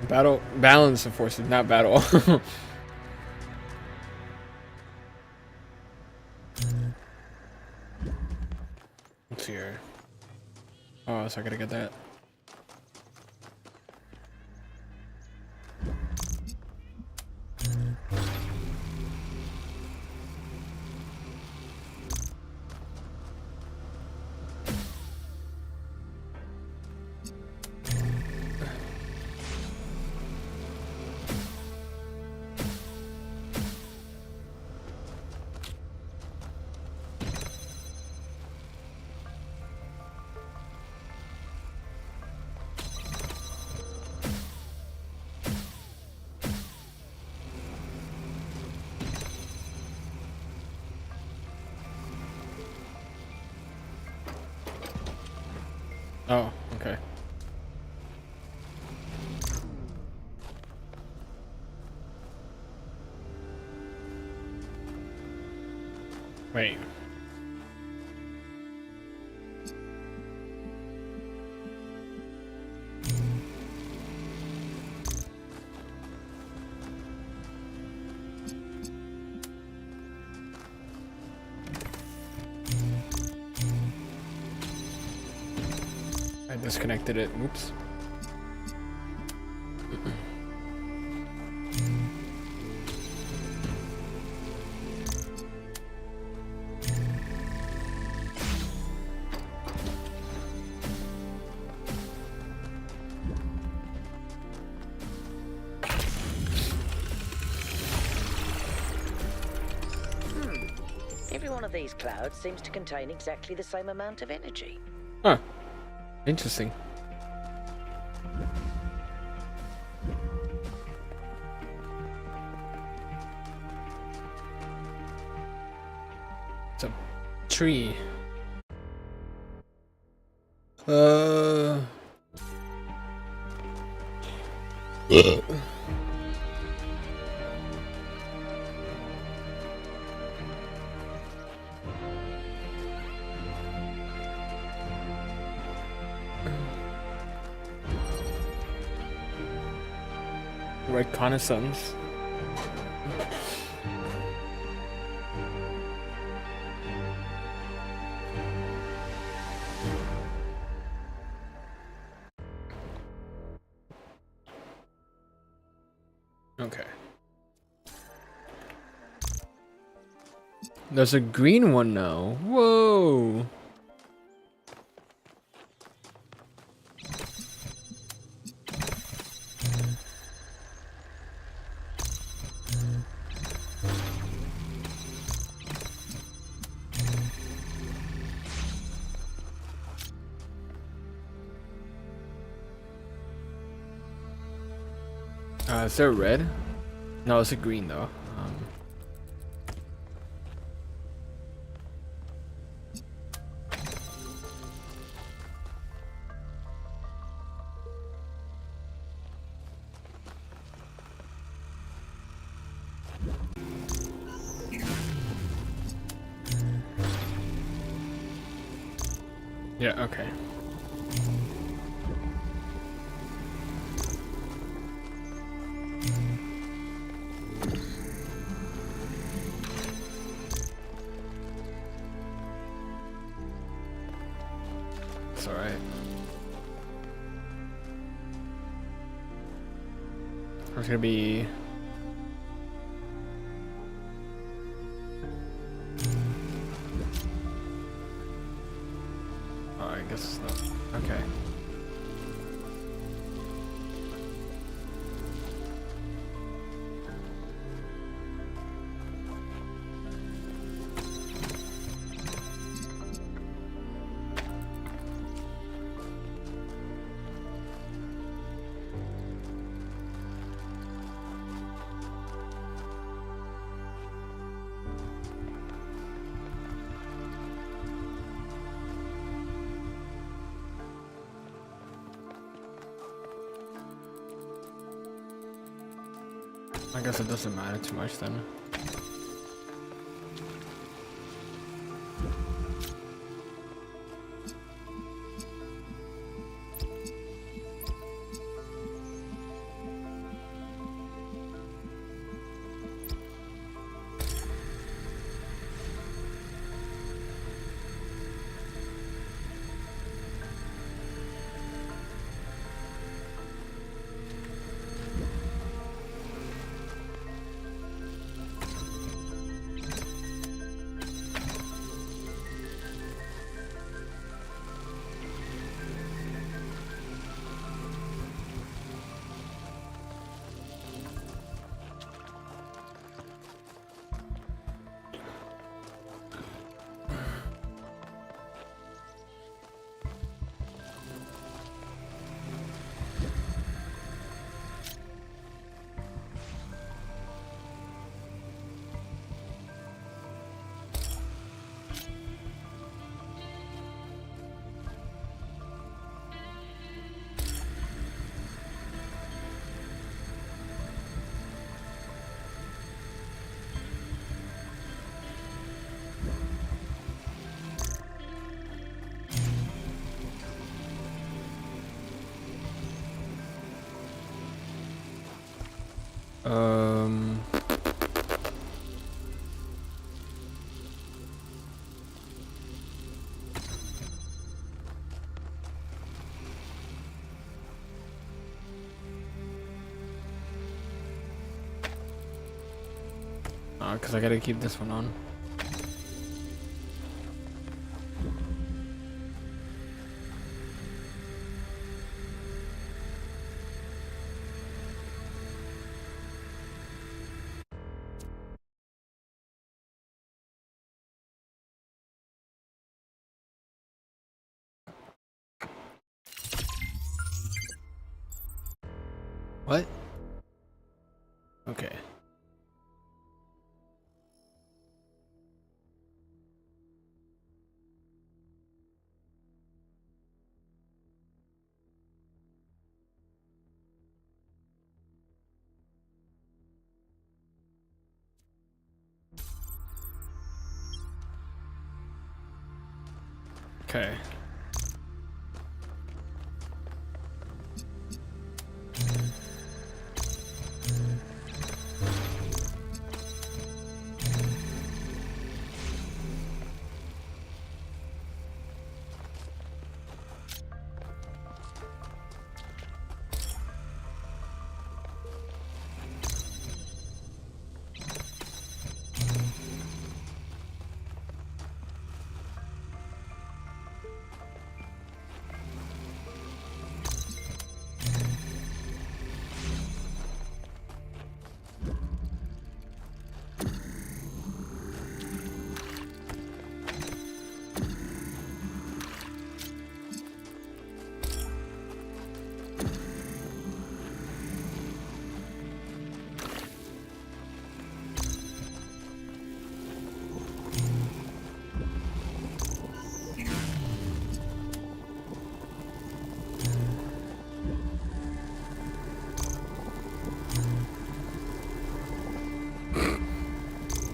Battle balance of forces, not battle. here? Oh, so I gotta get that. Oh, okay. Wait. I disconnected it. Oops. Every one of these clouds seems to contain exactly the same amount of energy. Huh. Interesting. It's a tree. Reconnaissance. Okay. There's a green one now. Whoa. Is there red? No, it's a green though. Yeah, okay. It's alright. There's gonna be... Oh, I guess it's not. Okay. I guess it doesn't matter too much then. Um. Because I gotta keep this one on. What? Okay. Okay.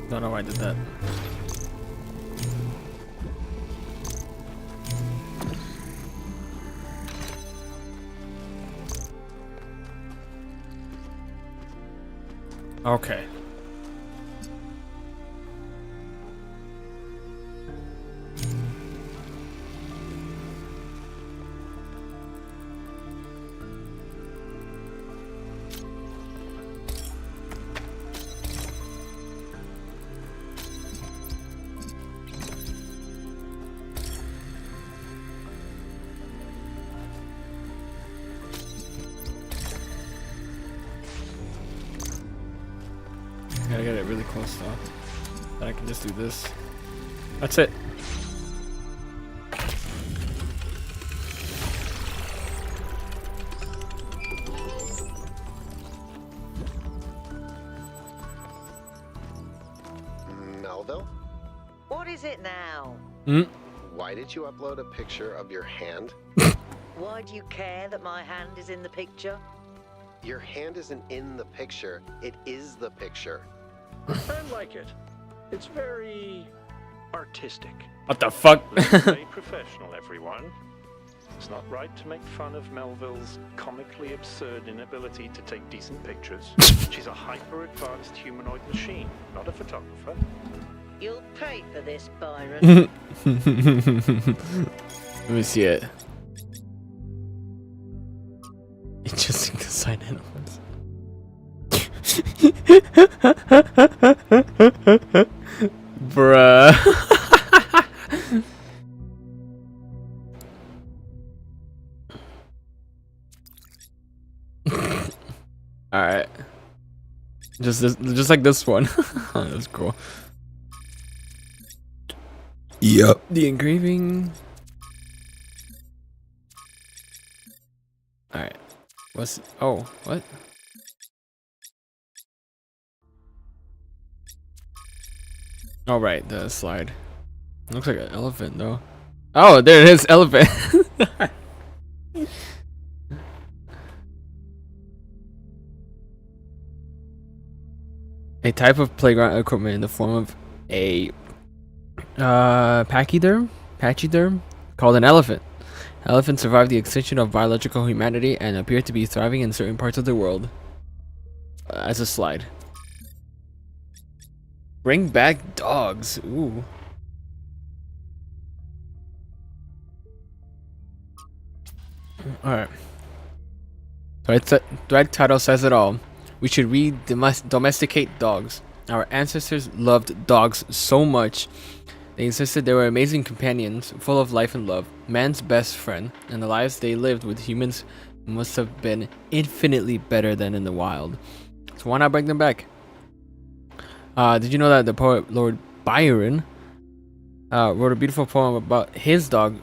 Don't know why I did that. Okay. Gotta get it really close though. Then I can just do this. That's it. Melville? What is it now? Why did you upload a picture of your hand? Why do you care that my hand is in the picture? Your hand isn't in the picture, it is the picture. I like it. It's very artistic. What the fuck? Very professional, everyone. It's not right to make fun of Melville's comically absurd inability to take decent pictures. She's a hyper-advanced humanoid machine, not a photographer. You'll pay for this, Byron. Let me see it. Interesting design animals. Bruh. Alright. Just like this one. Oh, that's cool. Yep. The engraving. Alright. What's oh, what? Oh right, the slide. Looks like an elephant though. Oh, there it is, elephant. A type of playground equipment in the form of a pachyderm called an elephant. Elephants survived the extinction of biological humanity and appear to be thriving in certain parts of the world. as a slide. Bring back dogs. Ooh. Alright. Thread title says it all. We should domesticate dogs. Our ancestors loved dogs so much. They insisted they were amazing companions, full of life and love, man's best friend, and the lives they lived with humans must have been infinitely better than in the wild. So why not bring them back? Did you know that the poet Lord Byron wrote a beautiful poem about his dog,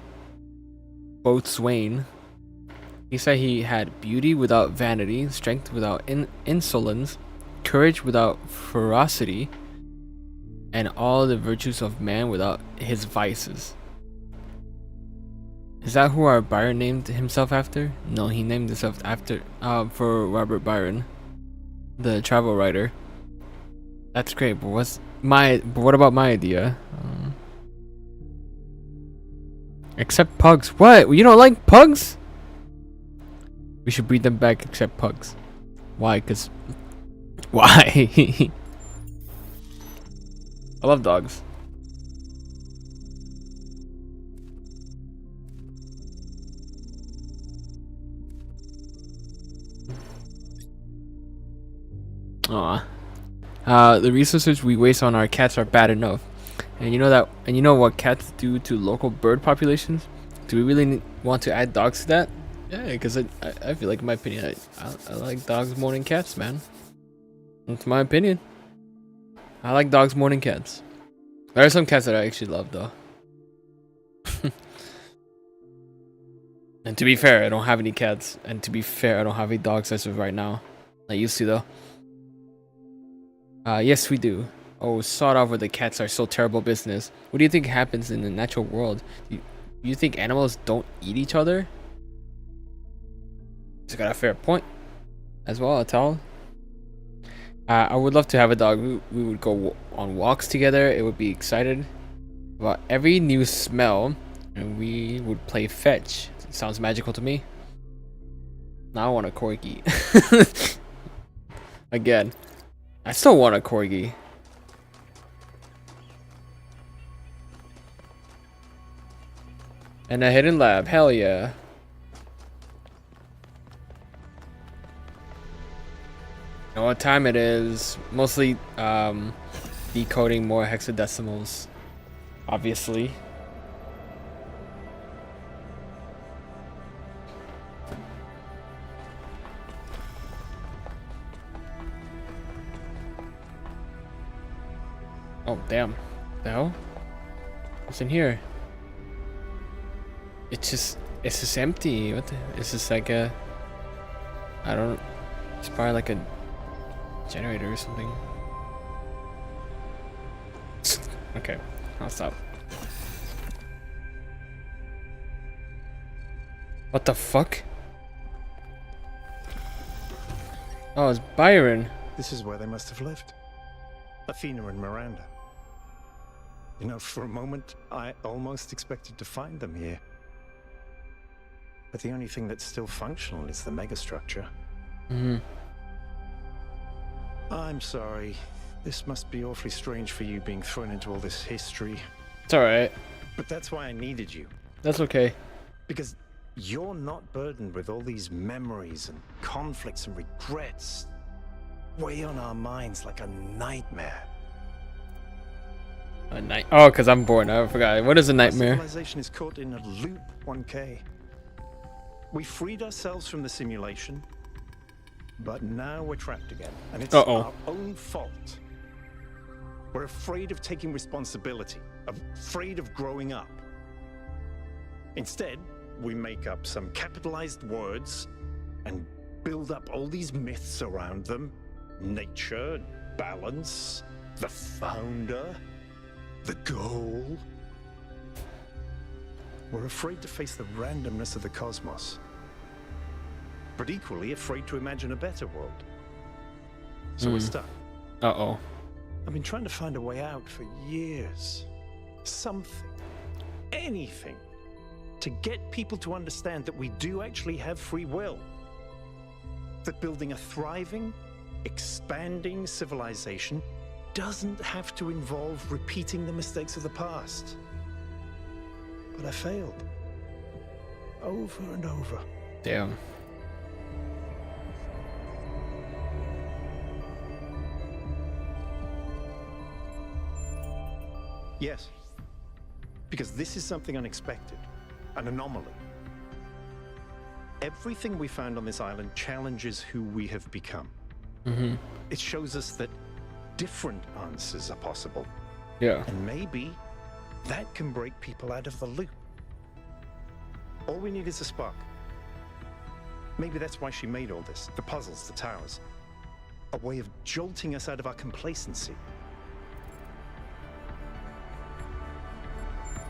Boatswain? He said he had beauty without vanity, strength without insolence, courage without ferocity, and all the virtues of man without his vices. Is that who our Byron named himself after? No, he named himself after for Robert Byron, the travel writer. That's great, but what about my idea? Except pugs. What? You don't like pugs? We should breed them back except pugs. Why? Why? I love dogs. Aw. The resources we waste on our cats are bad enough. And you know what cats do to local bird populations? Do we really want to add dogs to that? Yeah, because I feel like, in my opinion, I like dogs more than cats, man. That's my opinion. I like dogs more than cats. There are some cats that I actually love, though. And to be fair, I don't have any cats. And to be fair, I don't have any dogs as of right now. I used to, though. Yes, we do. Oh, sort of where the cats are so terrible business. What do you think happens in the natural world? You think animals don't eat each other? It's got a fair point as well, Atal. I would love to have a dog. We would go on walks together. It would be excited about every new smell, and we would play fetch. It sounds magical to me. Now I want a corgi. Again, I still want a corgi. And a hidden lab. Hell yeah. You know what time it is? Mostly decoding more hexadecimals, obviously. Oh damn. The hell? What's in here? It's just empty. What the, it's just like a, I don't, it's probably like a generator or something. Okay, I'll stop. What the fuck? Oh, it's Byron. This is where they must have lived. Athena and Miranda. You know, for a moment, I almost expected to find them here. But the only thing that's still functional is the megastructure. Mm-hmm. I'm sorry. This must be awfully strange for you being thrown into all this history. It's alright. But that's why I needed you. That's okay. Because you're not burdened with all these memories and conflicts and regrets. Weigh on our minds like a nightmare. A night? Oh, because I'm bored. I forgot. What is a nightmare? Civilization is caught in a loop, 1K. We freed ourselves from the simulation, but now we're trapped again, and it's our own fault. We're afraid of taking responsibility, afraid of growing up. Instead, we make up some capitalized words and build up all these myths around them. Nature, balance, the founder, the goal. We're afraid to face the randomness of the cosmos, but equally afraid to imagine a better world. So we're stuck. Uh-oh. I've been trying to find a way out for years. Something, anything, to get people to understand that we do actually have free will. That building a thriving, expanding civilization doesn't have to involve repeating the mistakes of the past. But I failed. Over and over. Damn. Yes. Because this is something unexpected. An anomaly. Everything we found on this island challenges who we have become. Mm-hmm. It shows us that different answers are possible. Yeah. And maybe that can break people out of the loop. All we need is a spark. Maybe that's why she made all this. The puzzles, the towers. A way of jolting us out of our complacency.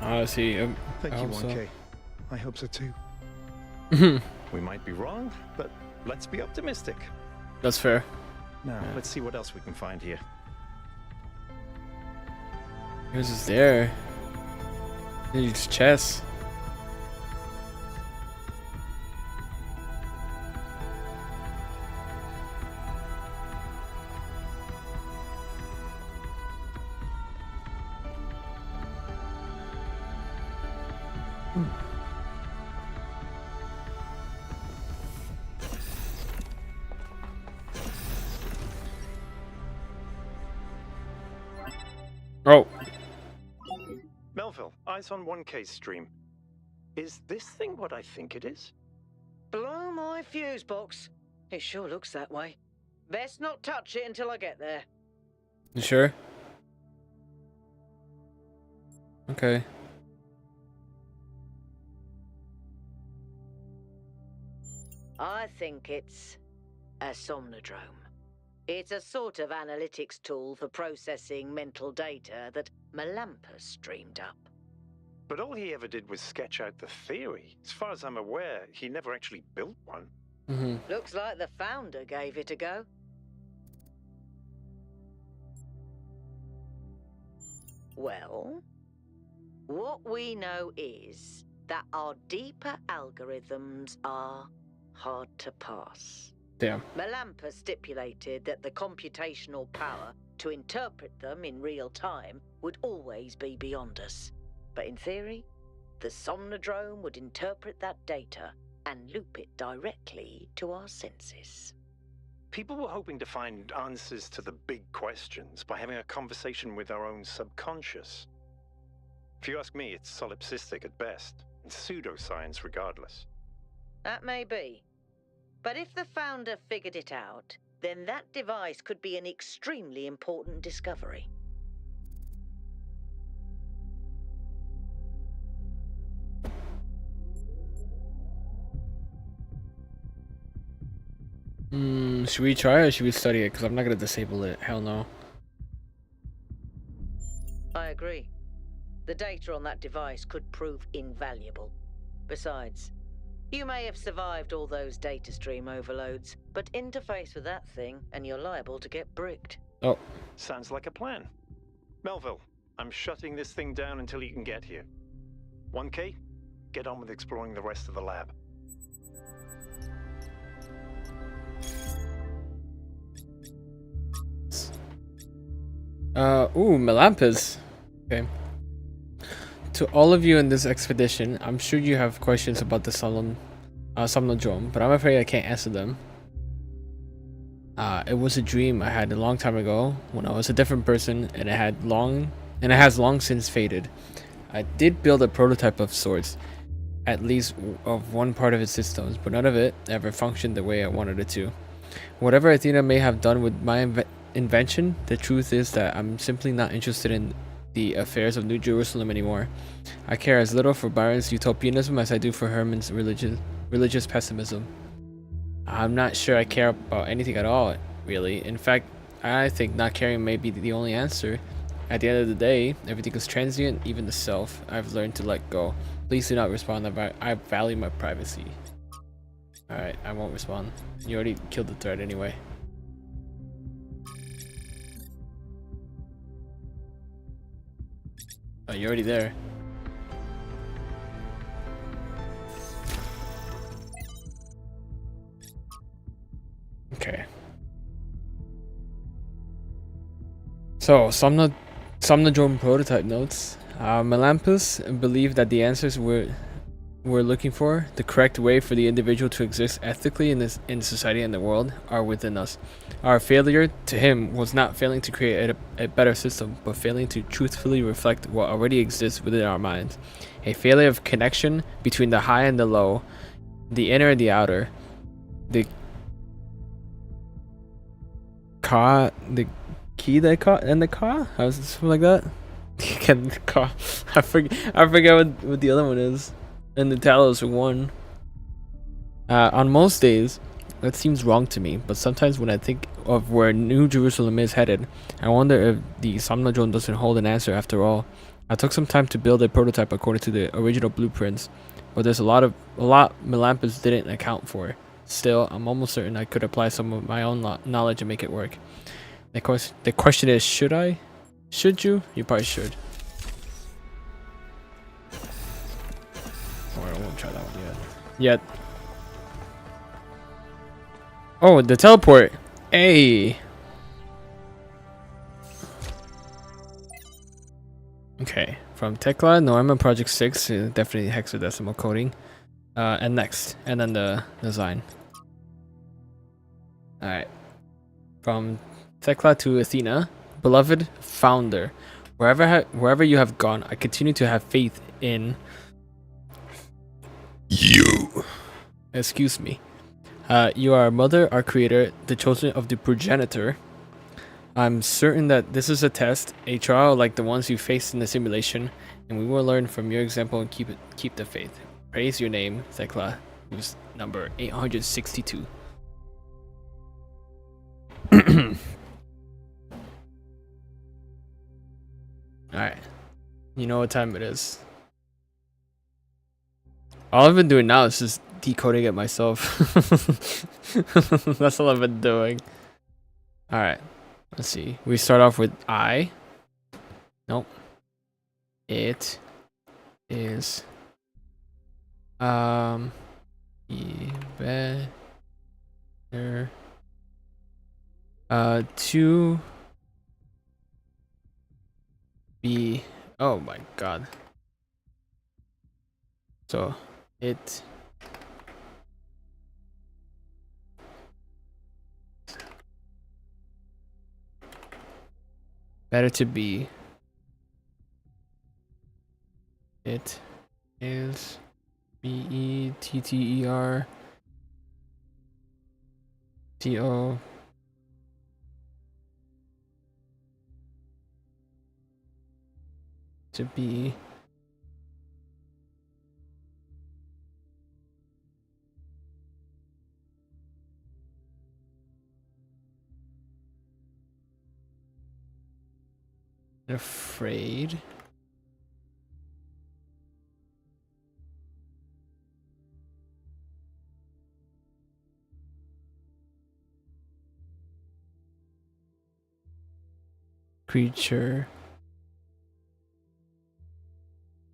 I see. Thank I you, hope so. 1K. I hope so too. We might be wrong, but let's be optimistic. That's fair. Now, let's see what else we can find here. Yours is there. It's chess. Oh. Melville, eyes on 1K's stream. Is this thing what I think it is? Blow my fuse box. It sure looks that way. Best not touch it until I get there. You sure? Okay. I think it's a somnodrome. It's a sort of analytics tool for processing mental data that Melampus streamed up. But all he ever did was sketch out the theory. As far as I'm aware, he never actually built one. Mm-hmm. Looks like the founder gave it a go. Well, what we know is that our deeper algorithms are hard to pass. Damn. Melampus stipulated that the computational power to interpret them in real time would always be beyond us. But in theory, the somnodrome would interpret that data and loop it directly to our senses. People were hoping to find answers to the big questions by having a conversation with our own subconscious. If you ask me, it's solipsistic at best, and pseudoscience regardless. That may be. But if the founder figured it out, then that device could be an extremely important discovery. Should we try or should we study it? Because I'm not going to disable it. Hell no. I agree. The data on that device could prove invaluable. Besides, you may have survived all those data stream overloads, but interface with that thing and you're liable to get bricked. Oh. Sounds like a plan. Melville, I'm shutting this thing down until you can get here. 1K, get on with exploring the rest of the lab. Ooh, Melampus. Okay. To all of you in this expedition, I'm sure you have questions about the somnodrome, but I'm afraid I can't answer them. It was a dream I had a long time ago when I was a different person, and it has long since faded. I did build a prototype of sorts, at least of one part of its systems, but none of it ever functioned the way I wanted it to. Whatever Athena may have done with my invention, the truth is that I'm simply not interested in the affairs of New Jerusalem anymore. I care as little for Byron's utopianism as I do for Herman's religious pessimism. I'm not sure I care about anything at all, really. In fact, I think not caring may be the only answer. At the end of the day, everything is transient, even the self. I've learned to let go. Please do not respond. I value my privacy. Alright, I won't respond. You already killed the thread anyway. Oh, you're already there. Okay. So, Somnodrome prototype notes. Melampus believed that the answers we're looking for, the correct way for the individual to exist ethically in society and the world, are within us. Our failure to him was not failing to create a better system, but failing to truthfully reflect what already exists within our minds. A failure of connection between the high and the low, the inner and the outer, the key and the car? How's it something like that? Again, the car. I forget what the other one is. And the Talos are one. On most days, that seems wrong to me, but sometimes when I think of where New Jerusalem is headed, I wonder if the Somnodrome doesn't hold an answer after all. I took some time to build a prototype according to the original blueprints, but there's a lot Melampus didn't account for. Still, I'm almost certain I could apply some of my own knowledge and make it work. The question is, should I? Should you? You probably should. Oh, I won't try that one yet. Oh, the teleport. Hey. Okay, from Tekla, Norma Project 6, definitely hexadecimal coding. And next, and then the design. Alright. From Tekla to Athena, beloved founder. Wherever you have gone, I continue to have faith in you. Excuse me. You are our mother, our creator, the chosen of the progenitor. I'm certain that this is a test, a trial like the ones you faced in the simulation, and we will learn from your example and keep the faith. Praise your name, Thekla, who's number 862. Alright. You know what time it is. All I've been doing now is just decoding it myself. That's all I've been doing. Alright. Let's see. We start off with I. Nope. It is better to be, oh my god. So it better to be. It is BETTER TO to be afraid creature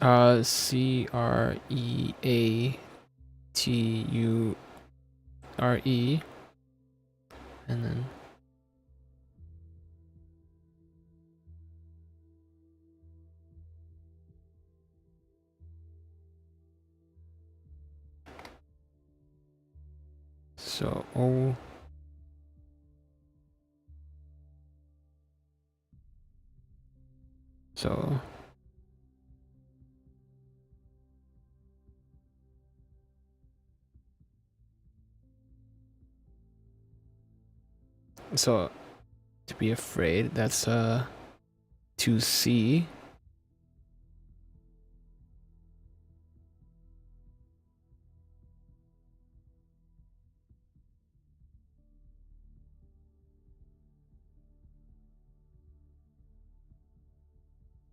CREATURE and then so O so so to be afraid, that's to see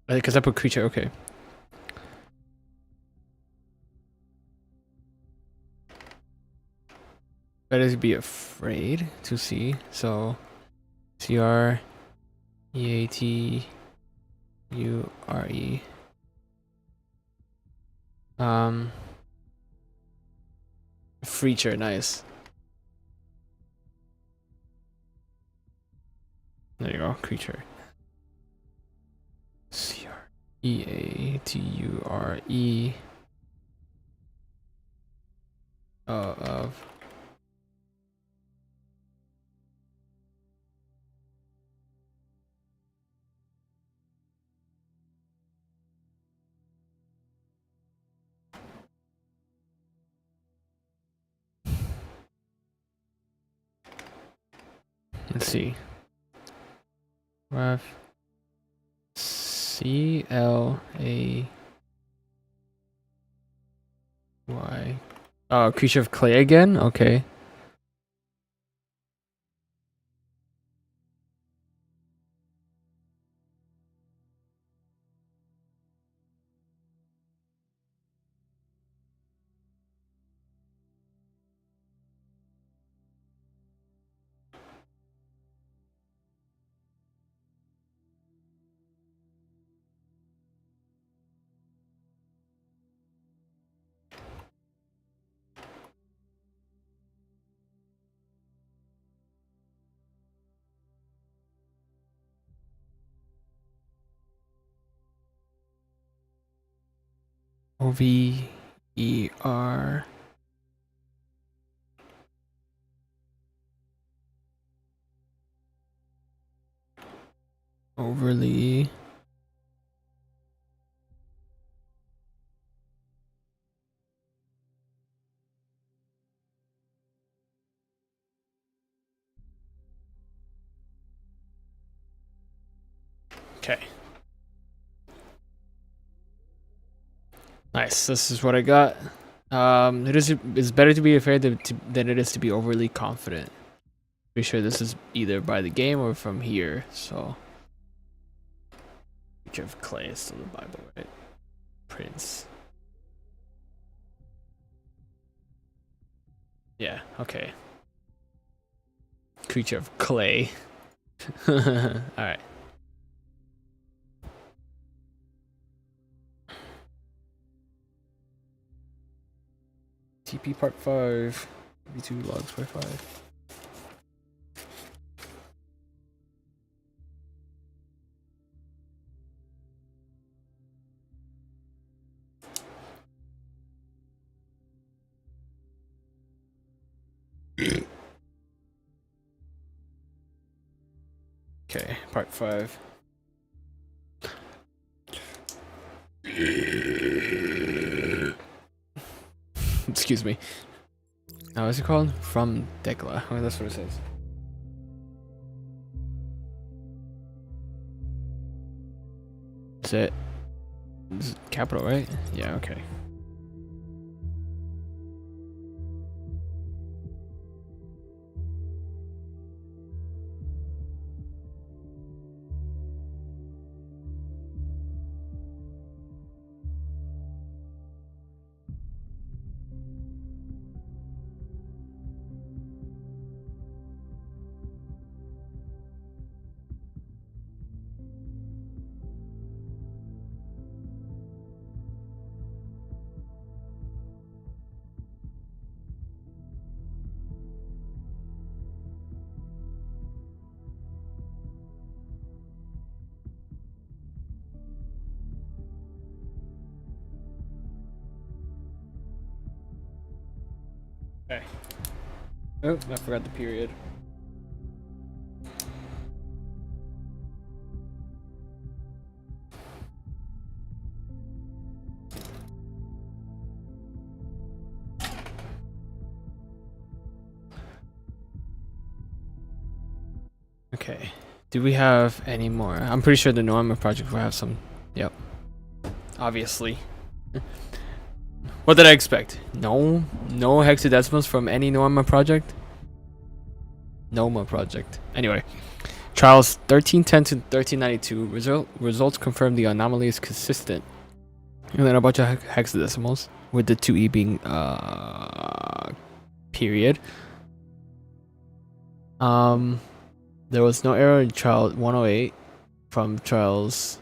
because I put creature. Okay. Better to be afraid to see. So CREATURE. Creature, nice. There you go, creature. CREATURE of let's see. Ref CLAY. Oh, creature of clay again? Okay. OVER. Overly. Okay. Nice. This is what I got. It's better to be afraid than it is to be overly confident. Pretty sure this is either by the game or from here. So, creature of clay is still the Bible, right? Prince. Yeah. Okay. Creature of clay. All right. TP part 5. V2 logs part 5. Okay, part 5. Excuse me. Now, what's it called? From Decla. Oh, that's what it says. Is it capital, right? Yeah, okay. Okay. Oh, I forgot the period. Okay. Do we have any more? I'm pretty sure the Norma project will have some. Yep. Obviously. What did I expect? No hexadecimals from any Norma project? Noma project. Anyway. Trials 1310 to 1392. Results confirm the anomaly is consistent. And then a bunch of hexadecimals. With the 2E being period. There was no error in trial 108 from trials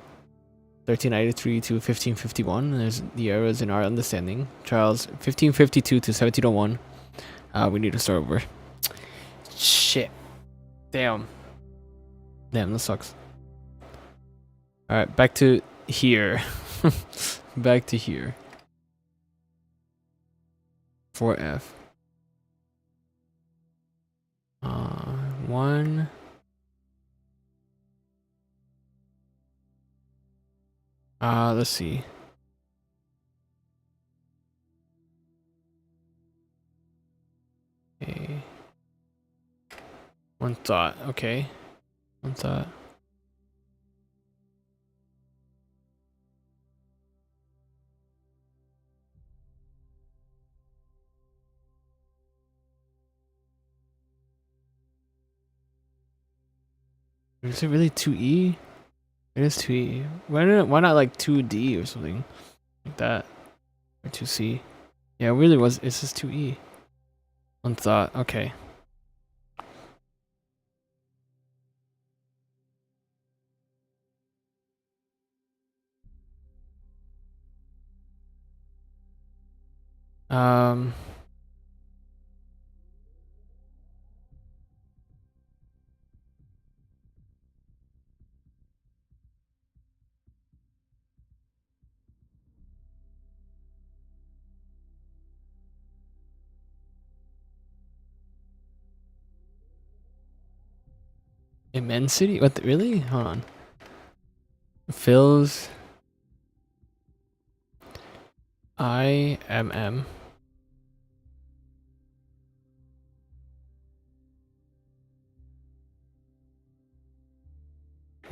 1393 to 1551. There's the errors in our understanding. Trials 1552 to 1701. We need to start over. Shit. Damn, that sucks. Alright, back to here. Back to here. 4F. 1. Let's see. Okay. One thought. Okay. One thought. Is it really 2E? It is 2E. Why not like 2D or something like that? Or 2C? Yeah, it really was. It's just 2E. One thought. Okay. Um. Immensity? What? Really? Hold on. Fills. IMM.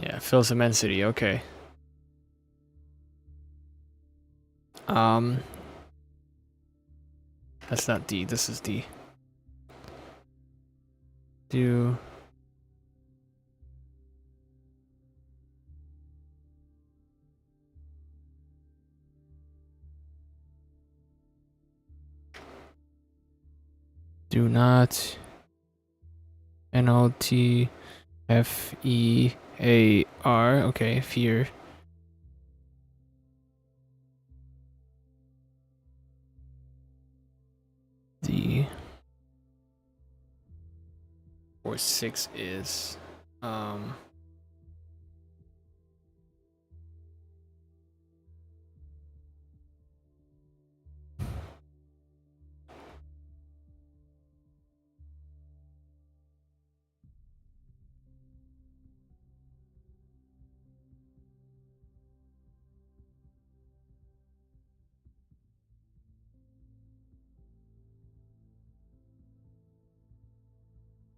Yeah, fills immensity. Okay. That's not D. This is D. Do. Do not. NLTFEAR. Okay, fear. D. 4-6 is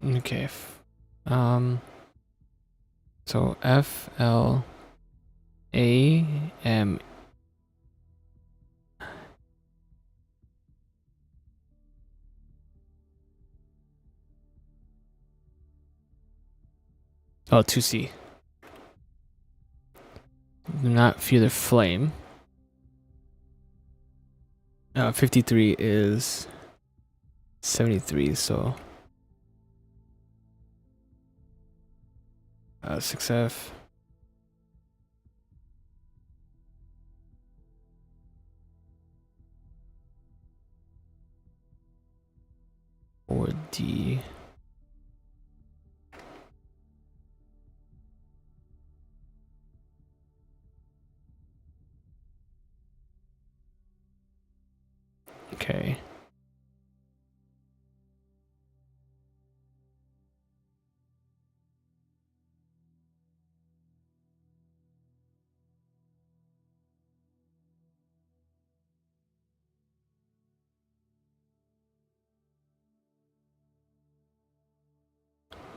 okay. So FLAM. Oh, 2C. Do not fear the flame. 53 is 73, so 6F. Or D. Okay.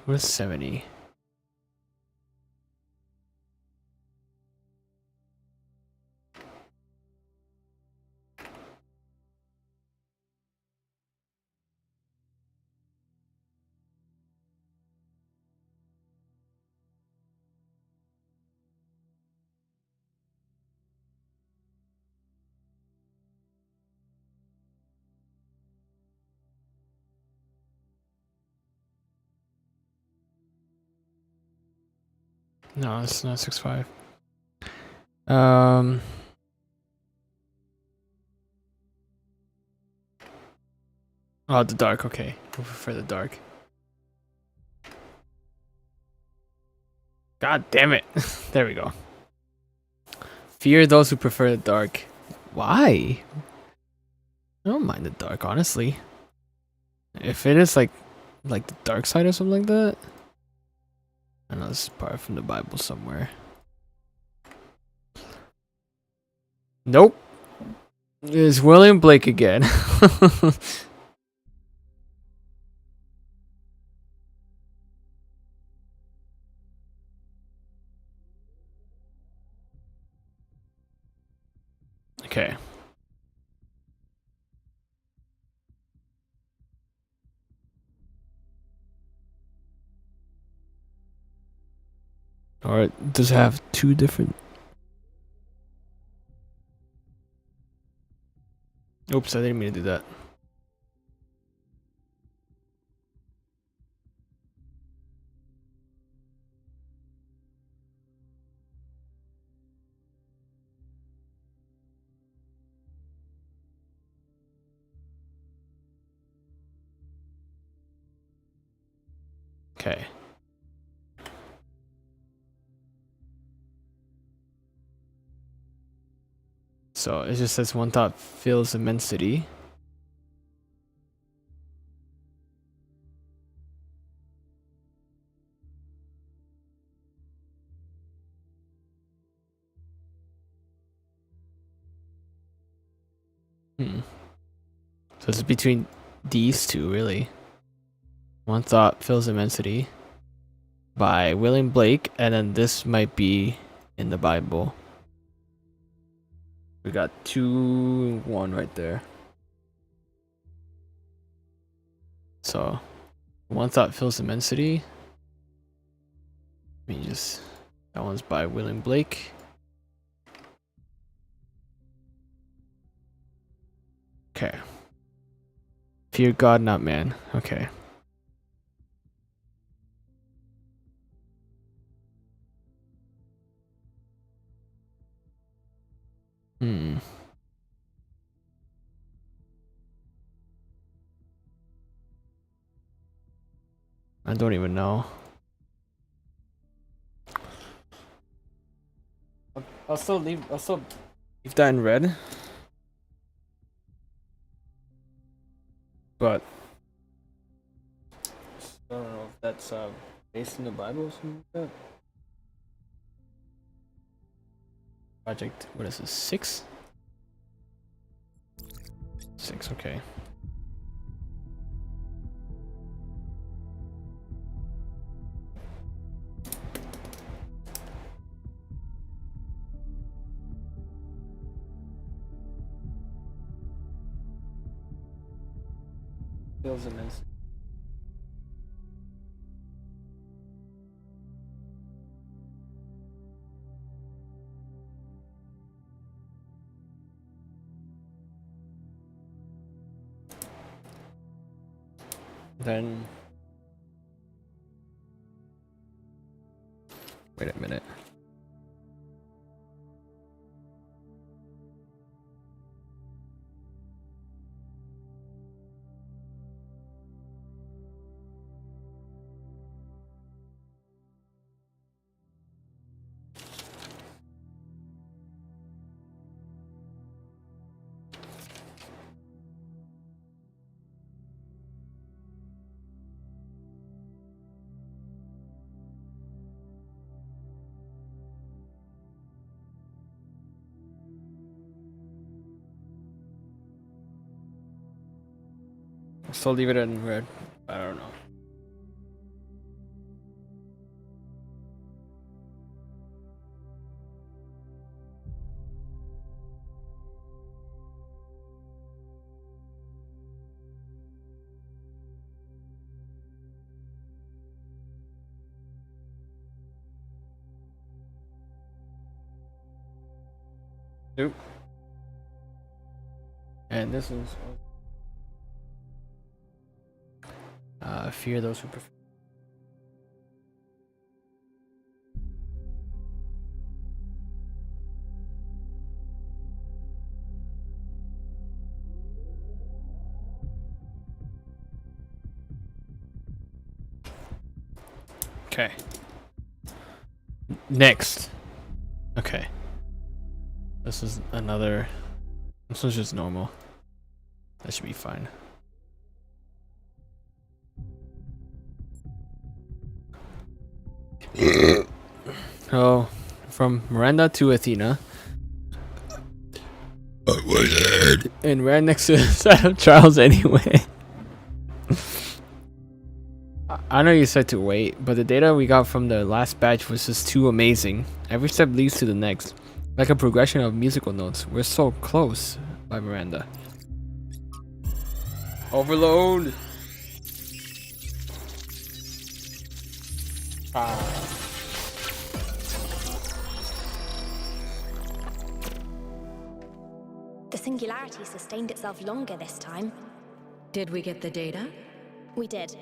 What is 70? No, it's not 6.5. Oh, the dark. Okay, I prefer the dark. God damn it! There we go. Fear those who prefer the dark. Why? I don't mind the dark, honestly. If it is like the dark side or something like that. I know this is part from the Bible somewhere. Nope. It's William Blake again. Okay. Or does it have two different? Oops, I didn't mean to do that. Okay. So it just says one thought fills immensity. So it's between these two, really. One thought fills immensity by William Blake, and then this might be in the Bible. We got 2-1 right there. So, one thought fills immensity. Let me just. That one's by William Blake. Okay. Fear God, not man. Okay. I don't even know. I'll still leave that in red. But I don't know if that's based in the Bible or something like that. Project, what is this? 6? 6, okay. Feels immense. Then wait a minute. I'll still leave it in red. I don't know. Nope. And this is fear those who prefer. Okay. Next. Okay. This is another. This was just normal. That should be fine. Oh, from Miranda to Athena. And right next to the set of trials anyway. I know you said to wait, but the data we got from the last batch was just too amazing. Every step leads to the next, like a progression of musical notes. We're so close, by Miranda. Overload! The singularity sustained itself longer this time. Did we get the data? We did.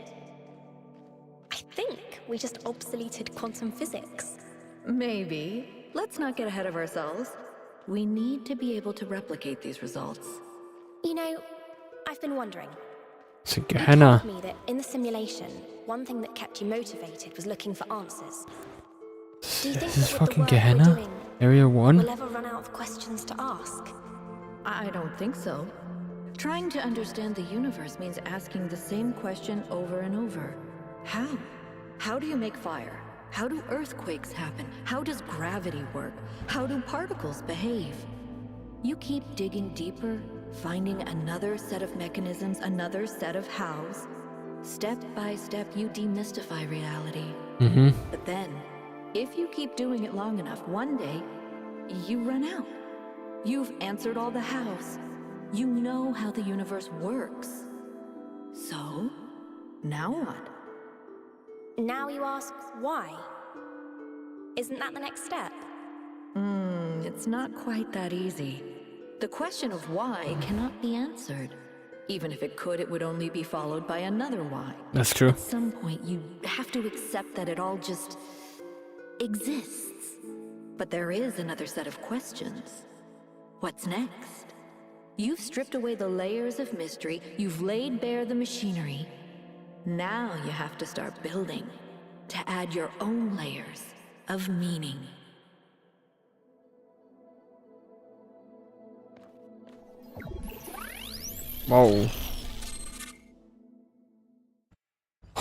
I think we just obsoleted quantum physics. Maybe. Let's not get ahead of ourselves. We need to be able to replicate these results. You know, I've been wondering. So You Gehenna. told me that in the simulation, one thing that kept you motivated was looking for answers. Do you think This is that with the fucking work we're Gehenna? doing, Area 1? we'll ever run out of questions to ask? I don't think so. Trying to understand the universe means asking the same question over and over. How? How do you make fire? How do earthquakes happen? How does gravity work? How do particles behave? You keep digging deeper, finding another set of mechanisms, another set of hows. Step by step, you demystify reality. But then, if you keep doing it long enough, one day, you run out. You've answered all the hows. You know how the universe works. So, now what? Now you ask why? Isn't that the next step? It's not quite that easy. The question of why cannot be answered. Even if it could, it would only be followed by another why. That's true. At some point, you have to accept that it all just exists. But there is another set of questions. What's next? You've stripped away the layers of mystery, you've laid bare the machinery. Now you have to start building, to add your own layers of meaning. Whoa.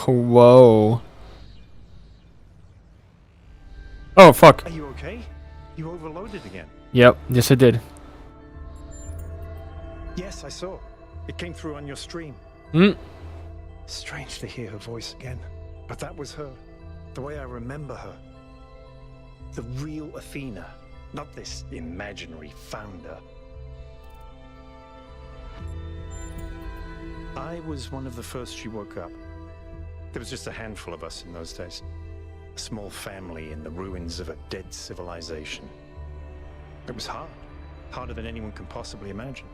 Whoa. Oh, fuck. Are you okay? You overloaded again. Yep, yes I did. Yes, I saw. It came through on your stream. Strange to hear her voice again. But that was her. The way I remember her. The real Athena. Not this imaginary founder. I was one of the first she woke up. There was just a handful of us in those days. A small family in the ruins of a dead civilization. It was hard. Harder than anyone can possibly imagine.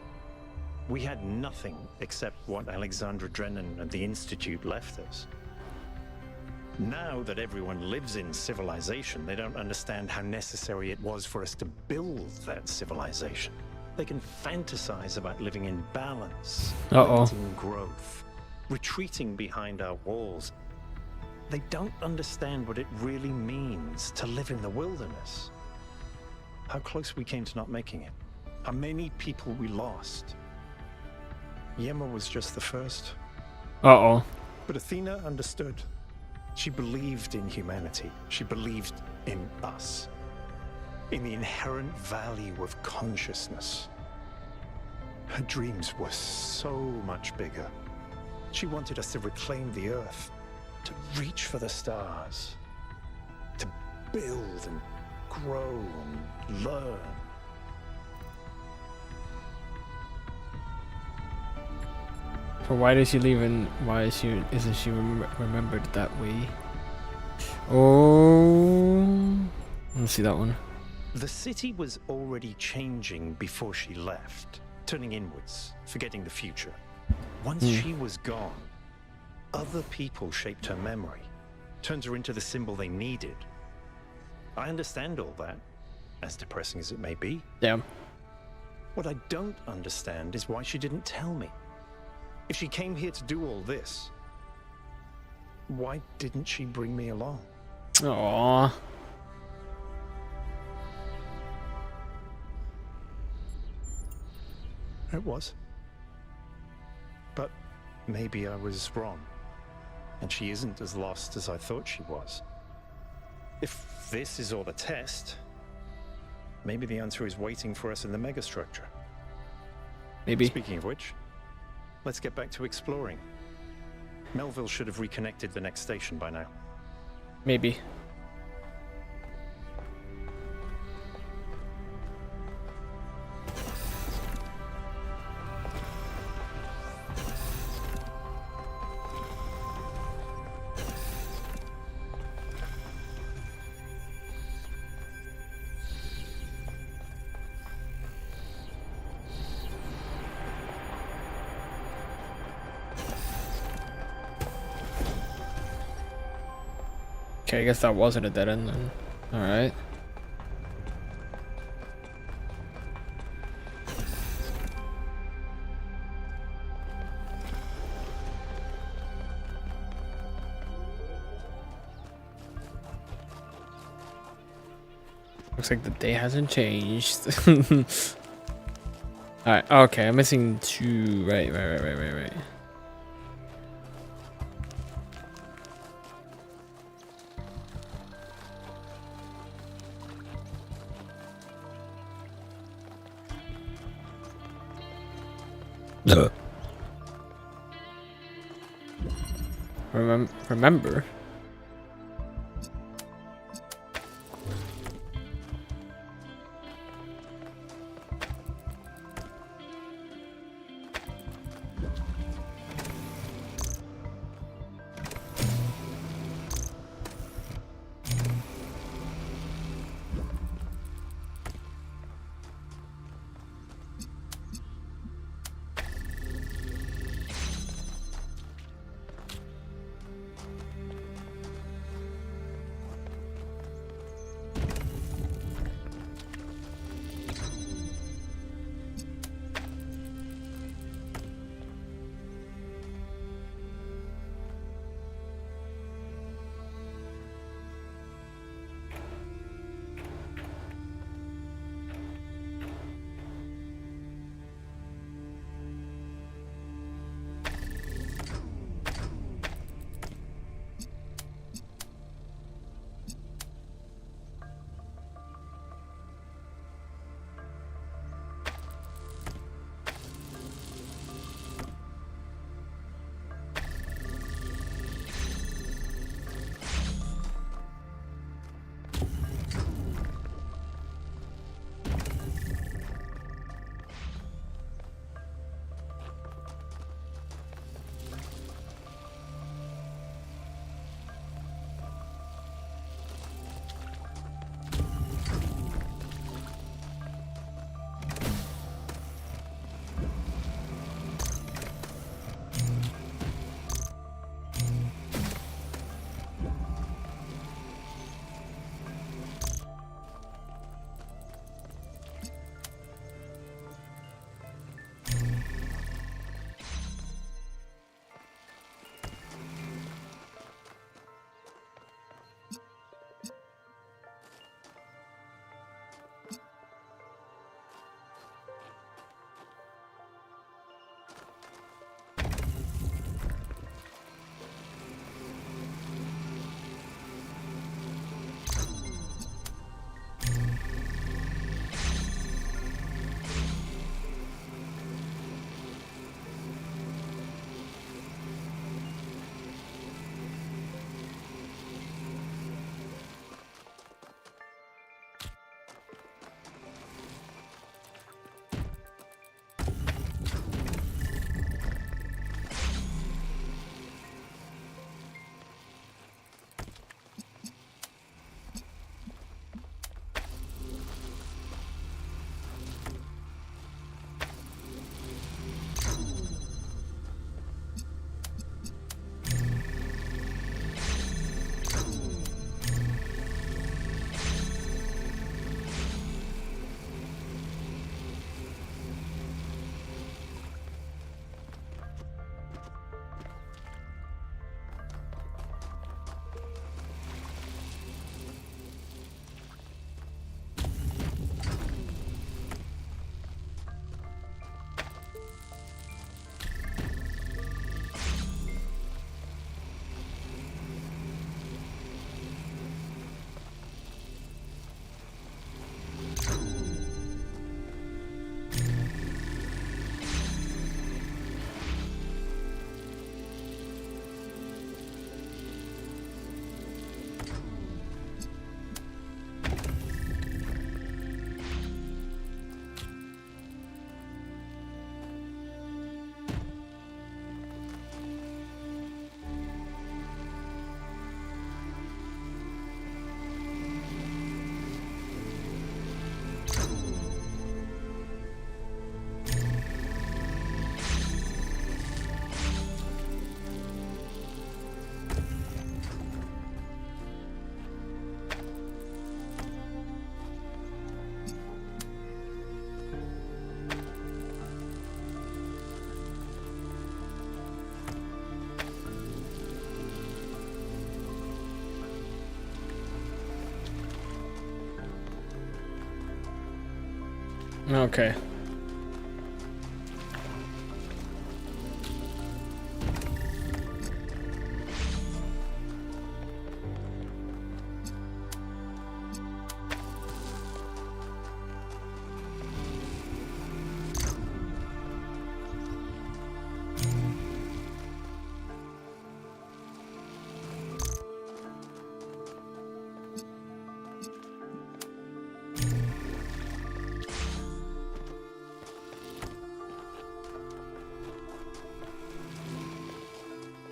We had nothing except what Alexandra Drennan and the Institute left us. Now that everyone lives in civilization, they don't understand how necessary it was for us to build that civilization. They can fantasize about living in balance, limiting growth, retreating behind our walls. They don't understand what it really means to live in the wilderness. How close we came to not making it. How many people we lost. Yema was just the first. But Athena understood. She believed in humanity. She believed in us. In the inherent value of consciousness. Her dreams were so much bigger. She wanted us to reclaim the earth, to reach for the stars, to build and grow and learn. But why did she leave and why isn't she remembered that way? Oh, let's see that one. The city was already changing before she left, turning inwards, forgetting the future. Once she was gone, other people shaped her memory, turned her into the symbol they needed. I understand all that, as depressing as it may be. Yeah. What I don't understand is why she didn't tell me. If she came here to do all this, why didn't she bring me along? Aww. It was. But maybe I was wrong. And she isn't as lost as I thought she was. If this is all a test, maybe the answer is waiting for us in the megastructure. Maybe. Speaking of which, let's get back to exploring. Melville should have reconnected the next station by now. Maybe. Okay, I guess that wasn't a dead end then. Alright. Looks like the day hasn't changed. Alright, okay, I'm missing 2. Right. Remember. Okay.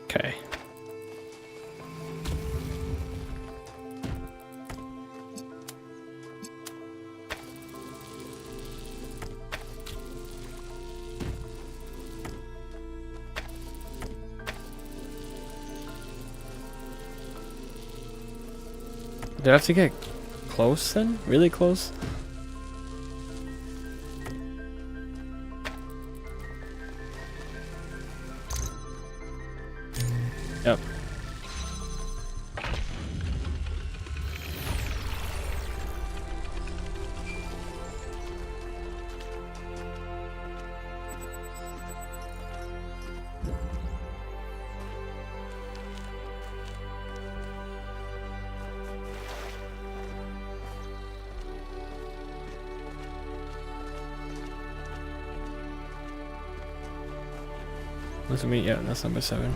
Okay. Do I have to get close then? Really close? Yep. What's it mean? Yeah, that's number 7.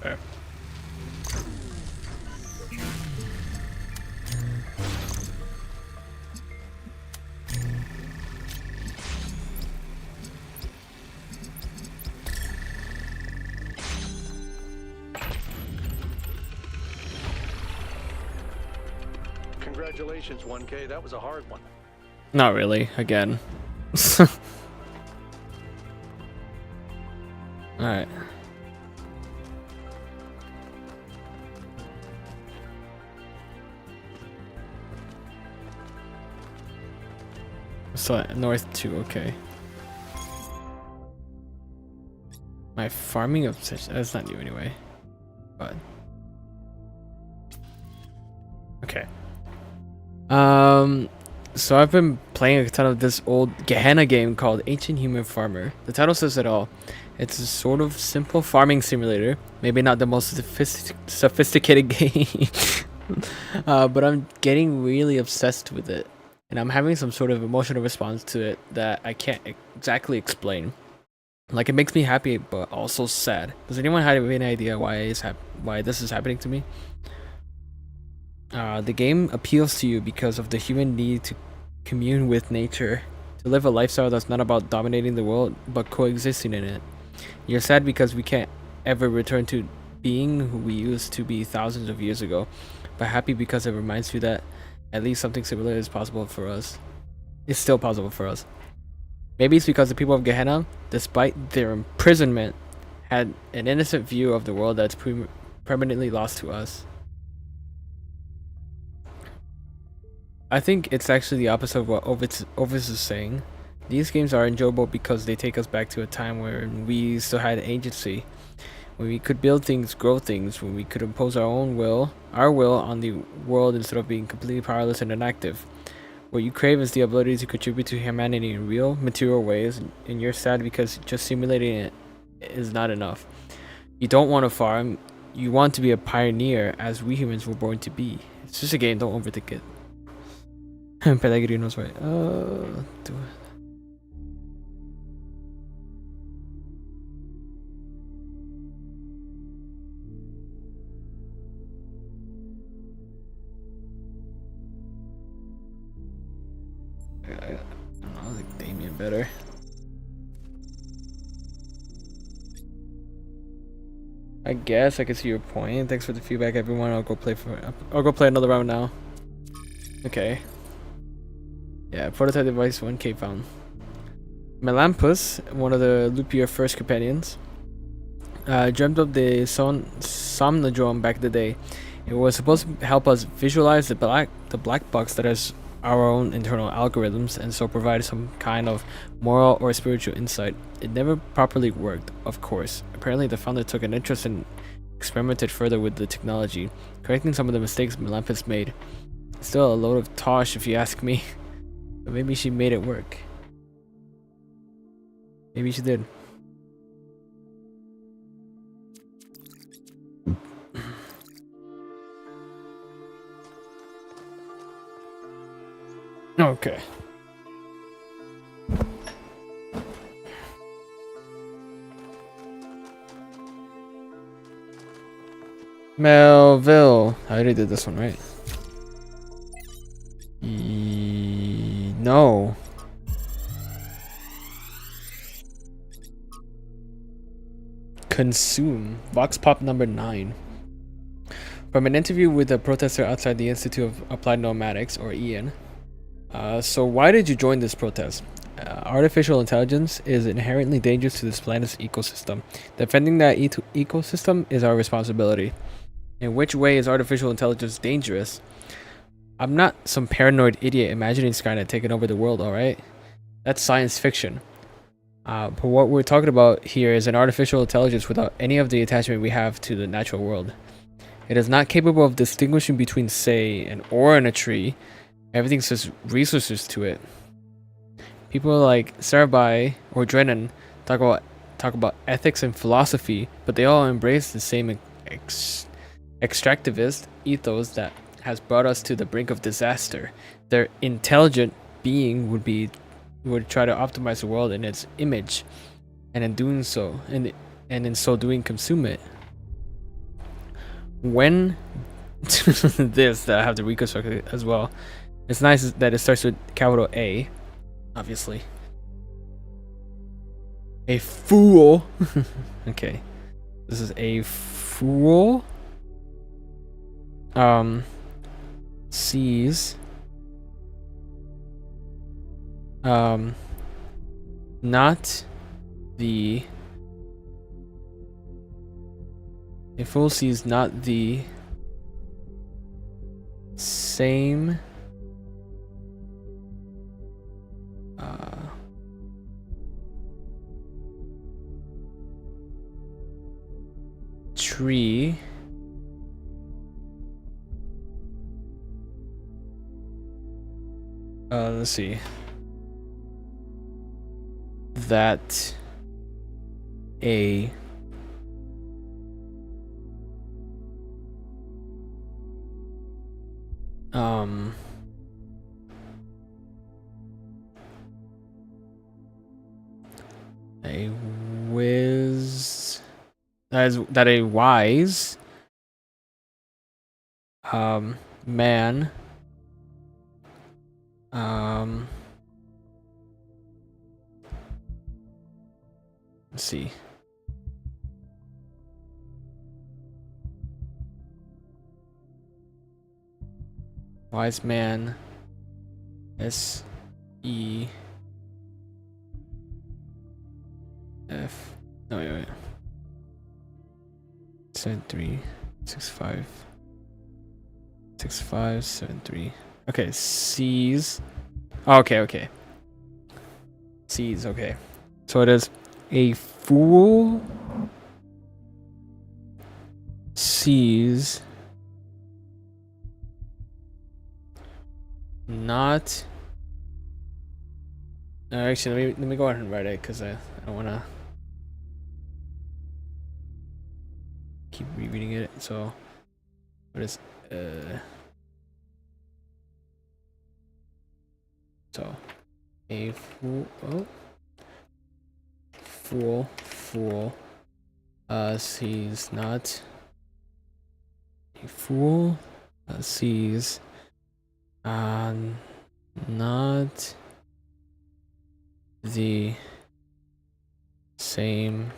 Okay. Congratulations, 1K. That was a hard one. Not really, again. Alright. So north 2, okay. My farming obsession, that's not new anyway. But okay. So I've been playing a ton of this old Gehenna game called Ancient Human Farmer. The title says it all. It's a sort of simple farming simulator. Maybe not the most sophisticated game. But I'm getting really obsessed with it. And I'm having some sort of emotional response to it that I can't exactly explain. Like, it makes me happy, but also sad. Does anyone have any idea why this is happening to me? The game appeals to you because of the human need to commune with nature, to live a lifestyle that's not about dominating the world, but coexisting in it. You're sad because we can't ever return to being who we used to be thousands of years ago, but happy because it reminds you that at least something similar is possible for us. It's still possible for us. Maybe it's because the people of Gehenna, despite their imprisonment, had an innocent view of the world that's permanently lost to us. I think it's actually the opposite of what Ovis is saying. These games are enjoyable because they take us back to a time where we still had agency, when we could build things, grow things, when we could impose our will on the world instead of being completely powerless and inactive. What you crave is the ability to contribute to humanity in real, material ways, and you're sad because just simulating it is not enough. You don't want to farm, you want to be a pioneer, as we humans were born to be. It's just a game, don't overthink it. Pellegrino's right. Do it. I like Damien better. I guess I can see your point. Thanks for the feedback, everyone. I'll go play another round now. Okay. Yeah, prototype device 1K found. Melampus, one of the Lupier first companions, dreamt of the Somnodrome back in the day. It was supposed to help us visualize the black box that has our own internal algorithms and so provide some kind of moral or spiritual insight. It never properly worked, of course. Apparently the founder took an interest and experimented further with the technology, correcting some of the mistakes Melampus made. Still a load of tosh if you ask me, but maybe she made it work. Maybe she did. Okay. Melville. I already did this one, right? No. Consume. Vox Pop number 9. From an interview with a protester outside the Institute of Applied Nomadics, or IAN. So why did you join this protest? Artificial intelligence is inherently dangerous to this planet's ecosystem. Defending that ecosystem is our responsibility. In which way is artificial intelligence dangerous? I'm not some paranoid idiot imagining Skynet taking over the world, alright? That's science fiction. But what we're talking about here is an artificial intelligence without any of the attachment we have to the natural world. It is not capable of distinguishing between, say, an ore in a tree. Everything says resources to it. People like Sarabai or Drennan talk about ethics and philosophy, but they all embrace the same extractivist ethos that has brought us to the brink of disaster. Their intelligent being would try to optimize the world in its image, and in doing so, and in so doing, consume it. When this, that I have to reconstruct it as well. It's nice that it starts with capital A, obviously. A fool. Okay, this is a fool. Sees not the a fool sees not the same tree let's see, that a that a wise man let's see, wise man, SEF, no wait 7365 6573. Okay, sees. Okay. Sees, okay. So it is a fool sees not. Actually, let me go ahead and write it because I don't want to keep rereading it. So, what is so a fool? Oh, fool. Sees not. A fool sees not the same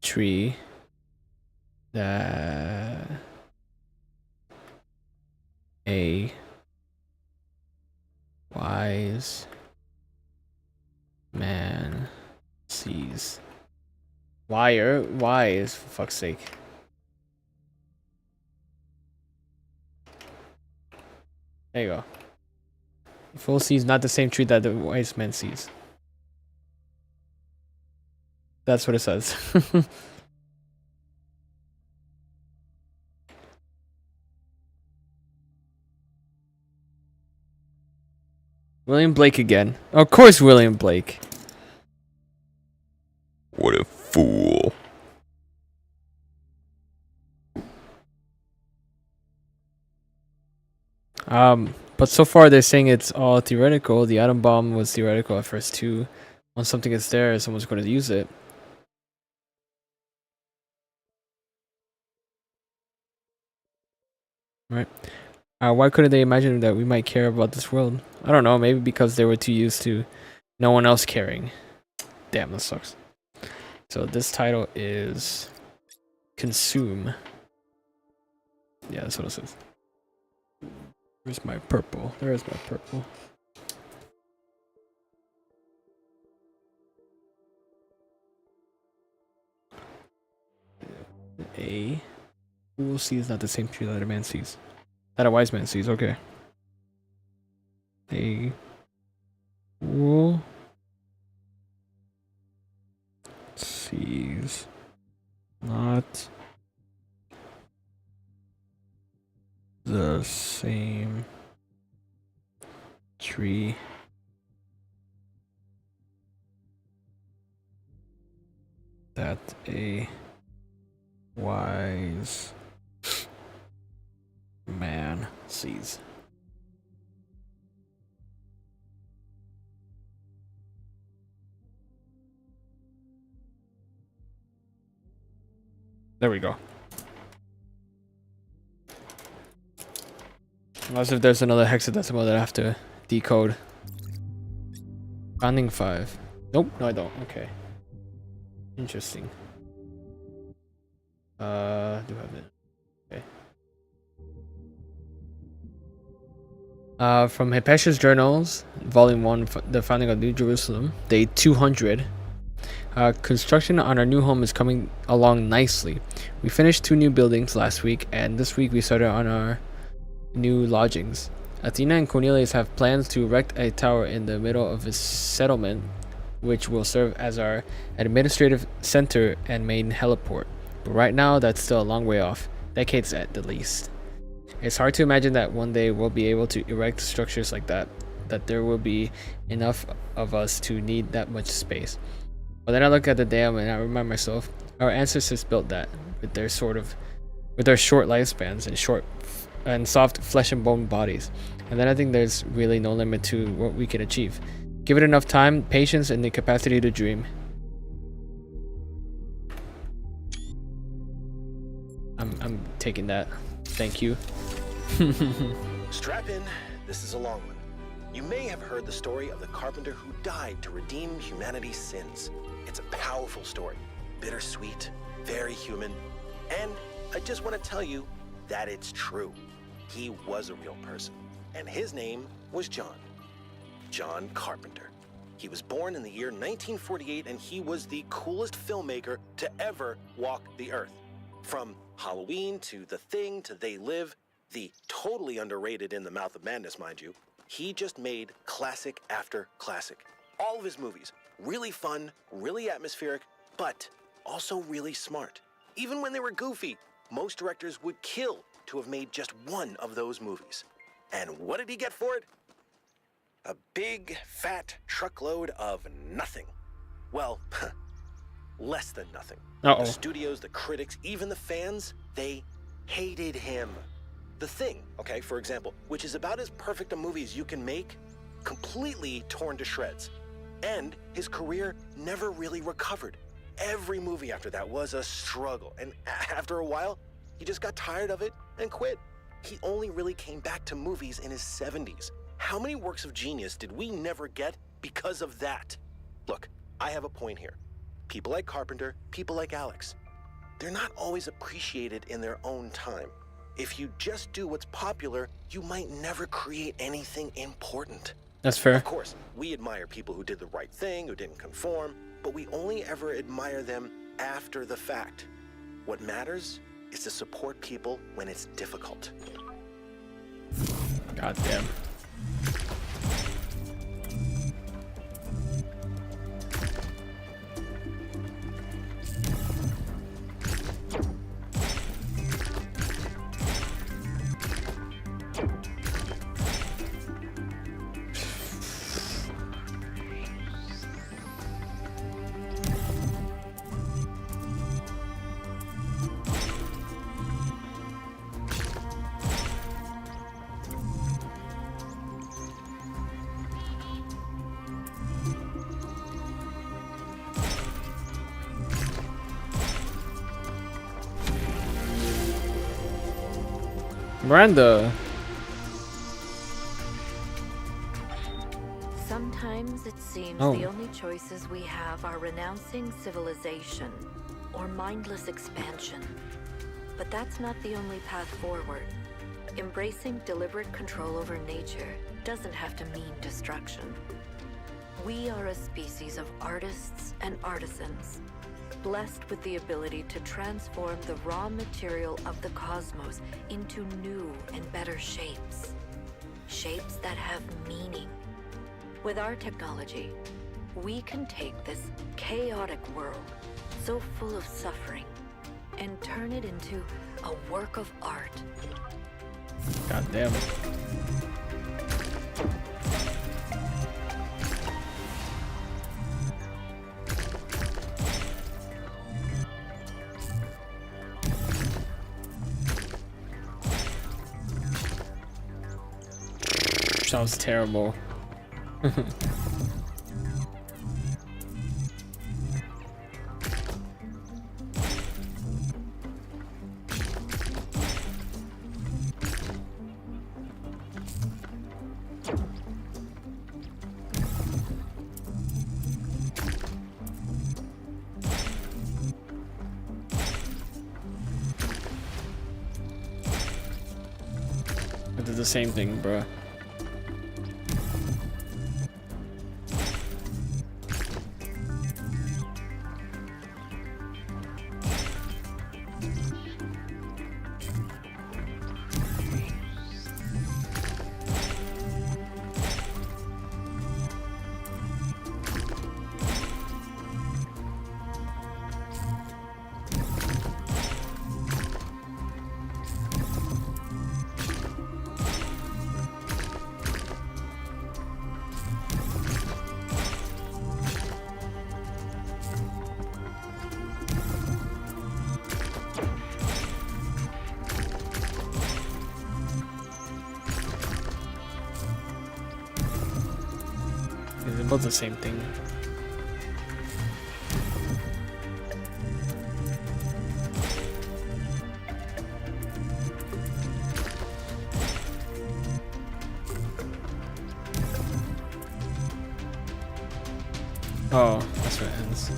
tree that a wise man sees. Why is for fuck's sake? There you go. The fool sees not the same tree that the wise man sees. That's what it says. William Blake again. Of course, William Blake. What a fool. But so far they're saying it's all theoretical. The atom bomb was theoretical at first too. Once something is there, someone's going to use it. Right. Why couldn't they imagine that we might care about this world? I don't know. Maybe because they were too used to no one else caring. Damn, that sucks. So this title is Consume. Yeah, that's what it says. Where's my purple? There is my purple. A fool sees not the same tree that a man sees. That a wise man sees, okay. A fool sees not the same tree that a wise man sees. There we go. Unless if there's another hexadecimal that I have to decode. Founding 5. Nope, no I don't. Okay. Interesting. Do have it. Okay. From Hephaestus Journals, Volume 1, The Founding of New Jerusalem, Day 200. Construction on our new home is coming along nicely. We finished 2 new buildings last week, and this week we started on our new lodgings. Athena and Cornelius have plans to erect a tower in the middle of this settlement, which will serve as our administrative center and main heliport. But right now, that's still a long way off, decades at the least. It's hard to imagine that one day we'll be able to erect structures like that there will be enough of us to need that much space. But then I look at the dam and I remind myself, our ancestors built that with their short lifespans and soft flesh and bone bodies. And then I think there's really no limit to what we can achieve. Give it enough time, patience, and the capacity to dream. I'm taking that. Thank you. Strap in. This is a long one. You may have heard the story of the carpenter who died to redeem humanity's sins. It's a powerful story, bittersweet, very human, and I just want to tell you that it's true. He was a real person, and his name was John. John Carpenter. He was born in the year 1948, and he was the coolest filmmaker to ever walk the earth. From Halloween to The Thing to They Live, the totally underrated In the Mouth of Madness, mind you, he just made classic after classic. All of his movies, really fun, really atmospheric, but also really smart. Even when they were goofy, most directors would kill to have made just one of those movies. And what did he get for it? A big, fat truckload of nothing. Well, less than nothing. Uh-oh. The studios, the critics, even the fans, they hated him. The Thing, okay, for example, which is about as perfect a movie as you can make, completely torn to shreds. And his career never really recovered. Every movie after that was a struggle, and after a while, he just got tired of it and quit. He only really came back to movies in his 70s. How many works of genius did we never get because of that? Look, I have a point here. People like Carpenter, people like Alex, they're not always appreciated in their own time. If you just do what's popular, you might never create anything important. That's fair. Of course, we admire people who did the right thing, who didn't conform, but we only ever admire them after the fact. What matters is to support people when it's difficult. God damn. Miranda. Sometimes it seems Oh. the only choices we have are renouncing civilization or mindless expansion. But that's not the only path forward. Embracing deliberate control over nature doesn't have to mean destruction. We are a species of artists and artisans, blessed with the ability to transform the raw material of the cosmos into new and better shapes. Shapes that have meaning. With our technology, we can take this chaotic world, so full of suffering, and turn it into a work of art. God damn. Sounds terrible. I did the same thing, bruh. They're both the same thing. Oh, that's where it ends.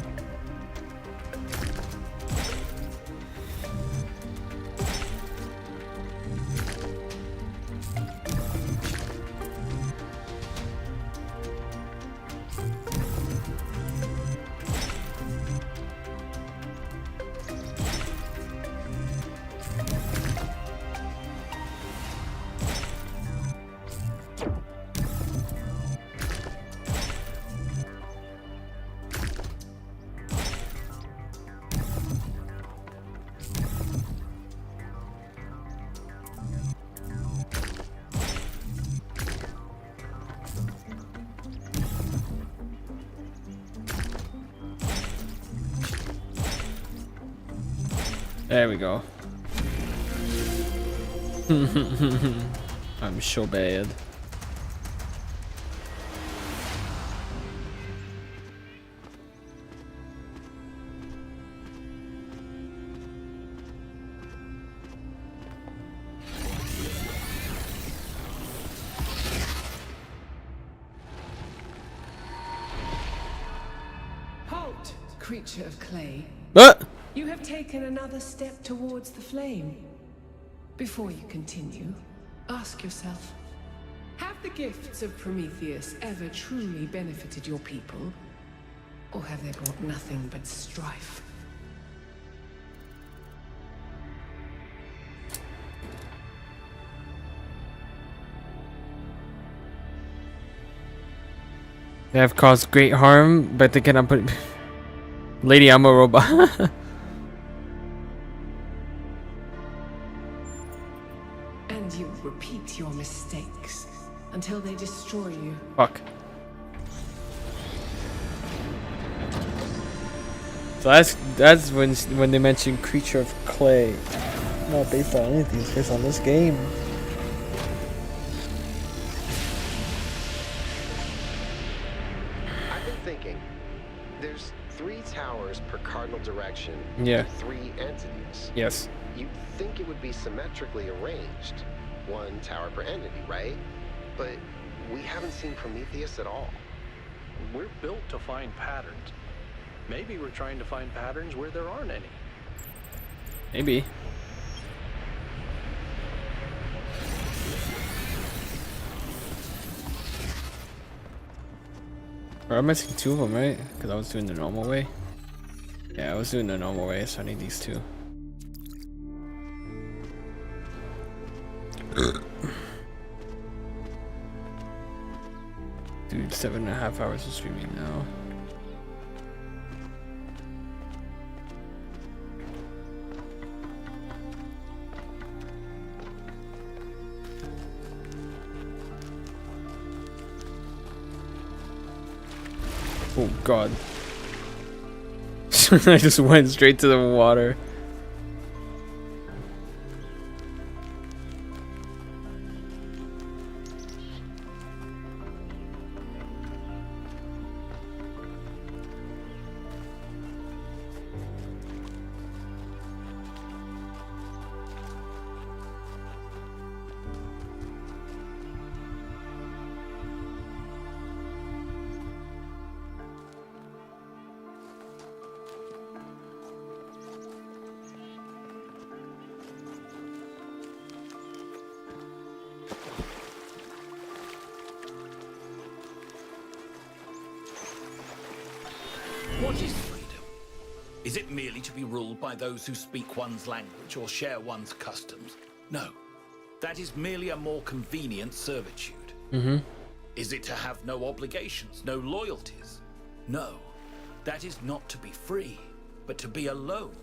There we go. I'm so bad. Halt, creature of clay. What? You have taken another step towards the flame. Before you continue, ask yourself, have the gifts of Prometheus ever truly benefited your people? Or have they brought nothing but strife? They have caused great harm, but they cannot put. Lady, I'm a robot. And you repeat your mistakes until they destroy you. Fuck. So that's when they mention creature of clay. Not based on anything, it's based on this game. I've been thinking, there's 3 towers per cardinal direction. Yeah. And 3 entities. Yes. You'd think it would be symmetrically arranged. 1 tower per entity, right? But we haven't seen Prometheus at all. We're built to find patterns. Maybe we're trying to find patterns where there aren't any. Maybe. Or I'm missing 2 of them, right? Because I was doing the normal way. Yeah, I was doing the normal way, so I need these 2. Dude, 7.5 hours of streaming now. Oh god. I just went straight to the water. What is freedom? Is it merely to be ruled by those who speak one's language or share one's customs? No. That is merely a more convenient servitude. Mm-hmm. Is it to have no obligations, no loyalties? No. That is not to be free, but to be alone.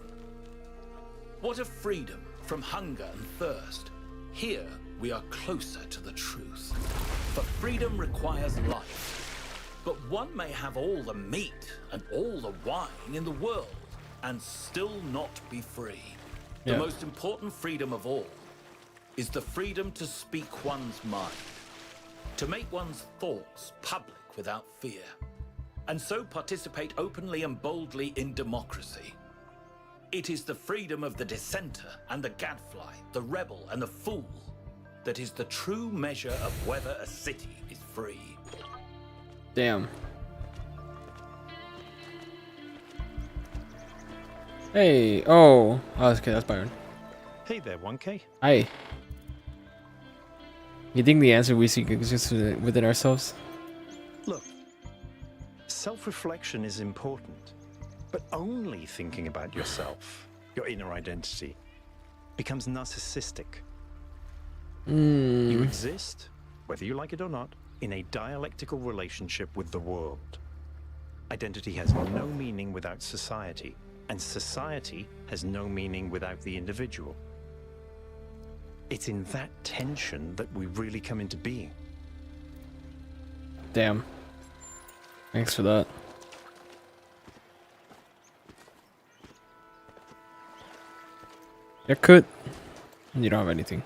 What of freedom from hunger and thirst? Here we are closer to the truth. For freedom requires life. But one may have all the meat and all the wine in the world and still not be free. Yeah. The most important freedom of all is the freedom to speak one's mind, to make one's thoughts public without fear, and so participate openly and boldly in democracy. It is the freedom of the dissenter and the gadfly, the rebel and the fool, that is the true measure of whether a city is free. Damn. Hey, oh, okay, that's Byron. Hey there, 1K. Hi. You think the answer we seek exists within ourselves? Look, self-reflection is important, but only thinking about yourself, your inner identity, becomes narcissistic. You exist, whether you like it or not, in a dialectical relationship with the world. Identity has no meaning without society, and society has no meaning without the individual. It's in that tension that we really come into being. Damn. Thanks for that. You could. You don't have anything.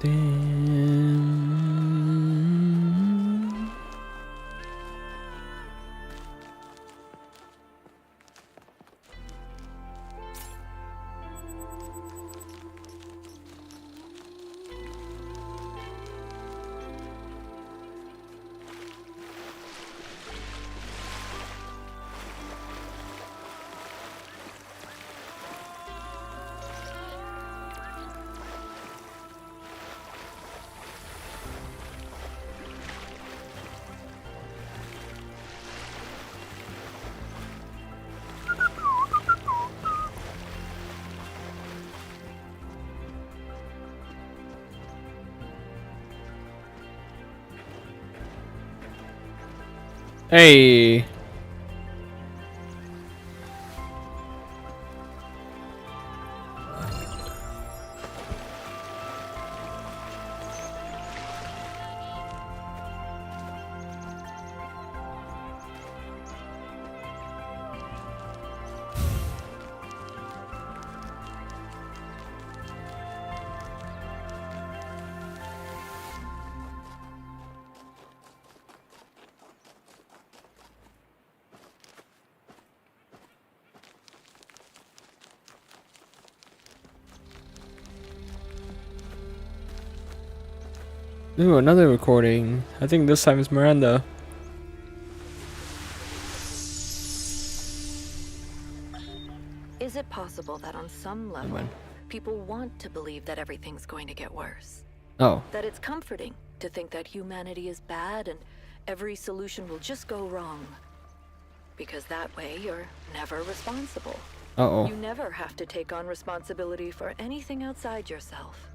Damn. Hey. Ooh, another recording. I think this time it's Miranda. Is it possible that on some level, people want to believe that everything's going to get worse? Oh. That it's comforting to think that humanity is bad and every solution will just go wrong. Because that way you're never responsible. Uh-oh. You never have to take on responsibility for anything outside yourself.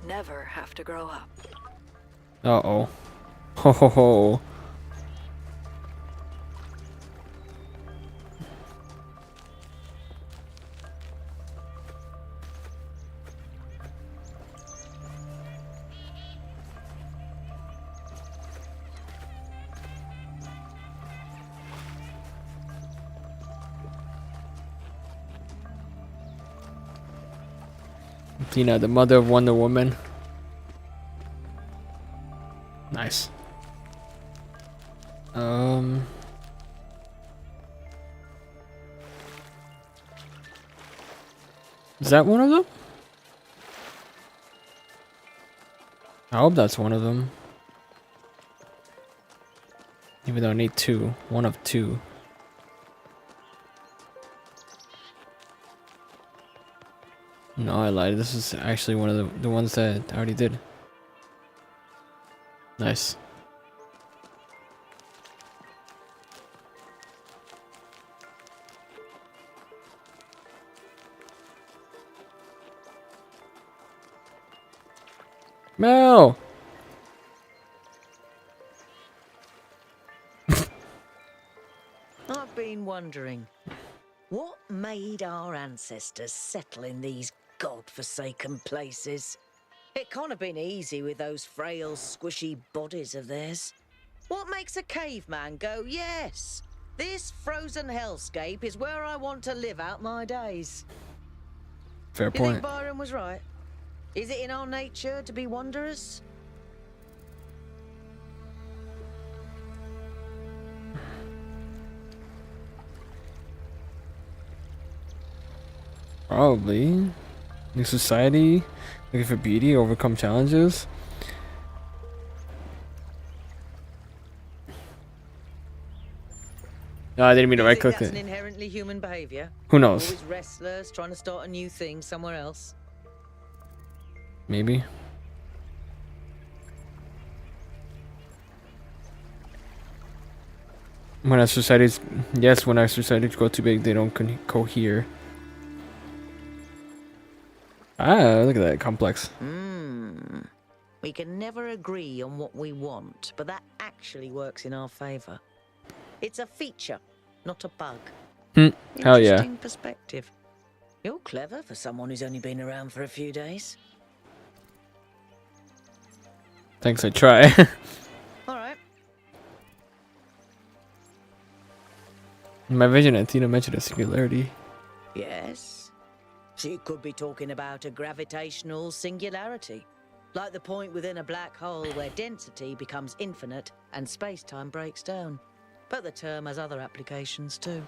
Never have to grow up. Uh-oh. Ho ho ho. Tina, the mother of Wonder Woman. Nice. Is that one of them? I hope that's one of them. Even though I need two. One of two. No, I lied. This is actually one of the ones that I already did. Nice. Mel! I've been wondering, what made our ancestors settle in these god-forsaken places? It can't have been easy with those frail, squishy bodies of theirs. What makes a caveman go, yes, this frozen hellscape is where I want to live out my days? Fair You point. think Byron was right? Is it in our nature to be wanderers? Probably. New society, looking for beauty, overcome challenges. No, I didn't mean to Do you right think click that's it. an inherently human behavior? Who knows? Always restless, trying to start a new thing somewhere else. Maybe. When our societies, yes, when our societies grow too big, they don't cohere. Ah, look at that complex. We can never agree on what we want, but that actually works in our favor. It's a feature, not a bug. Hell yeah. Interesting perspective. You're clever for someone who's only been around for a few days. Thanks, I try. All right. In my vision, Athena mentioned a singularity. Yes. She could be talking about a gravitational singularity. Like the point within a black hole where density becomes infinite and space-time breaks down. But the term has other applications too.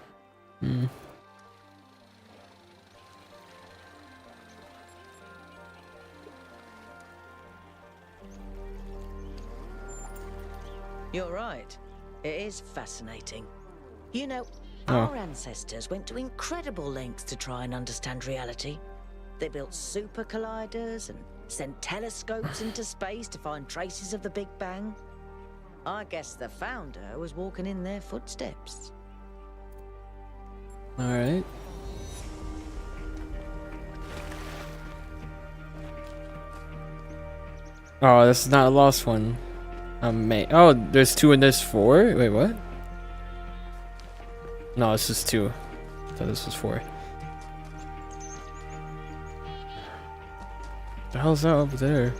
You're right. It is fascinating. You know, our ancestors went to incredible lengths to try and understand reality. They built super colliders and sent telescopes into space to find traces of the Big Bang. I guess the founder was walking in their footsteps. Alright. Oh, this is not a lost one. Oh, there's 2 and there's 4? Wait, what? No, it's just 2. I thought this was 4. The hell's that over there?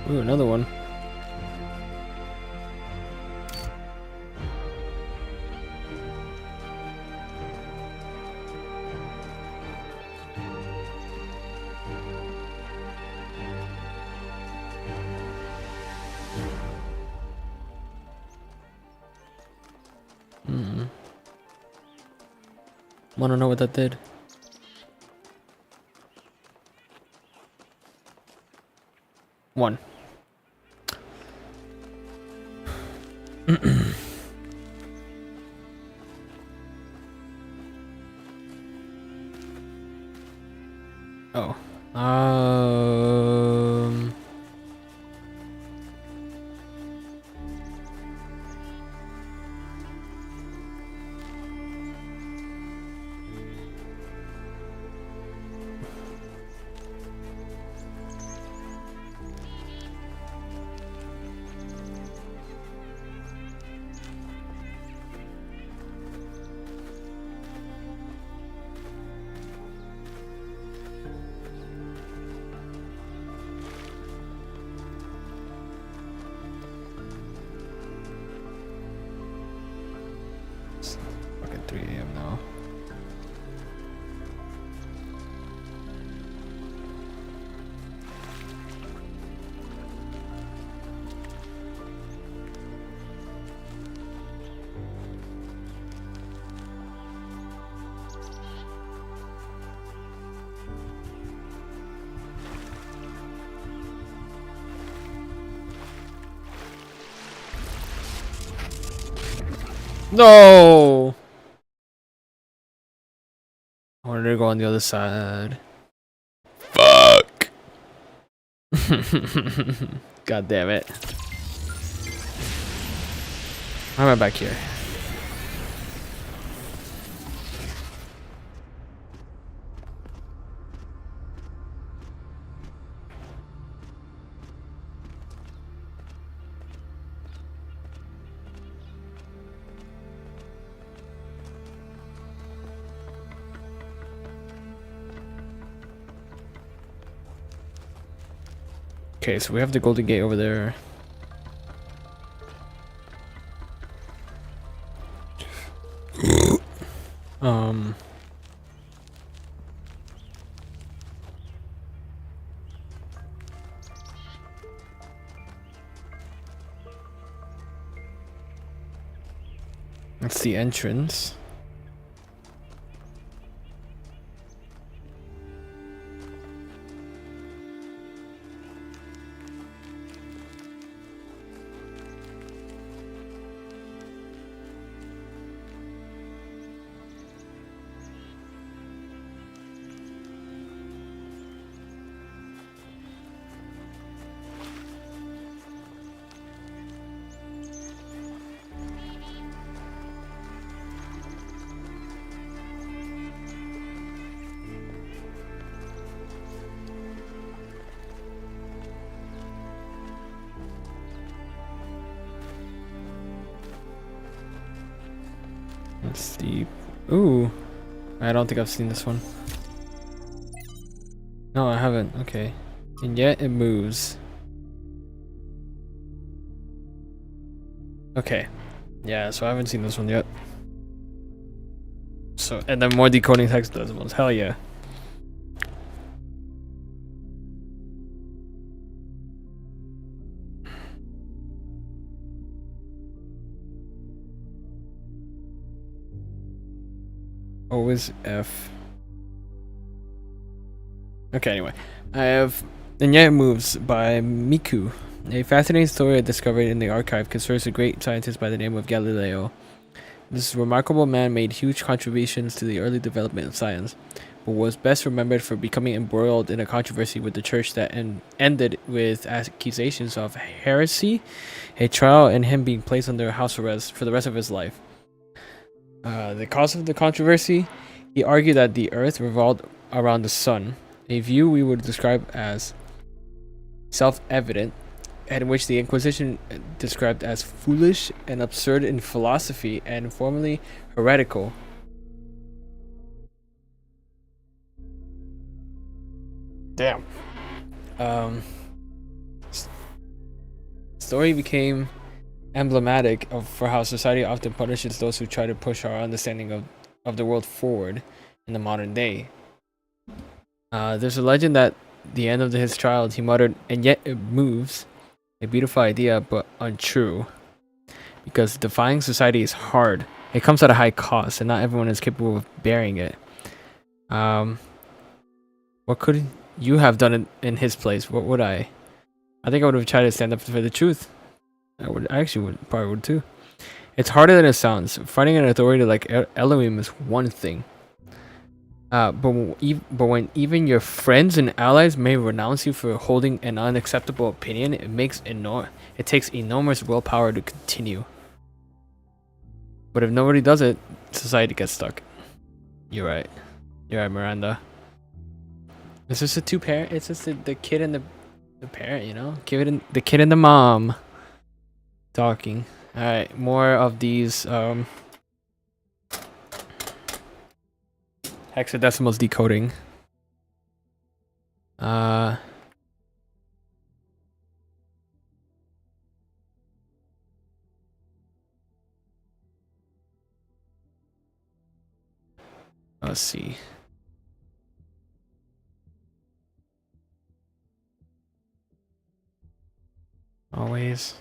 Ooh, another one. Wanna know what that did? One. Oh. It's fucking 3 AM now. No! I wanted to go on the other side. Fuck! God damn it. Why am I back here? Okay, so we have the Golden Gate over there. That's the entrance. Let's see. Ooh, I don't think I've seen this one. No, I haven't. Okay. And yet it moves. Okay. Yeah, so I haven't seen this one yet. So, and then more decoding hexadecimals. Hell yeah. Always F. Okay, anyway. I have And Yet It Moves by Miku. A fascinating story discovered in the archive concerns a great scientist by the name of Galileo. This remarkable man made huge contributions to the early development of science, but was best remembered for becoming embroiled in a controversy with the church that ended with accusations of heresy, a trial, and him being placed under house arrest for the rest of his life. The cause of the controversy? He argued that the earth revolved around the sun, a view we would describe as self-evident, and which the Inquisition described as foolish and absurd in philosophy and formally heretical. Damn. Story became emblematic for how society often punishes those who try to push our understanding of the world forward in the modern day. There's a legend that the end of his trial, he muttered, "And yet it moves." A beautiful idea, but untrue. Because defying society is hard. It comes at a high cost, and not everyone is capable of bearing it. What could you have done in his place? What would I? I think I would have tried to stand up for the truth. I actually probably would too. It's harder than it sounds. Fighting an authority like Elohim is one thing. But when even your friends and allies may renounce you for holding an unacceptable opinion, it takes enormous willpower to continue. But if nobody does it, society gets stuck. You're right. You're right, Miranda. It's just a two-parent. It's just the kid and the parent, you know? The kid and the mom talking. All right, more of these hexadecimals decoding. Let's see. Always.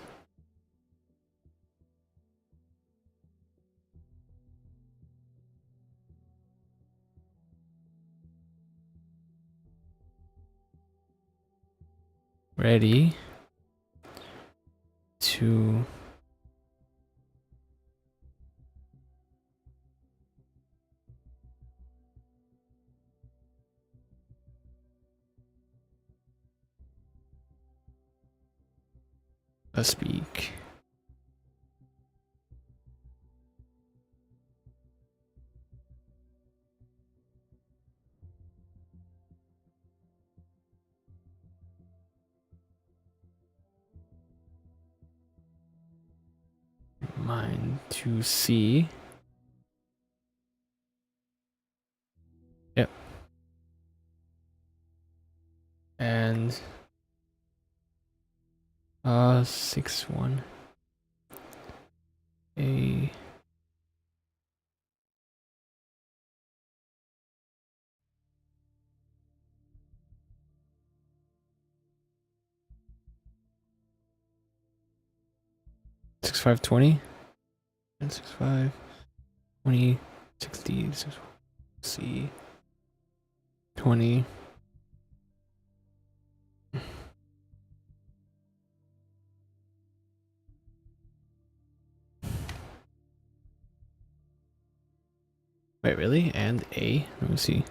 Ready to speak. Mind to see. Yep. And 6-1. A 6-5-20 and 6-5-20 60 C 20. Wait, really? And A? Let me see.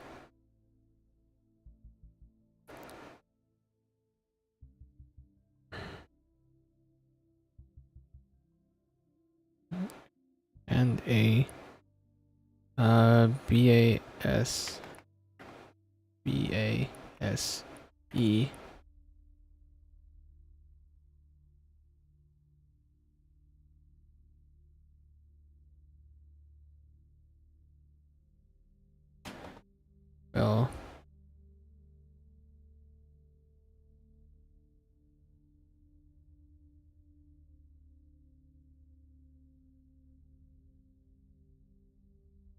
And A. B-A-S. B-A-S-E. Well.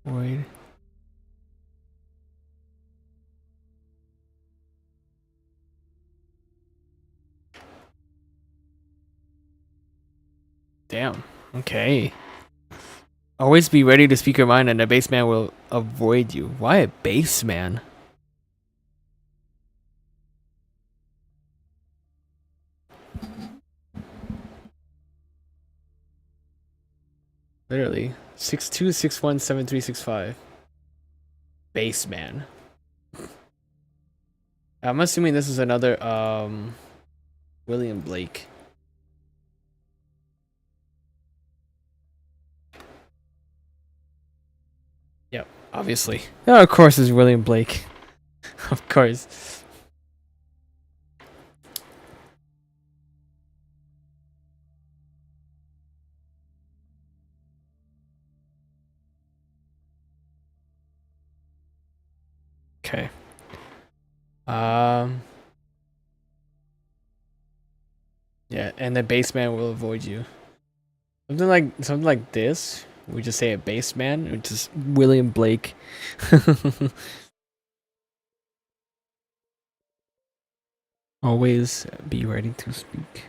Void. Damn. Okay. Always be ready to speak your mind and a base man will avoid you. Why a base man? Literally. 62617365. Base man. I'm assuming this is another William Blake. Yep, obviously. Oh, of course it's William Blake. Of course. Okay. Yeah, and the base man will avoid you. Something like this. We just say a base man, which is William Blake. Always be ready to speak.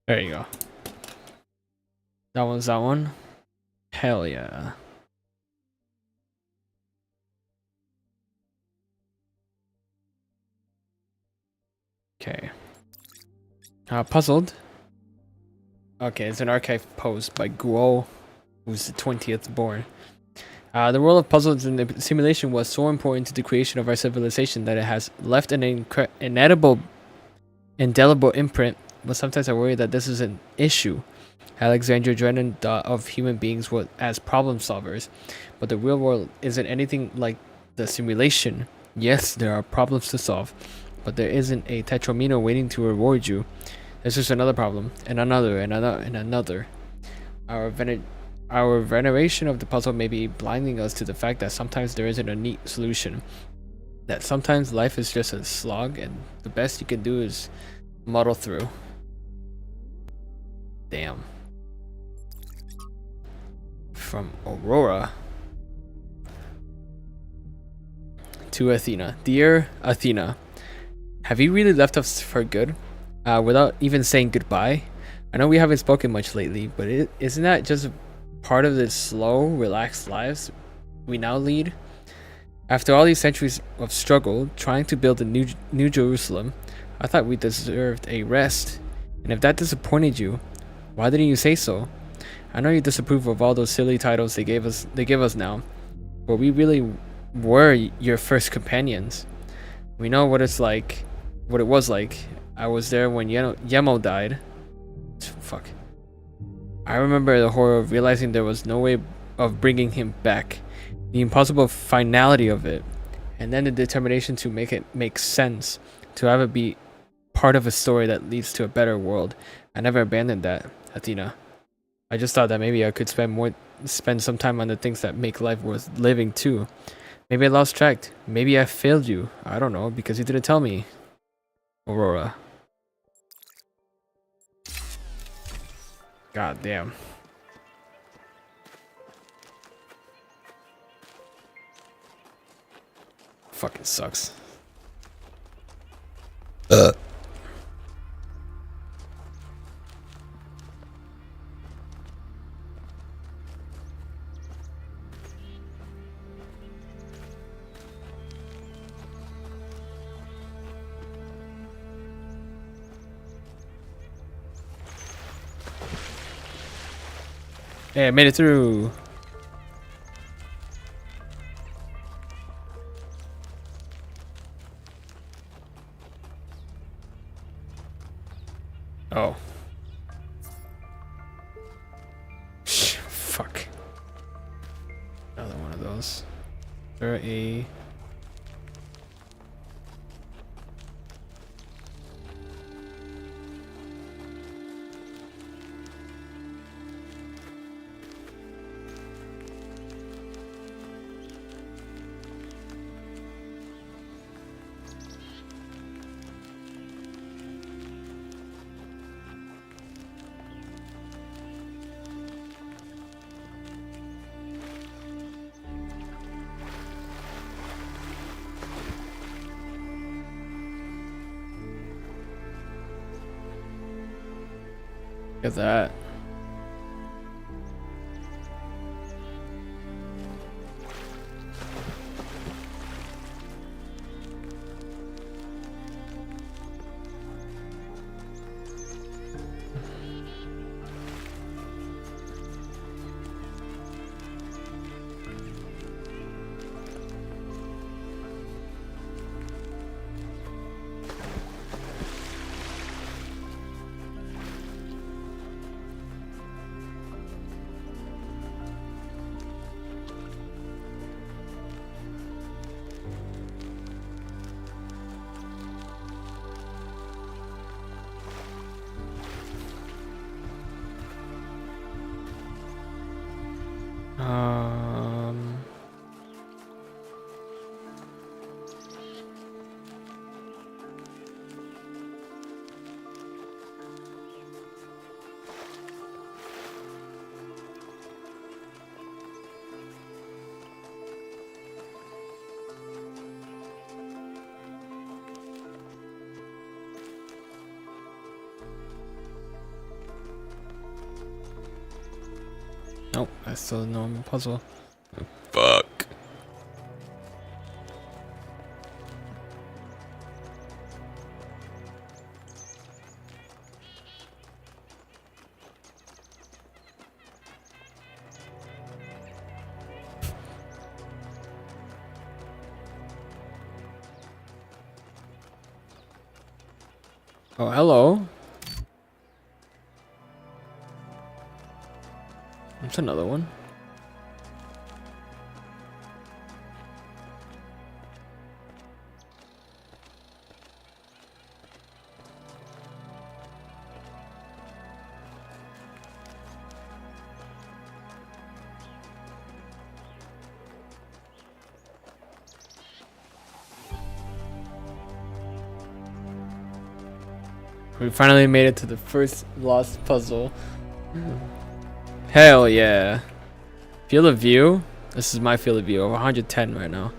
There you go. That one's that one. Hell yeah. Okay. Puzzled. Okay, it's an archive post by Guo, who's the 20th born. The role of puzzles in the simulation was so important to the creation of our civilization that it has left an indelible imprint, but sometimes I worry that this is an issue. Alexandria Drennan thought of human beings as problem solvers, but the real world isn't anything like the simulation. Yes, there are problems to solve, but there isn't a Tetramino waiting to reward you. There's just another problem, and another, and another, and another. Our veneration of the puzzle may be blinding us to the fact that sometimes there isn't a neat solution. That sometimes life is just a slog, and the best you can do is muddle through. Damn. From Aurora to Athena. Dear Athena, have you really left us for good? Without even saying goodbye? I know we haven't spoken much lately, but isn't that just part of the slow, relaxed lives we now lead? After all these centuries of struggle, trying to build a new Jerusalem, I thought we deserved a rest. And if that disappointed you, why didn't you say so? I know you disapprove of all those silly titles they give us now, but we really were your first companions. We know what it was like. I was there when Yemo died. Fuck. I remember the horror of realizing there was no way of bringing him back, the impossible finality of it, and then the determination to make it make sense, to have it be part of a story that leads to a better world. I never abandoned that, Athena. I just thought that maybe I could spend some time on the things that make life worth living too. Maybe I lost track. Maybe I failed you. I don't know, because you didn't tell me. Aurora. God damn. Fucking sucks. Hey, I made it through. Oh. Fuck. Another one of those. Is there a... Look at that. Um... Nope, that's still a normal puzzle. Fuck. Oh, hello. That's another one. We finally made it to the first lost puzzle. Hell yeah. Field of view? This is my field of view, over 110 right now.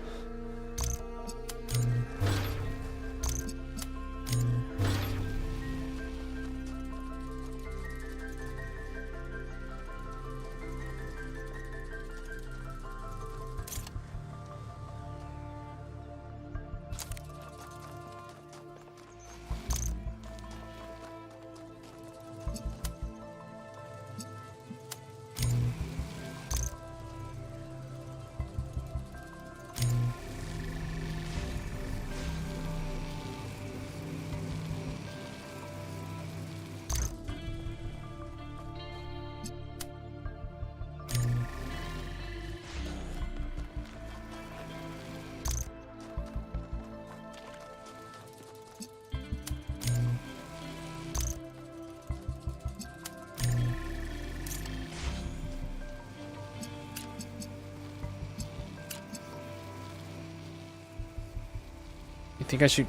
You think I should...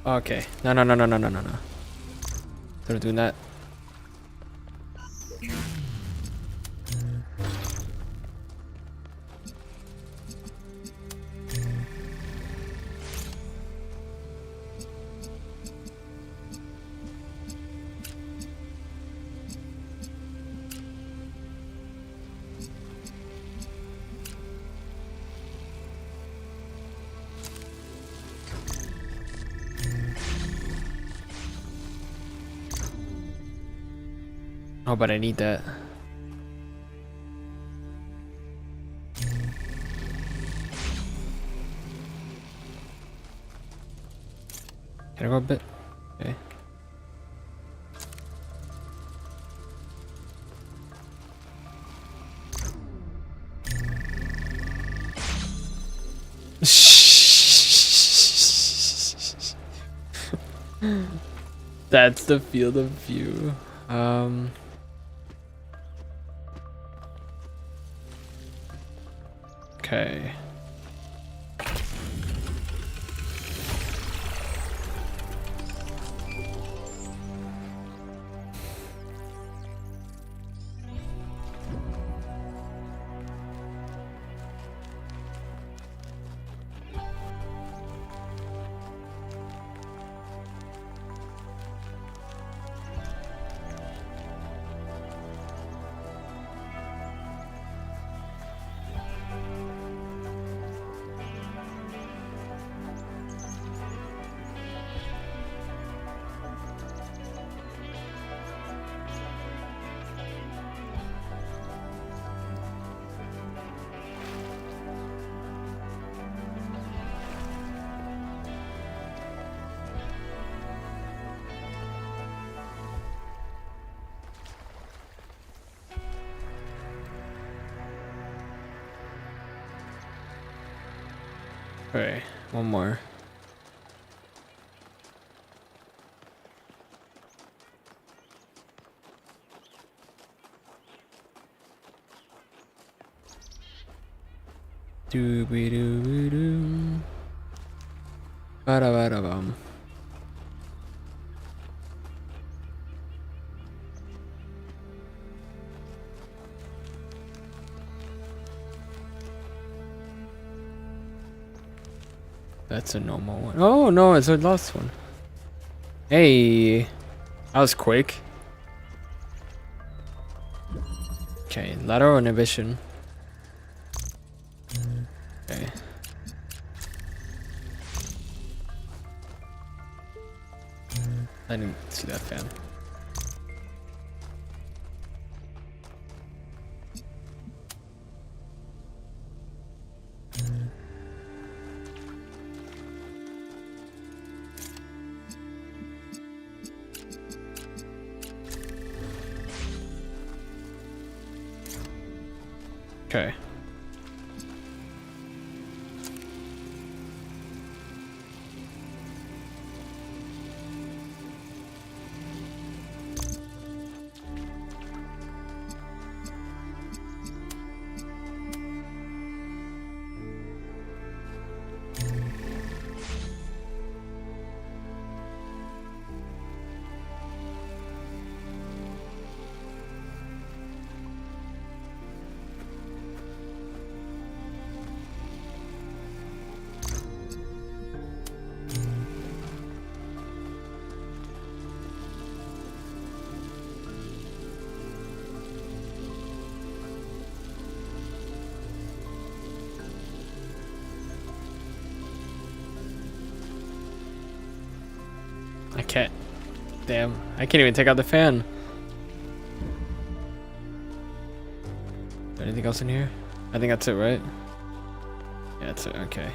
Okay. No. Don't do that. Oh, but I need that. Can I go a bit? Okay. That's the field of view. Okay. Okay, one more. Dooby doo doo. Bada bada bum. That's a normal one. Oh no, it's the last one. Hey, that was quick. Okay, lateral inhibition. Okay. I didn't see that fan. Okay. I can't. Damn, I can't even take out the fan. Anything else in here? I think that's it, right? Yeah, that's it. Okay.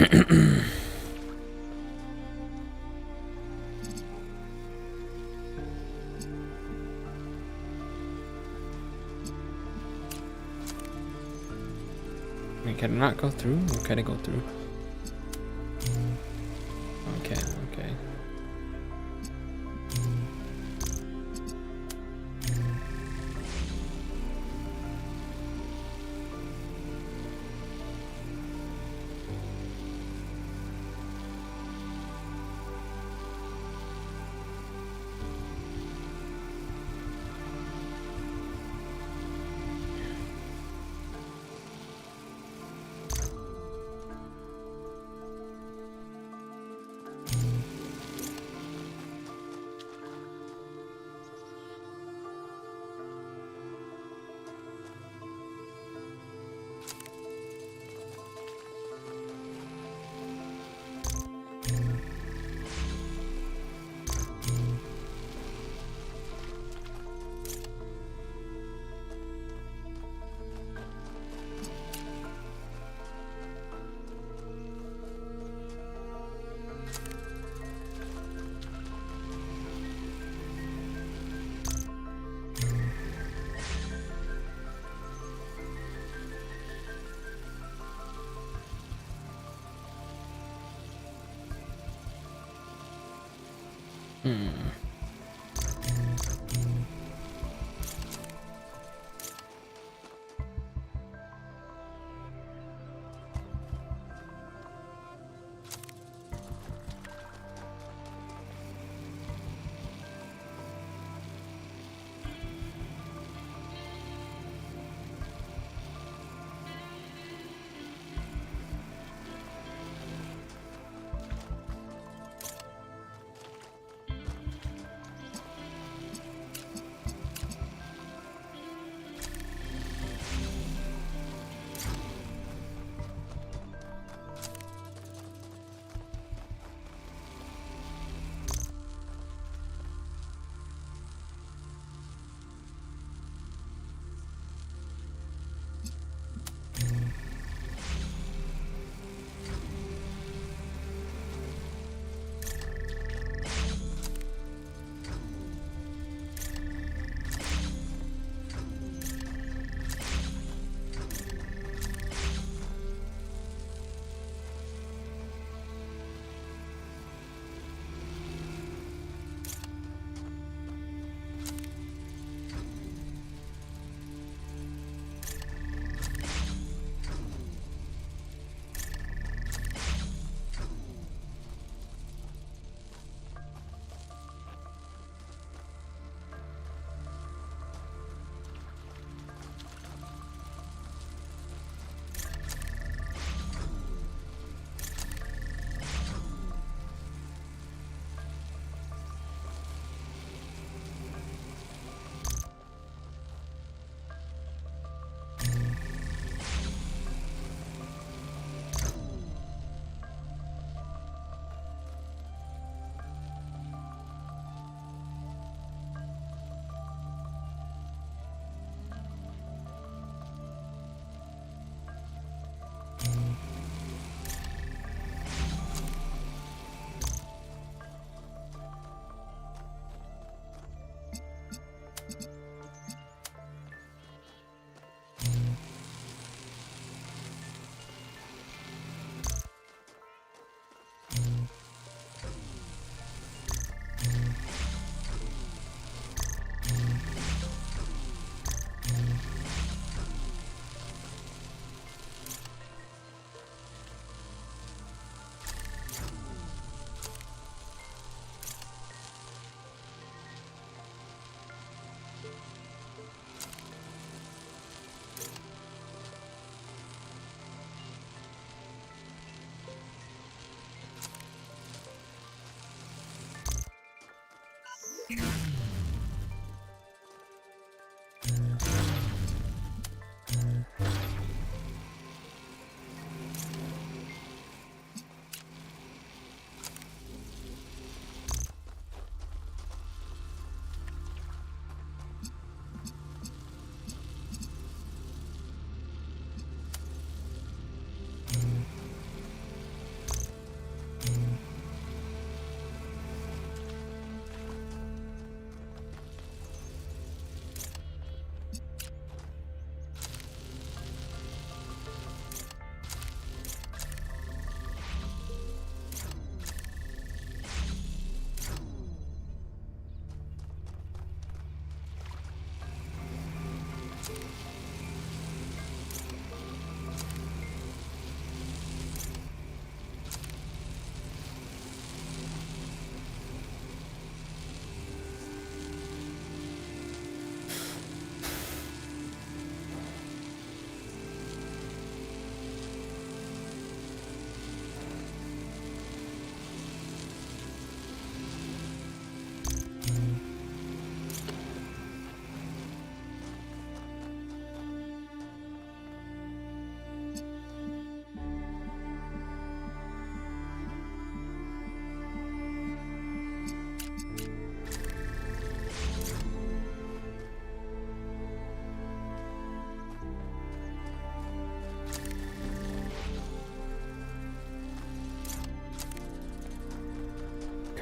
Wait, can it not go through? Or can it go through? Okay, okay.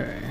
Okay.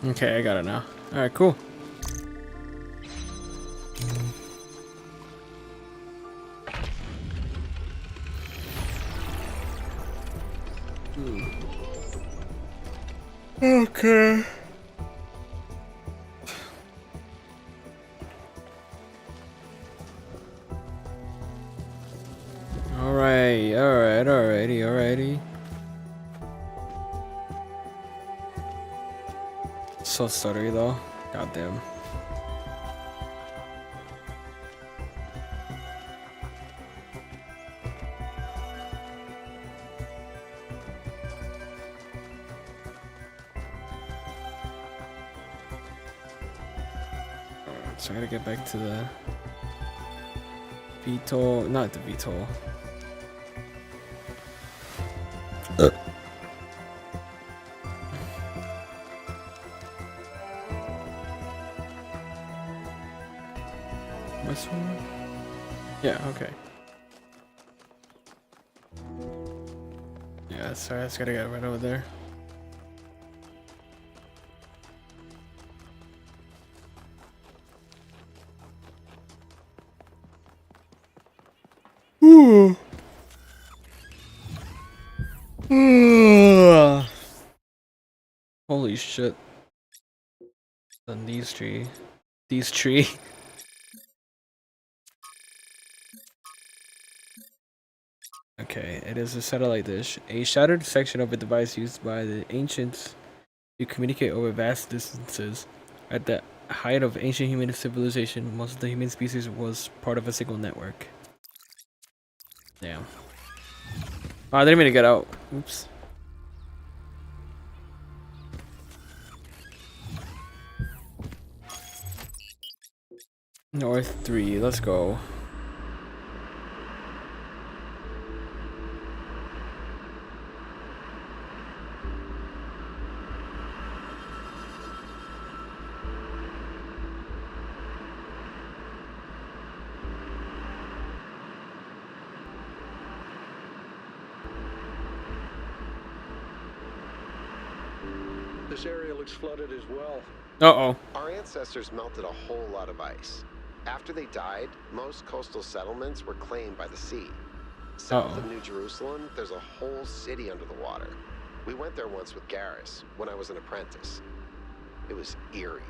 Okay, I got it now. Alright, cool. Okay. Alrighty. So stuttery though. Goddamn. So I gotta get back to the VTOL, not the VTOL. This one? Yeah, okay. Yeah, sorry, I just gotta get right over there. Ooh. Holy shit. On these tree. Okay, it is a satellite dish. A shattered section of a device used by the ancients to communicate over vast distances. At the height of ancient human civilization, most of the human species was part of a single network. Damn. Oh, I didn't mean to get out. Oops. North 3, let's go. This area looks flooded as well. Uh-oh. Our ancestors melted a whole lot of ice. After they died, most coastal settlements were claimed by the sea. South of New Jerusalem, there's a whole city under the water. We went there once with Garrus, when I was an apprentice. It was eerie.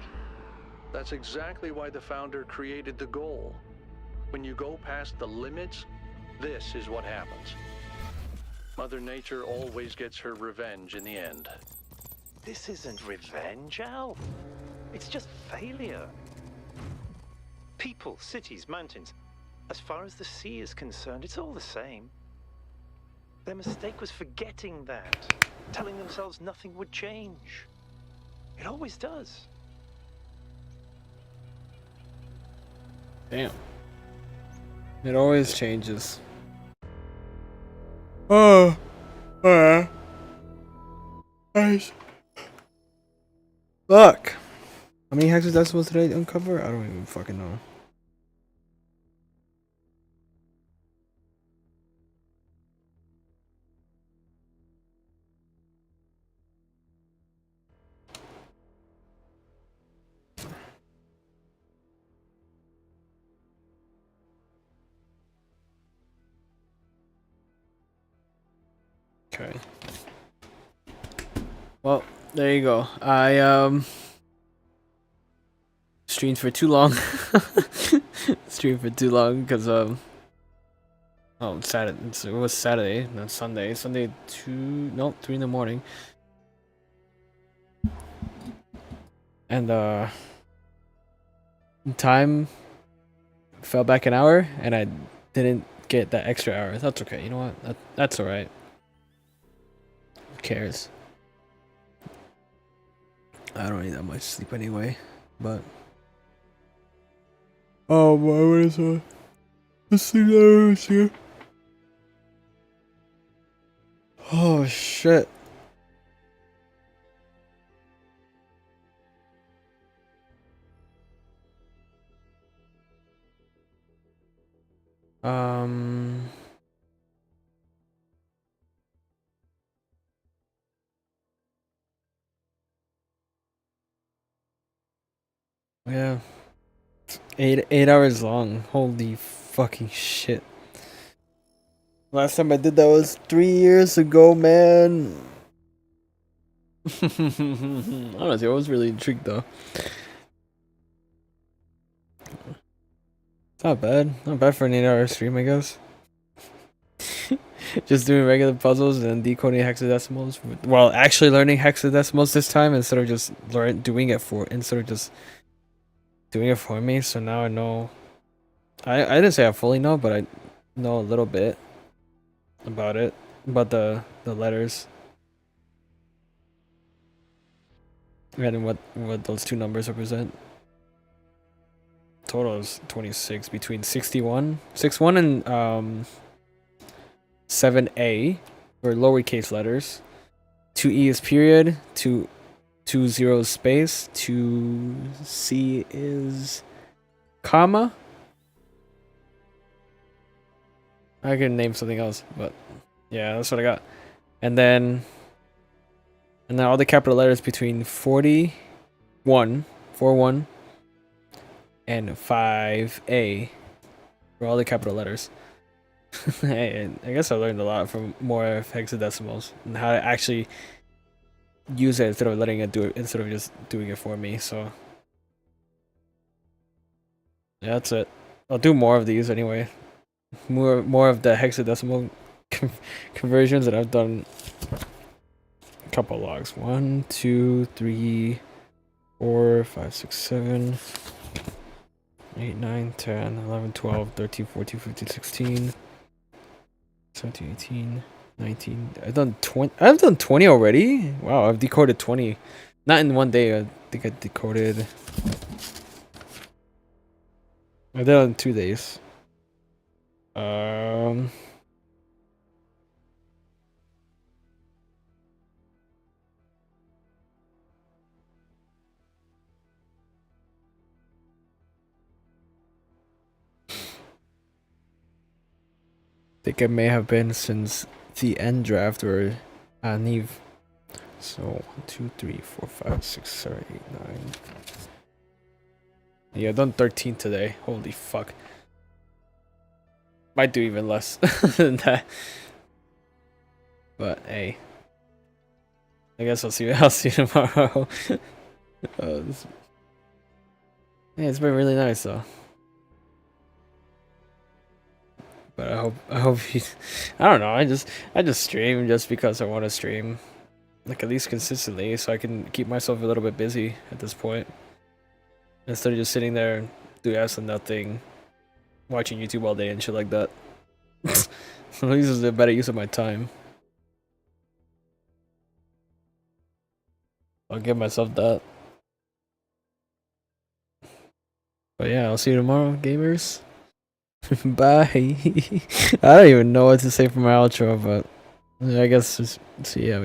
That's exactly why the founder created the goal. When you go past the limits, this is what happens. Mother Nature always gets her revenge in the end. This isn't revenge, Al. It's just failure. People, cities, mountains. As far as the sea is concerned, it's all the same. Their mistake was forgetting that, telling themselves nothing would change. It always does. Damn. It always changes. Oh. Nice. Fuck. How many hexadecimals did I uncover? I don't even fucking know. Okay. Well, there you go. I streamed for too long. Streamed for too long because oh, Saturday. It was Saturday, not Sunday. Sunday 3 in the morning. and time fell back an hour, and I didn't get that extra hour. That's okay. You know what? That's all right. Who cares? I don't need that much sleep anyway, but oh my, what is that? Let's see that here. Oh shit. Yeah. 8 hours long. Holy fucking shit. Last time I did that was 3 years ago, man. Honestly, I was really intrigued though. It's not bad. Not bad for an 8-hour stream, I guess. Just doing regular puzzles and then decoding hexadecimals. Well, actually learning hexadecimals this time instead of just doing it for me. So now I know. I didn't say I fully know, but I know a little bit about it, about the letters, and what those two numbers represent. Total is 26 between 61 and 7A for lowercase letters. 2E is period. 2 zeros space. 2C is comma. I can name something else, but yeah, that's what I got. And then all the capital letters between 41 and 5A for all the capital letters. I guess I learned a lot from more of hexadecimals and how to actually use it instead of letting it do it, instead of just doing it for me. So yeah, that's it. I'll do more of these anyway. More of the hexadecimal conversions that I've done. A couple logs. 1, 2, 3, 4, 5, 6, 7, 8, 9, 10, 11, 12, 13, 14, 15, 16, 17, 18, 19. I've done 20 already. Wow, I've decoded 20. Not in one day. I think I decoded. I did it in 2 days. Think it may have been since the end draft or Neve. So 1, 2, 3, 4, 5, 6, 7, 8, 9. Yeah, I've done 13 today. Holy fuck. Might do even less than that. But hey, I guess I'll see you tomorrow. Yeah, it's been really nice though. But I hope you. I don't know. I just stream just because I want to stream, like at least consistently, so I can keep myself a little bit busy at this point, instead of just sitting there doing absolutely nothing, watching YouTube all day and shit like that. At least it's a better use of my time. I'll give myself that. But yeah, I'll see you tomorrow, gamers. Bye. I don't even know what to say for my outro, but I guess just see ya.